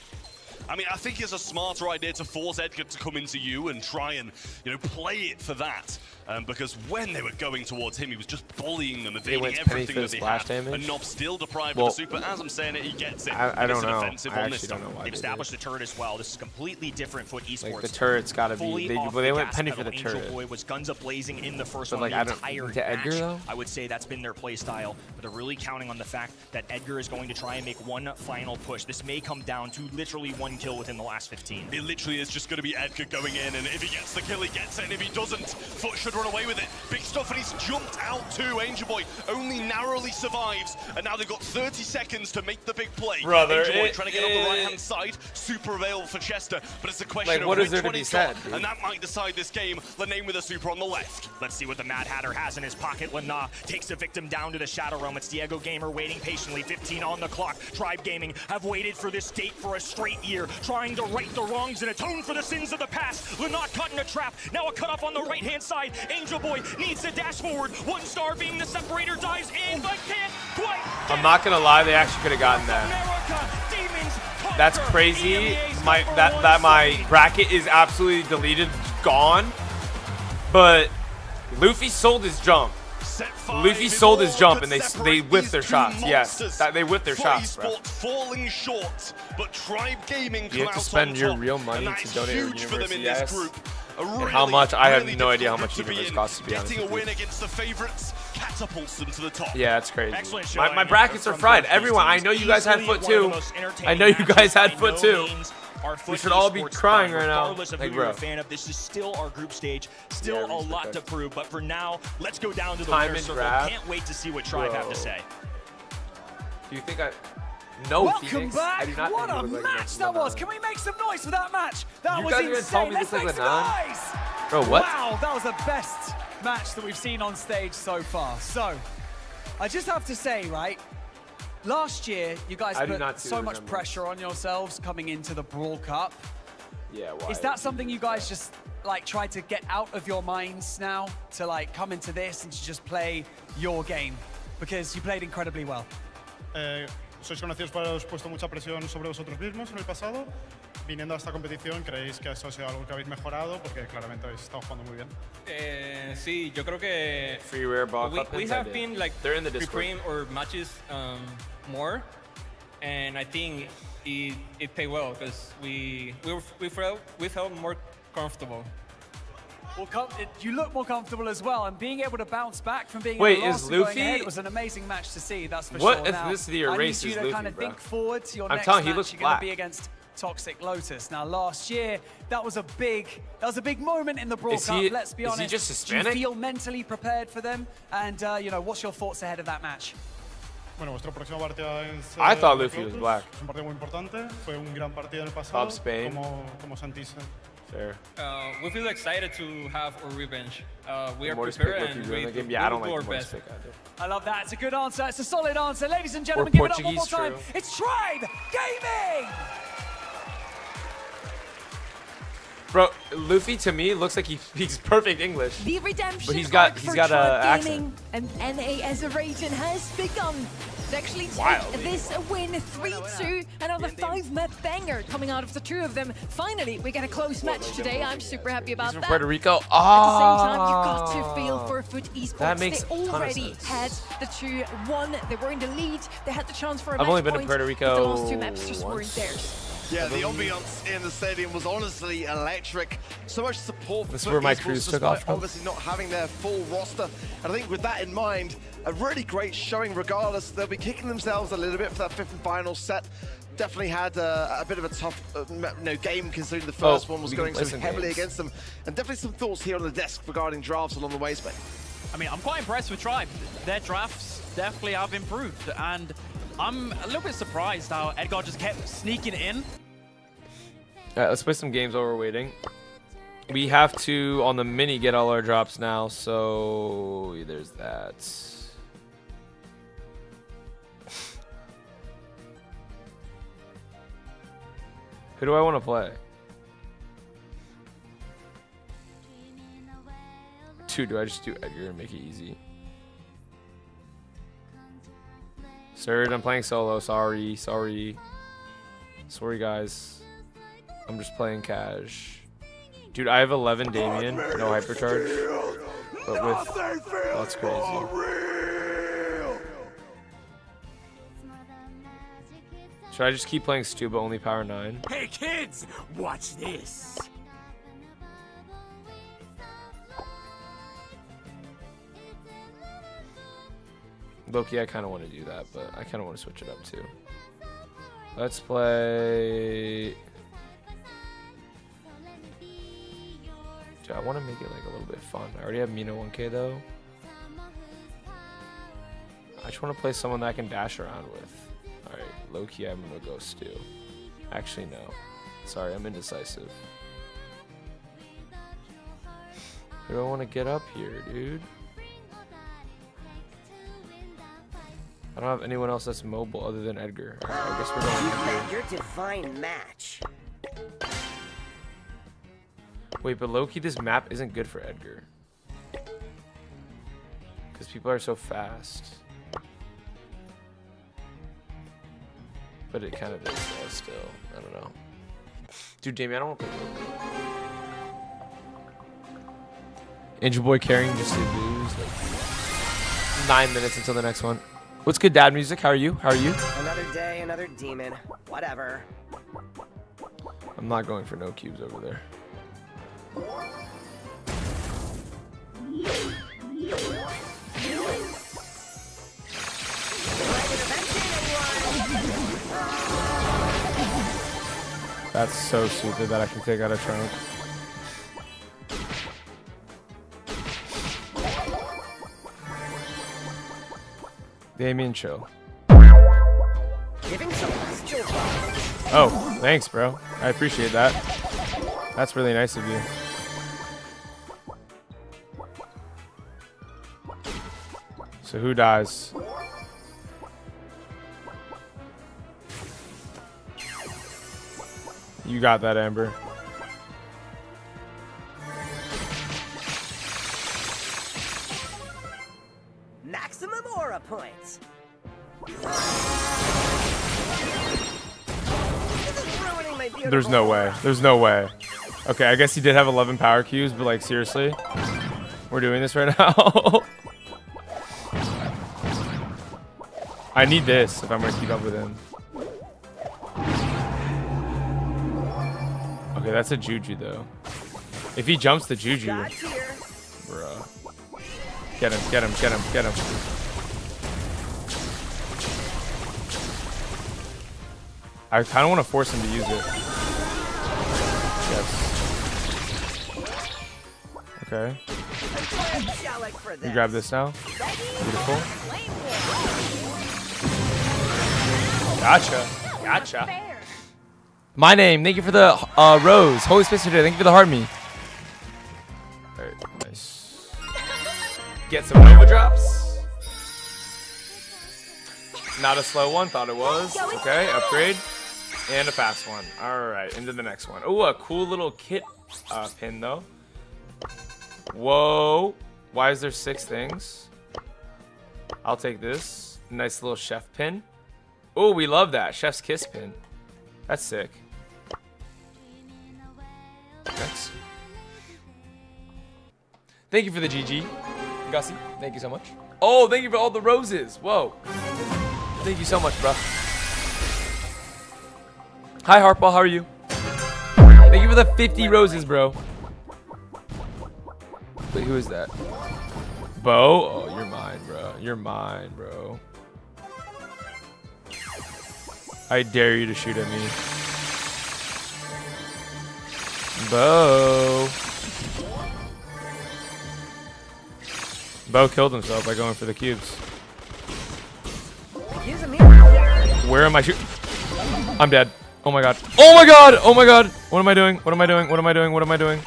S12: I mean, I think it's a smarter idea to force Edgar to come into you and try and, you know, play it for that. Because when they were going towards him, he was just bullying them, evading
S3: went penny
S12: everything
S3: for
S12: that
S3: the
S12: they
S3: splash
S12: had.
S3: damage?
S12: And Nob still deprived
S3: Well,
S12: of the super. As I'm saying it, he gets it.
S3: I
S12: And
S3: don't
S12: it's an
S3: know.
S12: offensive
S3: I
S12: on this
S3: actually don't
S12: time.
S3: know why
S11: They've
S3: they
S11: established the turret as well. This is completely different Foot Esports.
S3: Like, the turret's gotta be-
S11: Fully
S3: they-
S11: off
S3: well, they
S11: the
S3: went
S11: gas
S3: penny for
S11: pedal.
S3: the
S11: Angel
S3: turret.
S11: Boy was guns a-blazing in the first
S3: But,
S11: one,
S3: like,
S11: the
S3: I don't-
S11: entire
S3: to Edgar,
S11: match.
S3: though?
S11: I would say that's been their play style, but they're really counting on the fact that Edgar is going to try and make one final push. This may come down to literally one one kill within the last 15.
S12: It literally is just going to be Edgar going in, and if he gets the kill, he gets it, and if he doesn't, Foot should run away with it. Big stuff, and he's jumped out too. Angel Boy only narrowly survives, and now they've got 30 seconds to make the big play.
S3: Brother,
S12: Angel Boy trying to get on the right-hand side, super available for Chester, but it's a question
S3: Like,
S12: of
S3: what
S12: when
S3: is there to be
S12: 20's
S3: said,
S12: gone,
S3: dude?
S12: and that might decide this game. Lenane with a super on the left.
S11: Let's see what the Mad Hatter has in his pocket. Lana takes the victim down to the Shadow Realm. It's Diego Gamer waiting patiently, 15 on the clock. Tribe Gaming have waited for this date for a straight year, trying to right the wrongs and atone for the sins of the past. Lana caught in a trap, now a cutoff on the right-hand side. Angel Boy needs to dash forward. 1 star being the separator, dives in, but can't quite.
S3: I'm not gonna lie, they actually could have gotten that. That's crazy. My bracket is absolutely deleted, gone. But Luffy sold his jump. Luffy sold his jump, and they whiffed their shots. Yes, they whiffed their shots, bro.
S12: Falling short, but Tribe Gaming
S3: You have to spend your real money to donate to
S12: university.
S3: yes. And how much? I have no idea how much universe costs, to be honest
S12: Getting
S3: with
S12: a win
S3: you.
S12: against the favorites catapults them to the top.
S3: Yeah, that's crazy.
S11: Excellent
S3: My
S11: showing
S3: brackets are fried.
S11: from both
S3: Everyone, I
S11: teams.
S3: know you guys had
S11: Easily
S3: foot
S11: one of the
S3: too.
S11: most entertaining
S3: I know you guys
S11: matches
S3: had
S11: by
S3: foot
S11: no
S3: too.
S11: means are
S3: We
S11: Foot
S3: should all be
S11: esports
S3: crying
S11: fun,
S3: right now.
S11: regardless of
S3: Like,
S11: who you're
S3: bro.
S11: a fan of. This is still our group stage. Still
S3: Yeah,
S11: a lot to
S3: respect.
S11: prove, but for now, let's go down to the
S3: Time
S11: winner's
S3: and
S11: circle.
S3: draft.
S11: Can't wait to see what Tribe have to
S3: Bro.
S11: say.
S3: Do you think I... No,
S4: Welcome
S3: Phoenix.
S4: back.
S3: I do not
S4: What
S3: think
S4: a
S3: it was
S4: match that was. Can we make some noise for that match? That
S3: You
S4: was
S3: guys even told
S4: insane.
S3: me
S4: Let's
S3: this
S4: make
S3: was
S4: some
S3: a non?
S4: noise.
S3: Bro, what?
S4: Wow, that was the best match that we've seen on stage so far. So, I just have to say, right, last year you guys
S3: I do
S4: put
S3: not see
S4: so
S3: the
S4: much
S3: resemblance.
S4: pressure on yourselves coming into the Brawl Cup.
S3: Yeah, why?
S4: Is that something you guys just like try to get out of your minds now to like come into this and to just play your game? Because you played incredibly well.
S17: Sois conocidos por haberos puesto mucha presión sobre vosotros mismos en el pasado. Viniendo a esta competición, ¿creéis que eso ha sido algo que habéis mejorado? Porque claramente habéis estado jugando muy bien.
S18: Sí, yo creo que
S3: Free rare ball
S18: we
S3: cup
S18: have been like
S3: They're in the Discord.
S18: preparing our matches more, and I think it paid well because we felt more comfortable.
S4: Well, you look more comfortable as well, and being able to bounce back from being
S3: Wait,
S4: in a loss
S3: is
S4: and going
S3: Luffy-
S4: ahead, it was an amazing match to see. That's for
S3: What
S4: sure. Now,
S3: ethnicity or
S4: I
S3: race
S4: need you
S3: is
S4: to
S3: Luffy,
S4: kind of
S3: bro?
S4: think forward to your
S3: I'm
S4: next
S3: telling you, he
S4: match.
S3: looks
S4: You're going to
S3: black.
S4: be against Toxic Lotus. Now, last year that was a big moment in the Brawl
S3: Is
S4: Cup.
S3: he-
S4: Let's be
S3: is
S4: honest.
S3: he just
S4: Do you
S3: Hispanic?
S4: feel mentally prepared for them? And you know, what's your thoughts ahead of that match?
S17: Bueno, vuestra próxima partida es.
S3: I thought Luffy was black.
S17: Es un partido muy importante. Fue un gran partido en el pasado.
S3: Of Spain.
S17: ¿Cómo sentís?
S3: Fair.
S18: We feel excited to have our revenge. We are
S3: Mortis
S18: prepared
S3: pick
S18: and
S3: Luffy
S18: we,
S3: during the game.
S18: we
S3: Yeah, I
S18: will
S3: don't
S18: do
S3: like
S18: our
S3: the Mortis
S18: best.
S3: pick either.
S4: I love that. It's a good answer. It's a solid answer. Ladies and gentlemen,
S3: Or
S4: give it up one more
S3: Portuguese,
S4: time.
S3: true.
S4: It's Tribe Gaming!
S3: Bro, Luffy to me looks like he speaks perfect English.
S7: The redemption
S3: But he's got
S7: arc for
S3: a
S7: Tribe
S3: accent.
S7: Gaming and NA as a region has begun. To actually take
S3: Wild.
S7: this win 3-2, another 5-map banger coming out of the two of them. Finally, we get a close match today. I'm super happy about
S3: He's from
S7: that.
S3: Puerto Rico.
S7: At the same time, you got to feel
S3: Ah.
S7: for Foot Esports.
S3: That makes
S7: they
S3: a ton of
S7: already
S3: sense.
S7: had the 2-1. They were in the lead. They had the chance for a
S3: I've
S7: match
S3: only been to
S7: point,
S3: Puerto
S7: but
S3: Rico
S7: the last two maps just weren't
S3: once.
S7: theirs.
S8: Yeah, the ambiance in the stadium was honestly electric. So much support for
S3: This is where my
S8: Foot
S3: crews
S8: Esports,
S3: took off
S8: despite
S3: from.
S8: obviously not having their full roster. And I think with that in mind, a really great showing regardless. They'll be kicking themselves a little bit for that fifth and final set. Definitely had a bit of a tough game considering the first one was
S3: we can
S8: going
S3: play
S8: so
S3: some
S8: heavily
S3: games.
S8: against them. And definitely some thoughts here on the desk regarding drafts along the way, Spain.
S15: I mean, I'm quite impressed with Tribe. Their drafts definitely have improved, and I'm a little bit surprised how Edgar just kept sneaking in.
S3: Alright, let's play some games while we're waiting. We have to, on the mini, get all our drops now, so there's that. Who do I want to play? Dude, do I just do Edgar and make it easy? Surge, I'm playing solo. Sorry, guys. I'm just playing cash. Dude, I have 11 Damien, no hypercharge. But with... That's crazy. Should I just keep playing Stu but only power 9?
S13: Hey kids, watch this.
S3: Loki, I kind of want to do that, but I kind of want to switch it up too. Let's play. Dude, I want to make it like a little bit fun. I already have Mina 1K though. I just want to play someone that I can dash around with. Alright, low-key I'm gonna go Stu. Actually, no. Sorry, I'm indecisive. Who do I want to get up here, dude? I don't have anyone else that's mobile other than Edgar. Right, I guess we're going Edgar.
S19: Your divine match.
S3: Wait, but low-key this map isn't good for Edgar. Because people are so fast. But it kind of is though, still. I don't know. Dude, Jamie, I don't want to play Loki. Angel Boy carrying just to lose. Like 9 minutes until the next one. What's good, dad music? How are you? How are you?
S19: Another day, another demon. Whatever.
S3: I'm not going for no cubes over there. That's so stupid that I can take out a trunk. Damien, chill. Oh, thanks, bro. I appreciate that. That's really nice of you. So who dies? You got that, Amber.
S19: Maximum aura points.
S3: There's no way. There's no way. Okay, I guess he did have 11 power cubes, but like seriously? We're doing this right now? I need this if I'm gonna keep up with him. Okay, that's a Juju though. If he jumps the Juju, bruh. Get him, get him, get him, get him. I kind of want to force him to use it. Yes. Okay. You grab this now. Beautiful. Gotcha. Gotcha. My name. Thank you for the rose. Holy Space today. Thank you for the heart me. Alright, nice. Get some Nova drops. Not a slow one. Thought it was. Okay, upgrade. And a fast one. Alright, into the next one. Oh, a cool little kit pin though. Whoa. Why is there 6 things? I'll take this. Nice little chef pin. Oh, we love that. Chef's kiss pin. That's sick. Next. Thank you for the GG. Gussie, thank you so much. Oh, thank you for all the roses. Whoa. Thank you so much, bro. Hi, Harpal. How are you? Thank you for the 50 roses, bro. Wait, who is that? Bo? Oh, you're mine, bro. You're mine, bro. I dare you to shoot at me. Bo. Bo killed himself by going for the cubes. Where am I shooting? I'm dead. Oh my god. Oh my god! Oh my god! What am I doing? What am I doing? What am I doing? What am I doing?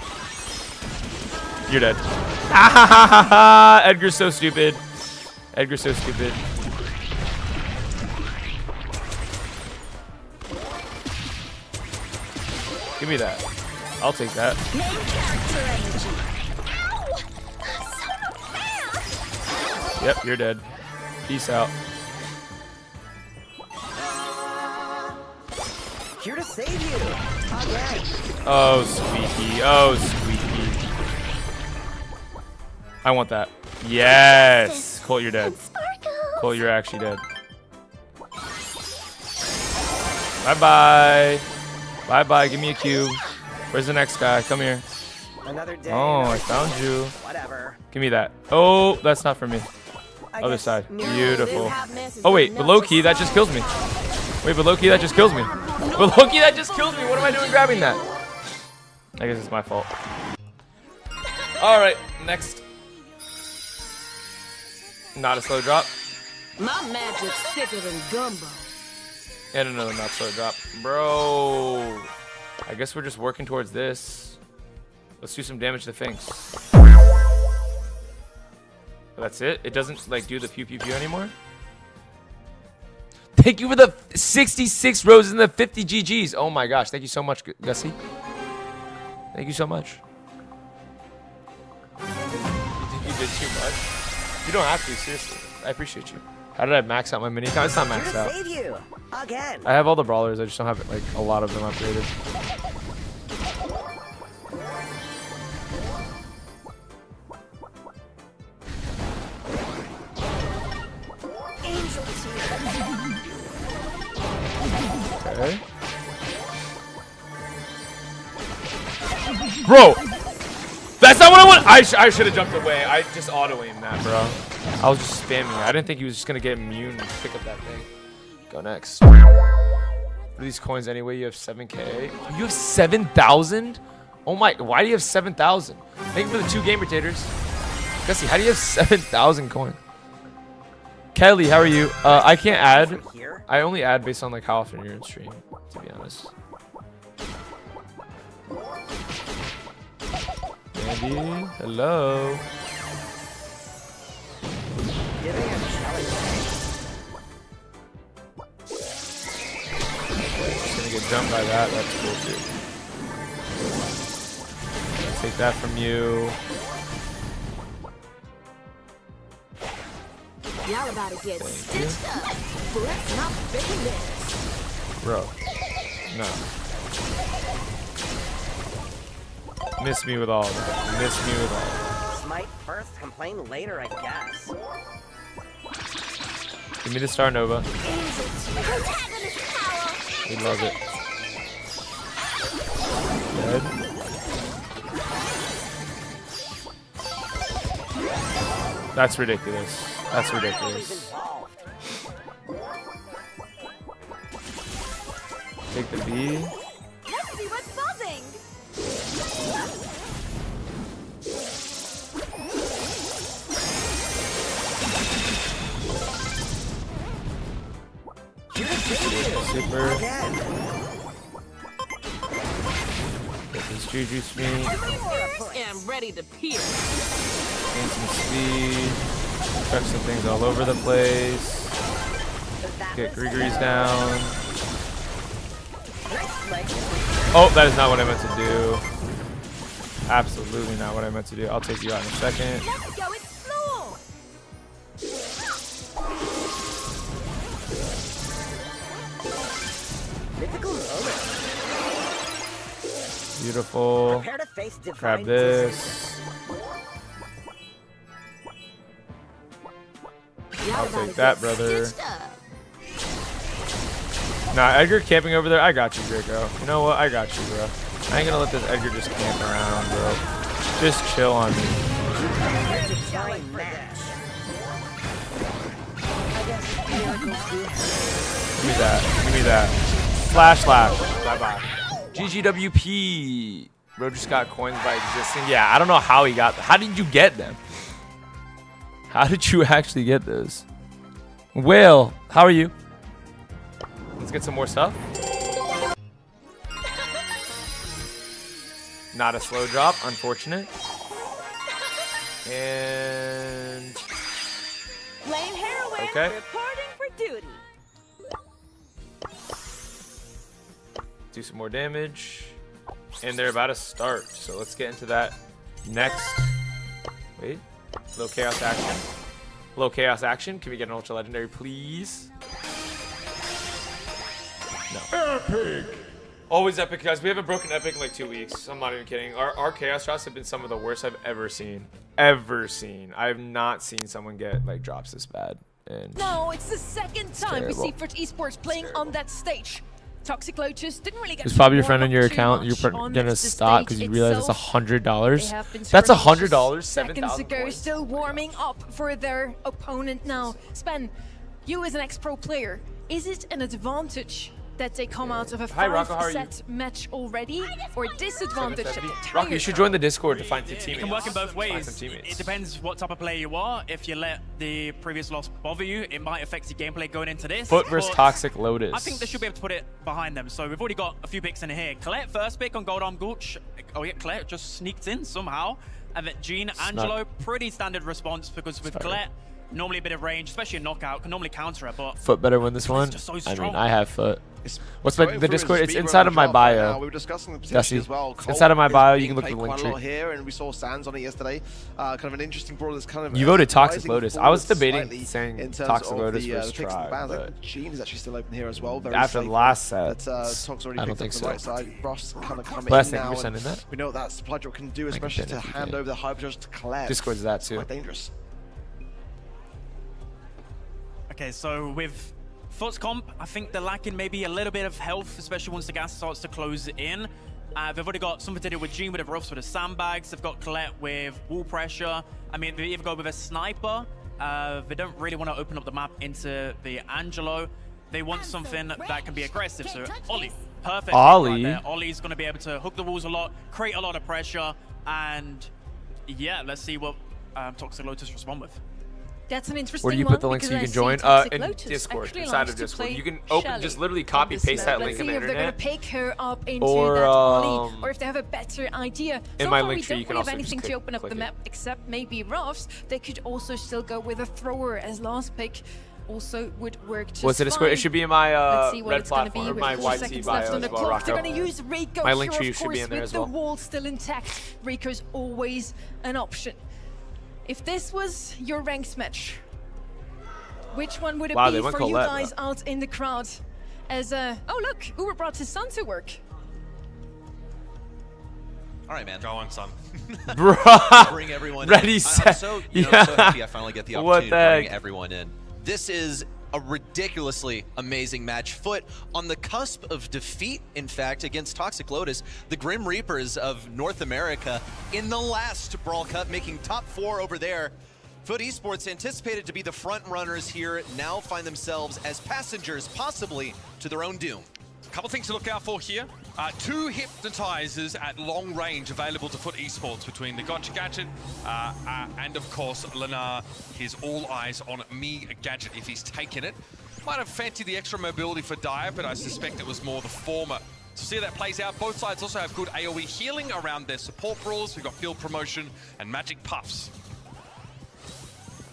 S3: You're dead. Edgar's so stupid. Edgar's so stupid. Give me that. I'll take that. Yep, you're dead. Peace out.
S19: Here to save you.
S3: Oh, squeaky. Oh, squeaky. I want that. Yes. Colt, you're dead. Colt, you're actually dead. Bye-bye. Bye-bye. Give me a cube. Where's the next guy? Come here.
S19: Another day,
S3: Oh, I found you.
S19: Whatever.
S3: Give me that. Oh, that's not for me. Other side. Beautiful. Oh, wait. But low-key, that just kills me. Wait, but low-key, that just kills me. But low-key, that just kills me. What am I doing grabbing that? I guess it's my fault. All right, next. Not a slow drop.
S13: My magic's thicker than gumbo.
S3: And another not slow drop. Bro. I guess we're just working towards this. Let's do some damage to things. That's it? It doesn't like do the pew pew pew anymore? Thank you for the 66 roses and the 50 GGs. Oh my gosh. Thank you so much, Gussie. Thank you so much. You think you did too much? You don't have to, seriously. I appreciate you. How did I max out my mini account? It's not maxed out.
S19: Save you again.
S3: I have all the brawlers. I just don't have like a lot of them upgraded. Okay. Bro, that's not what I want. I should have jumped away. I just auto-aimed that, bro. I was just spamming it. I didn't think he was just gonna get immune and pick up that thing. Go next. What are these coins anyway? You have 7K. You have 7,000? Oh my! Why do you have 7,000? Thank you for the 2 gamer taters. Gussie, how do you have 7,000 coins? Kelly, how are you? I can't add. I only add based on like how often you're in stream, to be honest. Andy, hello. Just gonna get jumped by that. That's cool too. Take that from you.
S10: Y'all about to get stitched up. Let's not begin this.
S3: Bro. No. Miss me with all of that. Miss me with all of that.
S19: Smite first, complain later, I guess.
S3: Give me the Star Nova. We love it. Dead. That's ridiculous. That's ridiculous. Take the B.
S10: Let's see what's buzzing.
S3: Super. Get this Juju Smee.
S13: And ready to pierce.
S3: Gain some speed. Chuck some things all over the place. Get Grigory's down. Oh, that is not what I meant to do. Absolutely not what I meant to do. I'll take you out in a second.
S10: Let's go explore.
S19: Mythical moment.
S3: Beautiful.
S19: Prepare to face divine
S3: Grab this. I'll take that, brother. Nah, Edgar camping over there. I got you, Draco. You know what? I got you, bro. I ain't gonna let this Edgar just camp around, bro. Just chill on me.
S19: Give
S3: me that. Give me that. Slash. Bye-bye. GGWP. Bro just got coins by existing. Yeah, I don't know how he got them. How did you get them? How did you actually get those? Whale, how are you? Let's get some more stuff. Not a slow drop, unfortunate. And
S10: Flame heroine reporting for duty.
S3: Do some more damage. And they're about to start, so let's get into that next. Wait, low chaos action. Low chaos action. Can we get an ultra legendary, please? No. Epic. Always epic, guys. We haven't broken epic in like 2 weeks. I'm not even kidding. Our chaos drops have been some of the worst I've ever seen. I have not seen someone get like drops this bad. And
S7: no, it's the second time we see Frit Esports playing on that stage. Toxic Lotus didn't really get.
S3: It's probably your friend on your account. You're gonna stop because you realize it's $100. That's $100. 7,000
S7: ago, still warming up for their opponent now. Spen, you as an ex-pro player, is it an advantage that they come out of a
S3: Hi, Rocco, how are you?
S7: 5-set match already, or a disadvantage that they're tired
S3: Rocky, you should join the Discord to find some
S15: It
S3: teammates.
S15: can work in both
S3: Find
S15: ways.
S3: some teammates.
S15: It depends what type of player you are. If you let the previous loss bother you, it might affect your gameplay going into this.
S3: Foot versus
S15: but
S3: Toxic Lotus.
S15: I think they should be able to put it behind them. So we've already got a few picks in here. Colette first pick on Gold Arm Gooch. Oh yeah, Colette just sneaked in somehow. And then Jean, Angelo, pretty standard response because with Colette, normally a bit of range, especially a knockout, can normally counter it, but
S3: Foot better win this one.
S15: just so
S3: I mean,
S15: strong.
S3: I have Foot. What's
S8: Going
S3: the
S8: through his
S3: Discord? It's
S8: speed
S3: inside
S8: run
S3: of my
S8: draft right now.
S3: bio.
S8: We were discussing the
S3: Jesse,
S8: potential as well.
S3: it's inside of my bio. You
S8: Being
S3: can look at
S8: played
S3: the link
S8: quite a lot
S3: tree.
S8: here, and we saw Sands on it yesterday. Kind of an interesting brawl that's kind of
S3: You voted Toxic
S8: rising
S3: Lotus. I was
S8: forward
S3: debating
S8: slightly
S3: saying
S8: in terms
S3: Toxic
S8: of
S3: Lotus
S8: the
S3: versus
S8: picks and the
S3: Tribe,
S8: bans.
S3: but
S8: Gene is actually still open here as well. Very
S3: after the
S8: safe
S3: last set,
S8: But Tox already
S3: I don't
S8: picked
S3: think
S8: up the
S3: so.
S8: right side. Ross kind of coming
S3: Bless,
S8: in
S3: thank you
S8: now.
S3: for sending
S8: And
S3: that.
S8: we know what that supply drop can do, especially
S3: pin
S8: to
S3: if you
S8: hand
S3: can.
S8: over the hyper to Colette.
S3: Discord's that too.
S8: Quite dangerous.
S15: Okay, so with Foot's comp, I think they're lacking maybe a little bit of health, especially once the gas starts to close in. They've already got something to do with Jean with the roughs with the sandbags. They've got Colette with wall pressure. I mean, they even go with a sniper. They don't really want to open up the map into the Angelo. They want something that can be aggressive. So Ollie, perfect.
S3: Ollie.
S15: Right there. Ollie's going to be able to hook the walls a lot, create a lot of pressure, and yeah, let's see what Toxic Lotus respond with.
S7: That's an interesting
S3: Where do you
S7: one
S3: put the link so you
S7: because
S3: can
S7: I see
S3: join?
S7: Toxic
S3: In
S7: Lotus
S3: Discord,
S7: actually
S3: inside
S7: likes
S3: of
S7: to
S3: Discord.
S7: play
S3: You can open,
S7: Shelly
S3: just literally
S7: in
S3: copy
S7: this
S3: paste that
S7: map.
S3: link
S7: Let's
S3: in the
S7: see if they're going
S3: internet.
S7: to pick her up into
S3: Or,
S7: that Ollie, or if they have a better idea.
S3: in
S7: So
S3: my
S7: far,
S3: link
S7: we
S3: tree,
S7: don't
S3: you can
S7: really have
S3: also just
S7: anything to
S3: click-
S7: open up the
S3: click it.
S7: map except maybe Ruffs. They could also still go with a thrower as last pick. Also would work just
S3: What's it? Discord? It
S7: fine.
S3: should be in my
S7: Let's see what
S3: red
S7: it's gonna
S3: platform,
S7: be
S3: or
S7: with
S3: my
S7: 4
S3: YT
S7: seconds
S3: bio
S7: left on
S3: as
S7: the
S3: well,
S7: clock. They're
S3: Rocco.
S7: going to use Rico
S3: My
S7: here,
S3: link tree
S7: of
S3: should be
S7: course,
S3: in there
S7: with
S3: as
S7: the
S3: well.
S7: wall still intact. Rico's always an option. If this was your ranked match, which one would it
S3: Wow,
S7: be
S3: they went
S7: for you
S3: Colette,
S7: guys
S3: though.
S7: out in the crowd? As oh look, Uber brought his son to work.
S2: All right, man.
S9: Go on, son.
S3: Bruh.
S2: Bring everyone
S3: Ready,
S2: in.
S3: set.
S2: I'm so, so happy I finally get the
S3: What
S2: opportunity
S3: the
S2: to bring
S3: heck?
S2: everyone in. This is a ridiculously amazing match. Foot on the cusp of defeat, in fact, against Toxic Lotus, the Grim Reapers of North America, in the last Brawl Cup, making top 4 over there. Foot Esports, anticipated to be the front runners here, now find themselves as passengers, possibly to their own doom.
S1: A couple things to look out for here. 2 hypnotizers at long range available to Foot Esports between the Gotcha Gadget and, of course, Lenar. His all eyes on me Gadget if he's taken it. Might have fancied the extra mobility for Dire, but I suspect it was more the former. So see how that plays out. Both sides also have good AoE healing around their support brawlers. We've got field promotion and magic puffs.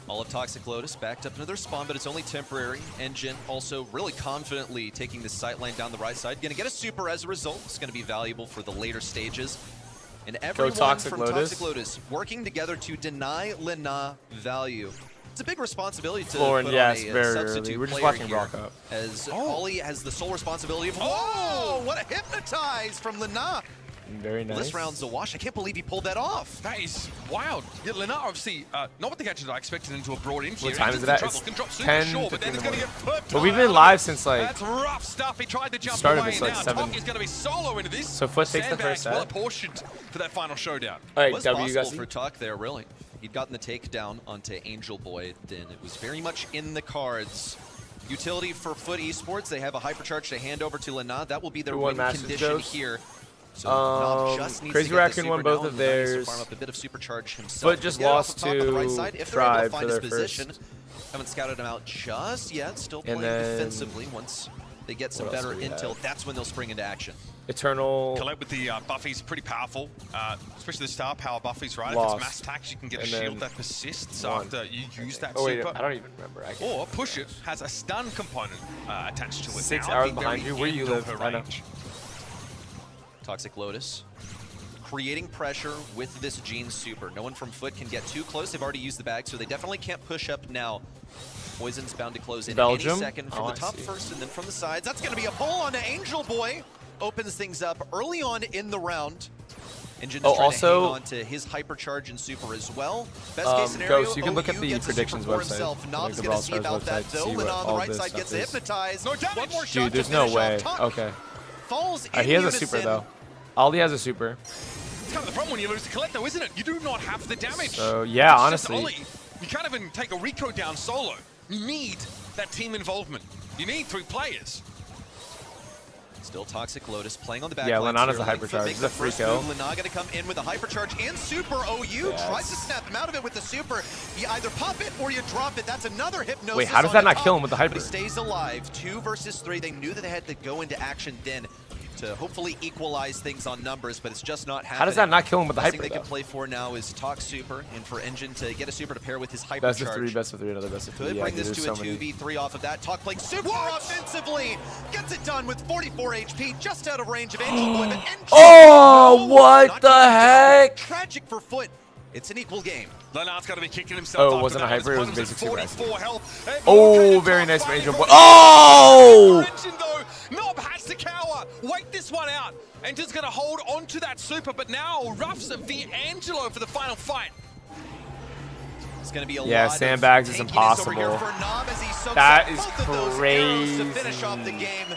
S2: All of Toxic Lotus backed up into their spawn, but it's only temporary. Engine also really confidently taking the sight line down the right side. Gonna get a super as a result. It's gonna be valuable for the later stages. And everyone
S3: Toxic
S2: from
S3: Lotus.
S2: Toxic Lotus working together to deny Lena value. It's a big responsibility to
S3: Florin,
S2: put
S3: yes,
S2: on a
S3: very
S2: substitute
S3: early. We're just
S2: player
S3: watching
S2: here,
S3: Brawl Cup.
S2: as Ollie has the sole responsibility of. Whoa! What a hypnotize from Lena!
S3: Very nice.
S2: Well, this round's a wash. I can't believe he pulled that off.
S1: That is wild. Yeah, Lenar obviously, not with the gadget I expected him to have brought in here.
S3: What time is
S1: Into
S3: it
S1: the
S3: at?
S1: trouble,
S3: It's
S1: can drop super
S3: 10
S1: sure, but then he's going to get put.
S3: But we've been live since like
S1: That's rough stuff. He tried to jump
S3: started
S1: away.
S3: this, like,
S1: Now
S3: 7.
S1: Tok is going to be solo into this.
S3: So Foot takes the first
S1: Sandbags
S3: set.
S1: well apportioned for that final showdown.
S3: All right,
S2: It was
S3: W, you guys
S2: possible for Tuck there, really. He'd gotten the takedown onto Angel Boy, then it was very much in the cards. Utility for Foot Esports, they have a hypercharge to hand over to Lena. That will be their
S3: Who won
S2: win
S3: matches,
S2: condition
S3: Joes?
S2: here. So Knob just needs
S3: Crazy
S2: to get the
S3: Raccoon
S2: super
S3: won both
S2: now,
S3: of
S2: and Lena needs to
S3: theirs.
S2: farm up a bit of supercharge himself.
S3: Foot just
S2: Get it off
S3: lost
S2: the top of the right
S3: to
S2: side. If they're able to
S3: Tribe
S2: find
S3: for
S2: his
S3: their
S2: position,
S3: first.
S2: haven't scouted him out just yet. Still
S3: And
S2: playing
S3: then-
S2: defensively. Once they get some
S3: What else
S2: better
S3: do we
S2: intel,
S3: have?
S2: that's when they'll spring into action.
S3: Eternal.
S1: Colette with the buffies, pretty powerful, especially the star power buffies, right?
S3: Lost.
S1: If it's mass tax, you can get a
S3: And
S1: shield
S3: then
S1: that persists
S3: won.
S1: after you use that
S3: Oh wait,
S1: super.
S3: I don't even remember. I can't
S1: Or Push It has a stun component attached to it.
S3: 6
S1: now,
S3: hours
S1: at the
S3: behind
S1: very
S3: you. Where you
S1: end of
S3: live?
S1: her
S3: I know.
S1: range.
S2: Toxic Lotus creating pressure with this Jean super. No one from Foot can get too close. They've already used the bag, so they definitely can't push up now. Poison's bound to close in
S3: Belgium?
S2: any second from
S3: Oh,
S2: the
S3: I
S2: top
S3: see.
S2: first and then from the sides. That's going to be a pull on to Angel Boy. Opens things up early on in the round. Engine's trying
S3: also-
S2: to hang on to his hypercharge and super as well. Best case scenario,
S3: Ghost, you can look at
S2: OU
S3: the
S2: gets a
S3: predictions
S2: super for
S3: website,
S2: himself.
S3: like
S2: Knob's
S3: the
S2: going
S3: Brawl
S2: to see
S3: Stars
S2: about that
S3: website,
S2: though.
S3: see
S2: Lena
S3: what
S2: on the
S3: all
S2: right
S3: this
S2: side
S3: stuff
S2: gets
S3: is.
S2: hypnotized.
S1: No damage.
S2: One more shot
S3: Dude, there's
S2: to
S3: no
S2: finish
S3: way.
S2: off Tuck.
S3: Okay.
S2: Falls in
S3: He has a
S2: unison.
S3: super though. Ollie has a super.
S1: It's kind of the problem when you lose to Colette, though, isn't it? You do not have the damage.
S3: So, yeah,
S1: It's just
S3: honestly.
S1: Ollie. You can't even take a Rico down solo. You need that team involvement. You need 3 players.
S2: Still Toxic Lotus playing on the back.
S3: Yeah,
S2: lines
S3: Lenana's
S2: here,
S3: a
S2: looking for
S3: hypercharge.
S2: make
S3: It's
S2: the
S3: a free
S2: first
S3: kill.
S2: move. Lena gonna come in with a hypercharge and super. OU tries to snap him out of it with the super. You either pop it or you drop it. That's another hypnosis.
S3: Wait, how does
S2: on
S3: that not
S2: top,
S3: kill him with the
S2: but
S3: hyper?
S2: he stays alive. 2 versus 3. They knew that they had to go into action then to hopefully equalize things on numbers, but it's just not happening.
S3: How does that not kill him with the
S2: Best
S3: hyper,
S2: thing they
S3: though?
S2: can play for now is Talk Super, and for Engine to get a super to pair with his hypercharge.
S3: Best of 3, another best of 3.
S2: Could
S3: Yeah,
S2: bring
S3: dude,
S2: this
S3: there's
S2: to a
S3: so many.
S2: 2v3 off of that. Talk playing super offensively. Gets it done with 44 HP, just out of range of Angel Boy. But Angel,
S3: Oh, what the heck?
S2: Tragic for Foot. It's an equal game.
S1: Lenar's got to be kicking himself.
S3: Oh, it wasn't a hyper, it was
S1: His
S3: basic
S1: opponent's
S3: super.
S1: at 44 health.
S3: Oh, very nice from Angel Boy. Oh!
S1: Engine, though, Nob has to cower. Wait this one out. Engine's going to hold on to that super, but now Ruff's via Angelo for the final fight.
S2: It's going to be a
S3: Yeah,
S2: lot
S3: sandbags
S2: of
S3: is
S2: tankiness over here
S3: impossible.
S2: for Nob as he soaks
S3: That
S2: up
S3: is
S2: both of those arrows to
S3: crazy.
S2: finish off the game.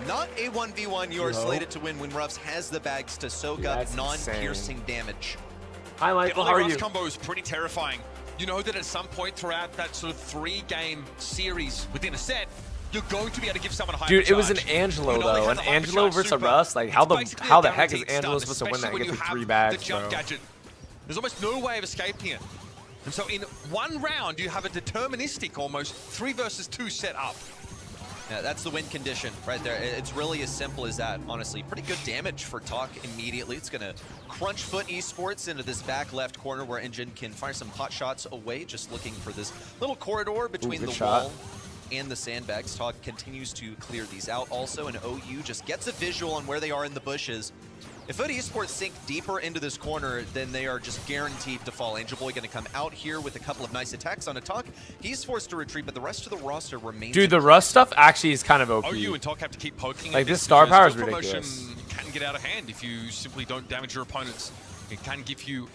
S2: Not a 1v1. You are
S3: No.
S2: slated to win when Ruffs has the bags to soak
S3: That's
S2: up non-piercing damage.
S3: Hi, Michael.
S1: The
S3: How are
S1: Ruff's
S3: you?
S1: combo is pretty terrifying. You know that at some point throughout that sort of 3-game series within a set, you're going to be able to give someone a hypercharge.
S3: Dude, it was an Angelo, though. An Angelo versus a Russ? Like, how the heck is Angelo supposed to win that and get through 3 bags,
S1: the jump
S3: bro?
S1: gadget. There's almost no way of escaping it. And so in one round, you have a deterministic, almost 3 versus 2 set up.
S2: Yeah, that's the win condition right there. It's really as simple as that, honestly. Pretty good damage for Talk immediately. It's going to crunch Foot Esports into this back left corner where Engine can fire some pot shots away, just looking for this little corridor between the wall and the sandbags. Talk continues to clear these out also, and OU just gets a visual on where they are in the bushes. If Foot Esports sink deeper into this corner, then they are just guaranteed to fall. Angel Boy going to come out here with a couple of nice attacks on a Talk. He's forced to retreat, but the rest of the roster remains.
S3: Dude, the Russ stuff actually is kind of OP.
S1: OU and Talk have to keep poking.
S3: Like,
S1: at
S3: this star
S1: because
S3: power is
S1: field
S3: ridiculous.
S1: promotion can get out of hand if you simply don't damage your opponents. It can give you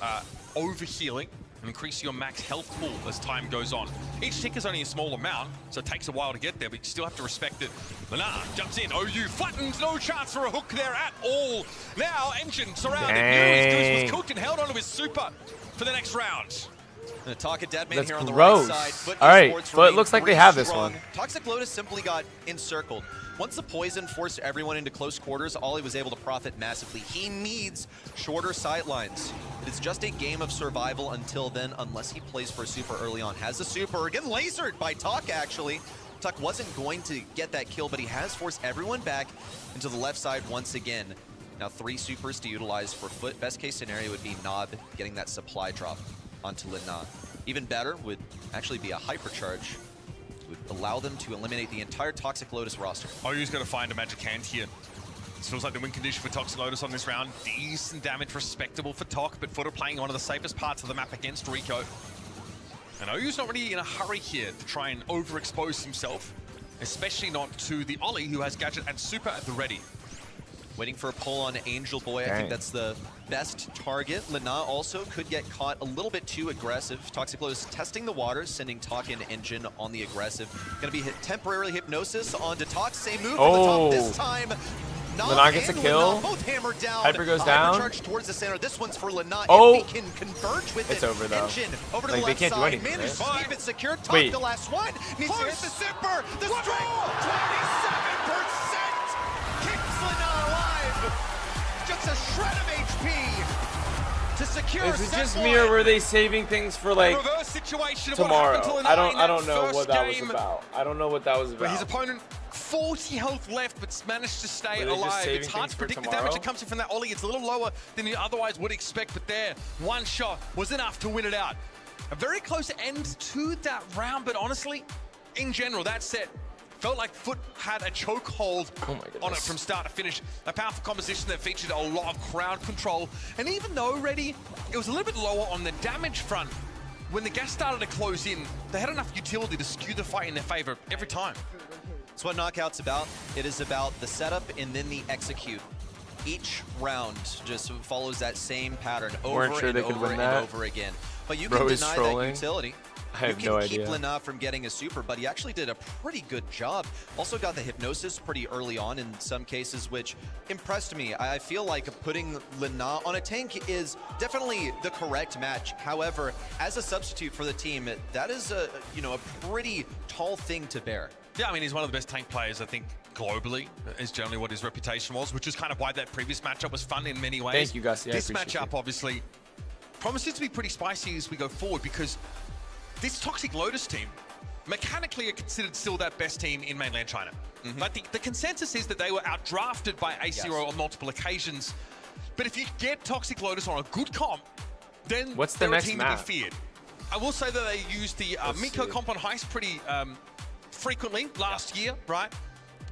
S1: overhealing and increase your max health pool as time goes on. Each tick is only a small amount, so it takes a while to get there, but you still have to respect it. Lena jumps in, OU flattens, no chance for a hook there at all. Now Engine surrounded, knew his goose was cooked and held onto his super for the next round.
S2: Talk a Deadman
S3: That's
S2: here on the
S3: gross.
S2: right side. Foot
S3: All right,
S2: Esports
S3: Foot
S2: remain
S3: looks like they
S2: pretty
S3: have this
S2: strong.
S3: one.
S2: Toxic Lotus simply got encircled. Once the poison forced everyone into close quarters, all he was able to profit massively. He needs shorter sightlines. It is just a game of survival until then, unless he plays for a super early on. Has the super, again lasered by Talk actually. Talk wasn't going to get that kill, but he has forced everyone back into the left side once again. Now 3 supers to utilize for Foot. Best case scenario would be Nob getting that supply drop onto Lena. Even better would actually be a hypercharge. Would allow them to eliminate the entire Toxic Lotus roster.
S1: OU's got to find a magic hand here. This feels like the win condition for Toxic Lotus on this round. Decent damage, respectable for Tok, but Foot are playing one of the safest parts of the map against Rico. And OU's not really in a hurry here to try and overexpose himself, especially not to the Ollie, who has gadget and super at the ready.
S2: Waiting for a pull on Angel Boy. I
S3: Dang.
S2: think that's the best target. Lena also could get caught a little bit too aggressive. Toxic Lotus testing the waters, sending Talk and Engine on the aggressive. Gonna be hit temporarily hypnosis onto Talk. Same move from the top this time.
S3: Lena gets a kill.
S2: Both hammered down.
S3: Hyper goes down.
S2: Charge towards the center. This one's for Lena.
S3: Oh.
S2: If he can converge with
S3: It's
S2: it.
S3: over, though.
S2: Engine over to
S3: Like,
S2: the
S3: they
S2: left
S3: can't do
S2: side.
S3: anything,
S2: Managed to
S3: right?
S2: keep it secure. Talk
S3: Wait.
S2: the last one. Needs to hit the super. The strike. 27%. Keeps Lena alive. Just a shred of HP to secure.
S3: Is it
S2: set
S3: just
S2: one.
S3: me, or were they saving things for like
S1: reverse situation of what
S3: tomorrow?
S1: happened to Lena
S3: I
S1: in
S3: don't
S1: that
S3: know
S1: first
S3: what that was
S1: game.
S3: about. I don't know what that was
S1: But his
S3: about.
S1: opponent, 40 health left, but managed to stay
S3: Were they just
S1: alive.
S3: saving
S1: It's hard
S3: things
S1: to
S3: for
S1: predict the
S3: tomorrow?
S1: damage that comes in from that Ollie. It's a little lower than you otherwise would expect, but there, one shot was enough to win it out. A very close end to that round, but honestly, in general, that set felt like Foot had a chokehold on it from start to finish. A powerful composition that featured a lot of crowd control. And even though Ready, it was a little bit lower on the damage front, when the gas started to close in, they had enough utility to skew the fight in their favor every time.
S2: That's what Knockout's about. It is about the setup and then the execute. Each round just follows that same pattern over
S3: Weren't sure
S2: and
S3: they could
S2: over
S3: win
S2: and
S3: that.
S2: over again. But you
S3: Bro
S2: can
S3: is
S2: deny
S3: trolling.
S2: that utility.
S3: I have
S2: you
S3: no
S2: can keep
S3: idea.
S2: Lena from getting a super, but he actually did a pretty good job. Also got the hypnosis pretty early on in some cases, which impressed me. I feel like putting Lena on a tank is definitely the correct match. However, as a substitute for the team, that is a pretty tall thing to bear.
S1: Yeah, I mean, he's one of the best tank players, I think, globally, is generally what his reputation was, which is kind of why that previous matchup was fun in many ways.
S3: Thank you, Gus. Yeah,
S1: this matchup, obviously, promises to be pretty spicy as we go forward, because this Toxic Lotus team, mechanically, are considered still that best team in mainland China. But the consensus is that they were outdrafted by A0 on multiple occasions. But if you get Toxic Lotus on a good comp, then they're a team to be feared. I will say that they used the Miko comp on Heist pretty frequently last year, right?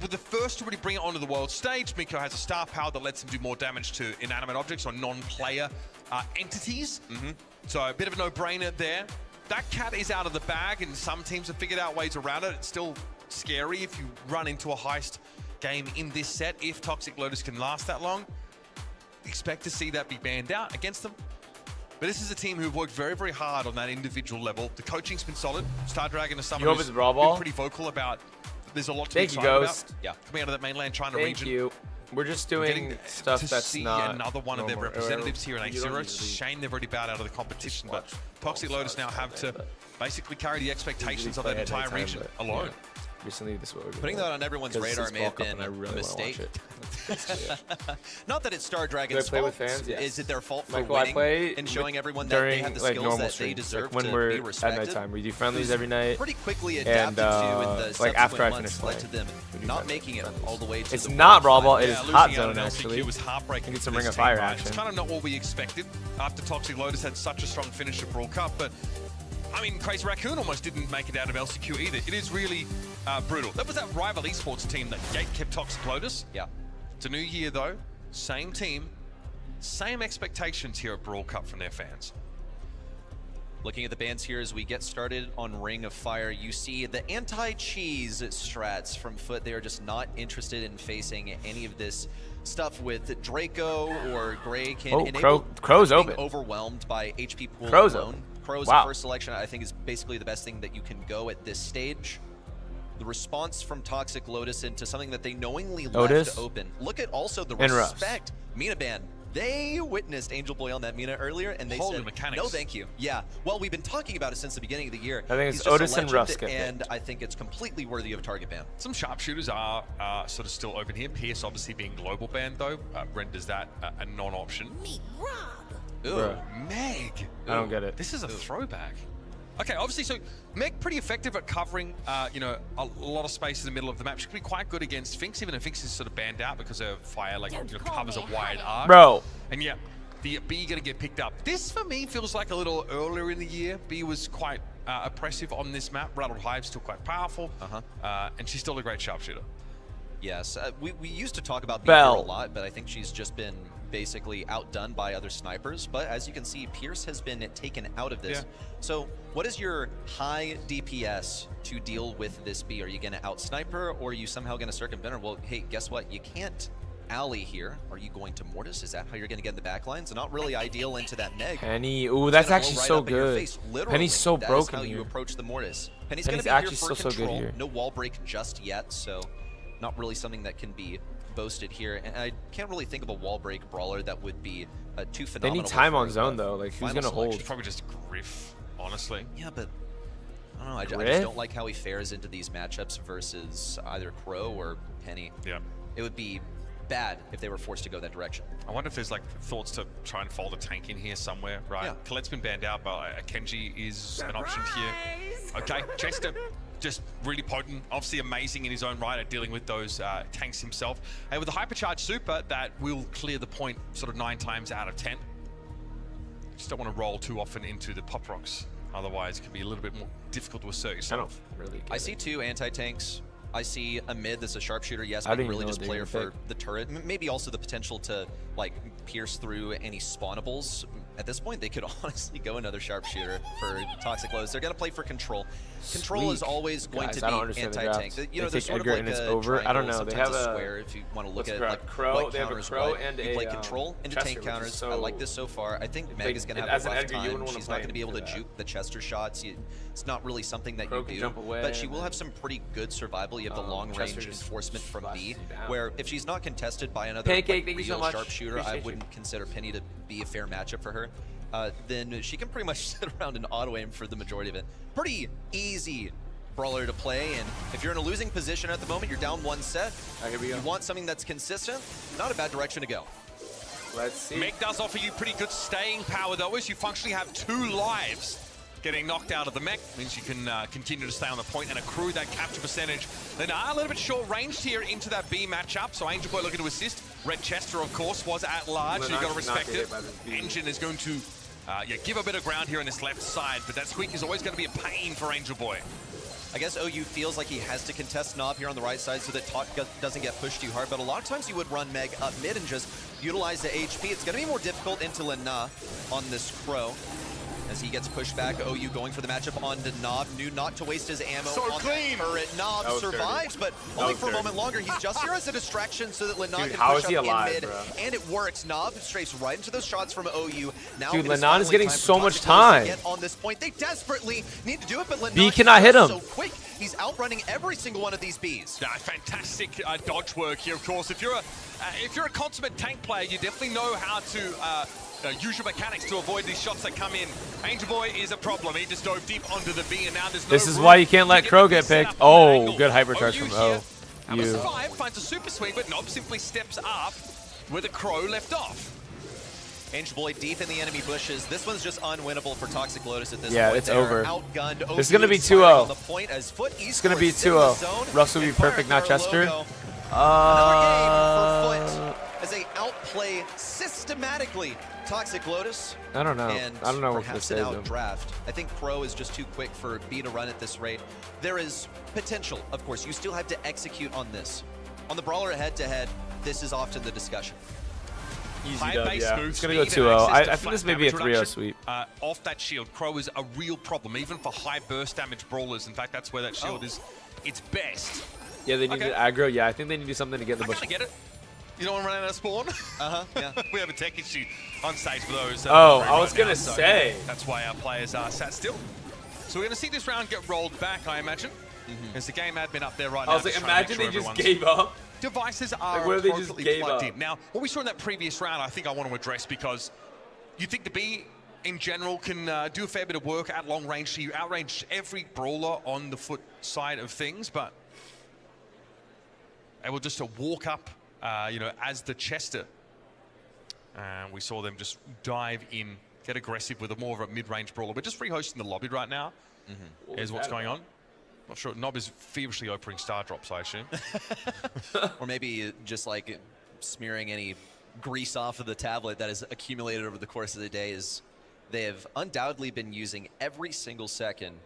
S1: With the first to really bring it onto the world stage, Miko has a star power that lets him do more damage to inanimate objects or non-player entities. So a bit of a no-brainer there. That cat is out of the bag, and some teams have figured out ways around it. It's still scary if you run into a Heist game in this set. If Toxic Lotus can last that long, expect to see that be banned out against them. But this is a team who've worked very, very hard on that individual level. The coaching's been solid. Star Dragon is someone who's been pretty vocal about there's a lot to be excited about. Coming out of that mainland China region.
S3: Thank you. We're just doing stuff that's
S1: see
S3: not
S1: another one of their representatives here in A0. It's a shame they've already bowed out of the competition, but Toxic Lotus now have to basically carry the expectations of that entire region alone.
S3: Recently, this is what we're
S2: Putting that on everyone's radar may have been a mistake. Not that it's Star Dragon's fault.
S3: With fans? Yes.
S2: Is it their fault for
S3: Michael,
S2: winning and showing everyone that they have the skills that they deserve
S3: when
S2: to
S3: we're
S2: be respected?
S3: at nighttime, we do friendlies every night.
S2: Pretty quickly adapted to in the
S3: like after I
S2: months
S3: finish
S2: led to them not making it all the way to
S3: it's
S2: the
S3: not Brawl
S2: final.
S3: Ball, it is Hot Zone actually.
S1: It was heartbreaking.
S3: Get some
S1: for
S3: Ring
S1: this
S3: of Fire
S1: team, right?
S3: action.
S1: It's kind of not what we expected after Toxic Lotus had such a strong finish at Brawl Cup, but I mean, Crazy Raccoon almost didn't make it out of LCQ either. It is really brutal. That was that rival esports team that gate-kept Toxic Lotus.
S2: Yeah.
S1: It's a new year though, same team, same expectations here at Brawl Cup from their fans.
S2: Looking at the bans here as we get started on Ring of Fire, you see the anti-cheese strats from Foot. They are just not interested in facing any of this stuff with Draco or Grey.
S3: Crow's
S2: being
S3: open.
S2: Overwhelmed by HP pool
S3: Crow's
S2: alone.
S3: open.
S2: Crow's
S3: Wow.
S2: first selection, I think, is basically the best thing that you can go at this stage. The response from Toxic Lotus into something that they knowingly left open. Look at also the respect. Mina Ban. They witnessed Angel Boy on that Mina earlier, and they said,
S1: mechanics.
S2: no thank you. Yeah, well, we've been talking about it since the beginning of the year.
S3: I think it's
S2: He's just
S3: Otis
S2: a
S3: and
S2: legend,
S3: Russ.
S2: and I think it's completely worthy of a target ban.
S1: Some sharpshooters are sort of still open here. Pierce obviously being global banned though, renders that a non-option. Ooh, Meg.
S3: I don't get it.
S1: This is a throwback. Okay, obviously, so Meg pretty effective at covering, you know, a lot of space in the middle of the map. She could be quite good against Finks, even if Finks is sort of banned out because her fire, like, covers a wide arc.
S3: Bro.
S1: And yeah, the B gonna get picked up. This, for me, feels like a little earlier in the year. B was quite oppressive on this map. Rattled Hive's still quite powerful. And she's still a great sharpshooter.
S2: Yes, we used to talk about Bell a lot, but I think she's just been basically outdone by other snipers. But as you can see, Pierce has been taken out of this. So what is your high DPS to deal with this B? Are you going to out-sniper, or are you somehow going to circumvent her? Well, hey, guess what? You can't alley here. Are you going to Mortis? Is that how you're going to get in the back lines? Not really ideal into that Meg.
S3: Penny, ooh, that's actually so good. Penny's so broken
S2: That is how you
S3: here.
S2: approach the Mortis. Penny's going to be
S3: actually
S2: here for
S3: so
S2: control.
S3: good here.
S2: No wall break just yet, so not really something that can be boasted here. And I can't really think of a wall break brawler that would be too phenomenal.
S3: They need time on zone though. Like, who's gonna hold?
S1: Probably just Griff, honestly.
S2: Yeah, but I don't know. I just don't like how he fares into these matchups versus either Crow or Penny.
S1: Yeah,
S2: it would be bad if they were forced to go that direction.
S1: I wonder if there's like thoughts to try and fold a tank in here somewhere, right?
S2: Yeah.
S1: Colette's been banned out, but Kenji is an option here. Okay, Chester, just really potent, obviously amazing in his own right at dealing with those tanks himself. And with the hypercharged super, that will clear the point sort of 9 times out of 10. Just don't want to roll too often into the pop rocks. Otherwise, it can be a little bit more difficult to assert yourself.
S2: I see 2 anti-tanks. I see a mid that's a sharpshooter. Yes, but really just player for the turret. Maybe also the potential to like pierce through any spawnables. At this point, they could honestly go another sharpshooter for Toxic Lotus. They're gonna play for control. Control is always going to be anti-tank. You know, there's sort of like a
S3: over. I don't know. They have
S2: a square if you want to look at like what counters what. You play control into tank counters. I like this so far. I think Meg is gonna have a rough time. She's not gonna be able to juke the Chester shots. It's not really something that you do, but she will have some pretty good survival. You have the long-range enforcement from B, where if she's not contested by another real sharpshooter, I wouldn't consider Penny to be a fair matchup for her. Then she can pretty much sit around and auto-aim for the majority of it. Pretty easy brawler to play, and if you're in a losing position at the moment, you're down 1 set.
S3: Here we go.
S2: You want something that's consistent, not a bad direction to go.
S3: Let's see.
S1: Meg does offer you pretty good staying power though, as you functionally have 2 lives. Getting knocked out of the mech means you can continue to stay on the point and accrue that capture percentage. Then a little bit short ranged here into that B matchup, so Angel Boy looking to assist. Red Chester, of course, was at large, so you got to respect it. Engine is going to give a bit of ground here on this left side, but that squeak is always going to be a pain for Angel Boy.
S2: I guess OU feels like he has to contest Knob here on the right side so that Talk doesn't get pushed too hard, but a lot of times you would run Meg up mid and just utilize the HP. It's going to be more difficult into Lena on this Crow. As he gets pushed back, OU going for the matchup onto Knob. Knew not to waste his ammo on the turret. Knob survives, but only for a moment longer. He's just here as a distraction so that Lenon can push up in mid. And it works. Knob strays right into those shots from OU. Now
S3: dude, Lenon is getting so much time.
S2: Get on this point. They desperately need to do it, but Lenon
S3: B cannot hit him.
S2: So quick. He's outrunning every single one of these Bs.
S1: Yeah, fantastic dodge work here, of course. If you're a consummate tank player, you definitely know how to use your mechanics to avoid these shots that come in. Angel Boy is a problem. He just dove deep onto the B, and now there's no
S3: This is
S1: room
S3: why you can't let
S1: to
S3: Crow
S1: get
S3: get picked.
S1: set up on that
S3: Oh,
S1: angle.
S3: good hypercharge from
S1: here,
S3: O.
S1: Number 5 finds a super swing, but Nob simply steps up where the Crow left off.
S2: Angel Boy deep in the enemy bushes. This one's just unwinnable for Toxic Lotus at this point.
S3: Yeah, it's over.
S2: Outgunned.
S3: This is going to be 2-0. It's going to be 2-0. Russ will be perfect, not Chester.
S2: As they outplay systematically Toxic Lotus.
S3: I don't know.
S2: And
S3: I don't know what to
S2: perhaps
S3: say
S2: an
S3: though.
S2: outdraft. I think Crow is just too quick for B to run at this rate. There is potential, of course. You still have to execute on this. On the Brawler head-to-head, this is often the discussion.
S3: Easy
S1: High
S3: dub,
S1: base
S3: yeah.
S1: smooth
S3: It's going to
S1: speed
S3: go
S1: and
S3: 2-0.
S1: access to
S3: I think this
S1: flat
S3: may be a
S1: damage
S3: 3-0
S1: reduction.
S3: sweep.
S1: Off that shield, Crow is a real problem, even for high burst damage brawlers. In fact, that's where that shield is its best.
S3: Yeah, they need to aggro. Yeah, I think they need to do something to get the
S1: I
S3: bush.
S1: kind of get it. You don't want to run out of spawn?
S2: Yeah.
S1: We have a tech issue on stage for those.
S3: Oh, I was going to say.
S1: That's why our players are sat still. So we're going to see this round get rolled back, I imagine. There's the game admin up there right now.
S3: I was like, imagine they just gave up.
S1: Devices are
S3: Like, what if they just
S1: appropriately
S3: gave
S1: plugged
S3: up?
S1: in. Now, what we saw in that previous round, I think I want to address, because you think the B in general can do a fair bit of work at long range. So you outrange every brawler on the foot side of things, but able just to walk up, as the Chester. And we saw them just dive in, get aggressive with a more of a mid-range brawler. We're just rehosting the lobby right now. Here's what's going on. Not sure. Nob is feverishly opening star drops, I assume.
S2: Or maybe just like smearing any grease off of the tablet that has accumulated over the course of the day. Is they have undoubtedly been using every single second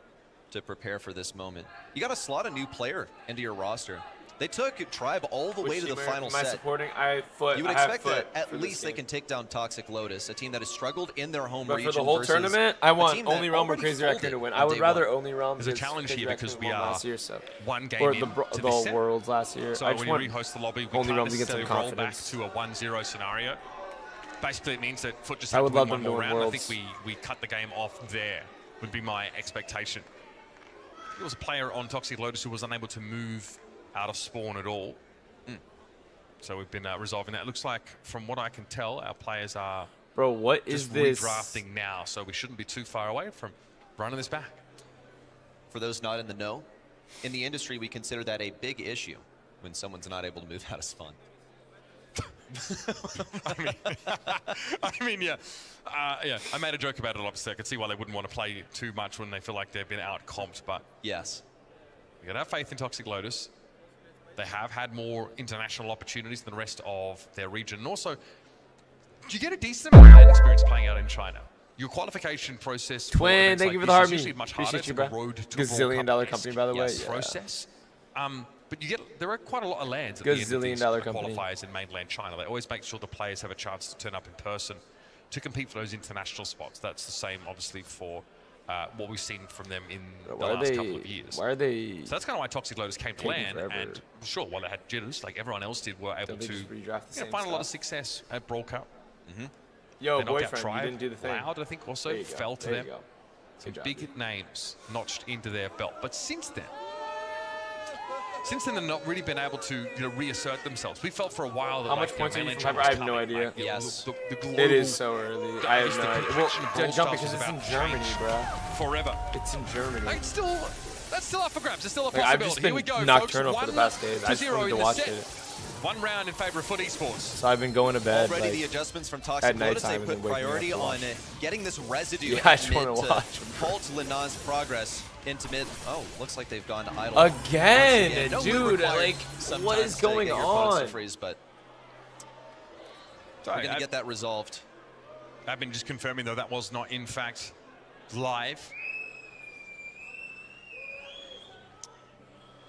S2: to prepare for this moment. You got to slot a new player into your roster. They took Tribe all the way to the final set.
S3: Supporting?
S2: You would expect that at least they can take down Toxic Lotus, a team that has struggled in their home region.
S3: But for the whole tournament, I want Only Realm or Crazy Raccoon to win. I would rather Only Realm.
S1: There's a challenge here because we are
S3: last year, so.
S1: one game
S3: or
S1: in
S3: the
S1: to this set.
S3: Worlds last year.
S1: So
S3: I
S1: when
S3: just
S1: you
S3: want
S1: rehost the lobby, we
S3: Only
S1: can't
S3: Realm to get some
S1: necessarily roll back
S3: confidence.
S1: to a 1-0 scenario. Basically, it means that Foot just
S3: I
S1: had
S3: would
S1: to win
S3: love
S1: one
S3: them
S1: more
S3: to win
S1: round. I
S3: Worlds.
S1: think we cut the game off there, would be my expectation. There was a player on Toxic Lotus who was unable to move out of spawn at all. So we've been resolving that. It looks like, from what I can tell, our players are
S3: Bro, what is
S1: just
S3: this?
S1: redrafting now, so we shouldn't be too far away from running this back.
S2: For those not in the know, in the industry, we consider that a big issue when someone's not able to move out of spawn.
S1: I mean, yeah. I made a joke about it, obviously. I could see why they wouldn't want to play too much when they feel like they've been out-comped, but
S2: yes,
S1: you gotta have faith in Toxic Lotus. They have had more international opportunities than the rest of their region. And also, you get a decent amount of land experience playing out in China. Your qualification process for
S3: Twin,
S1: events
S3: thank
S1: like
S3: you for
S1: this
S3: the
S1: is
S3: heart
S1: usually
S3: me.
S1: much harder.
S3: Appreciate you,
S1: It's like
S3: bro.
S1: a road to a
S3: Gazillion
S1: World
S3: dollar
S1: Cup
S3: company, by the way.
S1: yes,
S3: Yeah.
S1: process. But there are quite a lot of lands at the end of
S3: Gazillion
S1: these
S3: dollar company.
S1: qualifiers in mainland China. They always make sure the players have a chance to turn up in person to compete for those international spots. That's the same, obviously, for what we've seen from them in the last couple of years.
S3: Why are they?
S1: So that's kind of why Toxic Lotus came to
S3: taking
S1: land,
S3: forever?
S1: and sure, while they had jitters, like everyone else did, were able
S3: Don't they
S1: to
S3: just redraft the same
S1: find a lot of
S3: stuff?
S1: success at Brawl Cup.
S3: Yo,
S1: They knocked out
S3: boyfriend, you
S1: Tribe.
S3: didn't do the thing.
S1: Loud, I think, also
S3: There you go.
S1: fell to
S3: There you
S1: them.
S3: go.
S1: Some
S3: Good job,
S1: big names notched into their belt. But since then, they've not really been able to reassert themselves. We felt for a while that
S3: How much points are you from Hyper? I have no idea.
S2: Yes.
S3: It is so early. I have no idea. Well, jump because it's in Germany, bro.
S1: Forever.
S3: It's in Germany.
S1: It's still That's still up for grabs. It's still a
S3: Like,
S1: possibility.
S3: I've just
S1: Here we
S3: been
S1: go,
S3: nocturnal
S1: folks.
S3: for the past days. I just
S1: 1-0
S3: wanted
S1: in
S3: to
S1: the
S3: watch
S1: set.
S3: it.
S1: 1 round in favor of Foot Esports.
S3: So I've been going to bed
S2: Already
S3: like,
S2: the adjustments from Toxic
S3: at
S2: Lotus, they
S3: nighttime and
S2: put
S3: then waking up
S2: priority
S3: to watch.
S2: on getting this residue
S3: Yeah, I
S2: at
S3: just
S2: mid
S3: wanna
S2: to
S3: watch.
S2: halt Lina's progress into mid. Oh, looks like they've gone idle.
S3: Again,
S2: No
S3: dude,
S2: loot required
S3: like, what
S2: sometimes
S3: is
S2: to
S3: going
S2: get your opponents to
S3: on?
S2: freeze, but
S1: Sorry,
S2: we're going to get that resolved.
S1: I've been just confirming, though, that was not, in fact, live.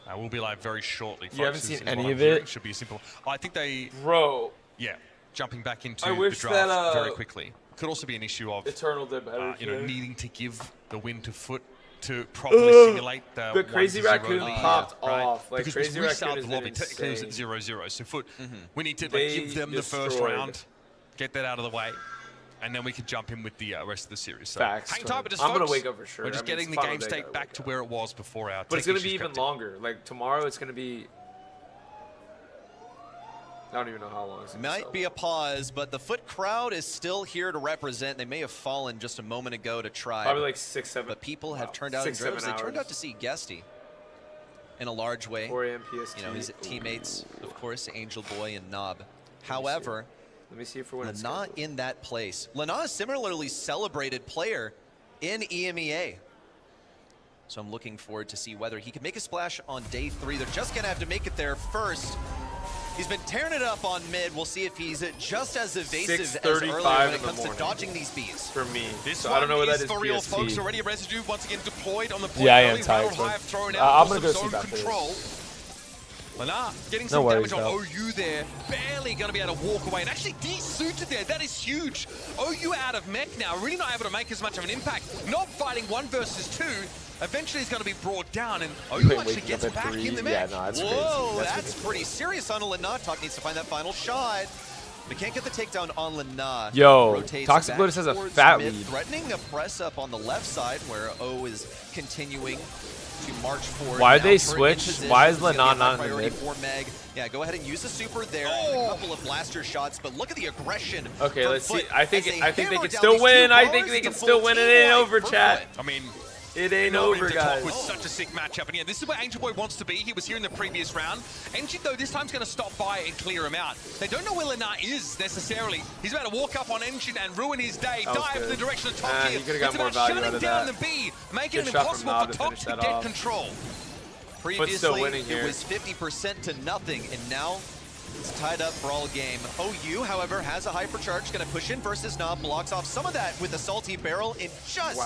S1: I will be live very shortly, folks.
S3: You haven't
S1: is-
S3: seen
S1: is
S3: any
S1: what I'm
S3: of
S1: hearing.
S3: it?
S1: Should be simple. I think they...
S3: Bro.
S1: Yeah, jumping back into
S3: I
S1: the
S3: wish
S1: draft
S3: that,
S1: very quickly. Could also be an issue of
S3: Eternal did better
S1: you know,
S3: here.
S1: needing to give the win to Foot to properly simulate the
S3: Crazy
S1: 1-0
S3: Raccoon
S1: lead,
S3: popped
S1: right?
S3: off. Like,
S1: because
S3: Crazy
S1: we restarted
S3: Raccoon
S1: the
S3: has
S1: lobby.
S3: been
S1: Technically, it was at
S3: insane.
S1: 0-0. So Foot, we need to like,
S3: They
S1: give them the first
S3: destroyed.
S1: round, get that out of the way, and then we can jump in with the rest of the series. So
S3: Facts,
S1: hang tight with us,
S3: I'm gonna
S1: folks.
S3: wake up for sure.
S1: We're just
S3: I mean,
S1: getting
S3: it's
S1: the
S3: final
S1: game
S3: day,
S1: state
S3: gotta
S1: back to where it was before our
S3: But it's
S1: tech
S3: going to be
S1: issues
S3: even
S1: crept in.
S3: longer. Like, tomorrow it's going to be... I don't even know how long it's going to
S2: Might be a pause, but the Foot crowd is still here to represent. They may have fallen just a moment ago to try.
S3: Probably like 6, 7.
S2: But people have turned out in
S3: 6, 7
S2: droves. They turned
S3: hours.
S2: out to see Guesty in a large way.
S3: 4 a.m. PST.
S2: You know, his teammates, of course, Angel Boy and Nob. However,
S3: let me see if we're
S2: not in that place. Lana is similarly celebrated player in EMEA. So I'm looking forward to see whether he can make a splash on day 3. They're just going to have to make it there first. He's been tearing it up on mid. We'll see if he's just as evasive as earlier when it comes to dodging these bees.
S3: For me.
S1: This
S3: So I don't know what that is.
S1: for real,
S3: PST.
S1: folks. Already a residue once again deployed on the point.
S3: Yeah, I am
S1: Early
S3: tired,
S1: Railroad
S3: but-
S1: Hive thrown
S3: I'm
S1: out
S3: gonna
S1: for
S3: go
S1: some
S3: sleep after this.
S1: control. Lana getting
S3: No
S1: some
S3: worries,
S1: damage on
S3: though.
S1: OU there. Barely going to be able to walk away. And actually desuited there. That is huge. OU out of mech now. Really not able to make as much of an impact. Not fighting 1 versus 2. Eventually he's going to be brought down. And OU actually
S3: waking
S1: gets
S3: up at
S1: back
S3: 3.
S1: in the
S3: Yeah,
S1: mech.
S3: no, that's
S2: Whoa,
S3: crazy.
S2: that's pretty serious on Lana. Talk needs to find that final shot. They can't get the takedown on Lana.
S3: Yo,
S2: Rotates
S3: Toxic
S2: back
S3: Lotus has a
S2: towards
S3: fat
S2: mid,
S3: lead.
S2: threatening a press up on the left side where O is continuing to march forward.
S3: Why
S2: Now
S3: did they
S2: turret in
S3: switch?
S2: position.
S3: Why is
S2: It's gonna be a
S3: Lana
S2: high
S3: not in the
S2: priority
S3: mid?
S2: for Meg. Yeah, go ahead and use the super there. A couple of blaster shots, but look at the aggression.
S3: Okay,
S2: from
S3: let's see.
S2: Foot
S3: I think
S2: as
S3: they
S2: hammer
S3: can
S2: down
S3: still
S2: these
S3: win.
S2: two
S3: I think
S2: bars.
S3: they
S2: It's
S3: can
S2: a
S3: still
S2: full
S3: win. It
S2: team
S3: ain't
S2: wipe
S3: over,
S2: for
S3: chat.
S2: Foot.
S1: I mean,
S3: It ain't
S1: going
S3: over,
S1: to top
S3: guys.
S1: with such a sick matchup. And yeah, this is where Angel Boy wants to be. He was here in the previous round. Engine, though, this time's going to stop by and clear him out. They don't know where Lana is, necessarily. He's about to walk up on Engine and ruin his day.
S3: That was
S1: Dive in
S3: good.
S1: the direction of top
S3: He
S1: here.
S3: could've got
S1: It's
S3: more
S1: about
S3: value
S1: shutting
S3: out of
S1: down
S3: that.
S1: the B, making
S3: Good
S1: it
S3: shot from
S1: impossible
S3: Nob
S1: for
S3: to
S1: top
S3: finish
S1: to
S3: that
S1: get
S3: off.
S1: control.
S2: Previously,
S3: winning here.
S2: it was 50% to nothing, and now it's tied up for all game. OU, however, has a hypercharge, going to push in versus Nob, blocks off some of that with a salty barrel, and just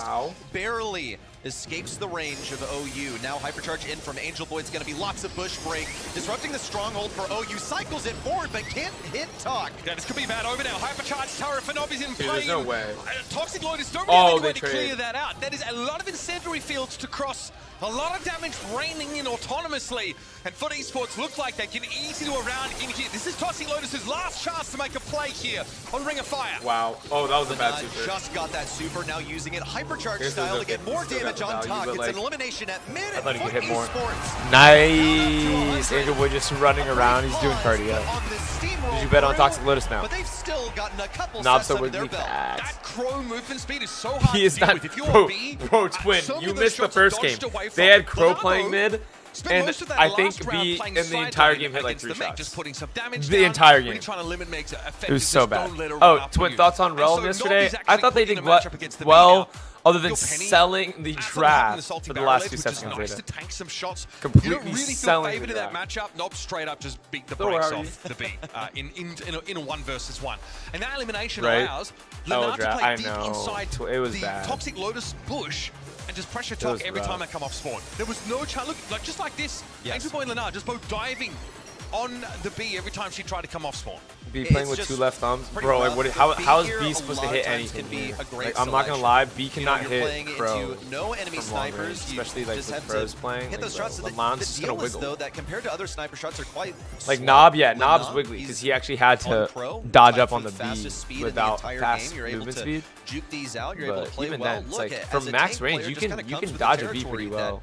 S2: barely escapes the range of OU. Now hypercharge in from Angel Boy. It's going to be lots of bush break, disrupting the stronghold for OU. Cycles it forward, but can't hit Talk.
S1: Yeah, this could be bad over now. Hypercharge turret for Nob is in
S3: Dude,
S1: play.
S3: there's no way.
S1: Toxic Lotus don't really have any
S3: they
S1: way to clear
S3: trade.
S1: that out. That is a lot of incendiary fields to cross. A lot of damage raining in autonomously. And Foot Esports look like they can easily do a round in here. This is Toxic Lotus's last chance to make a play here on Ring of Fire.
S3: Wow. Oh, that was a bad
S2: Lana
S3: super.
S2: just got that super, now using it hypercharge
S3: Here's
S2: style to
S3: the-
S2: get more
S3: still got
S2: damage
S3: the
S2: on
S3: value,
S2: Talk.
S3: but,
S2: It's
S3: like,
S2: an elimination at mid.
S3: I thought he could
S2: Foot
S3: hit more.
S2: Esports.
S3: Nice. Angel Boy just running around. He's doing cardio. Did you bet on Toxic Lotus now?
S2: But they've still gotten a couple
S3: Nob
S2: sets
S3: so
S2: under their
S3: Wiggly
S2: belt.
S3: fast.
S1: That Crow movement speed is so hard
S3: He is
S1: to deal
S3: not.
S1: with. If you're
S3: Bro,
S1: B,
S3: Twin,
S1: so many
S3: you
S1: of those
S3: missed the
S1: shots are
S3: first game.
S1: dodged away
S3: They had
S1: from.
S3: Crow
S1: Lano
S3: playing mid,
S1: spent
S3: and
S1: most of that
S3: I
S1: last
S3: think
S1: round
S3: B
S1: playing
S3: in the
S1: side
S3: entire
S1: lane
S3: game hit like
S1: against
S3: 3
S1: the mech,
S3: shots.
S1: just putting some damage
S3: The
S1: down,
S3: entire
S1: really
S3: game.
S1: trying to limit makes
S3: It was so
S1: just
S3: bad.
S1: don't let her run
S3: Oh,
S1: up
S3: Twin,
S1: on you.
S3: thoughts on
S1: And
S3: Realm
S1: so Nob
S3: yesterday?
S1: is
S3: I
S1: actually
S3: thought they
S1: putting
S3: did
S1: a matchup against the B
S3: well,
S1: now.
S3: other than
S1: Your Penny,
S3: selling the
S1: that's what happened in
S3: draft
S1: the salty
S3: for the
S1: barrel
S3: last
S1: edge,
S3: 2
S1: which is
S3: seconds
S1: nice
S3: later.
S1: to tank some shots. You
S3: Completely
S1: don't really feel
S3: selling
S1: favored
S3: the
S1: in that matchup. Nob straight up just beat the
S3: Don't
S1: brakes
S3: worry.
S1: off the B in a 1 versus 1. And that elimination
S3: Right.
S1: allows
S3: Oh,
S1: Lana to
S3: draft.
S1: play
S3: I
S1: deep
S3: know.
S1: inside
S3: It was
S1: the
S3: bad.
S1: Toxic Lotus bush and just pressure
S3: was
S1: Talk every
S3: rough.
S1: time they come off spawn. There was no chance. Look, like just like this,
S2: Yes.
S1: Angel Boy and Lana just both diving on the B every time she tried to come off spawn.
S3: B playing
S2: It's
S3: with
S2: just
S3: 2 left thumbs,
S2: pretty
S3: bro. Like,
S2: rough.
S3: what? How is
S2: here
S3: B
S2: a
S3: supposed
S2: lot
S3: to
S2: of
S3: hit
S2: times
S3: anything?
S2: can be
S3: here?
S2: a great
S3: Like, I'm not gonna
S2: selection.
S3: lie, B
S2: You know,
S3: cannot
S2: you're
S3: hit
S2: playing
S3: Crow
S2: into no enemy
S3: from long range,
S2: snipers, you
S3: especially like
S2: just
S3: with
S2: have
S3: pros
S2: to
S3: playing.
S2: hit
S3: Like,
S2: those shots.
S3: bro,
S2: The
S3: Lamon's just gonna
S2: deal is,
S3: wiggle.
S2: though, that compared to other sniper shots are quite
S3: Like
S2: slow.
S3: Nob, yeah,
S2: Lana,
S3: Nob's wiggly because
S2: he's
S3: he actually had
S2: on
S3: to
S2: pro,
S3: dodge
S2: by
S3: up on
S2: for
S3: the
S2: fastest
S3: B
S2: speed in the
S3: without
S2: entire
S3: fast
S2: game. You're able
S3: movement
S2: to
S3: speed.
S2: juke these out. You're able
S3: But
S2: to play
S3: even
S2: well.
S3: then, it's
S2: Look,
S3: like
S2: as
S3: from
S2: a
S3: max
S2: tank
S3: range,
S2: player,
S3: you
S2: just
S3: can
S2: kinda
S3: you
S2: comes
S3: can
S2: with the
S3: dodge a B
S2: territory
S3: pretty
S2: that
S3: well.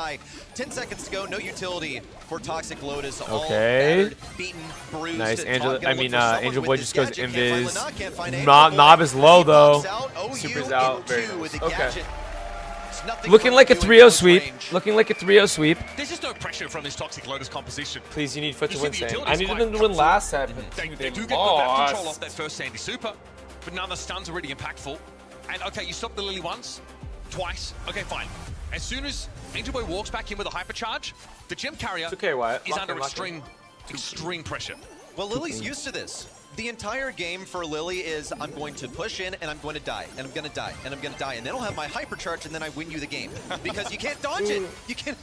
S2: Sky. 10 seconds to go, no utility for Toxic Lotus. All
S3: Okay.
S2: battered, beaten, bruised.
S3: Nice.
S2: Angel
S3: Boy just goes invis. Knob is low though. Super's out. Very nice. Okay. Looking like a 3-0 sweep. Looking like a 3-0 sweep.
S1: There's just no pressure from this Toxic Lotus composition.
S3: Please, you need Foot to
S1: You
S3: win,
S1: see the
S3: Sam.
S1: utility's
S3: I needed
S1: quite
S3: them to win last set, but
S1: They
S3: they
S1: do get the map control
S3: lost.
S1: off that first Sandy Super, but now the stuns are really impactful. And okay, you stop the Lily once, twice. Okay, fine. As soon as Angel Boy walks back in with a hypercharge, the gem carrier is under extreme pressure.
S2: Well, Lily's used to this. The entire game for Lily is I'm going to push in and I'm going to die and I'm going to die and I'm going to die and then I'll have my hypercharge and then I win you the game because you can't dodge it. You can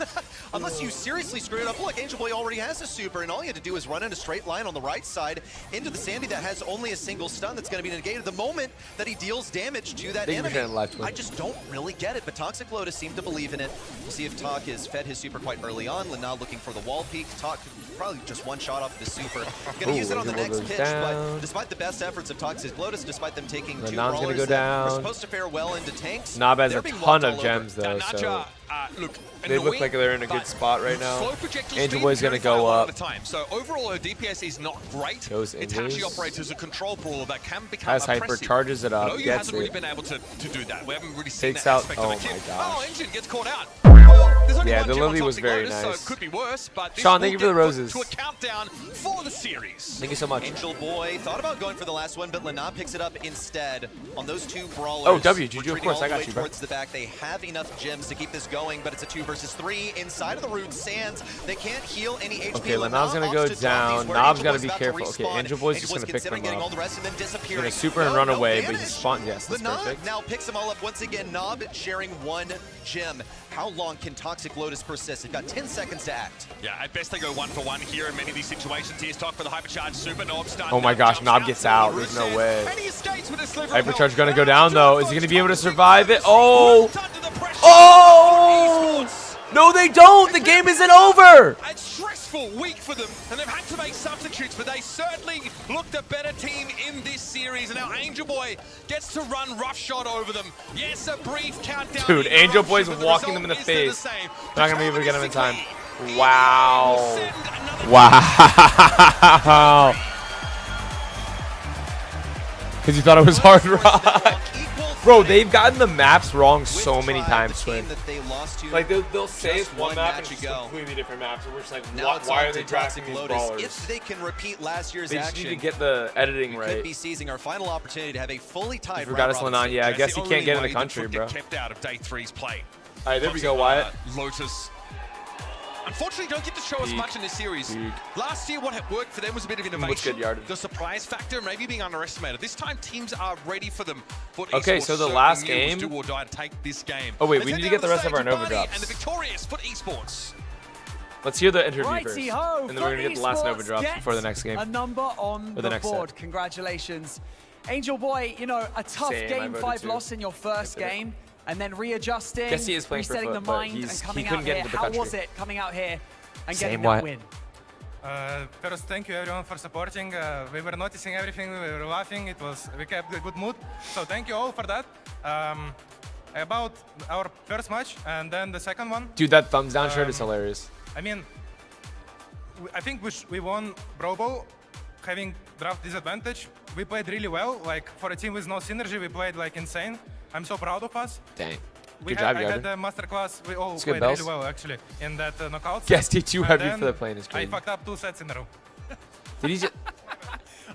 S2: unless you seriously screw it up. Look, Angel Boy already has a super and all you had to do is run in a straight line on the right side into the Sandy that has only a single stun that's going to be negated the moment that he deals damage to that enemy. I just don't really get it, but Toxic Lotus seemed to believe in it. We'll see if Talk has fed his super quite early on. Lina looking for the wall peek. Talk probably just one shot off the super. Going to use it on the next pitch, but despite the best efforts of Toxic Lotus, despite them taking two
S3: Nam's
S2: brawlers
S3: go
S2: that were
S3: down.
S2: supposed to fare well into tanks,
S3: Nob has
S2: they're
S3: a
S2: being
S3: ton
S2: walked
S3: of
S2: all
S3: gems
S2: over.
S3: though, so
S1: look,
S3: they look like they're in a good spot right now. Angel Boy's gonna go up.
S1: So overall, her DPS is not great.
S3: Goes
S1: It's how she
S3: Invis.
S1: operates as a control brawler that can become
S3: Has hyper,
S1: oppressive.
S3: charges it up,
S1: But OU
S3: gets
S1: hasn't really
S3: it.
S1: been able to do that. We haven't really seen
S3: Takes
S1: that
S3: out.
S1: aspect
S3: Oh
S1: of it.
S3: my
S1: Oh,
S3: gosh.
S1: Engine gets caught out. Well, there's only
S3: Yeah,
S1: one
S3: the
S1: gem on
S3: Lily was
S1: Toxic
S3: very
S1: Lotus, so
S3: nice.
S1: it could be worse, but this
S3: Sean,
S1: will
S3: thank you for the
S1: get
S3: roses.
S1: to a countdown for the series.
S3: Thank you so much.
S2: Angel Boy thought about going for the last one, but Lina picks it up instead on those two brawlers.
S3: Oh, W, GG, of
S2: retreating
S3: course,
S2: all
S3: I
S2: the
S3: got
S2: way
S3: you, bro.
S2: towards the back. They have enough gems to keep this going, but it's a 2 versus 3 inside of the Rude Sands. They can't heal any HP.
S3: Okay, Lina's gonna go down. Nob's gotta be careful. Okay, Angel Boy's just gonna pick them
S2: getting all
S3: up.
S2: the rest and then
S3: He's
S2: disappearing.
S3: gonna super and run away, but
S2: damage.
S3: he's spawned. Yes, that's
S2: Lina
S3: perfect.
S2: now picks them all up once again. Nob sharing one gem. How long can Toxic Lotus persist? They've got 10 seconds to act.
S1: Yeah, at best they go 1 for 1 here in many of these situations. Here's Talk for the hypercharge super. Nob stun.
S3: Oh my gosh, Nob gets out. There's no way. Hypercharge gonna go down though. Is he gonna be able to survive it? Oh! Oh! No, they don't. The game isn't over.
S1: A stressful week for them, and they've had to make substitutes, but they certainly looked a better team in this series. And now Angel Boy gets to run roughshot over them. Yes, a brief countdown.
S3: Dude, Angel Boy's walking them in the face. Not gonna be able to get him in time. Wow. Wow. Because you thought it was hard rock. Bro, they've gotten the maps wrong so many times, Twin. Like, they'll say it's one map and it's completely different maps. And we're just like, why are they drafting these brawlers?
S2: If they can repeat last year's
S3: They just
S2: action,
S3: need to get the editing
S2: we
S3: right.
S2: could be seizing our final opportunity to have a fully tied
S3: You forgot us,
S2: round robin
S3: Lenon. Yeah, I
S2: series.
S3: guess he can't get in the country, bro.
S1: Kept out of day 3's play.
S3: All right, there we go, Wyatt.
S1: Lotus. Unfortunately, don't get to show us much in this series. Last year, what had worked for them was a bit of innovation.
S3: good yardage.
S1: The surprise factor maybe being underestimated. This time, teams are ready for them. Foot
S3: Okay,
S1: Esports
S3: so the
S1: certainly
S3: last
S1: knew it was
S3: game-
S1: do or die to take this game.
S3: Oh, wait,
S1: Let's
S3: we
S1: head
S3: need to
S1: down
S3: get the rest
S1: stage
S3: of our
S1: with
S3: Nova
S1: Barney
S3: drops.
S1: And the victorious Foot Esports.
S3: Let's hear the interview first.
S4: Righty-ho,
S3: And then we're going to get the last Nova
S4: Esports
S3: drops
S4: gets
S3: before the next game.
S4: A number on
S3: Or
S4: the,
S3: the next
S4: board.
S3: set.
S4: Congratulations. Angel Boy, you know, a tough
S3: Same, I
S4: game
S3: voted
S4: 5
S3: too.
S4: loss in your first game, and then readjusting,
S3: Guess he is playing for
S4: resetting
S3: Foot,
S4: the
S3: but
S4: mind, and
S3: he
S4: coming
S3: couldn't
S4: out
S3: get
S4: here.
S3: into the
S4: How
S3: country.
S4: was it coming out here and
S3: Same
S4: getting that
S3: Wyatt.
S4: win?
S6: First, thank you everyone for supporting. We were noticing everything, we were laughing. We kept a good mood. So thank you all for that. About our first match and then the second one.
S3: Dude, that thumbs down shirt is hilarious.
S6: I mean, I think we won Brawl having draft disadvantage. We played really well. Like for a team with no synergy, we played like insane. I'm so proud of us.
S3: Dang.
S6: We
S3: Good
S6: had,
S3: job,
S6: I had
S3: Yarder.
S6: a masterclass. We all
S3: It's good,
S6: played
S3: Bells.
S6: really well actually in that knockout.
S3: Yes,
S6: set.
S3: T2
S6: And
S3: heavy
S6: then
S3: for the plane is
S6: I
S3: crazy.
S6: fucked up 2 sets in a row.
S3: Did he just...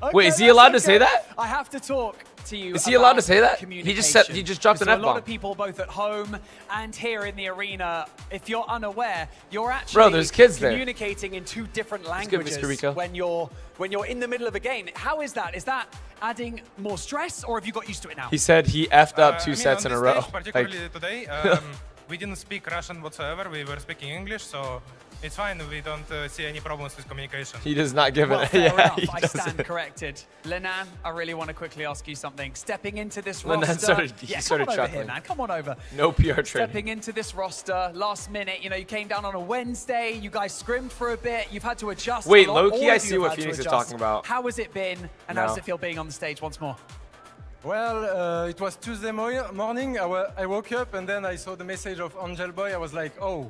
S4: Okay,
S3: Wait, is he
S4: that's
S3: allowed to
S4: okay.
S3: say that?
S4: I have to talk to you.
S3: Is he allowed to
S4: about
S3: say that? He just dropped an
S4: Because to a lot
S3: F-bomb.
S4: of people, both at home and here in the arena, if you're unaware, you're actually
S3: Bro, there's kids there.
S4: communicating in 2 different
S3: good,
S4: languages
S3: Mr. Rico.
S4: when you're in the middle of a game. How is that? Is that adding more stress, or have you got used to it now?
S3: He said he effed up
S6: I
S3: 2
S6: mean,
S3: sets
S6: on
S3: in a
S6: this
S3: row.
S6: stage, particularly today, we didn't speak Russian whatsoever. We were speaking English, so it's fine. We don't see any problems with communication.
S3: He does not give
S4: Well,
S3: it.
S4: fair
S3: Yeah,
S4: enough.
S3: he
S4: I
S3: doesn't.
S4: stand corrected. Lenan, I really want to quickly ask you something. Stepping into this
S3: Lenan
S4: roster,
S3: he
S4: come
S3: started
S4: on over here,
S3: chuckling.
S4: man. Come on over.
S3: No PR training.
S4: Stepping into this roster, last minute. You know, you came down on a Wednesday. You guys scrimmed for a bit. You've had to adjust.
S3: Wait,
S4: a lot.
S3: low-key,
S4: All
S3: I
S4: of
S3: see
S4: you
S3: what
S4: have had to
S3: Phoenix is
S4: adjust.
S3: talking about.
S4: How has it been, and how
S3: No.
S4: does it feel being on the stage once more?
S6: Well, it was Tuesday morning. I woke up and then I saw the message of Angel Boy. I was like, oh,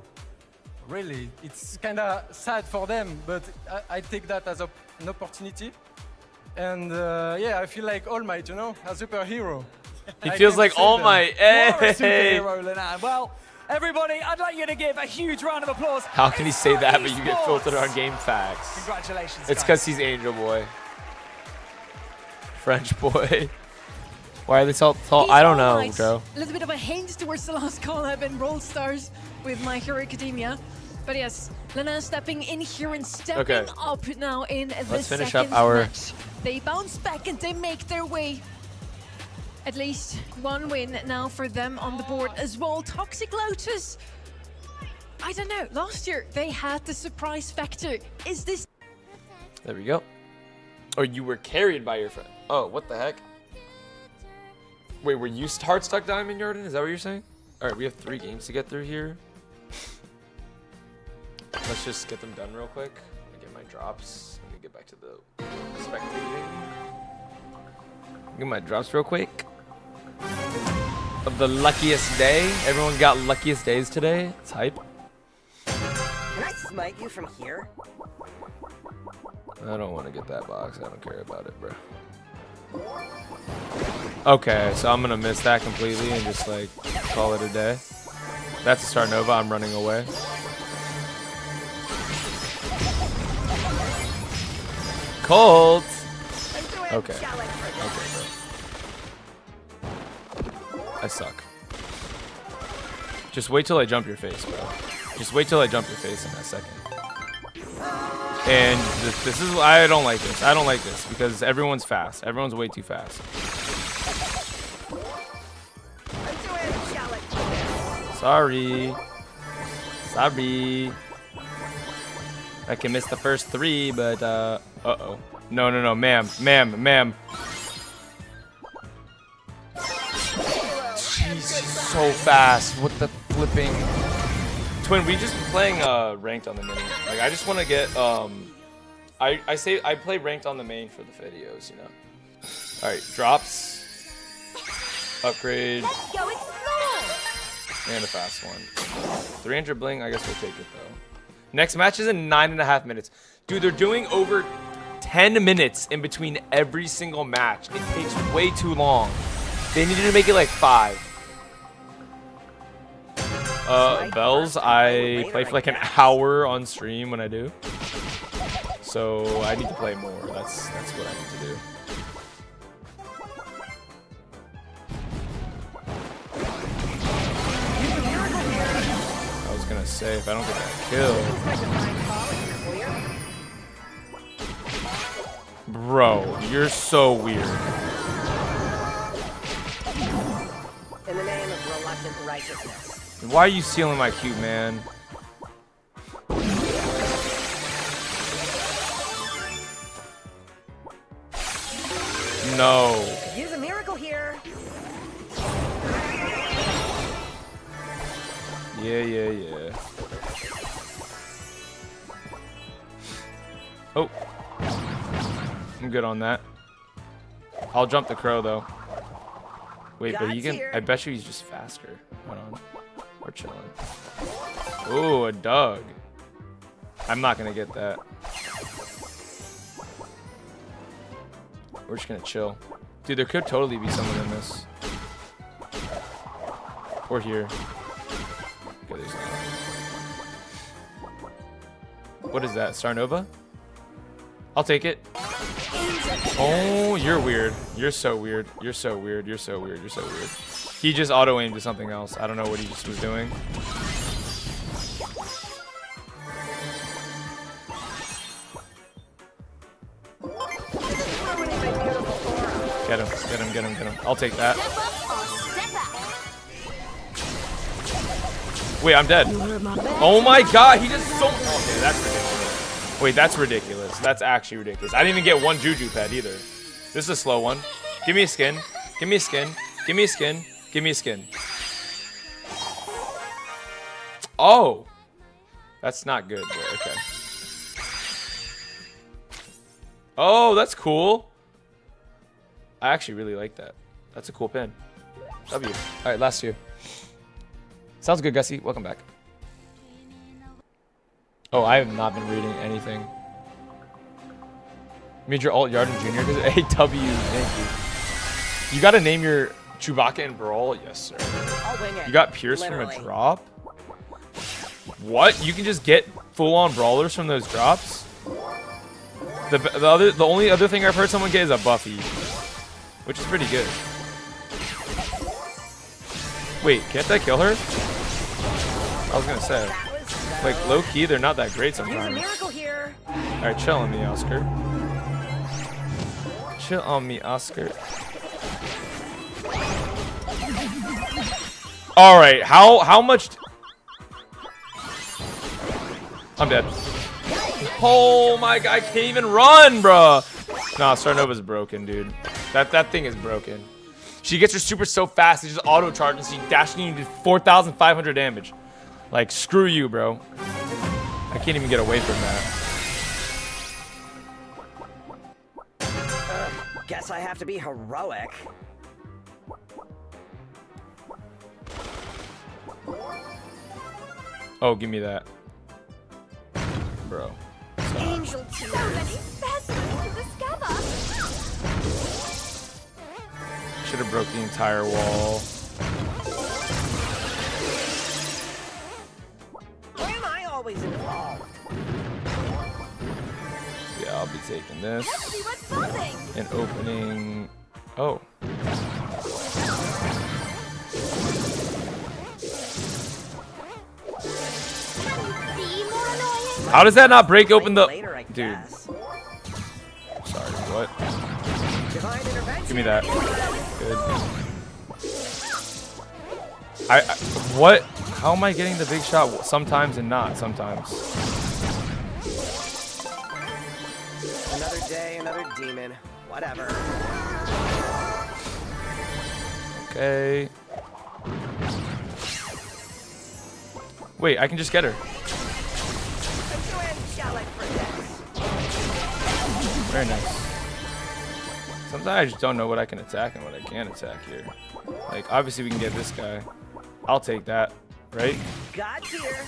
S6: really? It's kind of sad for them, but I take that as an opportunity. And yeah, I feel like All Might, you know, a superhero.
S3: He feels like All Might.
S4: You are a
S3: Hey.
S4: superhero, Linan. Well, everybody, I'd like you to give a huge round of applause.
S3: How can he say that, but you get
S4: Esports.
S3: filtered on game facts?
S4: Congratulations,
S3: It's
S4: guys.
S3: because he's Angel Boy. French boy. Why are they so tall? I don't know, Joe.
S7: A little bit of a hint towards the last collab in Brawl Stars with My Hero Academia. But yes, Linan stepping in here and stepping up now in the
S3: Let's finish
S7: second
S3: up our-
S7: match. They bounce back and they make their way. At least one win now for them on the board as well. Toxic Lotus. I don't know. Last year they had the surprise factor. Is this?
S3: There we go. Or you were carried by your friend. Oh, what the heck? Wait, were you hard stuck Diamond, Jordan? Is that what you're saying? All right, we have 3 games to get through here. Let's just get them done real quick. Let me get my drops. Let me get back to the spectating. Get my drops real quick. Of the luckiest day. Everyone got luckiest days today. It's hype.
S19: Can I smite you from here?
S3: I don't want to get that box. I don't care about it, bro. Okay, so I'm going to miss that completely and just, like, call it a day. That's a Star Nova. I'm running away. Colt! Okay. Okay, bro. I suck. Just wait till I jump your face, bro. Just wait till I jump your face in that second. And this is, I don't like this. I don't like this because everyone's fast. Everyone's way too fast. Sorry. Sorry. I can miss the first 3, but, uh-oh. No, no, no, ma'am. Ma'am, ma'am. Jeez, she's so fast. What the flipping... Twin, we just been playing ranked on the mini. Like, I just want to get, I say I play ranked on the main for the videos, you know. All right, drops. Upgrade.
S10: Let's go explore.
S3: And a fast one. 300 bling, I guess we'll take it though. Next match is in 9.5 minutes. Dude, they're doing over 10 minutes in between every single match. It takes way too long. They needed to make it like 5. Bells, I play for like an hour on stream when I do. So I need to play more. That's what I need to do. I was gonna say if I don't get that kill. Bro, you're so weird.
S19: In the name of reluctant righteousness.
S3: Why are you stealing my cube, man? No.
S19: Use a miracle here.
S3: Yeah. Oh. I'm good on that. I'll jump the crow, though. Wait, but he can... I bet you he's just faster. Hold on. We're chilling. Ooh, a Doug. I'm not going to get that. We're just going to chill. Dude, there could totally be someone in this. Or here. Okay, there's not. What is that? Star Nova? I'll take it. Oh, you're weird. You're so weird. You're so weird. You're so weird. You're so weird. He just auto-aimed to something else. I don't know what he just was doing. Get him. Get him. Get him. Get him. I'll take that. Wait, I'm dead. Oh my god, he just so... Okay, that's ridiculous. Wait, that's ridiculous. That's actually ridiculous. I didn't even get 1 Juju pet either. This is a slow one. Give me a skin. Give me a skin. Give me a skin. Give me a skin. Oh. That's not good, but okay. Oh, that's cool. I actually really like that. That's a cool pin. W. All right, last 2. Sounds good, Gussie. Welcome back. Oh, I have not been reading anything. Made your alt Yarden Jr. because AW. Thank you. You gotta name your Chewbacca and Brawl? Yes, sir.
S19: I'll wing it.
S3: You got Pierce
S19: Literally.
S3: from a drop? What? You can just get full-on brawlers from those drops? The only other thing I've heard someone get is a Buffy, which is pretty good. Wait, can't that kill her? I was gonna say, like low key, they're not that great sometimes. All right, chill on me, Oscar. Chill on me, Oscar. All right, how much? I'm dead. Oh my god, I can't even run, bro. Nah, Starnova's broken, dude. That thing is broken. She gets her super so fast, it just auto charges. She dashing you to 4,500 damage. Like, screw you, bro. I can't even get away from that.
S19: Guess I have to be heroic.
S3: Oh, give me that. Bro.
S10: Angel tears. So many specimens to discover.
S3: Should have broke the entire wall.
S19: Why am I always involved?
S3: Yeah, I'll be taking this.
S10: Let's see what's buzzing.
S3: And opening. Oh. How does that not break open the... Dude. Sorry, what? Give me that. Good. What? How am I getting the big shot sometimes and not sometimes?
S19: Another day, another demon. Whatever.
S3: Okay. Wait, I can just get her. Very nice. Sometimes I just don't know what I can attack and what I can't attack here. Like, obviously we can get this guy. I'll take that, right?
S19: Got here.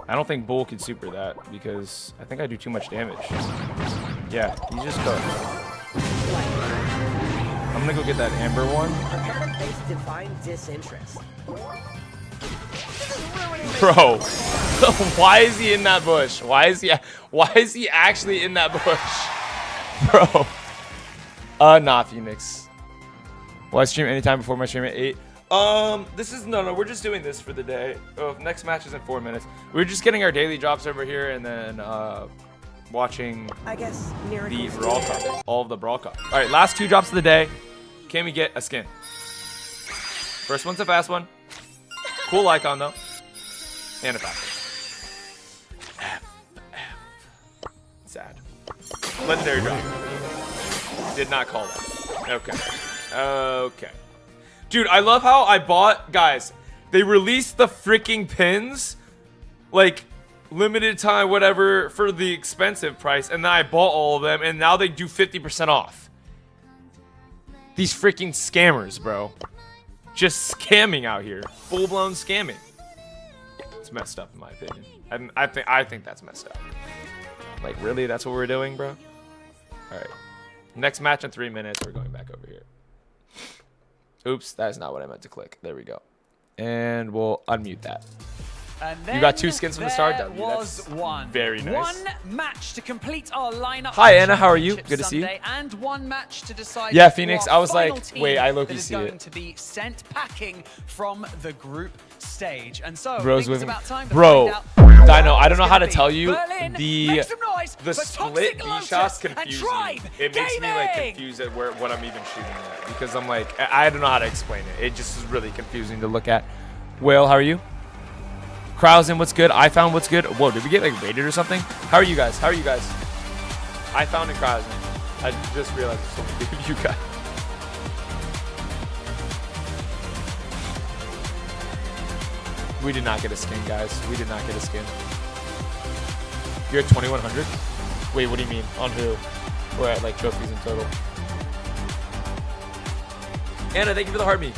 S3: I don't think Bull could super that because I think I do too much damage. Yeah, you just go. I'm gonna go get that Amber one.
S19: Prepare to face divine disinterest.
S3: Bro, why is he in that bush? Why is he actually in that bush? Bro. Nah, Phoenix. Will I stream anytime before my stream at 8? This is no, we're just doing this for the day. Oh, next match is in 4 minutes. We're just getting our daily drops over here and then watching the Brawl Cup, all of the Brawl Cup. All right, last 2 drops of the day. Can we get a skin? First one's a fast one. Cool icon though. And a fast one. Sad. Legendary drop. Did not call that. Okay. Okay. Dude, I love how I bought, guys, they released the freaking pins, like, limited time, whatever, for the expensive price, and then I bought all of them, and now they do 50% off. These freaking scammers, bro. Just scamming out here. Full-blown scamming. It's messed up, in my opinion. I think that's messed up. Like, really? That's what we're doing, bro? All right. Next match in 3 minutes, we're going back over here. Oops, that is not what I meant to click. There we go. And we'll unmute that.
S4: And
S3: you got 2 skins from the start,
S4: there
S3: W.
S4: was
S3: That's
S4: one.
S3: Very nice.
S4: One match to complete our lineup.
S3: Hi, Anna. How are you? Good to see you.
S4: And one match to decide.
S3: Yeah, Phoenix. I was
S4: final
S3: like,
S4: team
S3: wait, I low-key
S4: that is
S3: see
S4: going
S3: it.
S4: to be sent packing from the group stage. And so,
S3: Bro's
S4: it's
S3: with me.
S4: about time to
S3: Bro,
S4: find out
S3: Dino, I don't know how to tell you.
S4: Berlin,
S3: The split B shots confuse me. It makes me like confused at what I'm even shooting at because I'm like, I don't know how to explain it. It just is really confusing to look at. Whale, how are you? Krausen, what's good? I found what's good. Whoa, did we get like raided or something? How are you guys? How are you guys? I found in Krausen. I just realized there's so many of you guys. We did not get a skin, guys. We did not get a skin. You're at 2,100? Wait, what do you mean? On who? We're at like trophies in total. Anna, thank you for the heart meat.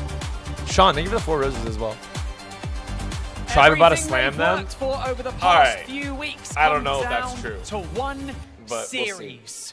S3: Sean, thank you for the 4 roses as well. Tribe about to slam them?
S4: Over the past
S3: All right.
S4: few weeks
S3: I don't know if that's
S4: down
S3: true.
S4: To one
S3: but
S4: series.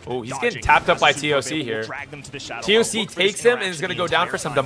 S3: Oh, he's getting tapped up by TOC here. TOC takes him and is going to go down for some damage.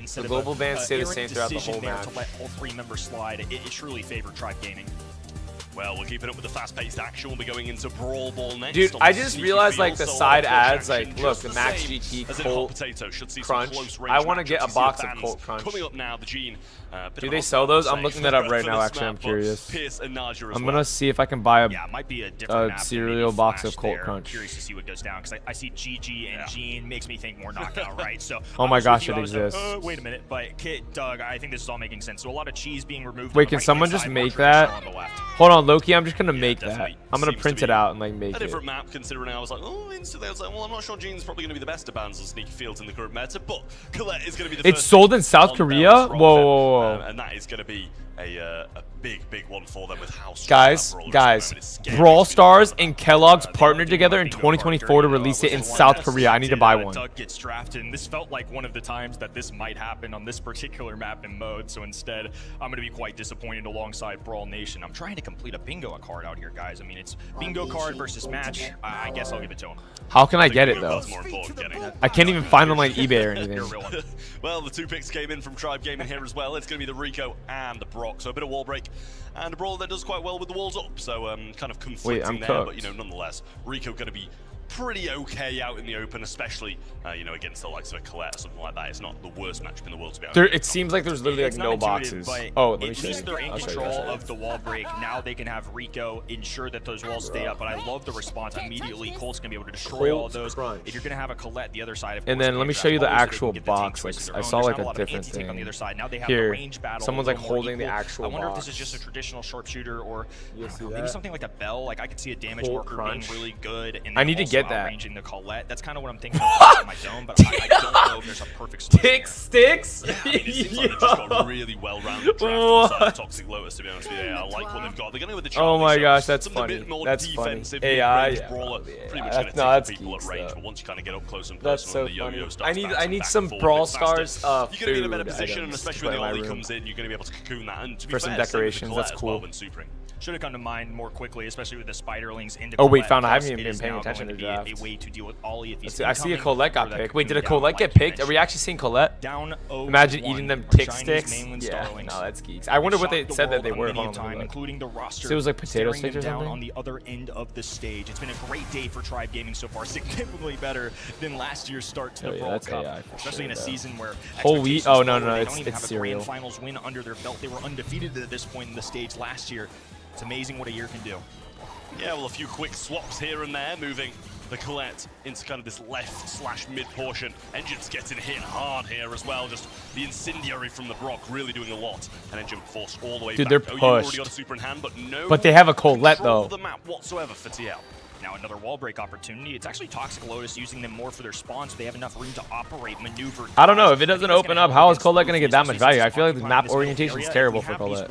S11: instead
S3: The
S11: of
S3: global bans stay the
S11: errant
S3: same throughout the
S11: decision
S3: whole
S11: there
S3: match.
S11: to let all 3 members slide. It truly favored Tribe Gaming.
S12: Well, we're keeping up with the fast-paced action. We'll be going into Brawl Ball next.
S3: Dude, I just realized like the side ads, like look, the Max GT Colt Crunch. I want to get a box of Colt Crunch.
S12: Coming up now, the Gene.
S3: Do they sell those? I'm looking that up right now. Actually, I'm curious. I'm gonna see if I can buy a cereal box of Colt Crunch.
S11: Curious to see what goes down because I see GG and Gene makes me think more knockout, right? So
S3: oh my gosh, it exists.
S11: Wait a minute, but Kit, Doug, I think this is all making sense. So a lot of cheese being removed.
S3: Wait, can someone just make that? Hold on, Loki. I'm just gonna make that. I'm gonna print it out and like make
S12: a
S3: it.
S12: different map, considering I was like, oh, instantly I was like, well, I'm not sure Gene's probably gonna be the best of bans on sneaky fields in the current meta, but Colette is gonna be the
S3: It's
S12: first
S3: sold in South Korea? Whoa.
S12: And that is gonna be a big one for them with how
S3: guys, Brawl Stars and Kellogg's partnered together in 2024 to release it in South Korea. I need to buy one.
S11: Doug gets drafted, and this felt like one of the times that this might happen on this particular map and mode. So instead, I'm going to be quite disappointed alongside Brawl Nation. I'm trying to complete a bingo card out here, guys. I mean, it's bingo card versus match. I guess I'll give it to him.
S3: How can I get it though? I can't even find it on like eBay or anything.
S12: Well, the 2 picks came in from Tribe Gaming here as well. It's going to be the Rico and the Brock. So a bit of wall break. And a Brawl that does quite well with the walls up, so kind of conflicting there, but you know, nonetheless, Rico going to be pretty okay out in the open, especially you know, against the likes of a Colette or something like that. It's not the worst matchup in the world to be honest.
S3: It seems like there's literally like no boxes.
S11: Oh, at least they're in control of the wall break. Now they can have Rico ensure that those walls stay up. But I love the response immediately. Colt's gonna be able to destroy all of those. If you're gonna have a Colette the other side, of course,
S3: and then let me show you the actual box. Like, I saw like a different thing.
S11: On the other side. Now they have
S3: Here,
S11: the range battle.
S3: someone's like holding the actual box.
S11: I wonder if this is just a traditional sharpshooter or maybe something like a bell. Like I could see a damage marker being really good. And
S3: I need to get that.
S11: That's kind of what I'm thinking about my dome, but I don't know if there's a perfect
S3: sticks.
S12: Yeah, I mean, it seems like they've just got a really well-rounded draft inside of Toxic Lotus, to be honest with you. I like what they've got. They're going to go with the
S3: oh my gosh, that's
S12: funny.
S3: funny.
S12: A bit more
S3: that's
S12: defensive,
S3: funny. AI,
S12: brawler, pretty much going to take people at range, but once you kind of get up close and personal, the yo-yo starts.
S3: I need some Brawl Stars.
S12: You're going to be in a better position, and especially when the Ollie comes in, you're going to be able to cocoon that. And to be fair,
S3: some decorations, that's cool.
S11: Should have come to mind more quickly, especially with the Spiderlings into
S3: oh wait,
S11: Colette.
S3: I haven't even been paying attention to the draft.
S11: A way to deal with Ollie if he's
S3: I see a Colette got picked. Wait, did a Colette get picked? Are we actually seeing Colette? Imagine eating them tick sticks. Yeah, no, that's geeks. I wonder what they said that they were.
S11: Including the roster.
S3: So it was like potato sticks or something?
S11: On the other end of the stage. It's been a great day for Tribe Gaming so far, significantly better than last year's start to the Brawl Cup, especially in a season where
S3: whole wheat. Oh no,
S11: it's cereal. Grand finals win under their belt. They were undefeated at this point in the stage last year. It's amazing what a year can do.
S12: Yeah, well, a few quick swaps here and there, moving the Colette into kind of this left/mid portion. Engine's getting hit hard here as well. Just the incendiary from the Brock really doing a lot. And Engine forced all the way back.
S3: Dude, they're
S12: you already
S3: pushed.
S12: got a super in hand, but no.
S3: But they have a Colette though.
S12: The map whatsoever for TL.
S11: Now another wall break opportunity. It's actually Toxic Lotus using them more for their spawns, so they have enough room to operate, maneuver.
S3: I don't know. If it doesn't open up, how is Colette going to get that much value? I feel like the map orientation is terrible for Colette.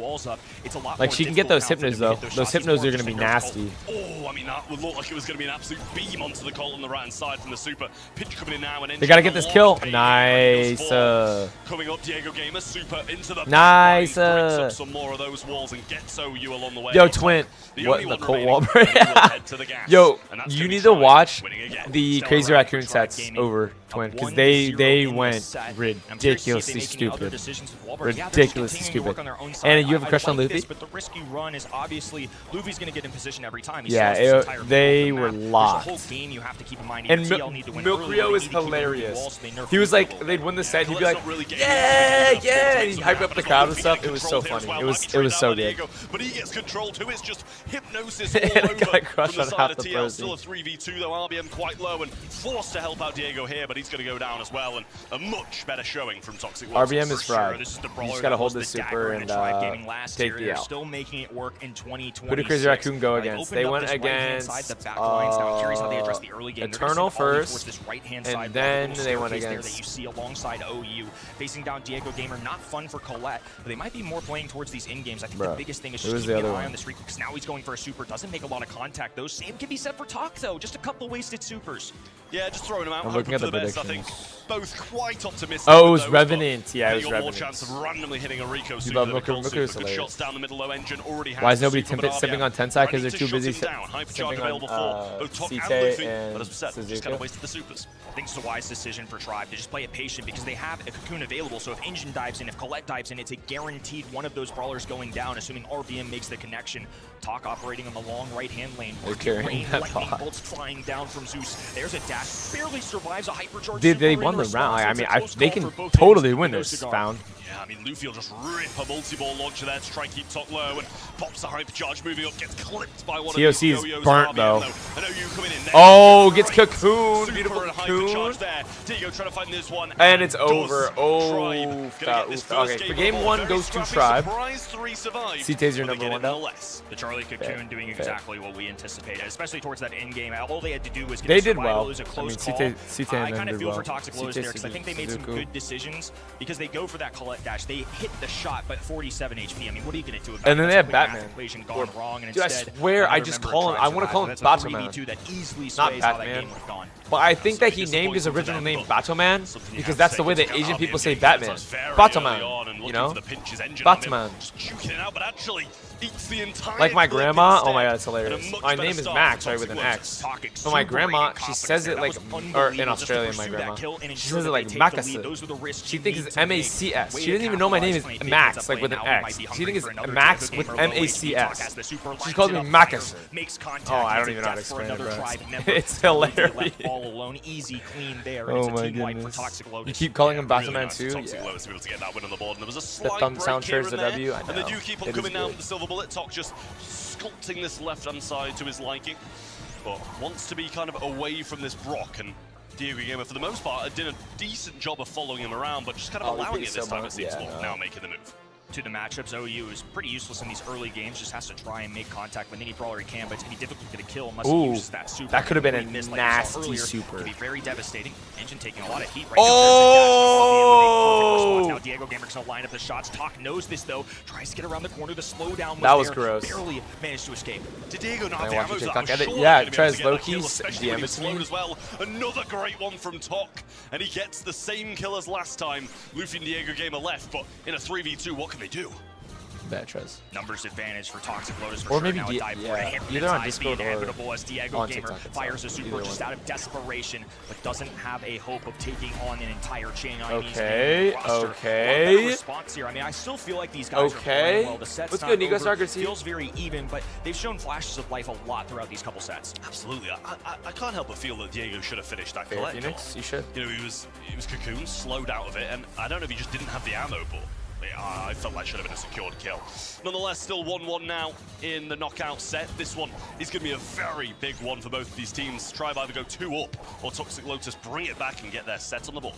S3: Like, she can get those Hypnos, though. Those Hypnos are going to be nasty.
S12: Oh, I mean, that would look like it was going to be an absolute beam onto the Colt on the right-hand side from the super. Pinch coming in now. And
S3: they got to get this kill. Nice.
S12: Coming up, Diego Gamer, super into the
S3: nice.
S12: Up some more of those walls and gets OU along the way.
S3: Yo, Twin. What in the Colt wall break? Yo, you need to watch the Crazy Raccoon sets over Twin, because they went ridiculously stupid. Ridiculously stupid. And you have a crush on Luffy?
S11: But the risky run is obviously Luffy's going to get in position every time.
S3: Yeah, they were locked.
S11: And
S3: Milk Rio is hilarious. He was like, they'd win the set, he'd be like, yeah, yeah, and he'd hype up the crowd and stuff. It was so funny. It was so good.
S12: But he gets control too. It's just hypnosis
S3: all
S12: all
S3: over
S12: over
S3: crush
S12: from the
S3: on
S12: side
S3: half
S12: of
S3: the
S12: TL.
S3: person.
S12: Still a 3v2 though. RBM quite low and forced to help out Diego here, but he's going to go down as well. And a much better showing from Toxic Lotus.
S3: RBM is fried. You just got to hold this super and take the out.
S11: Still making it work in 2020.
S3: Who did Crazy Raccoon go against? They went against Eternal first, and then they went against.
S11: You see alongside OU facing down Diego Gamer. Not fun for Colette, but they might be more playing towards these in games. I think the biggest thing is just keeping an eye on this Rico, because now he's going for a super. Doesn't make a lot of contact. Those same can be said for Talk though. Just a couple wasted supers.
S12: Yeah, just throwing them out.
S3: I'm looking at the
S12: best, I
S3: predictions.
S12: think. both quite optimistic.
S3: Oh, it was
S12: those,
S3: Revenant. Yeah, it was
S12: got more
S3: Revenant.
S12: chance of randomly hitting a Rico
S3: You
S12: super
S3: love
S12: than a
S3: Miku,
S12: Cold
S3: Miku
S12: Super.
S3: is
S12: Good
S3: hilarious.
S12: shots down the middle low. Engine already has
S3: Why is
S12: the
S3: nobody
S12: super, but
S3: sipping
S12: RBM
S3: on Tensai? Because they're
S12: ready
S3: too
S12: to
S3: busy
S12: shut him down. Hypercharge
S3: sipping
S12: available
S3: on
S12: for both Tok and
S3: Site
S12: Luffy,
S3: and
S12: but as we said, just kind
S3: Suzuka.
S12: of wasted the supers.
S11: I think it's a wise decision for Tribe to just play it patient because they have a cocoon available. So if Engine dives in, if Colette dives in, it's a guaranteed one of those brawlers going down, assuming RBM makes the connection. Talk operating on the long right-hand lane.
S3: They're carrying
S11: Rain,
S3: that
S11: lightning
S3: bot.
S11: bolts flying down from Zeus. There's a dash. Barely survives a hypercharge.
S3: They
S11: super
S3: won
S11: in
S3: the round.
S11: response.
S3: I
S11: It's
S3: mean,
S11: a close
S3: they
S11: call
S3: can
S11: for both
S3: totally
S11: teams,
S3: win
S11: but no
S3: this
S11: cigar.
S3: round.
S12: Yeah, I mean, Luffy will just rip a multi-ball launcher there to try and keep Tok low and pops the hypercharge moving up, gets clipped by one
S3: TOC
S12: of these
S3: is
S12: yo-yos.
S3: burnt,
S12: RBM,
S3: though.
S12: I know you coming in next.
S3: Oh, gets
S12: Great
S3: cocoon.
S12: super
S3: Beautiful
S12: and
S3: cocoon.
S12: hypercharge there. Diego trying to find this one.
S3: And it's
S12: does.
S3: over. Oh,
S12: Tribe gonna get this first
S3: okay. For
S12: game
S3: game
S12: of the ball.
S3: one
S12: Very
S3: goes to
S12: scrappy,
S3: Tribe.
S12: surprise 3 survived,
S3: Site's your
S12: but they
S3: number
S12: get
S3: one
S12: it
S3: now.
S12: nonetheless.
S11: The Charlie Cocoon doing
S3: Fair.
S11: exactly what we anticipated, especially towards that end game. All they had to do was get
S3: They
S11: the
S3: did
S11: survival.
S3: well.
S11: It was a
S3: I
S11: close
S3: mean,
S11: call.
S3: Site
S11: I
S3: and
S11: kind of
S3: did
S11: feel
S3: well.
S11: for Toxic Lotus
S3: Site,
S11: there because I think they made some
S3: Suzuka.
S11: good decisions because they go for that Colette dash. They hit the shot, but 47 HP. I mean, what are you going to do about it?
S3: And then they have
S11: That's a quick math
S3: Batman.
S11: equation gone wrong, and
S3: Dude, I
S11: instead,
S3: swear, I
S11: another
S3: just
S11: member
S3: call
S11: of
S3: him.
S11: Tribe
S3: I want to call him
S11: survives. That's a
S3: Batman.
S11: 3v2 that easily
S3: Not
S11: sways how that
S3: Batman.
S11: game would have gone.
S3: But I think that he named his original name Batman because that's the way that Asian people say Batman. Batman, you know? Batman. Like my grandma, oh my god, it's hilarious. My name is Max, right, with an X. But my grandma, she says it like, or in Australia, my grandma, she says it like Makas. She thinks it's M-A-C-S. She didn't even know my name is Max, like with an X. She thinks it's Max with M-A-C-S. She calls me Makas. Oh, I don't even know how to explain it, bro. It's hilarious.
S11: All alone, easy, clean there.
S3: Oh
S11: It's a
S3: my
S11: team wipe for
S3: goodness.
S11: Toxic Lotus.
S3: You keep calling him
S12: Really
S3: Batman
S12: nice
S3: too?
S12: Toxic
S3: Yeah.
S12: Lotus to be able to get that win on the board. And there was a
S3: The
S12: slight
S3: thumb
S12: break
S3: sound
S12: here
S3: shares
S12: and
S3: the
S12: there,
S3: W. I
S12: and they
S3: know.
S12: do keep on
S3: It is
S12: coming down
S3: good.
S12: with the silver bullet. Tok just sculpting this left-hand side to his liking, but wants to be kind of away from this Brock. And Diego Gamer, for the most part, did a decent job of following him around, but just kind of
S3: Oh, he
S12: allowing
S3: beat
S12: it this time,
S3: someone.
S12: it seems.
S3: Yeah, no.
S12: Now making the move.
S11: To the matchups, OU is pretty useless in these early games, just has to try and make contact with any brawler he can, but it's going to be difficult to get a kill unless he
S3: Ooh,
S11: uses that super.
S3: that could have been a
S11: He missed, like we saw
S3: nasty
S11: earlier.
S3: super.
S11: Could be very devastating. Engine taking a lot of heat right
S3: Oh!
S11: now. Now Diego Gamer's going to line up the shots. Tok knows this, though. Tries to get around the corner. The slowdown
S3: That was
S11: there.
S3: gross.
S11: Barely managed to escape.
S12: Did Diego not
S3: I
S12: have the
S3: watched
S12: ammo?
S3: your
S12: That
S3: TikTok
S12: was
S3: edit.
S12: surely
S3: Yeah,
S12: gonna be able
S3: tries
S12: to get that
S3: low-key
S12: kill, especially when
S3: DM
S12: he's
S3: it to me.
S12: slowed as well. Another great one from Tok, and he gets the same kill as last time. Luffy and Diego Gamer left, but in a 3v2, what can they do?
S3: Beatrice.
S11: Numbers advantage for Toxic Lotus for
S3: Or
S11: sure.
S3: maybe
S11: Now a dive for a
S3: yeah,
S11: hypnotize,
S3: either on
S11: be
S3: Discord or
S11: inevitable as Diego
S3: on
S11: Gamer
S3: TikTok. It's
S11: fires a
S3: either
S11: super just
S3: one.
S11: out of desperation, but doesn't have a hope of taking on an entire chain on
S3: Okay,
S11: roster. Want
S3: okay.
S11: better response here. I mean, I still feel like these guys are
S3: Okay.
S11: playing well. The set's
S3: What's
S11: not
S3: good, Nico
S11: over.
S3: Sarkis?
S11: Feels very even, but they've shown flashes of life a lot throughout these couple sets.
S12: Absolutely. I can't help but feel that Diego should have finished that
S3: Fair
S12: collect.
S3: Phoenix, you should.
S12: You know, he was cocooned, slowed out of it, and I don't know if he just didn't have the ammo, but I felt that should have been a secured kill. Nonetheless, still 1-1 now in the knockout set. This one is going to be a very big one for both of these teams. Tribe either go 2 up, or Toxic Lotus bring it back and get their set on the board.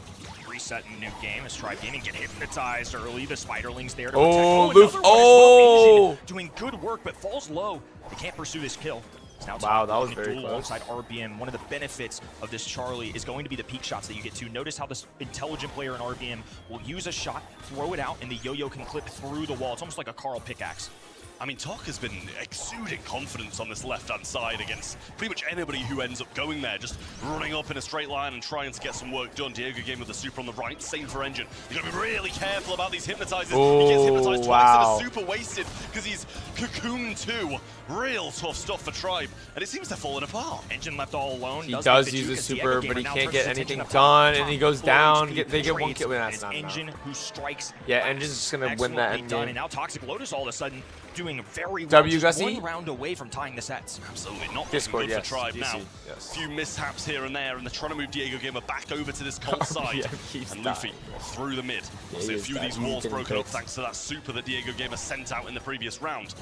S11: Reset in the new game as Tribe Gaming get hypnotized early. The Spiderling's there to
S3: Oh,
S11: protect.
S3: Luke.
S11: Another one as well.
S3: Oh!
S11: Engine doing good work, but falls low. They can't pursue this kill. Now
S3: Wow, that was
S11: looking to
S3: very
S11: duel
S3: close.
S11: alongside RBM. One of the benefits of this Charlie is going to be the peak shots that you get to. Notice how this intelligent player in RBM will use a shot, throw it out, and the yo-yo can clip through the wall. It's almost like a Carl pickaxe.
S12: I mean, Tok has been exuding confidence on this left-hand side against pretty much anybody who ends up going there, just running up in a straight line and trying to get some work done. Diego Game with the super on the right, same for Engine. You gotta be really careful about these hypnotizers. He gets hypnotized twice and a super wasted because he's cocooned too. Real tough stuff for Tribe, and it seems they're falling apart.
S11: Engine left all alone.
S3: He does use a super, but he can't get anything done, and he goes down. They get one kill. That's not
S11: Engine
S3: enough.
S11: who strikes.
S3: Yeah, Engine's just gonna win that end
S11: done,
S3: game.
S11: and now Toxic Lotus all of a sudden doing very well.
S3: W,
S11: just
S3: Gussie?
S11: one round away from tying the sets.
S12: Absolutely not
S3: Discord,
S12: looking good
S3: yes.
S12: for Tribe
S3: DC,
S12: now.
S3: yes.
S12: Few mishaps here and there, and they're trying to move Diego Gamer back over to this cold side.
S3: Yeah, keeps
S12: And Luffy through the mid. We'll see a
S3: he
S12: few of
S3: is
S12: these walls
S3: getting
S12: broken up
S3: picked.
S12: thanks to that super that Diego Gamer sent out in the previous round.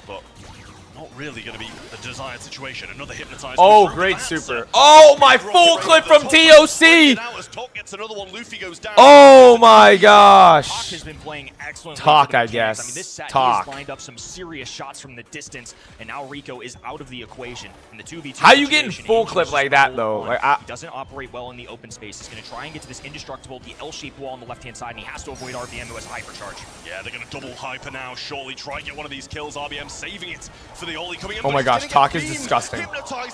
S12: But not really going to be the desired situation. Another hypnotized.
S3: Oh, great super. Oh, my full clip from TOC! Oh my gosh.
S11: Tok has been playing excellent.
S3: Tok, I
S11: I
S3: guess.
S11: mean, this set
S3: Tok.
S11: he's lined up some serious shots from the distance, and now Rico is out of the equation. In the 2v2
S3: How you getting
S11: situation,
S3: full
S11: Angel
S3: clip
S11: is
S3: like
S11: just
S3: that,
S11: full
S3: though?
S11: on.
S3: Like,
S11: He doesn't operate well in the open space. He's going to try and get to this indestructible, the L-shaped wall on the left-hand side, and he has to avoid RBM, who has a hypercharge.
S12: Yeah, they're going to double hyper now. Surely try and get one of these kills. RBM saving it for for the Ollie coming in.
S3: Oh my gosh, Talk is disgusting.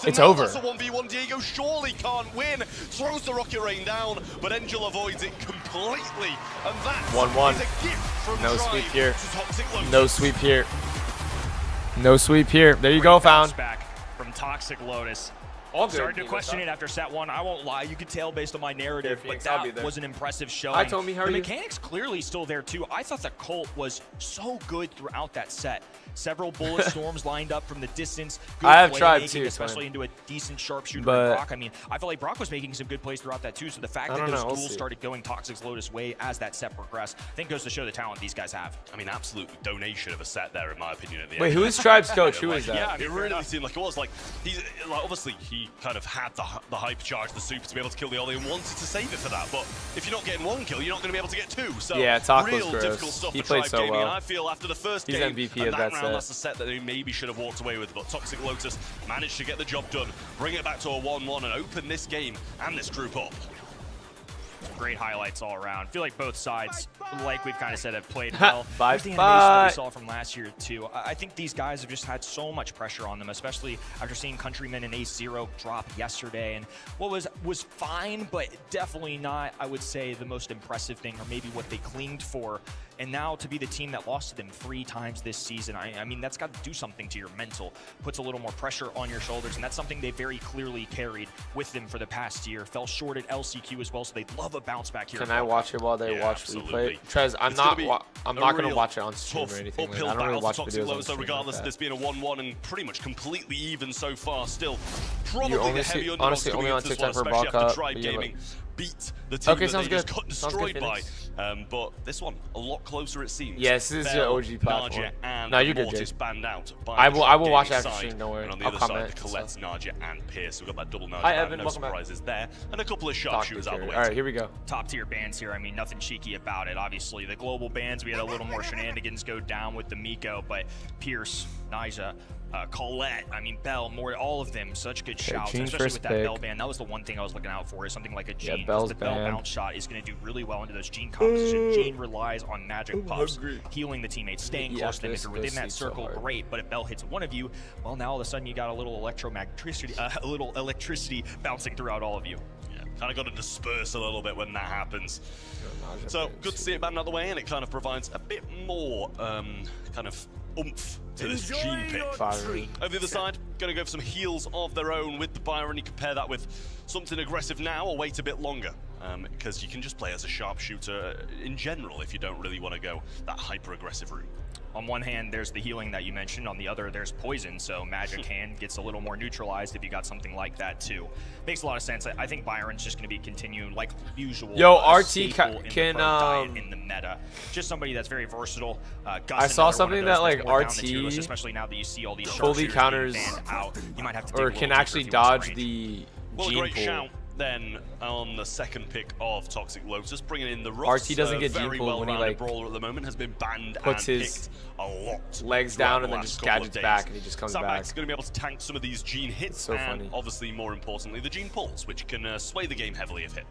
S3: It's over.
S12: That's a 1v1. Diego surely can't win. Throws the Rocket Rain down, but Angel avoids it completely. And that
S3: 1-1.
S12: is a gift from
S3: No
S12: Drive
S3: sweep here.
S12: to Toxic Lotus.
S3: No sweep here. No sweep here. There you go, Found.
S11: Back from Toxic Lotus.
S3: All good.
S11: Started to question it after set 1. I won't lie, you could tell based on my narrative, but that was an impressive showing.
S3: Hi, Tommy, how are
S11: the
S3: you?
S11: mechanics clearly still there too. I thought the Colt was so good throughout that set. Several bullet storms lined up from the distance. Good
S3: I have
S11: play
S3: tried
S11: making,
S3: too,
S11: especially into a decent sharpshooter.
S3: But
S11: Brock. I mean, I felt like Brock was making some good plays throughout that too. So the fact
S3: I
S11: that
S3: don't
S11: those
S3: know, we'll
S11: duels
S3: see.
S11: started going Toxic's Lotus way as that set progressed, I think goes to show the talent these guys have.
S12: I mean, absolute donation of a set there, in my opinion. At the
S3: Wait,
S12: end.
S3: who is Tribe's coach? Who is that?
S12: Yeah, it really seemed like it was. Like, he's like, obviously he kind of had the hypercharge, the super to be able to kill the Ollie and wanted to save it for that. But if you're not getting 1 kill, you're not going to be able to get 2. So
S3: Yeah, Talk was
S12: real
S3: gross.
S12: difficult stuff
S3: He
S12: for
S3: played
S12: Tribe
S3: so
S12: Gaming.
S3: well.
S12: And I feel after the first
S3: He's
S12: game
S3: MVP
S12: and
S3: of that
S12: round,
S3: set.
S12: that's the set that they maybe should have walked away with. But Toxic Lotus managed to get the job done, bring it back to a 1-1 and open this game and this group up.
S11: Great highlights all around. I feel like both sides, like we've kind of said, have played well.
S3: Bye,
S11: There's the animation that
S3: bye.
S11: we saw from last year too. I think these guys have just had so much pressure on them, especially after seeing Countryman and Ace0 drop yesterday. And what was fine, but definitely not, I would say, the most impressive thing, or maybe what they clinged for. And now to be the team that lost to them 3 times this season, I mean, that's got to do something to your mental. Puts a little more pressure on your shoulders, and that's something they very clearly carried with them for the past year. Fell short at LCQ as well, so they'd love a bounce back here.
S3: Can I watch it while they watch replay? Trez, I'm not going to watch it on stream or anything. Like, I don't really watch videos on stream.
S12: Regardless of this being a 1-1 and pretty much completely even so far, still probably
S3: only
S12: the heavy
S3: see-
S12: underdogs
S3: honestly,
S12: coming
S3: only
S12: into
S3: on
S12: this one,
S3: TikTok for
S12: especially
S3: Baka,
S12: after Tribe
S3: but yeah,
S12: Gaming beat the team
S3: Okay,
S12: that
S3: sounds
S12: they just
S3: good.
S12: got
S3: Sounds good,
S12: destroyed by.
S3: Phoenix.
S12: But this one, a lot closer it seems.
S3: Yes, this is your
S12: Bell,
S3: OG platform.
S12: Naja, and
S3: No, you're good,
S12: Mortis
S3: Jay.
S12: banned out by
S3: I
S12: the
S3: will
S12: Tribe
S3: watch
S12: Gaming
S3: after
S12: side.
S3: stream, don't worry.
S12: And on the
S3: I'll
S12: other
S3: comment,
S12: side, the Colette's, Naja, and Pierce. We've got that double Naja
S3: Hi,
S12: ban,
S3: Evan,
S12: no
S3: welcome back.
S12: surprises there. And a couple of
S3: Talk
S12: sharpshooters out the way.
S3: All right, here we go.
S11: Top tier bands here. I mean, nothing cheeky about it. Obviously, the global bands, we had a little more shenanigans go down with the Miko, but Pierce, Naja, Colette, I mean, Bell, more, all of them, such good shouts,
S3: Gene
S11: especially
S3: first
S11: with that
S3: pick.
S11: Bell band. That was the one thing I was looking out for, is something like a Gene.
S3: Yeah,
S11: 'cause
S3: Bell's
S11: the Bell
S3: banned.
S11: bounce shot is going to do really well into those Gene compositions. Gene relies on magic puffs, healing the teammates, staying
S3: Yeah,
S11: close to them. If
S3: this
S11: you're within that
S3: seems so
S11: circle,
S3: hard.
S11: great, but if Bell hits one of you, well, now all of a sudden you got a little electricity bouncing throughout all of you.
S12: Kind of got to disperse a little bit when that happens. So good to see it banned out the way, and it kind of provides a bit more kind of oomph to this Gene pick.
S3: Fiery.
S12: Over the other side, going to go for some heals of their own with the Byron. You compare that with something aggressive now, or wait a bit longer. Because you can just play as a sharpshooter in general if you don't really want to go that hyper-aggressive route.
S11: On one hand, there's the healing that you mentioned. On the other, there's poison. So Magic Hand gets a little more neutralized if you got something like that too. Makes a lot of sense. I think Byron's just going to be continuing like usual.
S3: Yo,
S11: a
S3: RT
S11: staple in the
S3: can,
S11: pro diet in the meta. Just somebody that's very versatile. Gus,
S3: I saw
S11: another one
S3: something
S11: of
S3: that
S11: those
S3: like
S11: that's more down the tier
S3: RT
S11: list, especially now that you see all these
S3: fully
S11: sharpshooters
S3: counters
S11: being banned out. You might have to dig
S3: or
S11: a little
S3: can
S11: deeper
S3: actually
S11: if you want
S3: dodge
S11: range.
S3: the
S12: Well, a
S3: gene
S12: great
S3: pool.
S12: shout then on the second pick of Toxic Lotus, bringing in the Russ.
S3: RT doesn't get
S12: very
S3: gene pool when he,
S12: well-rounded
S3: like,
S12: brawler at the moment, has been banned
S3: puts
S12: and
S3: his
S12: picked a lot.
S3: legs
S12: throughout
S3: down
S12: the
S3: and then
S12: last
S3: just
S12: couple of
S3: gadgets
S12: days.
S3: back and he just comes
S12: Sandbag's
S3: back.
S12: going to be able to tank some of these Gene hits,
S3: So
S12: and
S3: funny.
S12: obviously more importantly the Gene pulls, which can sway the game heavily if hit.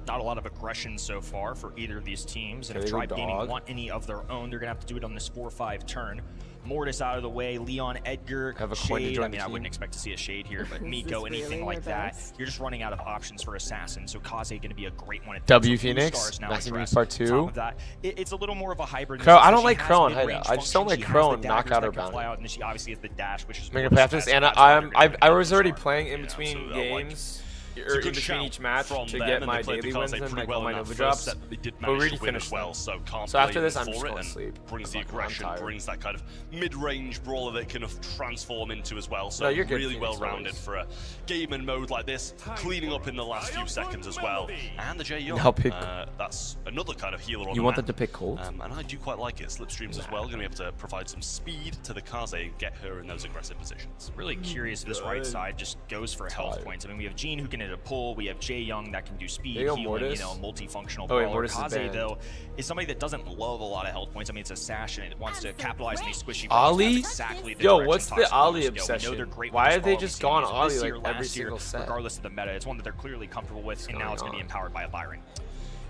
S11: Not a lot of aggression so far for either of these teams, and
S3: Okay,
S11: if
S3: they go
S11: Tribe Gaming
S3: dog.
S11: want any of their own, they're gonna have to do it on this 4-5 turn. Mortis out of the way, Leon, Edgar,
S3: Have a coin to
S11: Shade.
S3: join
S11: I mean,
S3: the
S11: I wouldn't
S3: team.
S11: expect to see a Shade here, but
S10: Is
S11: Miko,
S10: this
S11: anything
S10: really
S11: like
S10: their
S11: that,
S10: best?
S11: you're just running out of options for Assassin. So Kaze gonna be a great one.
S3: W
S11: So Blue
S3: Phoenix,
S11: Stars now
S3: Maxi
S11: address.
S3: Means Part
S11: Top
S3: 2.
S11: of that, it's a little more of a hybrid.
S3: Crow, I don't
S11: She
S3: like
S11: has
S3: Crow on
S11: mid-range
S3: Hida. I just don't
S11: function,
S3: like
S11: she
S3: Crow
S11: has
S3: on
S11: the daggers
S3: knockout
S11: that
S3: or
S11: can
S3: bounty.
S11: fly out, and then she obviously has the dash, which is
S3: I'm gonna
S11: Mortis'
S3: play after this,
S11: best.
S3: and
S11: That's why they're gonna be
S3: I was
S11: the
S3: already
S11: star.
S3: playing in
S12: Yeah,
S3: between
S12: absolutely. I like
S3: games,
S12: It's
S3: or
S12: a
S3: in
S12: good
S3: between
S12: shout
S3: each match
S12: from
S3: to
S12: them,
S3: get
S12: and
S3: my
S12: they played
S3: daily
S12: the
S3: wins
S12: Kaze
S3: and
S12: pretty
S3: like
S12: well
S3: all my
S12: in that
S3: Nova
S12: first
S3: drops.
S12: set. They did
S3: But we
S12: manage
S3: already
S12: to win
S3: finished
S12: as well,
S3: them.
S12: so can't
S3: So after
S12: blame
S3: this,
S12: them
S3: I'm just
S12: for it,
S3: going to
S12: and
S3: sleep.
S12: brings the
S3: I'm
S12: aggression,
S3: tired.
S12: brings that kind of mid-range brawler that can transform into as well. So
S3: No, you're good,
S12: really
S3: Phoenix,
S12: well-rounded
S3: always.
S12: for a game and mode like this, cleaning up in the last few seconds as well. And the J Young,
S3: I'll pick-
S12: that's another kind of healer on
S3: You
S12: the
S3: want
S12: map.
S3: them to pick Colt?
S12: And I do quite like it. Slipstreams as well, going to be able to provide some speed to the Kaze and get her in those aggressive positions.
S11: Really curious if this right side just goes for health points. I mean, we have Gene who can hit a pull. We have Jay Young that can do speed,
S3: There you go,
S11: healing,
S3: Mortis.
S11: you know, multifunctional
S3: Oh, wait,
S11: brawler.
S3: Mortis is
S11: Kaze,
S3: banned.
S11: though, is somebody that doesn't love a lot of health points. I mean, it's a Sash and it wants to capitalize on these squishy brawls.
S3: Ollie?
S11: That's exactly the
S3: Yo,
S11: direction
S3: what's the
S11: Toxic
S3: Ollie
S11: Lotus go. We know
S3: obsession?
S11: they're great
S3: Why
S11: with
S3: have
S11: this
S3: they
S11: ball
S3: just
S11: receiving
S3: gone
S11: use.
S3: Ollie
S11: This
S3: like
S11: year,
S3: every
S11: last year,
S3: single set?
S11: regardless of the meta, it's one that they're clearly comfortable with, and now
S3: going
S11: it's going to be
S3: on?
S11: empowered by a Byron.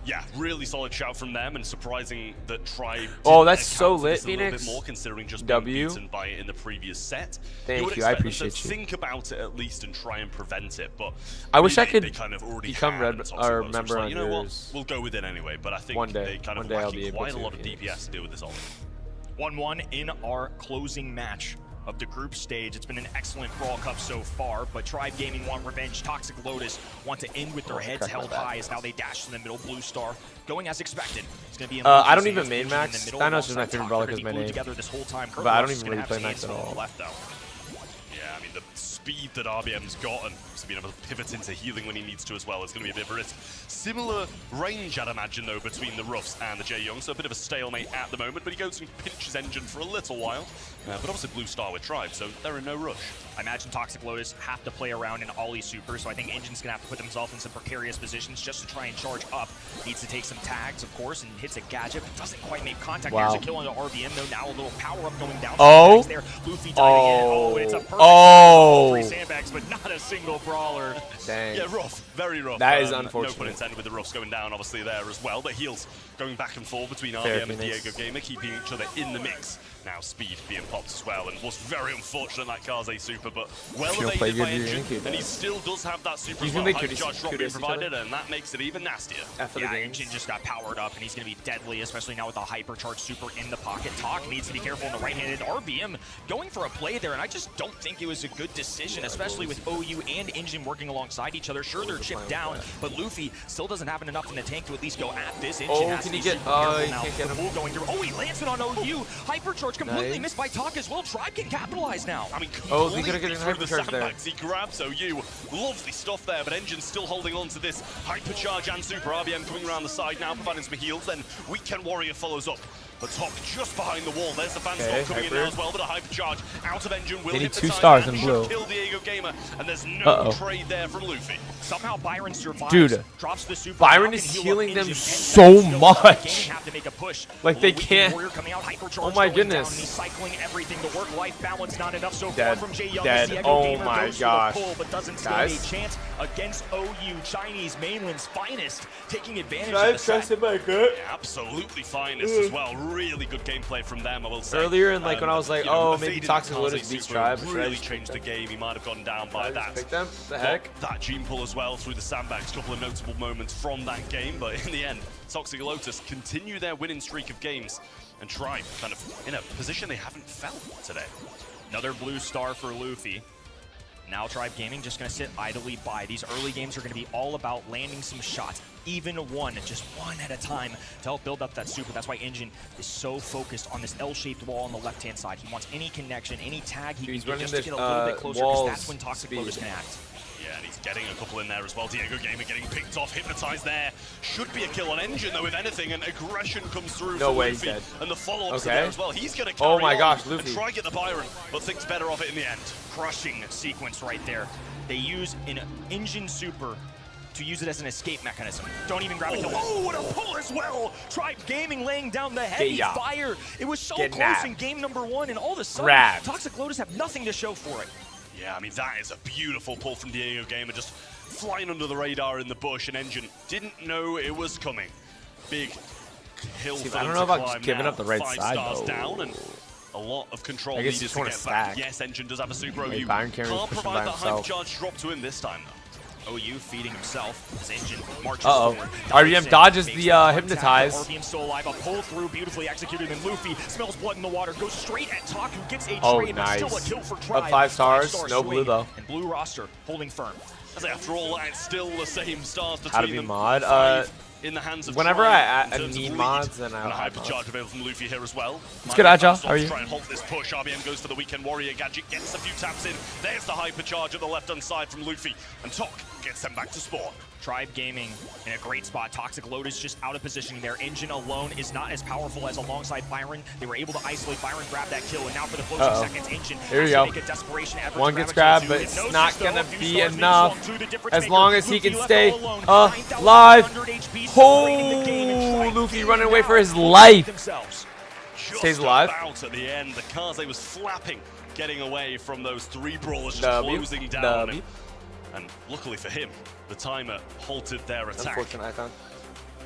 S12: Yeah, really solid shout from them, and surprising that Tribe.
S3: Oh, that's so lit,
S12: Phoenix. A little bit more considering just being beaten by it in the previous set.
S3: Thank you, I appreciate
S12: them to
S3: you.
S12: think about it at least and try and prevent it, but
S3: I wish I could
S12: they kind of already
S3: become
S12: had
S3: red
S12: Toxic
S3: or
S12: Lotus,
S3: member
S12: like,
S3: on
S12: you know
S3: yours.
S12: what? We'll go with it anyway, but I think
S3: One day.
S12: they kind of
S3: One day I'll
S12: lacking
S3: be able
S12: quite
S3: to,
S12: a lot of
S3: yes.
S12: DPS to deal with this Ollie.
S11: 1-1 in our closing match of the group stage. It's been an excellent Brawl Cup so far, but Tribe Gaming want revenge. Toxic Lotus want to end with their heads held high as now they dash to the middle. Blue Star going as expected. It's going to be
S3: I don't even main max. Thanos is my favorite brawler because my name.
S11: This whole time.
S3: But I don't even really play max at all.
S12: Left, though. Yeah, I mean, the speed that RBM's got and being able to pivot into healing when he needs to as well is going to be a bit of a risk. Similar range, I'd imagine, though, between the Ruffs and the Jae Young, so a bit of a stalemate at the moment, but he goes and pinches Engine for a little while. But obviously Blue Star with Tribe, so they're in no rush.
S11: I imagine Toxic Lotus have to play around in Ollie Super, so I think Engine's going to have to put himself in some precarious positions just to try and charge up. Needs to take some tags, of course, and hits a gadget, but doesn't quite make contact.
S3: Wow.
S11: There's a kill on the RBM, though. Now a little power-up going down.
S3: Oh.
S11: There. Luffy diving in. Oh, it's a perfect
S3: Oh.
S11: 3 sandbags, but not a single brawler.
S3: Dang.
S12: Yeah, rough. Very rough.
S3: That is
S12: No
S3: unfortunate.
S12: pun intended with the Ruffs going down, obviously, there as well. But heals going back and forth between
S3: Fair,
S12: RBM and
S3: Phoenix.
S12: Diego Gamer, keeping each other in the mix. Now Speed being popped as well, and was very unfortunate that Kaze super, but well
S3: She'll play
S12: evaded by
S3: good
S12: Engine,
S3: Enki,
S12: and he
S3: though.
S12: still does have that super
S3: He's
S12: as well.
S3: gonna make
S12: Hyper
S3: kudos-
S12: charge drop being
S3: kudos to each other.
S12: provided, and that makes it even nastier.
S3: After the
S11: Yeah,
S3: game.
S11: Engine just got powered up, and he's going to be deadly, especially now with the hypercharged super in the pocket. Talk needs to be careful in the right-handed. RBM going for a play there, and I just don't think it was a good decision, especially with OU and Engine working alongside each other. Sure, they're chipped down, but Luffy still doesn't have enough in the tank to at least go at this. Engine
S3: Oh,
S11: has
S3: can
S11: to
S3: he
S11: be
S3: get-
S11: super
S3: oh,
S11: careful
S3: he
S11: now.
S3: can't get
S11: The
S3: him.
S11: bull going through. Oh, he lands it on OU. Hypercharge completely
S3: Nice.
S11: missed by Talk as well. Tribe can capitalize now.
S12: I mean,
S3: Oh, he
S12: completely
S3: could've gotten
S12: through the
S3: hypercharge there.
S12: sandbags. He grabs OU. Lovely stuff there, but Engine's still holding on to this hypercharge and super. RBM coming around the side now, providing some heals. Then Weekend Warrior follows up. But Talk just behind the wall. There's the fan
S3: Okay,
S12: stop coming in
S3: hyper.
S12: now as well, but a hypercharge out of Engine will
S3: They need
S12: hit the
S3: 2
S12: time
S3: stars
S12: and
S3: in
S12: should
S3: blue.
S12: kill Diego Gamer, and there's no
S3: Uh-oh.
S12: trade there from Luffy.
S11: Somehow Byron survives.
S3: Dude,
S11: drops the super.
S3: Byron
S11: Now
S3: is
S11: can heal up
S3: healing them
S11: Engine, and
S3: so
S11: still
S3: much.
S11: Gaming have to make a push.
S3: Like, they
S11: Weekend
S3: can't-
S11: Warrior coming out, hypercharge
S3: Oh my
S11: going
S3: goodness.
S11: down, and he's cycling everything. The work-life balance not enough so
S3: Dead.
S11: far from Jae Young.
S3: Dead.
S11: Diego
S3: Oh
S11: Gamer
S3: my
S11: goes
S3: gosh.
S11: For the pull, but doesn't stand
S3: Guys.
S11: a chance against OU, Chinese mainland's finest, taking advantage
S3: Should I
S11: of the set.
S3: trust in my gut?
S12: Absolutely finest as well. Really good gameplay from them, I will say.
S3: Earlier in, like, when I was like,
S12: you know,
S3: oh,
S12: a
S3: maybe
S12: faded
S3: Toxic
S12: Kaze
S3: Lotus beats
S12: super
S3: Tribe, should I
S12: really
S3: just
S12: changed the game. He might have gone down by
S3: Should I
S12: that.
S3: just pick them? What the
S12: Got
S3: heck?
S12: that gene pull as well through the sandbags. Couple of notable moments from that game, but in the end, Toxic Lotus continue their winning streak of games and Tribe kind of in a position they haven't felt today.
S11: Another blue star for Luffy. Now Tribe Gaming just going to sit idly by. These early games are going to be all about landing some shots, even one, just one at a time to help build up that super. That's why Engine is so focused on this L-shaped wall on the left-hand side. He wants any connection, any tag he can
S3: He's
S11: get
S3: running
S11: just to
S3: this,
S11: get a little bit closer, because
S3: walls
S11: that's when Toxic
S3: speed.
S11: Lotus can act.
S12: Yeah, and he's getting a couple in there as well. Diego Gamer getting picked off, hypnotized there. Should be a kill on Engine though, if anything, and aggression comes through
S3: No
S12: from
S3: way,
S12: Luffy.
S3: he's dead.
S12: And the follow-ups
S3: Okay.
S12: are there as well. He's going to carry
S3: Oh my
S12: on
S3: gosh,
S12: and
S3: Luffy.
S12: try to get the Byron, but thinks better of it in the end.
S11: Crushing sequence right there. They use an Engine super to use it as an escape mechanism. Don't even grab a kill. Oh, what a pull as well! Tribe Gaming laying down the heavy
S3: ya.
S11: fire. It was so
S3: Get
S11: close
S3: nabbed.
S11: in game number 1, and all of a sudden,
S3: Grabbed.
S11: Toxic Lotus have nothing to show for it.
S12: Yeah, I mean, that is a beautiful pull from Diego Gamer, just flying under the radar in the bush, and Engine didn't know it was coming. Big hill
S3: See,
S12: for
S3: I
S12: them
S3: don't know
S12: to
S3: about
S12: climb
S3: giving
S12: now.
S3: up the right
S12: 5
S3: side,
S12: stars
S3: though.
S12: down, and a lot of control
S3: I guess
S12: needed
S3: you just
S12: to
S3: wanna
S12: get back.
S3: stack.
S12: Yes, Engine does have a super
S3: Hey,
S12: OU.
S3: Byron Cameron's
S12: Can't
S3: pushing
S12: provide
S3: by
S12: that hype
S3: himself.
S12: charge drop to him this time, though.
S11: OU feeding himself as Engine marches
S3: Uh-oh.
S11: forward.
S3: RBM
S11: Dives in,
S3: dodges
S11: makes
S3: the,
S11: one
S3: hypnotize.
S11: tap, but RBM still alive. A pull through, beautifully executed, and Luffy smells blood in the water, goes straight at Talk, who gets a
S3: Oh,
S11: trade, but still a
S3: nice.
S11: kill for Tribe.
S3: Up 5 stars,
S11: 5-star
S3: no
S11: swing,
S3: blue though.
S11: And blue roster holding firm.
S12: I say, after all that, it's still the same stars between
S3: How to be
S12: them.
S3: mod?
S12: 5 in the hands of
S3: Whenever
S12: Tribe
S3: I
S12: in terms of
S3: need
S12: lead.
S3: mods, then
S12: And a
S3: I'll
S12: hyper
S3: add
S12: charge
S3: mods.
S12: available from Luffy here as well.
S3: It's good, Agile. How are you?
S12: Try and halt this push. RBM goes for the Weekend Warrior gadget, gets a few taps in. There's the hyper charge at the left-hand side from Luffy, and Tok gets them back to spawn.
S11: Tribe Gaming in a great spot. Toxic Lotus just out of positioning there. Engine alone is not as powerful as alongside Byron. They were able to isolate Byron, grab that kill, and now for the closing seconds, Engine
S3: Here we
S11: has
S3: go.
S11: to make a desperation effort
S3: One
S11: to
S3: gets
S11: grab a
S3: grabbed, but
S11: kill,
S3: it's
S11: too.
S3: not
S11: Hypnosis,
S3: gonna
S11: though, a few
S3: be
S11: stars being
S3: enough
S11: swung to the difference
S3: as
S11: maker.
S3: long as he
S11: Luffy
S3: can
S11: left
S3: stay
S11: all alone.
S3: alive.
S11: 9,100 HP,
S3: Oh,
S11: separating the game, and Tribe
S3: Luffy
S11: Gaming
S3: running away
S11: now
S3: for his life.
S11: themselves.
S12: Just
S3: Stays alive.
S12: about at the end, the Kaze was flapping, getting away from those 3 brawlers just
S3: W.
S12: closing down.
S3: W.
S12: And luckily for him, the timer halted their attack.
S3: Unfortunate, I found.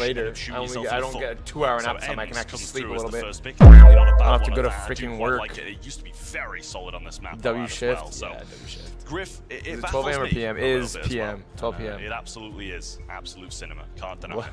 S3: hours later. I don't get a 2-hour nap time. I can actually sleep a little bit.
S12: I
S3: don't have to go to freaking work.
S12: Like it used to be very solid on this map.
S3: W shift.
S12: Well, so
S3: Yeah, W shift.
S12: Griff, it
S3: 12 a.m. or PM?
S12: a little
S3: Is
S12: bit as
S3: PM.
S12: well.
S3: 12 PM.
S12: It absolutely is. Absolute cinema. Can't deny it.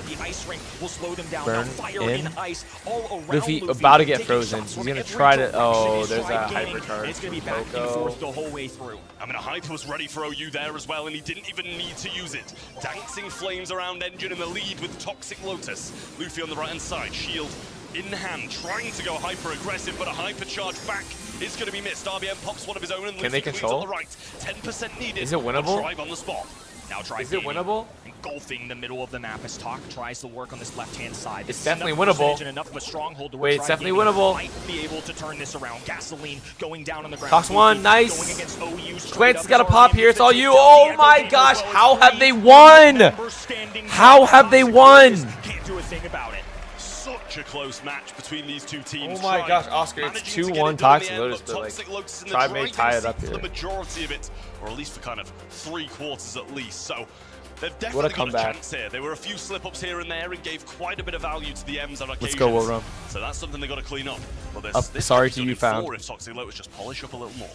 S11: but the ice ring will slow them down.
S3: Burn
S11: now fire
S3: in.
S11: ice all around
S3: Luffy
S11: Luffy,
S3: about to get
S11: taking
S3: frozen.
S11: shots
S3: He's
S11: from
S3: gonna
S11: every
S3: try to.
S11: direction.
S3: Oh,
S11: He's
S3: there's that
S11: trying
S3: hyper charge.
S11: It's going to be back and
S3: Coco.
S11: forth the whole way through.
S12: I mean, Hype was ready for OU there as well, and he didn't even need to use it. Dancing flames around Engine in the lead with Toxic Lotus. Luffy on the right-hand side, shield in hand, trying to go hyper-aggressive, but a hyper charge back is going to be missed. RBM pops one of his own, and
S3: Can they
S12: Luffy
S3: control?
S12: on the right. 10% needed.
S3: Is it winnable?
S12: Drive on the spot. Now drive
S3: Is it winnable?
S11: engulfing the middle of the map as Talk tries to work on this left-hand side.
S3: It's definitely winnable.
S11: And enough of a stronghold to
S3: Wait, it's definitely winnable.
S11: Might be able to turn this around. Gasoline going down on the ground.
S3: Talks one, nice.
S11: Going against OU.
S3: Twins got a pop here. It's all you. Oh my gosh, how have they won? How have they won?
S11: Can't do a thing about it.
S12: Such a close match between these two teams.
S3: Oh my gosh, Oscar, it's 2-1 Toxic Lotus, but like, Tribe may tie it up here.
S12: The majority of it, or at least for kind of 3/4 at least. So they've definitely got a chance here. There were a few slip-ups here and there and gave quite a bit of value to the M's on occasions.
S3: Let's go, Will Rum.
S12: So that's something they've got to clean up. But
S3: sorry to you, fam.
S12: If Toxic Lotus just polish up a little more.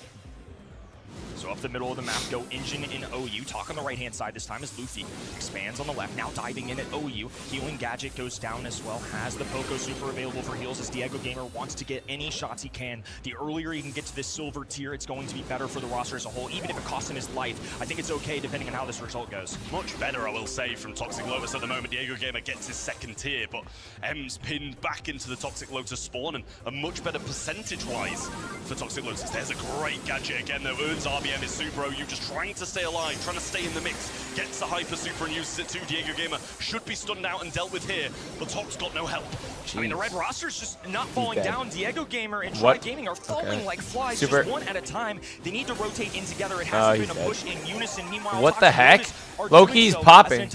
S11: So up the middle of the map go Engine in OU. Talk on the right-hand side this time as Luffy expands on the left. Now diving in at OU. Healing Gadget goes down as well. Has the Poco Super available for heals as Diego Gamer wants to get any shots he can. The earlier he can get to this silver tier, it's going to be better for the roster as a whole. Even if it costs him his life, I think it's okay depending on how this result goes.
S12: Much better, I will say, from Toxic Lotus at the moment. Diego Gamer gets his second tier, but M's pinned back into the Toxic Lotus spawn, and a much better percentage-wise for Toxic Lotus. There's a great gadget again, though. Earns RBM is Super OU, just trying to stay alive, trying to stay in the mix. Gets the Hyper Super and uses it too. Diego Gamer should be stunned out and dealt with here, but Top's got no help.
S11: I mean, the red roster's just not falling down. Diego Gamer and Tribe Gaming are falling like flies,
S3: Super.
S11: just one at a time. They need to rotate in together. It hasn't been a push in unison. Meanwhile,
S3: what the heck? Loki's popping.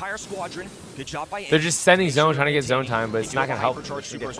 S3: They're just sending zone, trying to get zone time, but it's not going to help.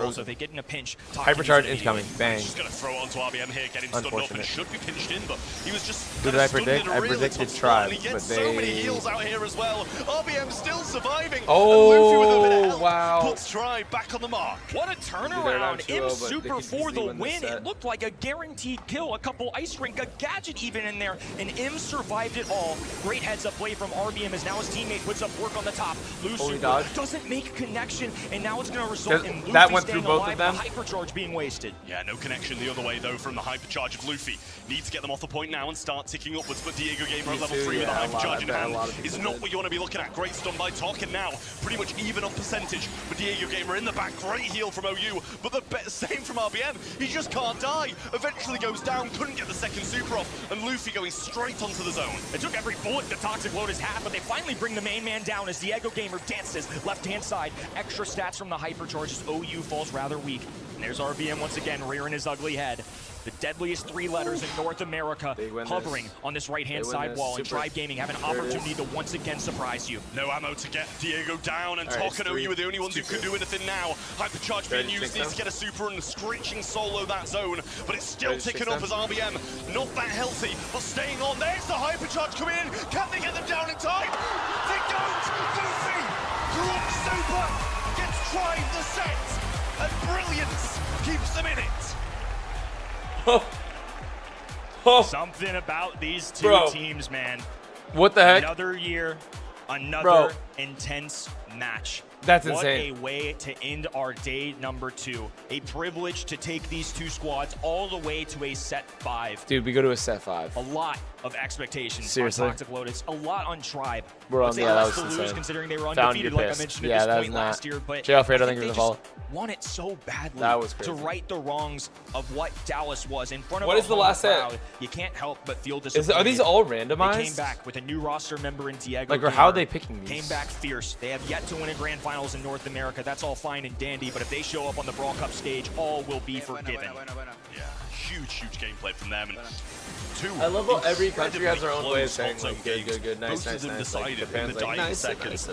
S11: Also, they get in a pinch.
S3: Hypercharge incoming. Bang.
S12: Just going to throw it onto RBM here, getting stunned up and should be pinched in, but he was just
S3: Who did I predict? I predicted Tribe, but
S12: so many
S3: they...
S12: heals out here as well. RBM still surviving.
S3: Oh, wow.
S12: Puts Tribe back on the mark.
S11: What a turnaround. M Super for the win. It looked like a guaranteed kill. A couple ice rink, a gadget even in there, and M survived it all. Great heads up play from RBM as now his teammate puts up work on the top. Lucy doesn't make connection, and now it's going to result in Luffy
S3: that went through
S11: staying
S3: both
S11: alive,
S3: of them.
S11: the hypercharge being wasted.
S12: Yeah, no connection the other way though from the hypercharge of Luffy. Need to get them off the point now and start ticking upwards, but Diego Gamer at level 3 with a hypercharge in hand is not what you want to be looking at. Great stun by Talkin now, pretty much even on percentage, but Diego Gamer in the back, great heal from OU, but the same from RBM. He just can't die. Eventually goes down, couldn't get the second super off, and Luffy going straight onto the zone.
S11: It took every bullet the Toxic Lotus had, but they finally bring the main man down as Diego Gamer dances left-hand side. Extra stats from the hypercharge as OU falls rather weak. And there's RBM once again rearing his ugly head. The deadliest 3 letters in North America hovering on this right-hand side wall, and Tribe Gaming have an opportunity to once again surprise you.
S12: No ammo to get Diego down, and Talk and OU are the only ones who can do anything now. Hypercharge being used, needs to get a super and screeching solo that zone, but it's still ticking up as RBM. Not that healthy, but staying on. There's the hypercharge coming in. Can they get them down in time? They don't! Luffy! Rock super! Gets Tribe the set! And brilliance keeps them in it!
S11: Something about these two teams, man.
S3: What the heck?
S11: Another year, another intense match.
S3: That's insane.
S11: What a way to end our day number 2. A privilege to take these two squads all the way to a set 5.
S3: Dude, we go to a set 5.
S11: A lot of expectations
S3: Seriously?
S11: on Toxic Lotus. A lot on Tribe.
S3: We're on,
S11: yeah,
S3: that was
S11: to lose
S3: insane.
S11: considering they were
S3: Found
S11: undefeated,
S3: you
S11: like I
S3: pissed.
S11: mentioned
S3: Yeah,
S11: at this
S3: that was
S11: point
S3: not.
S11: last year. But
S3: J. Alfredo, I think
S11: they
S3: it was a
S11: just
S3: fault.
S11: want it so badly
S3: That was crazy.
S11: to right the wrongs of what Dallas was in front of
S3: What
S11: a
S3: is the
S11: home
S3: last set?
S11: crowd. You can't help but feel disappointed.
S3: Are these all randomized?
S11: They came back with a new roster member in Diego.
S3: Like, or how are they picking these?
S11: Came back fierce. They have yet to win a grand finals in North America. That's all fine and dandy, but if they show up on the Brawl Cup stage, all will be forgiven.
S12: Yeah, huge gameplay from them. And
S3: I love how every country has their own way of saying,
S12: close
S3: like, good, nice,
S12: both of them decided in the dying seconds.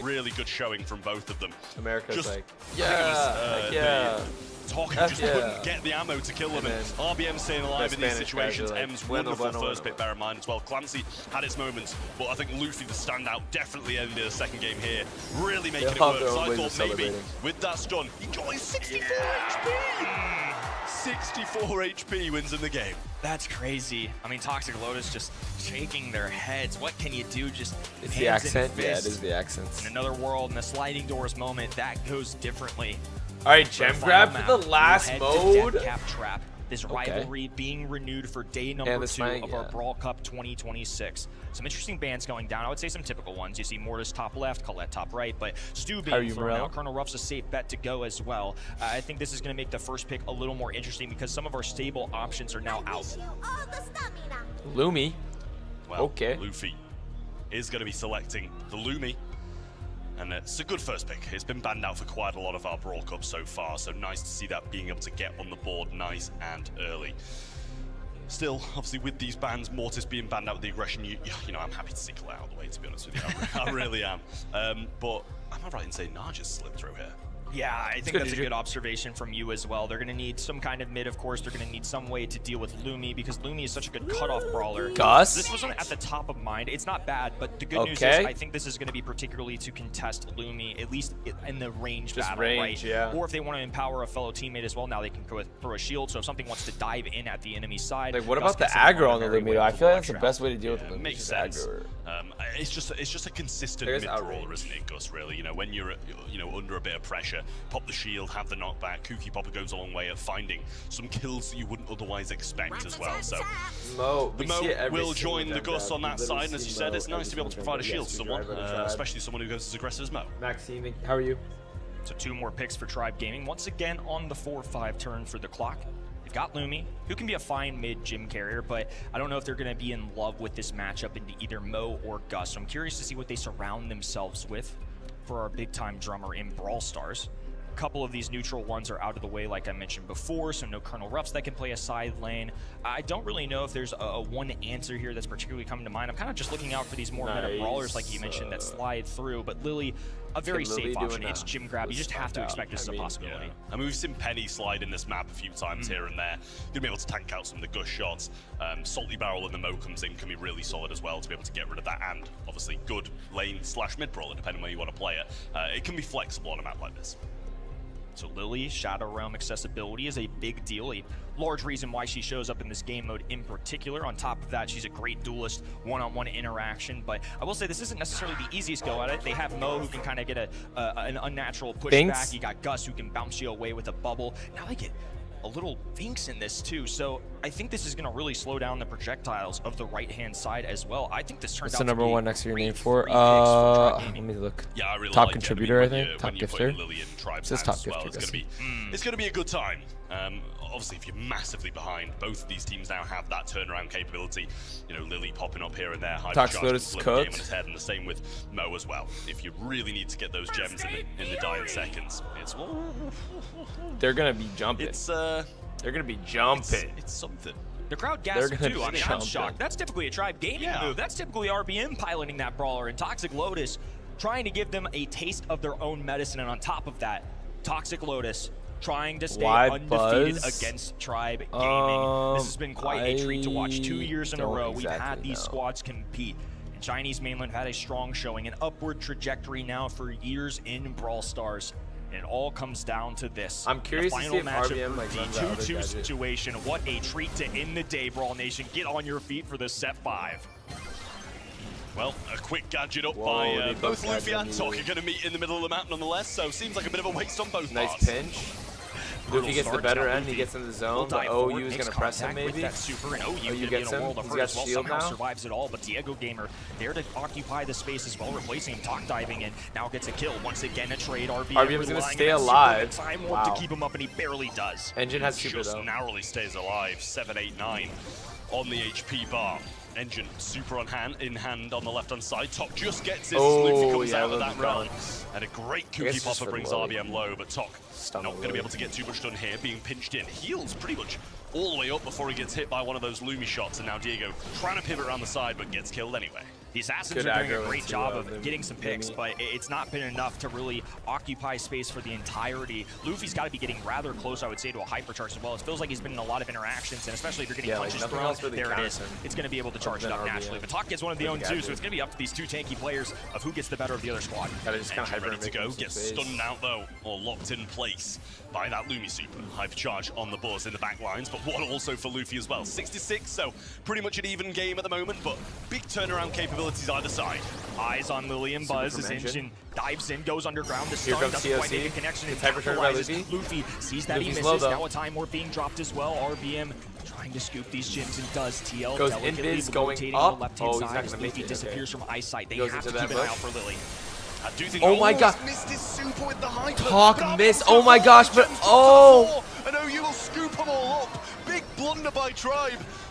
S12: Really good showing from both of them.
S3: America's
S12: just,
S3: like, yeah.
S12: Talking just couldn't get the ammo to kill them, and RBM staying alive in these situations. M's wonderful first pick, bear in mind as well. Clancy had its moments, but I think Luffy, the standout, definitely ended the second game here, really making it work. So I thought maybe with that stun, he got his 64 HP! 64 HP wins in the game.
S11: That's crazy. I mean, Toxic Lotus just shaking their heads. What can you do? Just
S3: it's the accent. Yeah, it is the accents.
S11: In another world, in a sliding doors moment, that goes differently.
S3: All right, gem grab for the last mode.
S11: Cap trap. This rivalry being renewed for day number 2 of our Brawl Cup 2026. Some interesting bans going down. I would say some typical ones. You see Mortis top left, Colette top right, but Stu being thrown out. Colonel Ruff's a safe bet to go as well. I think this is going to make the first pick a little more interesting because some of our stable options are now out.
S3: Lumi.
S12: Well,
S3: okay.
S12: Luffy is going to be selecting the Lumi. And it's a good first pick. It's been banned out for quite a lot of our Brawl Cups so far, so nice to see that being able to get on the board nice and early. Still, obviously, with these bans, Mortis being banned out with the aggression, you know, I'm happy to see Colette out of the way, to be honest with you. I really am. But am I right in saying Nah just slipped through here?
S11: Yeah, I think that's a good observation from you as well. They're going to need some kind of mid, of course. They're going to need some way to deal with Lumi because Lumi is such a good cutoff brawler.
S3: Gus?
S11: This wasn't at the top of mind. It's not bad, but the good news is I think this is going to be particularly to contest Lumi, at least in the range battle, right?
S3: Yeah.
S11: Or if they want to empower a fellow teammate as well, now they can throw a shield. So if something wants to dive in at the enemy side,
S3: like what about the aggro on the Lumi though? I feel like that's the best way to deal with the Lumi.
S12: Makes sense. It's just a consistent mid brawler, isn't it, Gus? Really, you know, when you're under a bit of pressure, pop the shield, have the knockback. Kooky Popper goes a long way at finding some kills that you wouldn't otherwise expect as well. So
S3: the Mo
S12: will join the Gus on that side, and as you said, it's nice to be able to provide a shield to someone, especially someone who goes as aggressive as Mo.
S3: Maxine, how are you?
S11: So 2 more picks for Tribe Gaming. Once again on the 4-5 turn for the clock. They've got Lumi, who can be a fine mid gym carrier, but I don't know if they're going to be in love with this matchup into either Mo or Gus. So I'm curious to see what they surround themselves with for our big-time drummer in Brawl Stars. A couple of these neutral ones are out of the way, like I mentioned before, so no Colonel Ruffs that can play a side lane. I don't really know if there's a one answer here that's particularly coming to mind. I'm kind of just looking out for these more meta brawlers, like you mentioned, that slide through, but Lily, a very safe option. It's gym grab. You just have to expect this as a possibility.
S12: Yeah. I mean, we've seen Penny slide in this map a few times here and there. Gonna be able to tank out some of the Gus shots. Salty Barrel and the Mo comes in can be really solid as well to be able to get rid of that, and obviously good lane / mid brawler, depending where you want to play it. It can be flexible on a map like this.
S11: So Lily, Shadow Realm accessibility is a big deal, a large reason why she shows up in this game mode in particular. On top of that, she's a great duelist, one-on-one interaction, but I will say this isn't necessarily the easiest go at it. They have Mo who can kind of get an unnatural pushback. You got Gus who can bounce you away with a bubble. Now they get a little Vinks in this too, so I think this is going to really slow down the projectiles of the right-hand side as well. I think this turns out
S3: the number
S11: to be
S3: one next to your name for? Let me look.
S12: Yeah, I really
S3: top
S12: like
S3: contributor, I think.
S12: When
S3: Top
S12: you put
S3: gifter.
S12: Lily in Tribe's
S3: It says top
S12: hands as well,
S3: gifter.
S12: it's going to be a good time. Obviously, if you're massively behind, both of these teams now have that turnaround capability. You know, Lily popping up here and there,
S3: Toxic Lotus
S12: flip the game on his head, and the same with Mo as well. If you really need to get those gems in the dying seconds, it's
S3: they're gonna be jumping. They're gonna be jumping.
S12: It's something.
S11: The crowd gasped too. I mean, I'm shocked. That's typically a Tribe Gaming move. That's typically RBM piloting that brawler, and Toxic Lotus trying to give them a taste of their own medicine. And on top of that, Toxic Lotus trying to stay undefeated against Tribe Gaming. This has been quite a treat to watch. 2 years in a row, we've had these squads compete. And Chinese mainland had a strong showing, an upward trajectory now for years in Brawl Stars. And it all comes down to this.
S3: I'm curious
S11: the
S3: to
S11: final
S3: see if
S11: matchup
S3: RBM
S11: for
S3: like
S11: the
S3: runs that other
S11: 2-2
S3: gadget.
S11: situation. What a treat to end the day, Brawl Nation. Get on your feet for the set 5.
S12: Well, a quick gadget up by both Luffy and Tok are going to meet in the middle of the map nonetheless, so seems like a bit of a waste on both
S3: Nice
S12: parts.
S3: pinch. Luffy gets the better end, he gets in the zone, but OU is going to press him maybe.
S11: That super, and OU
S3: gets him,
S11: world of
S3: he's
S11: hurt
S3: got
S11: as well,
S3: shield
S11: somehow
S3: now.
S11: survives it all, but Diego Gamer there to occupy the space as well, replacing him, Talk diving in, now gets a kill. Once again, a trade, RBM's
S3: going to stay alive.
S11: Time warp to keep him up, and he barely does.
S3: Engine has super
S12: Just
S3: though.
S12: narrowly stays alive, 7, 8, 9 on the HP bar. Engine super in hand on the left-hand side. Tok just gets his Luffy comes out of that round. And a great Kooky Popper brings RBM low, but Tok not going to be able to get too much done here, being pinched in. Heals pretty much all the way up before he gets hit by one of those Lumi shots, and now Diego trying to pivot around the side, but gets killed anyway.
S11: The Assassins are doing a great job of getting some picks, but it's not been enough to really occupy space for the entirety. Luffy's got to be getting rather close, I would say, to a hypercharge as well. It feels like he's been in a lot of interactions, and especially if you're getting punches thrown, there it is. It's going to be able to charge it up naturally. But Tok gets one of the own too, so it's going to be up to these two tanky players of who gets the better of the other squad.
S12: Engine ready to go, gets stunned out though, or locked in place by that Lumi super. Hypercharge on the buzz in the back lines, but one also for Luffy as well. 66, so pretty much an even game at the moment, but big turnaround capabilities either side.
S11: Eyes on Lily and Buzz as Engine dives in, goes underground to
S3: Here
S11: stun,
S3: comes
S11: doesn't quite
S3: COC.
S11: make a connection, and
S3: It's hyper turned by
S11: capitalizes. Luffy sees that
S3: Luffy's
S11: he
S3: low,
S11: misses,
S3: though.
S11: now a time warp being dropped as well. RBM trying to scoop these gems and does. TL
S3: Goes
S11: delicately
S3: invis, going
S11: rotating
S3: up.
S11: on the left-hand
S3: Oh, he's
S11: side
S3: not
S11: as
S3: gonna make
S11: Luffy
S3: it,
S11: disappears from eyesight. They
S3: Goes
S11: have to
S3: into
S11: keep
S3: that
S11: an eye
S3: bush.
S11: out for Lily.
S12: I do think
S3: Oh my god.
S12: missed his super with the hyper.
S3: Talk miss. Oh my gosh, but
S12: And OU will scoop them all up. Big blunder by Tribe.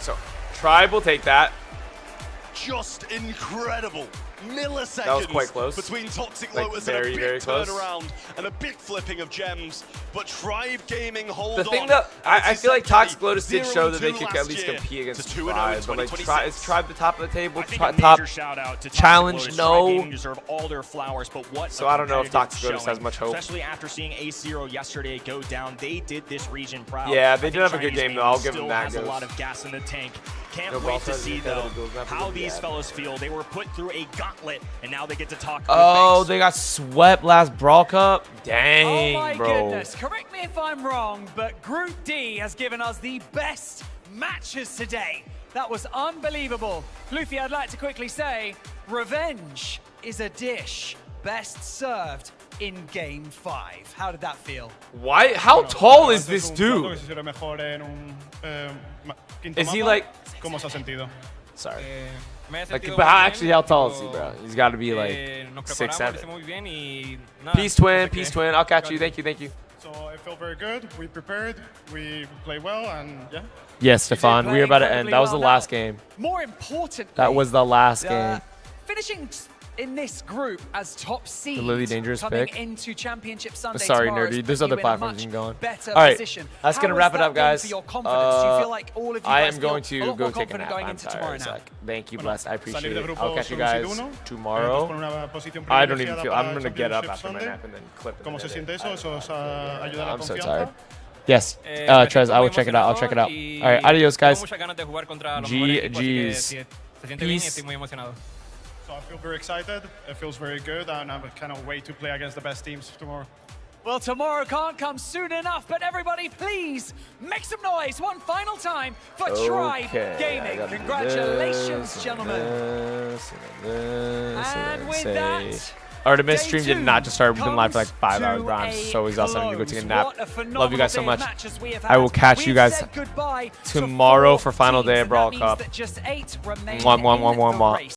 S3: So Tribe will take that.
S12: Just incredible. Milliseconds
S3: That was quite close.
S12: between Toxic
S3: Like,
S12: Lotus
S3: very,
S12: and a
S3: very
S12: big
S3: close.
S12: turnaround and a big flipping of gems. But Tribe Gaming hold
S3: The thing
S12: on.
S3: that I
S12: As
S3: feel like
S12: said,
S3: Toxic Lotus did
S12: 0-2
S3: show that they could at
S12: last
S3: least
S12: year
S3: compete against
S12: to 2-0 in
S3: Tribe, but like
S12: 2026.
S3: is Tribe the top of the table?
S11: I think a
S3: Top
S11: major shout out to Toxic
S3: challenge?
S11: Lotus. Tribe Gaming
S3: No.
S11: deserve all their flowers, but what
S3: So
S11: a
S3: I don't know if
S11: competitive
S3: Toxic Lotus has
S11: showing,
S3: much hope.
S11: Especially after seeing A0 yesterday go down, they did this region proud.
S3: Yeah, they
S11: I
S3: did
S11: think
S3: have a good
S11: Chinese
S3: game, though.
S11: Gaming
S3: I'll give them
S11: still
S3: that,
S11: has a
S3: goes.
S11: lot of gas in the tank. Can't
S3: No,
S11: wait
S3: Brawl
S11: to
S3: says
S11: see
S3: you
S11: though
S3: gotta go grab
S11: how
S3: the
S11: these
S3: ad.
S11: fellows feel. They were put through a gauntlet, and now they get to talk.
S3: Oh,
S11: with
S3: they got swept last Brawl Cup. Dang,
S4: Oh my
S3: bro.
S4: goodness, correct me if I'm wrong, but Group D has given us the best matches today. That was unbelievable. Luffy, I'd like to quickly say, revenge is a dish best served in Game 5. How did that feel?
S3: Why? How tall is this dude? Is he like?
S17: ¿Cómo se ha sentido?
S3: Sorry.
S18: Me he
S3: Like,
S18: sentido
S3: but how
S18: muy
S3: actually
S18: bien,
S3: how tall is he,
S18: pero,
S3: bro? He's got to be like
S18: nos
S3: 6'7".
S18: preparamos, muy bien y nada,
S3: Peace twin,
S18: no sé
S3: peace
S18: qué.
S3: twin. I'll catch you. Thank you, thank you.
S17: So I feel very good. We prepared. We play well, and yeah.
S3: Yes, Stefan. We are about to end. That was the last game.
S4: More importantly,
S3: That was the last game.
S4: finishing in this group as top seed,
S3: Lily Dangerous
S4: coming
S3: pick.
S4: into Championship Sunday
S3: Sorry,
S4: tomorrow
S3: Nerdy.
S4: has
S3: There's
S4: put
S3: other
S4: you in a
S3: platforms
S4: much
S3: you can go on.
S4: better
S3: All right,
S4: position.
S3: that's
S4: How
S3: gonna
S4: has
S3: wrap it
S4: that
S3: up,
S4: done
S3: guys.
S4: for your confidence? Do you feel like all of you
S3: I
S4: guys
S3: am
S4: feel
S3: going
S4: a
S3: to
S4: lot
S3: go
S4: more
S3: take a
S4: confident
S3: nap.
S4: going
S3: I'm
S4: into
S3: tired.
S4: tomorrow
S3: It's
S4: now?
S3: like, thank you, bless. I appreciate
S17: Salir de
S3: it.
S17: grupo
S3: I'll catch you
S17: solo
S3: guys
S17: sido uno.
S3: tomorrow.
S17: Por una posición
S3: I don't even
S17: privilegiada
S3: feel.
S17: para
S3: I'm gonna get up
S17: Championship
S3: after my
S17: Sunday.
S3: nap and then clip.
S17: ¿Cómo se siente eso? ¿Eso os ayuda a la
S3: I'm so
S17: confianza?
S3: tired. Yes,
S18: Me
S3: Trez,
S18: siento
S3: I will
S18: muy
S3: check it out. I'll check it out.
S18: emocionado
S3: All right,
S18: y
S3: adios, guys.
S18: tengo muchas ganas de jugar contra los mejores equipos, así que
S3: GG's.
S18: se siente bien y
S3: Peace.
S18: estoy muy emocionado.
S17: So I feel very excited. It feels very good, and I cannot wait to play against the best teams tomorrow.
S4: Well, tomorrow can't come soon enough, but everybody please make some noise one final time for Tribe Gaming. Congratulations, gentlemen. And with that,
S3: Artemis
S4: day
S3: stream did
S4: two
S3: not just start. We've been live for like 5 hours,
S4: to
S3: bro. I'm so exhausted. I'm gonna go take a
S4: close.
S3: nap.
S4: What a
S3: Love you guys so
S4: phenomenal
S3: much.
S4: day of matches we have
S3: I will
S4: had.
S3: catch
S4: We
S3: you
S4: have
S3: guys
S4: said goodbye to
S3: tomorrow
S4: 4
S3: for final day
S4: teams,
S3: of
S4: and
S3: Brawl
S4: that means
S3: Cup.
S4: that just 8 remain
S3: Mwah, mwah, mwah,
S4: in
S3: mwah,
S4: the
S3: mwah.
S4: race.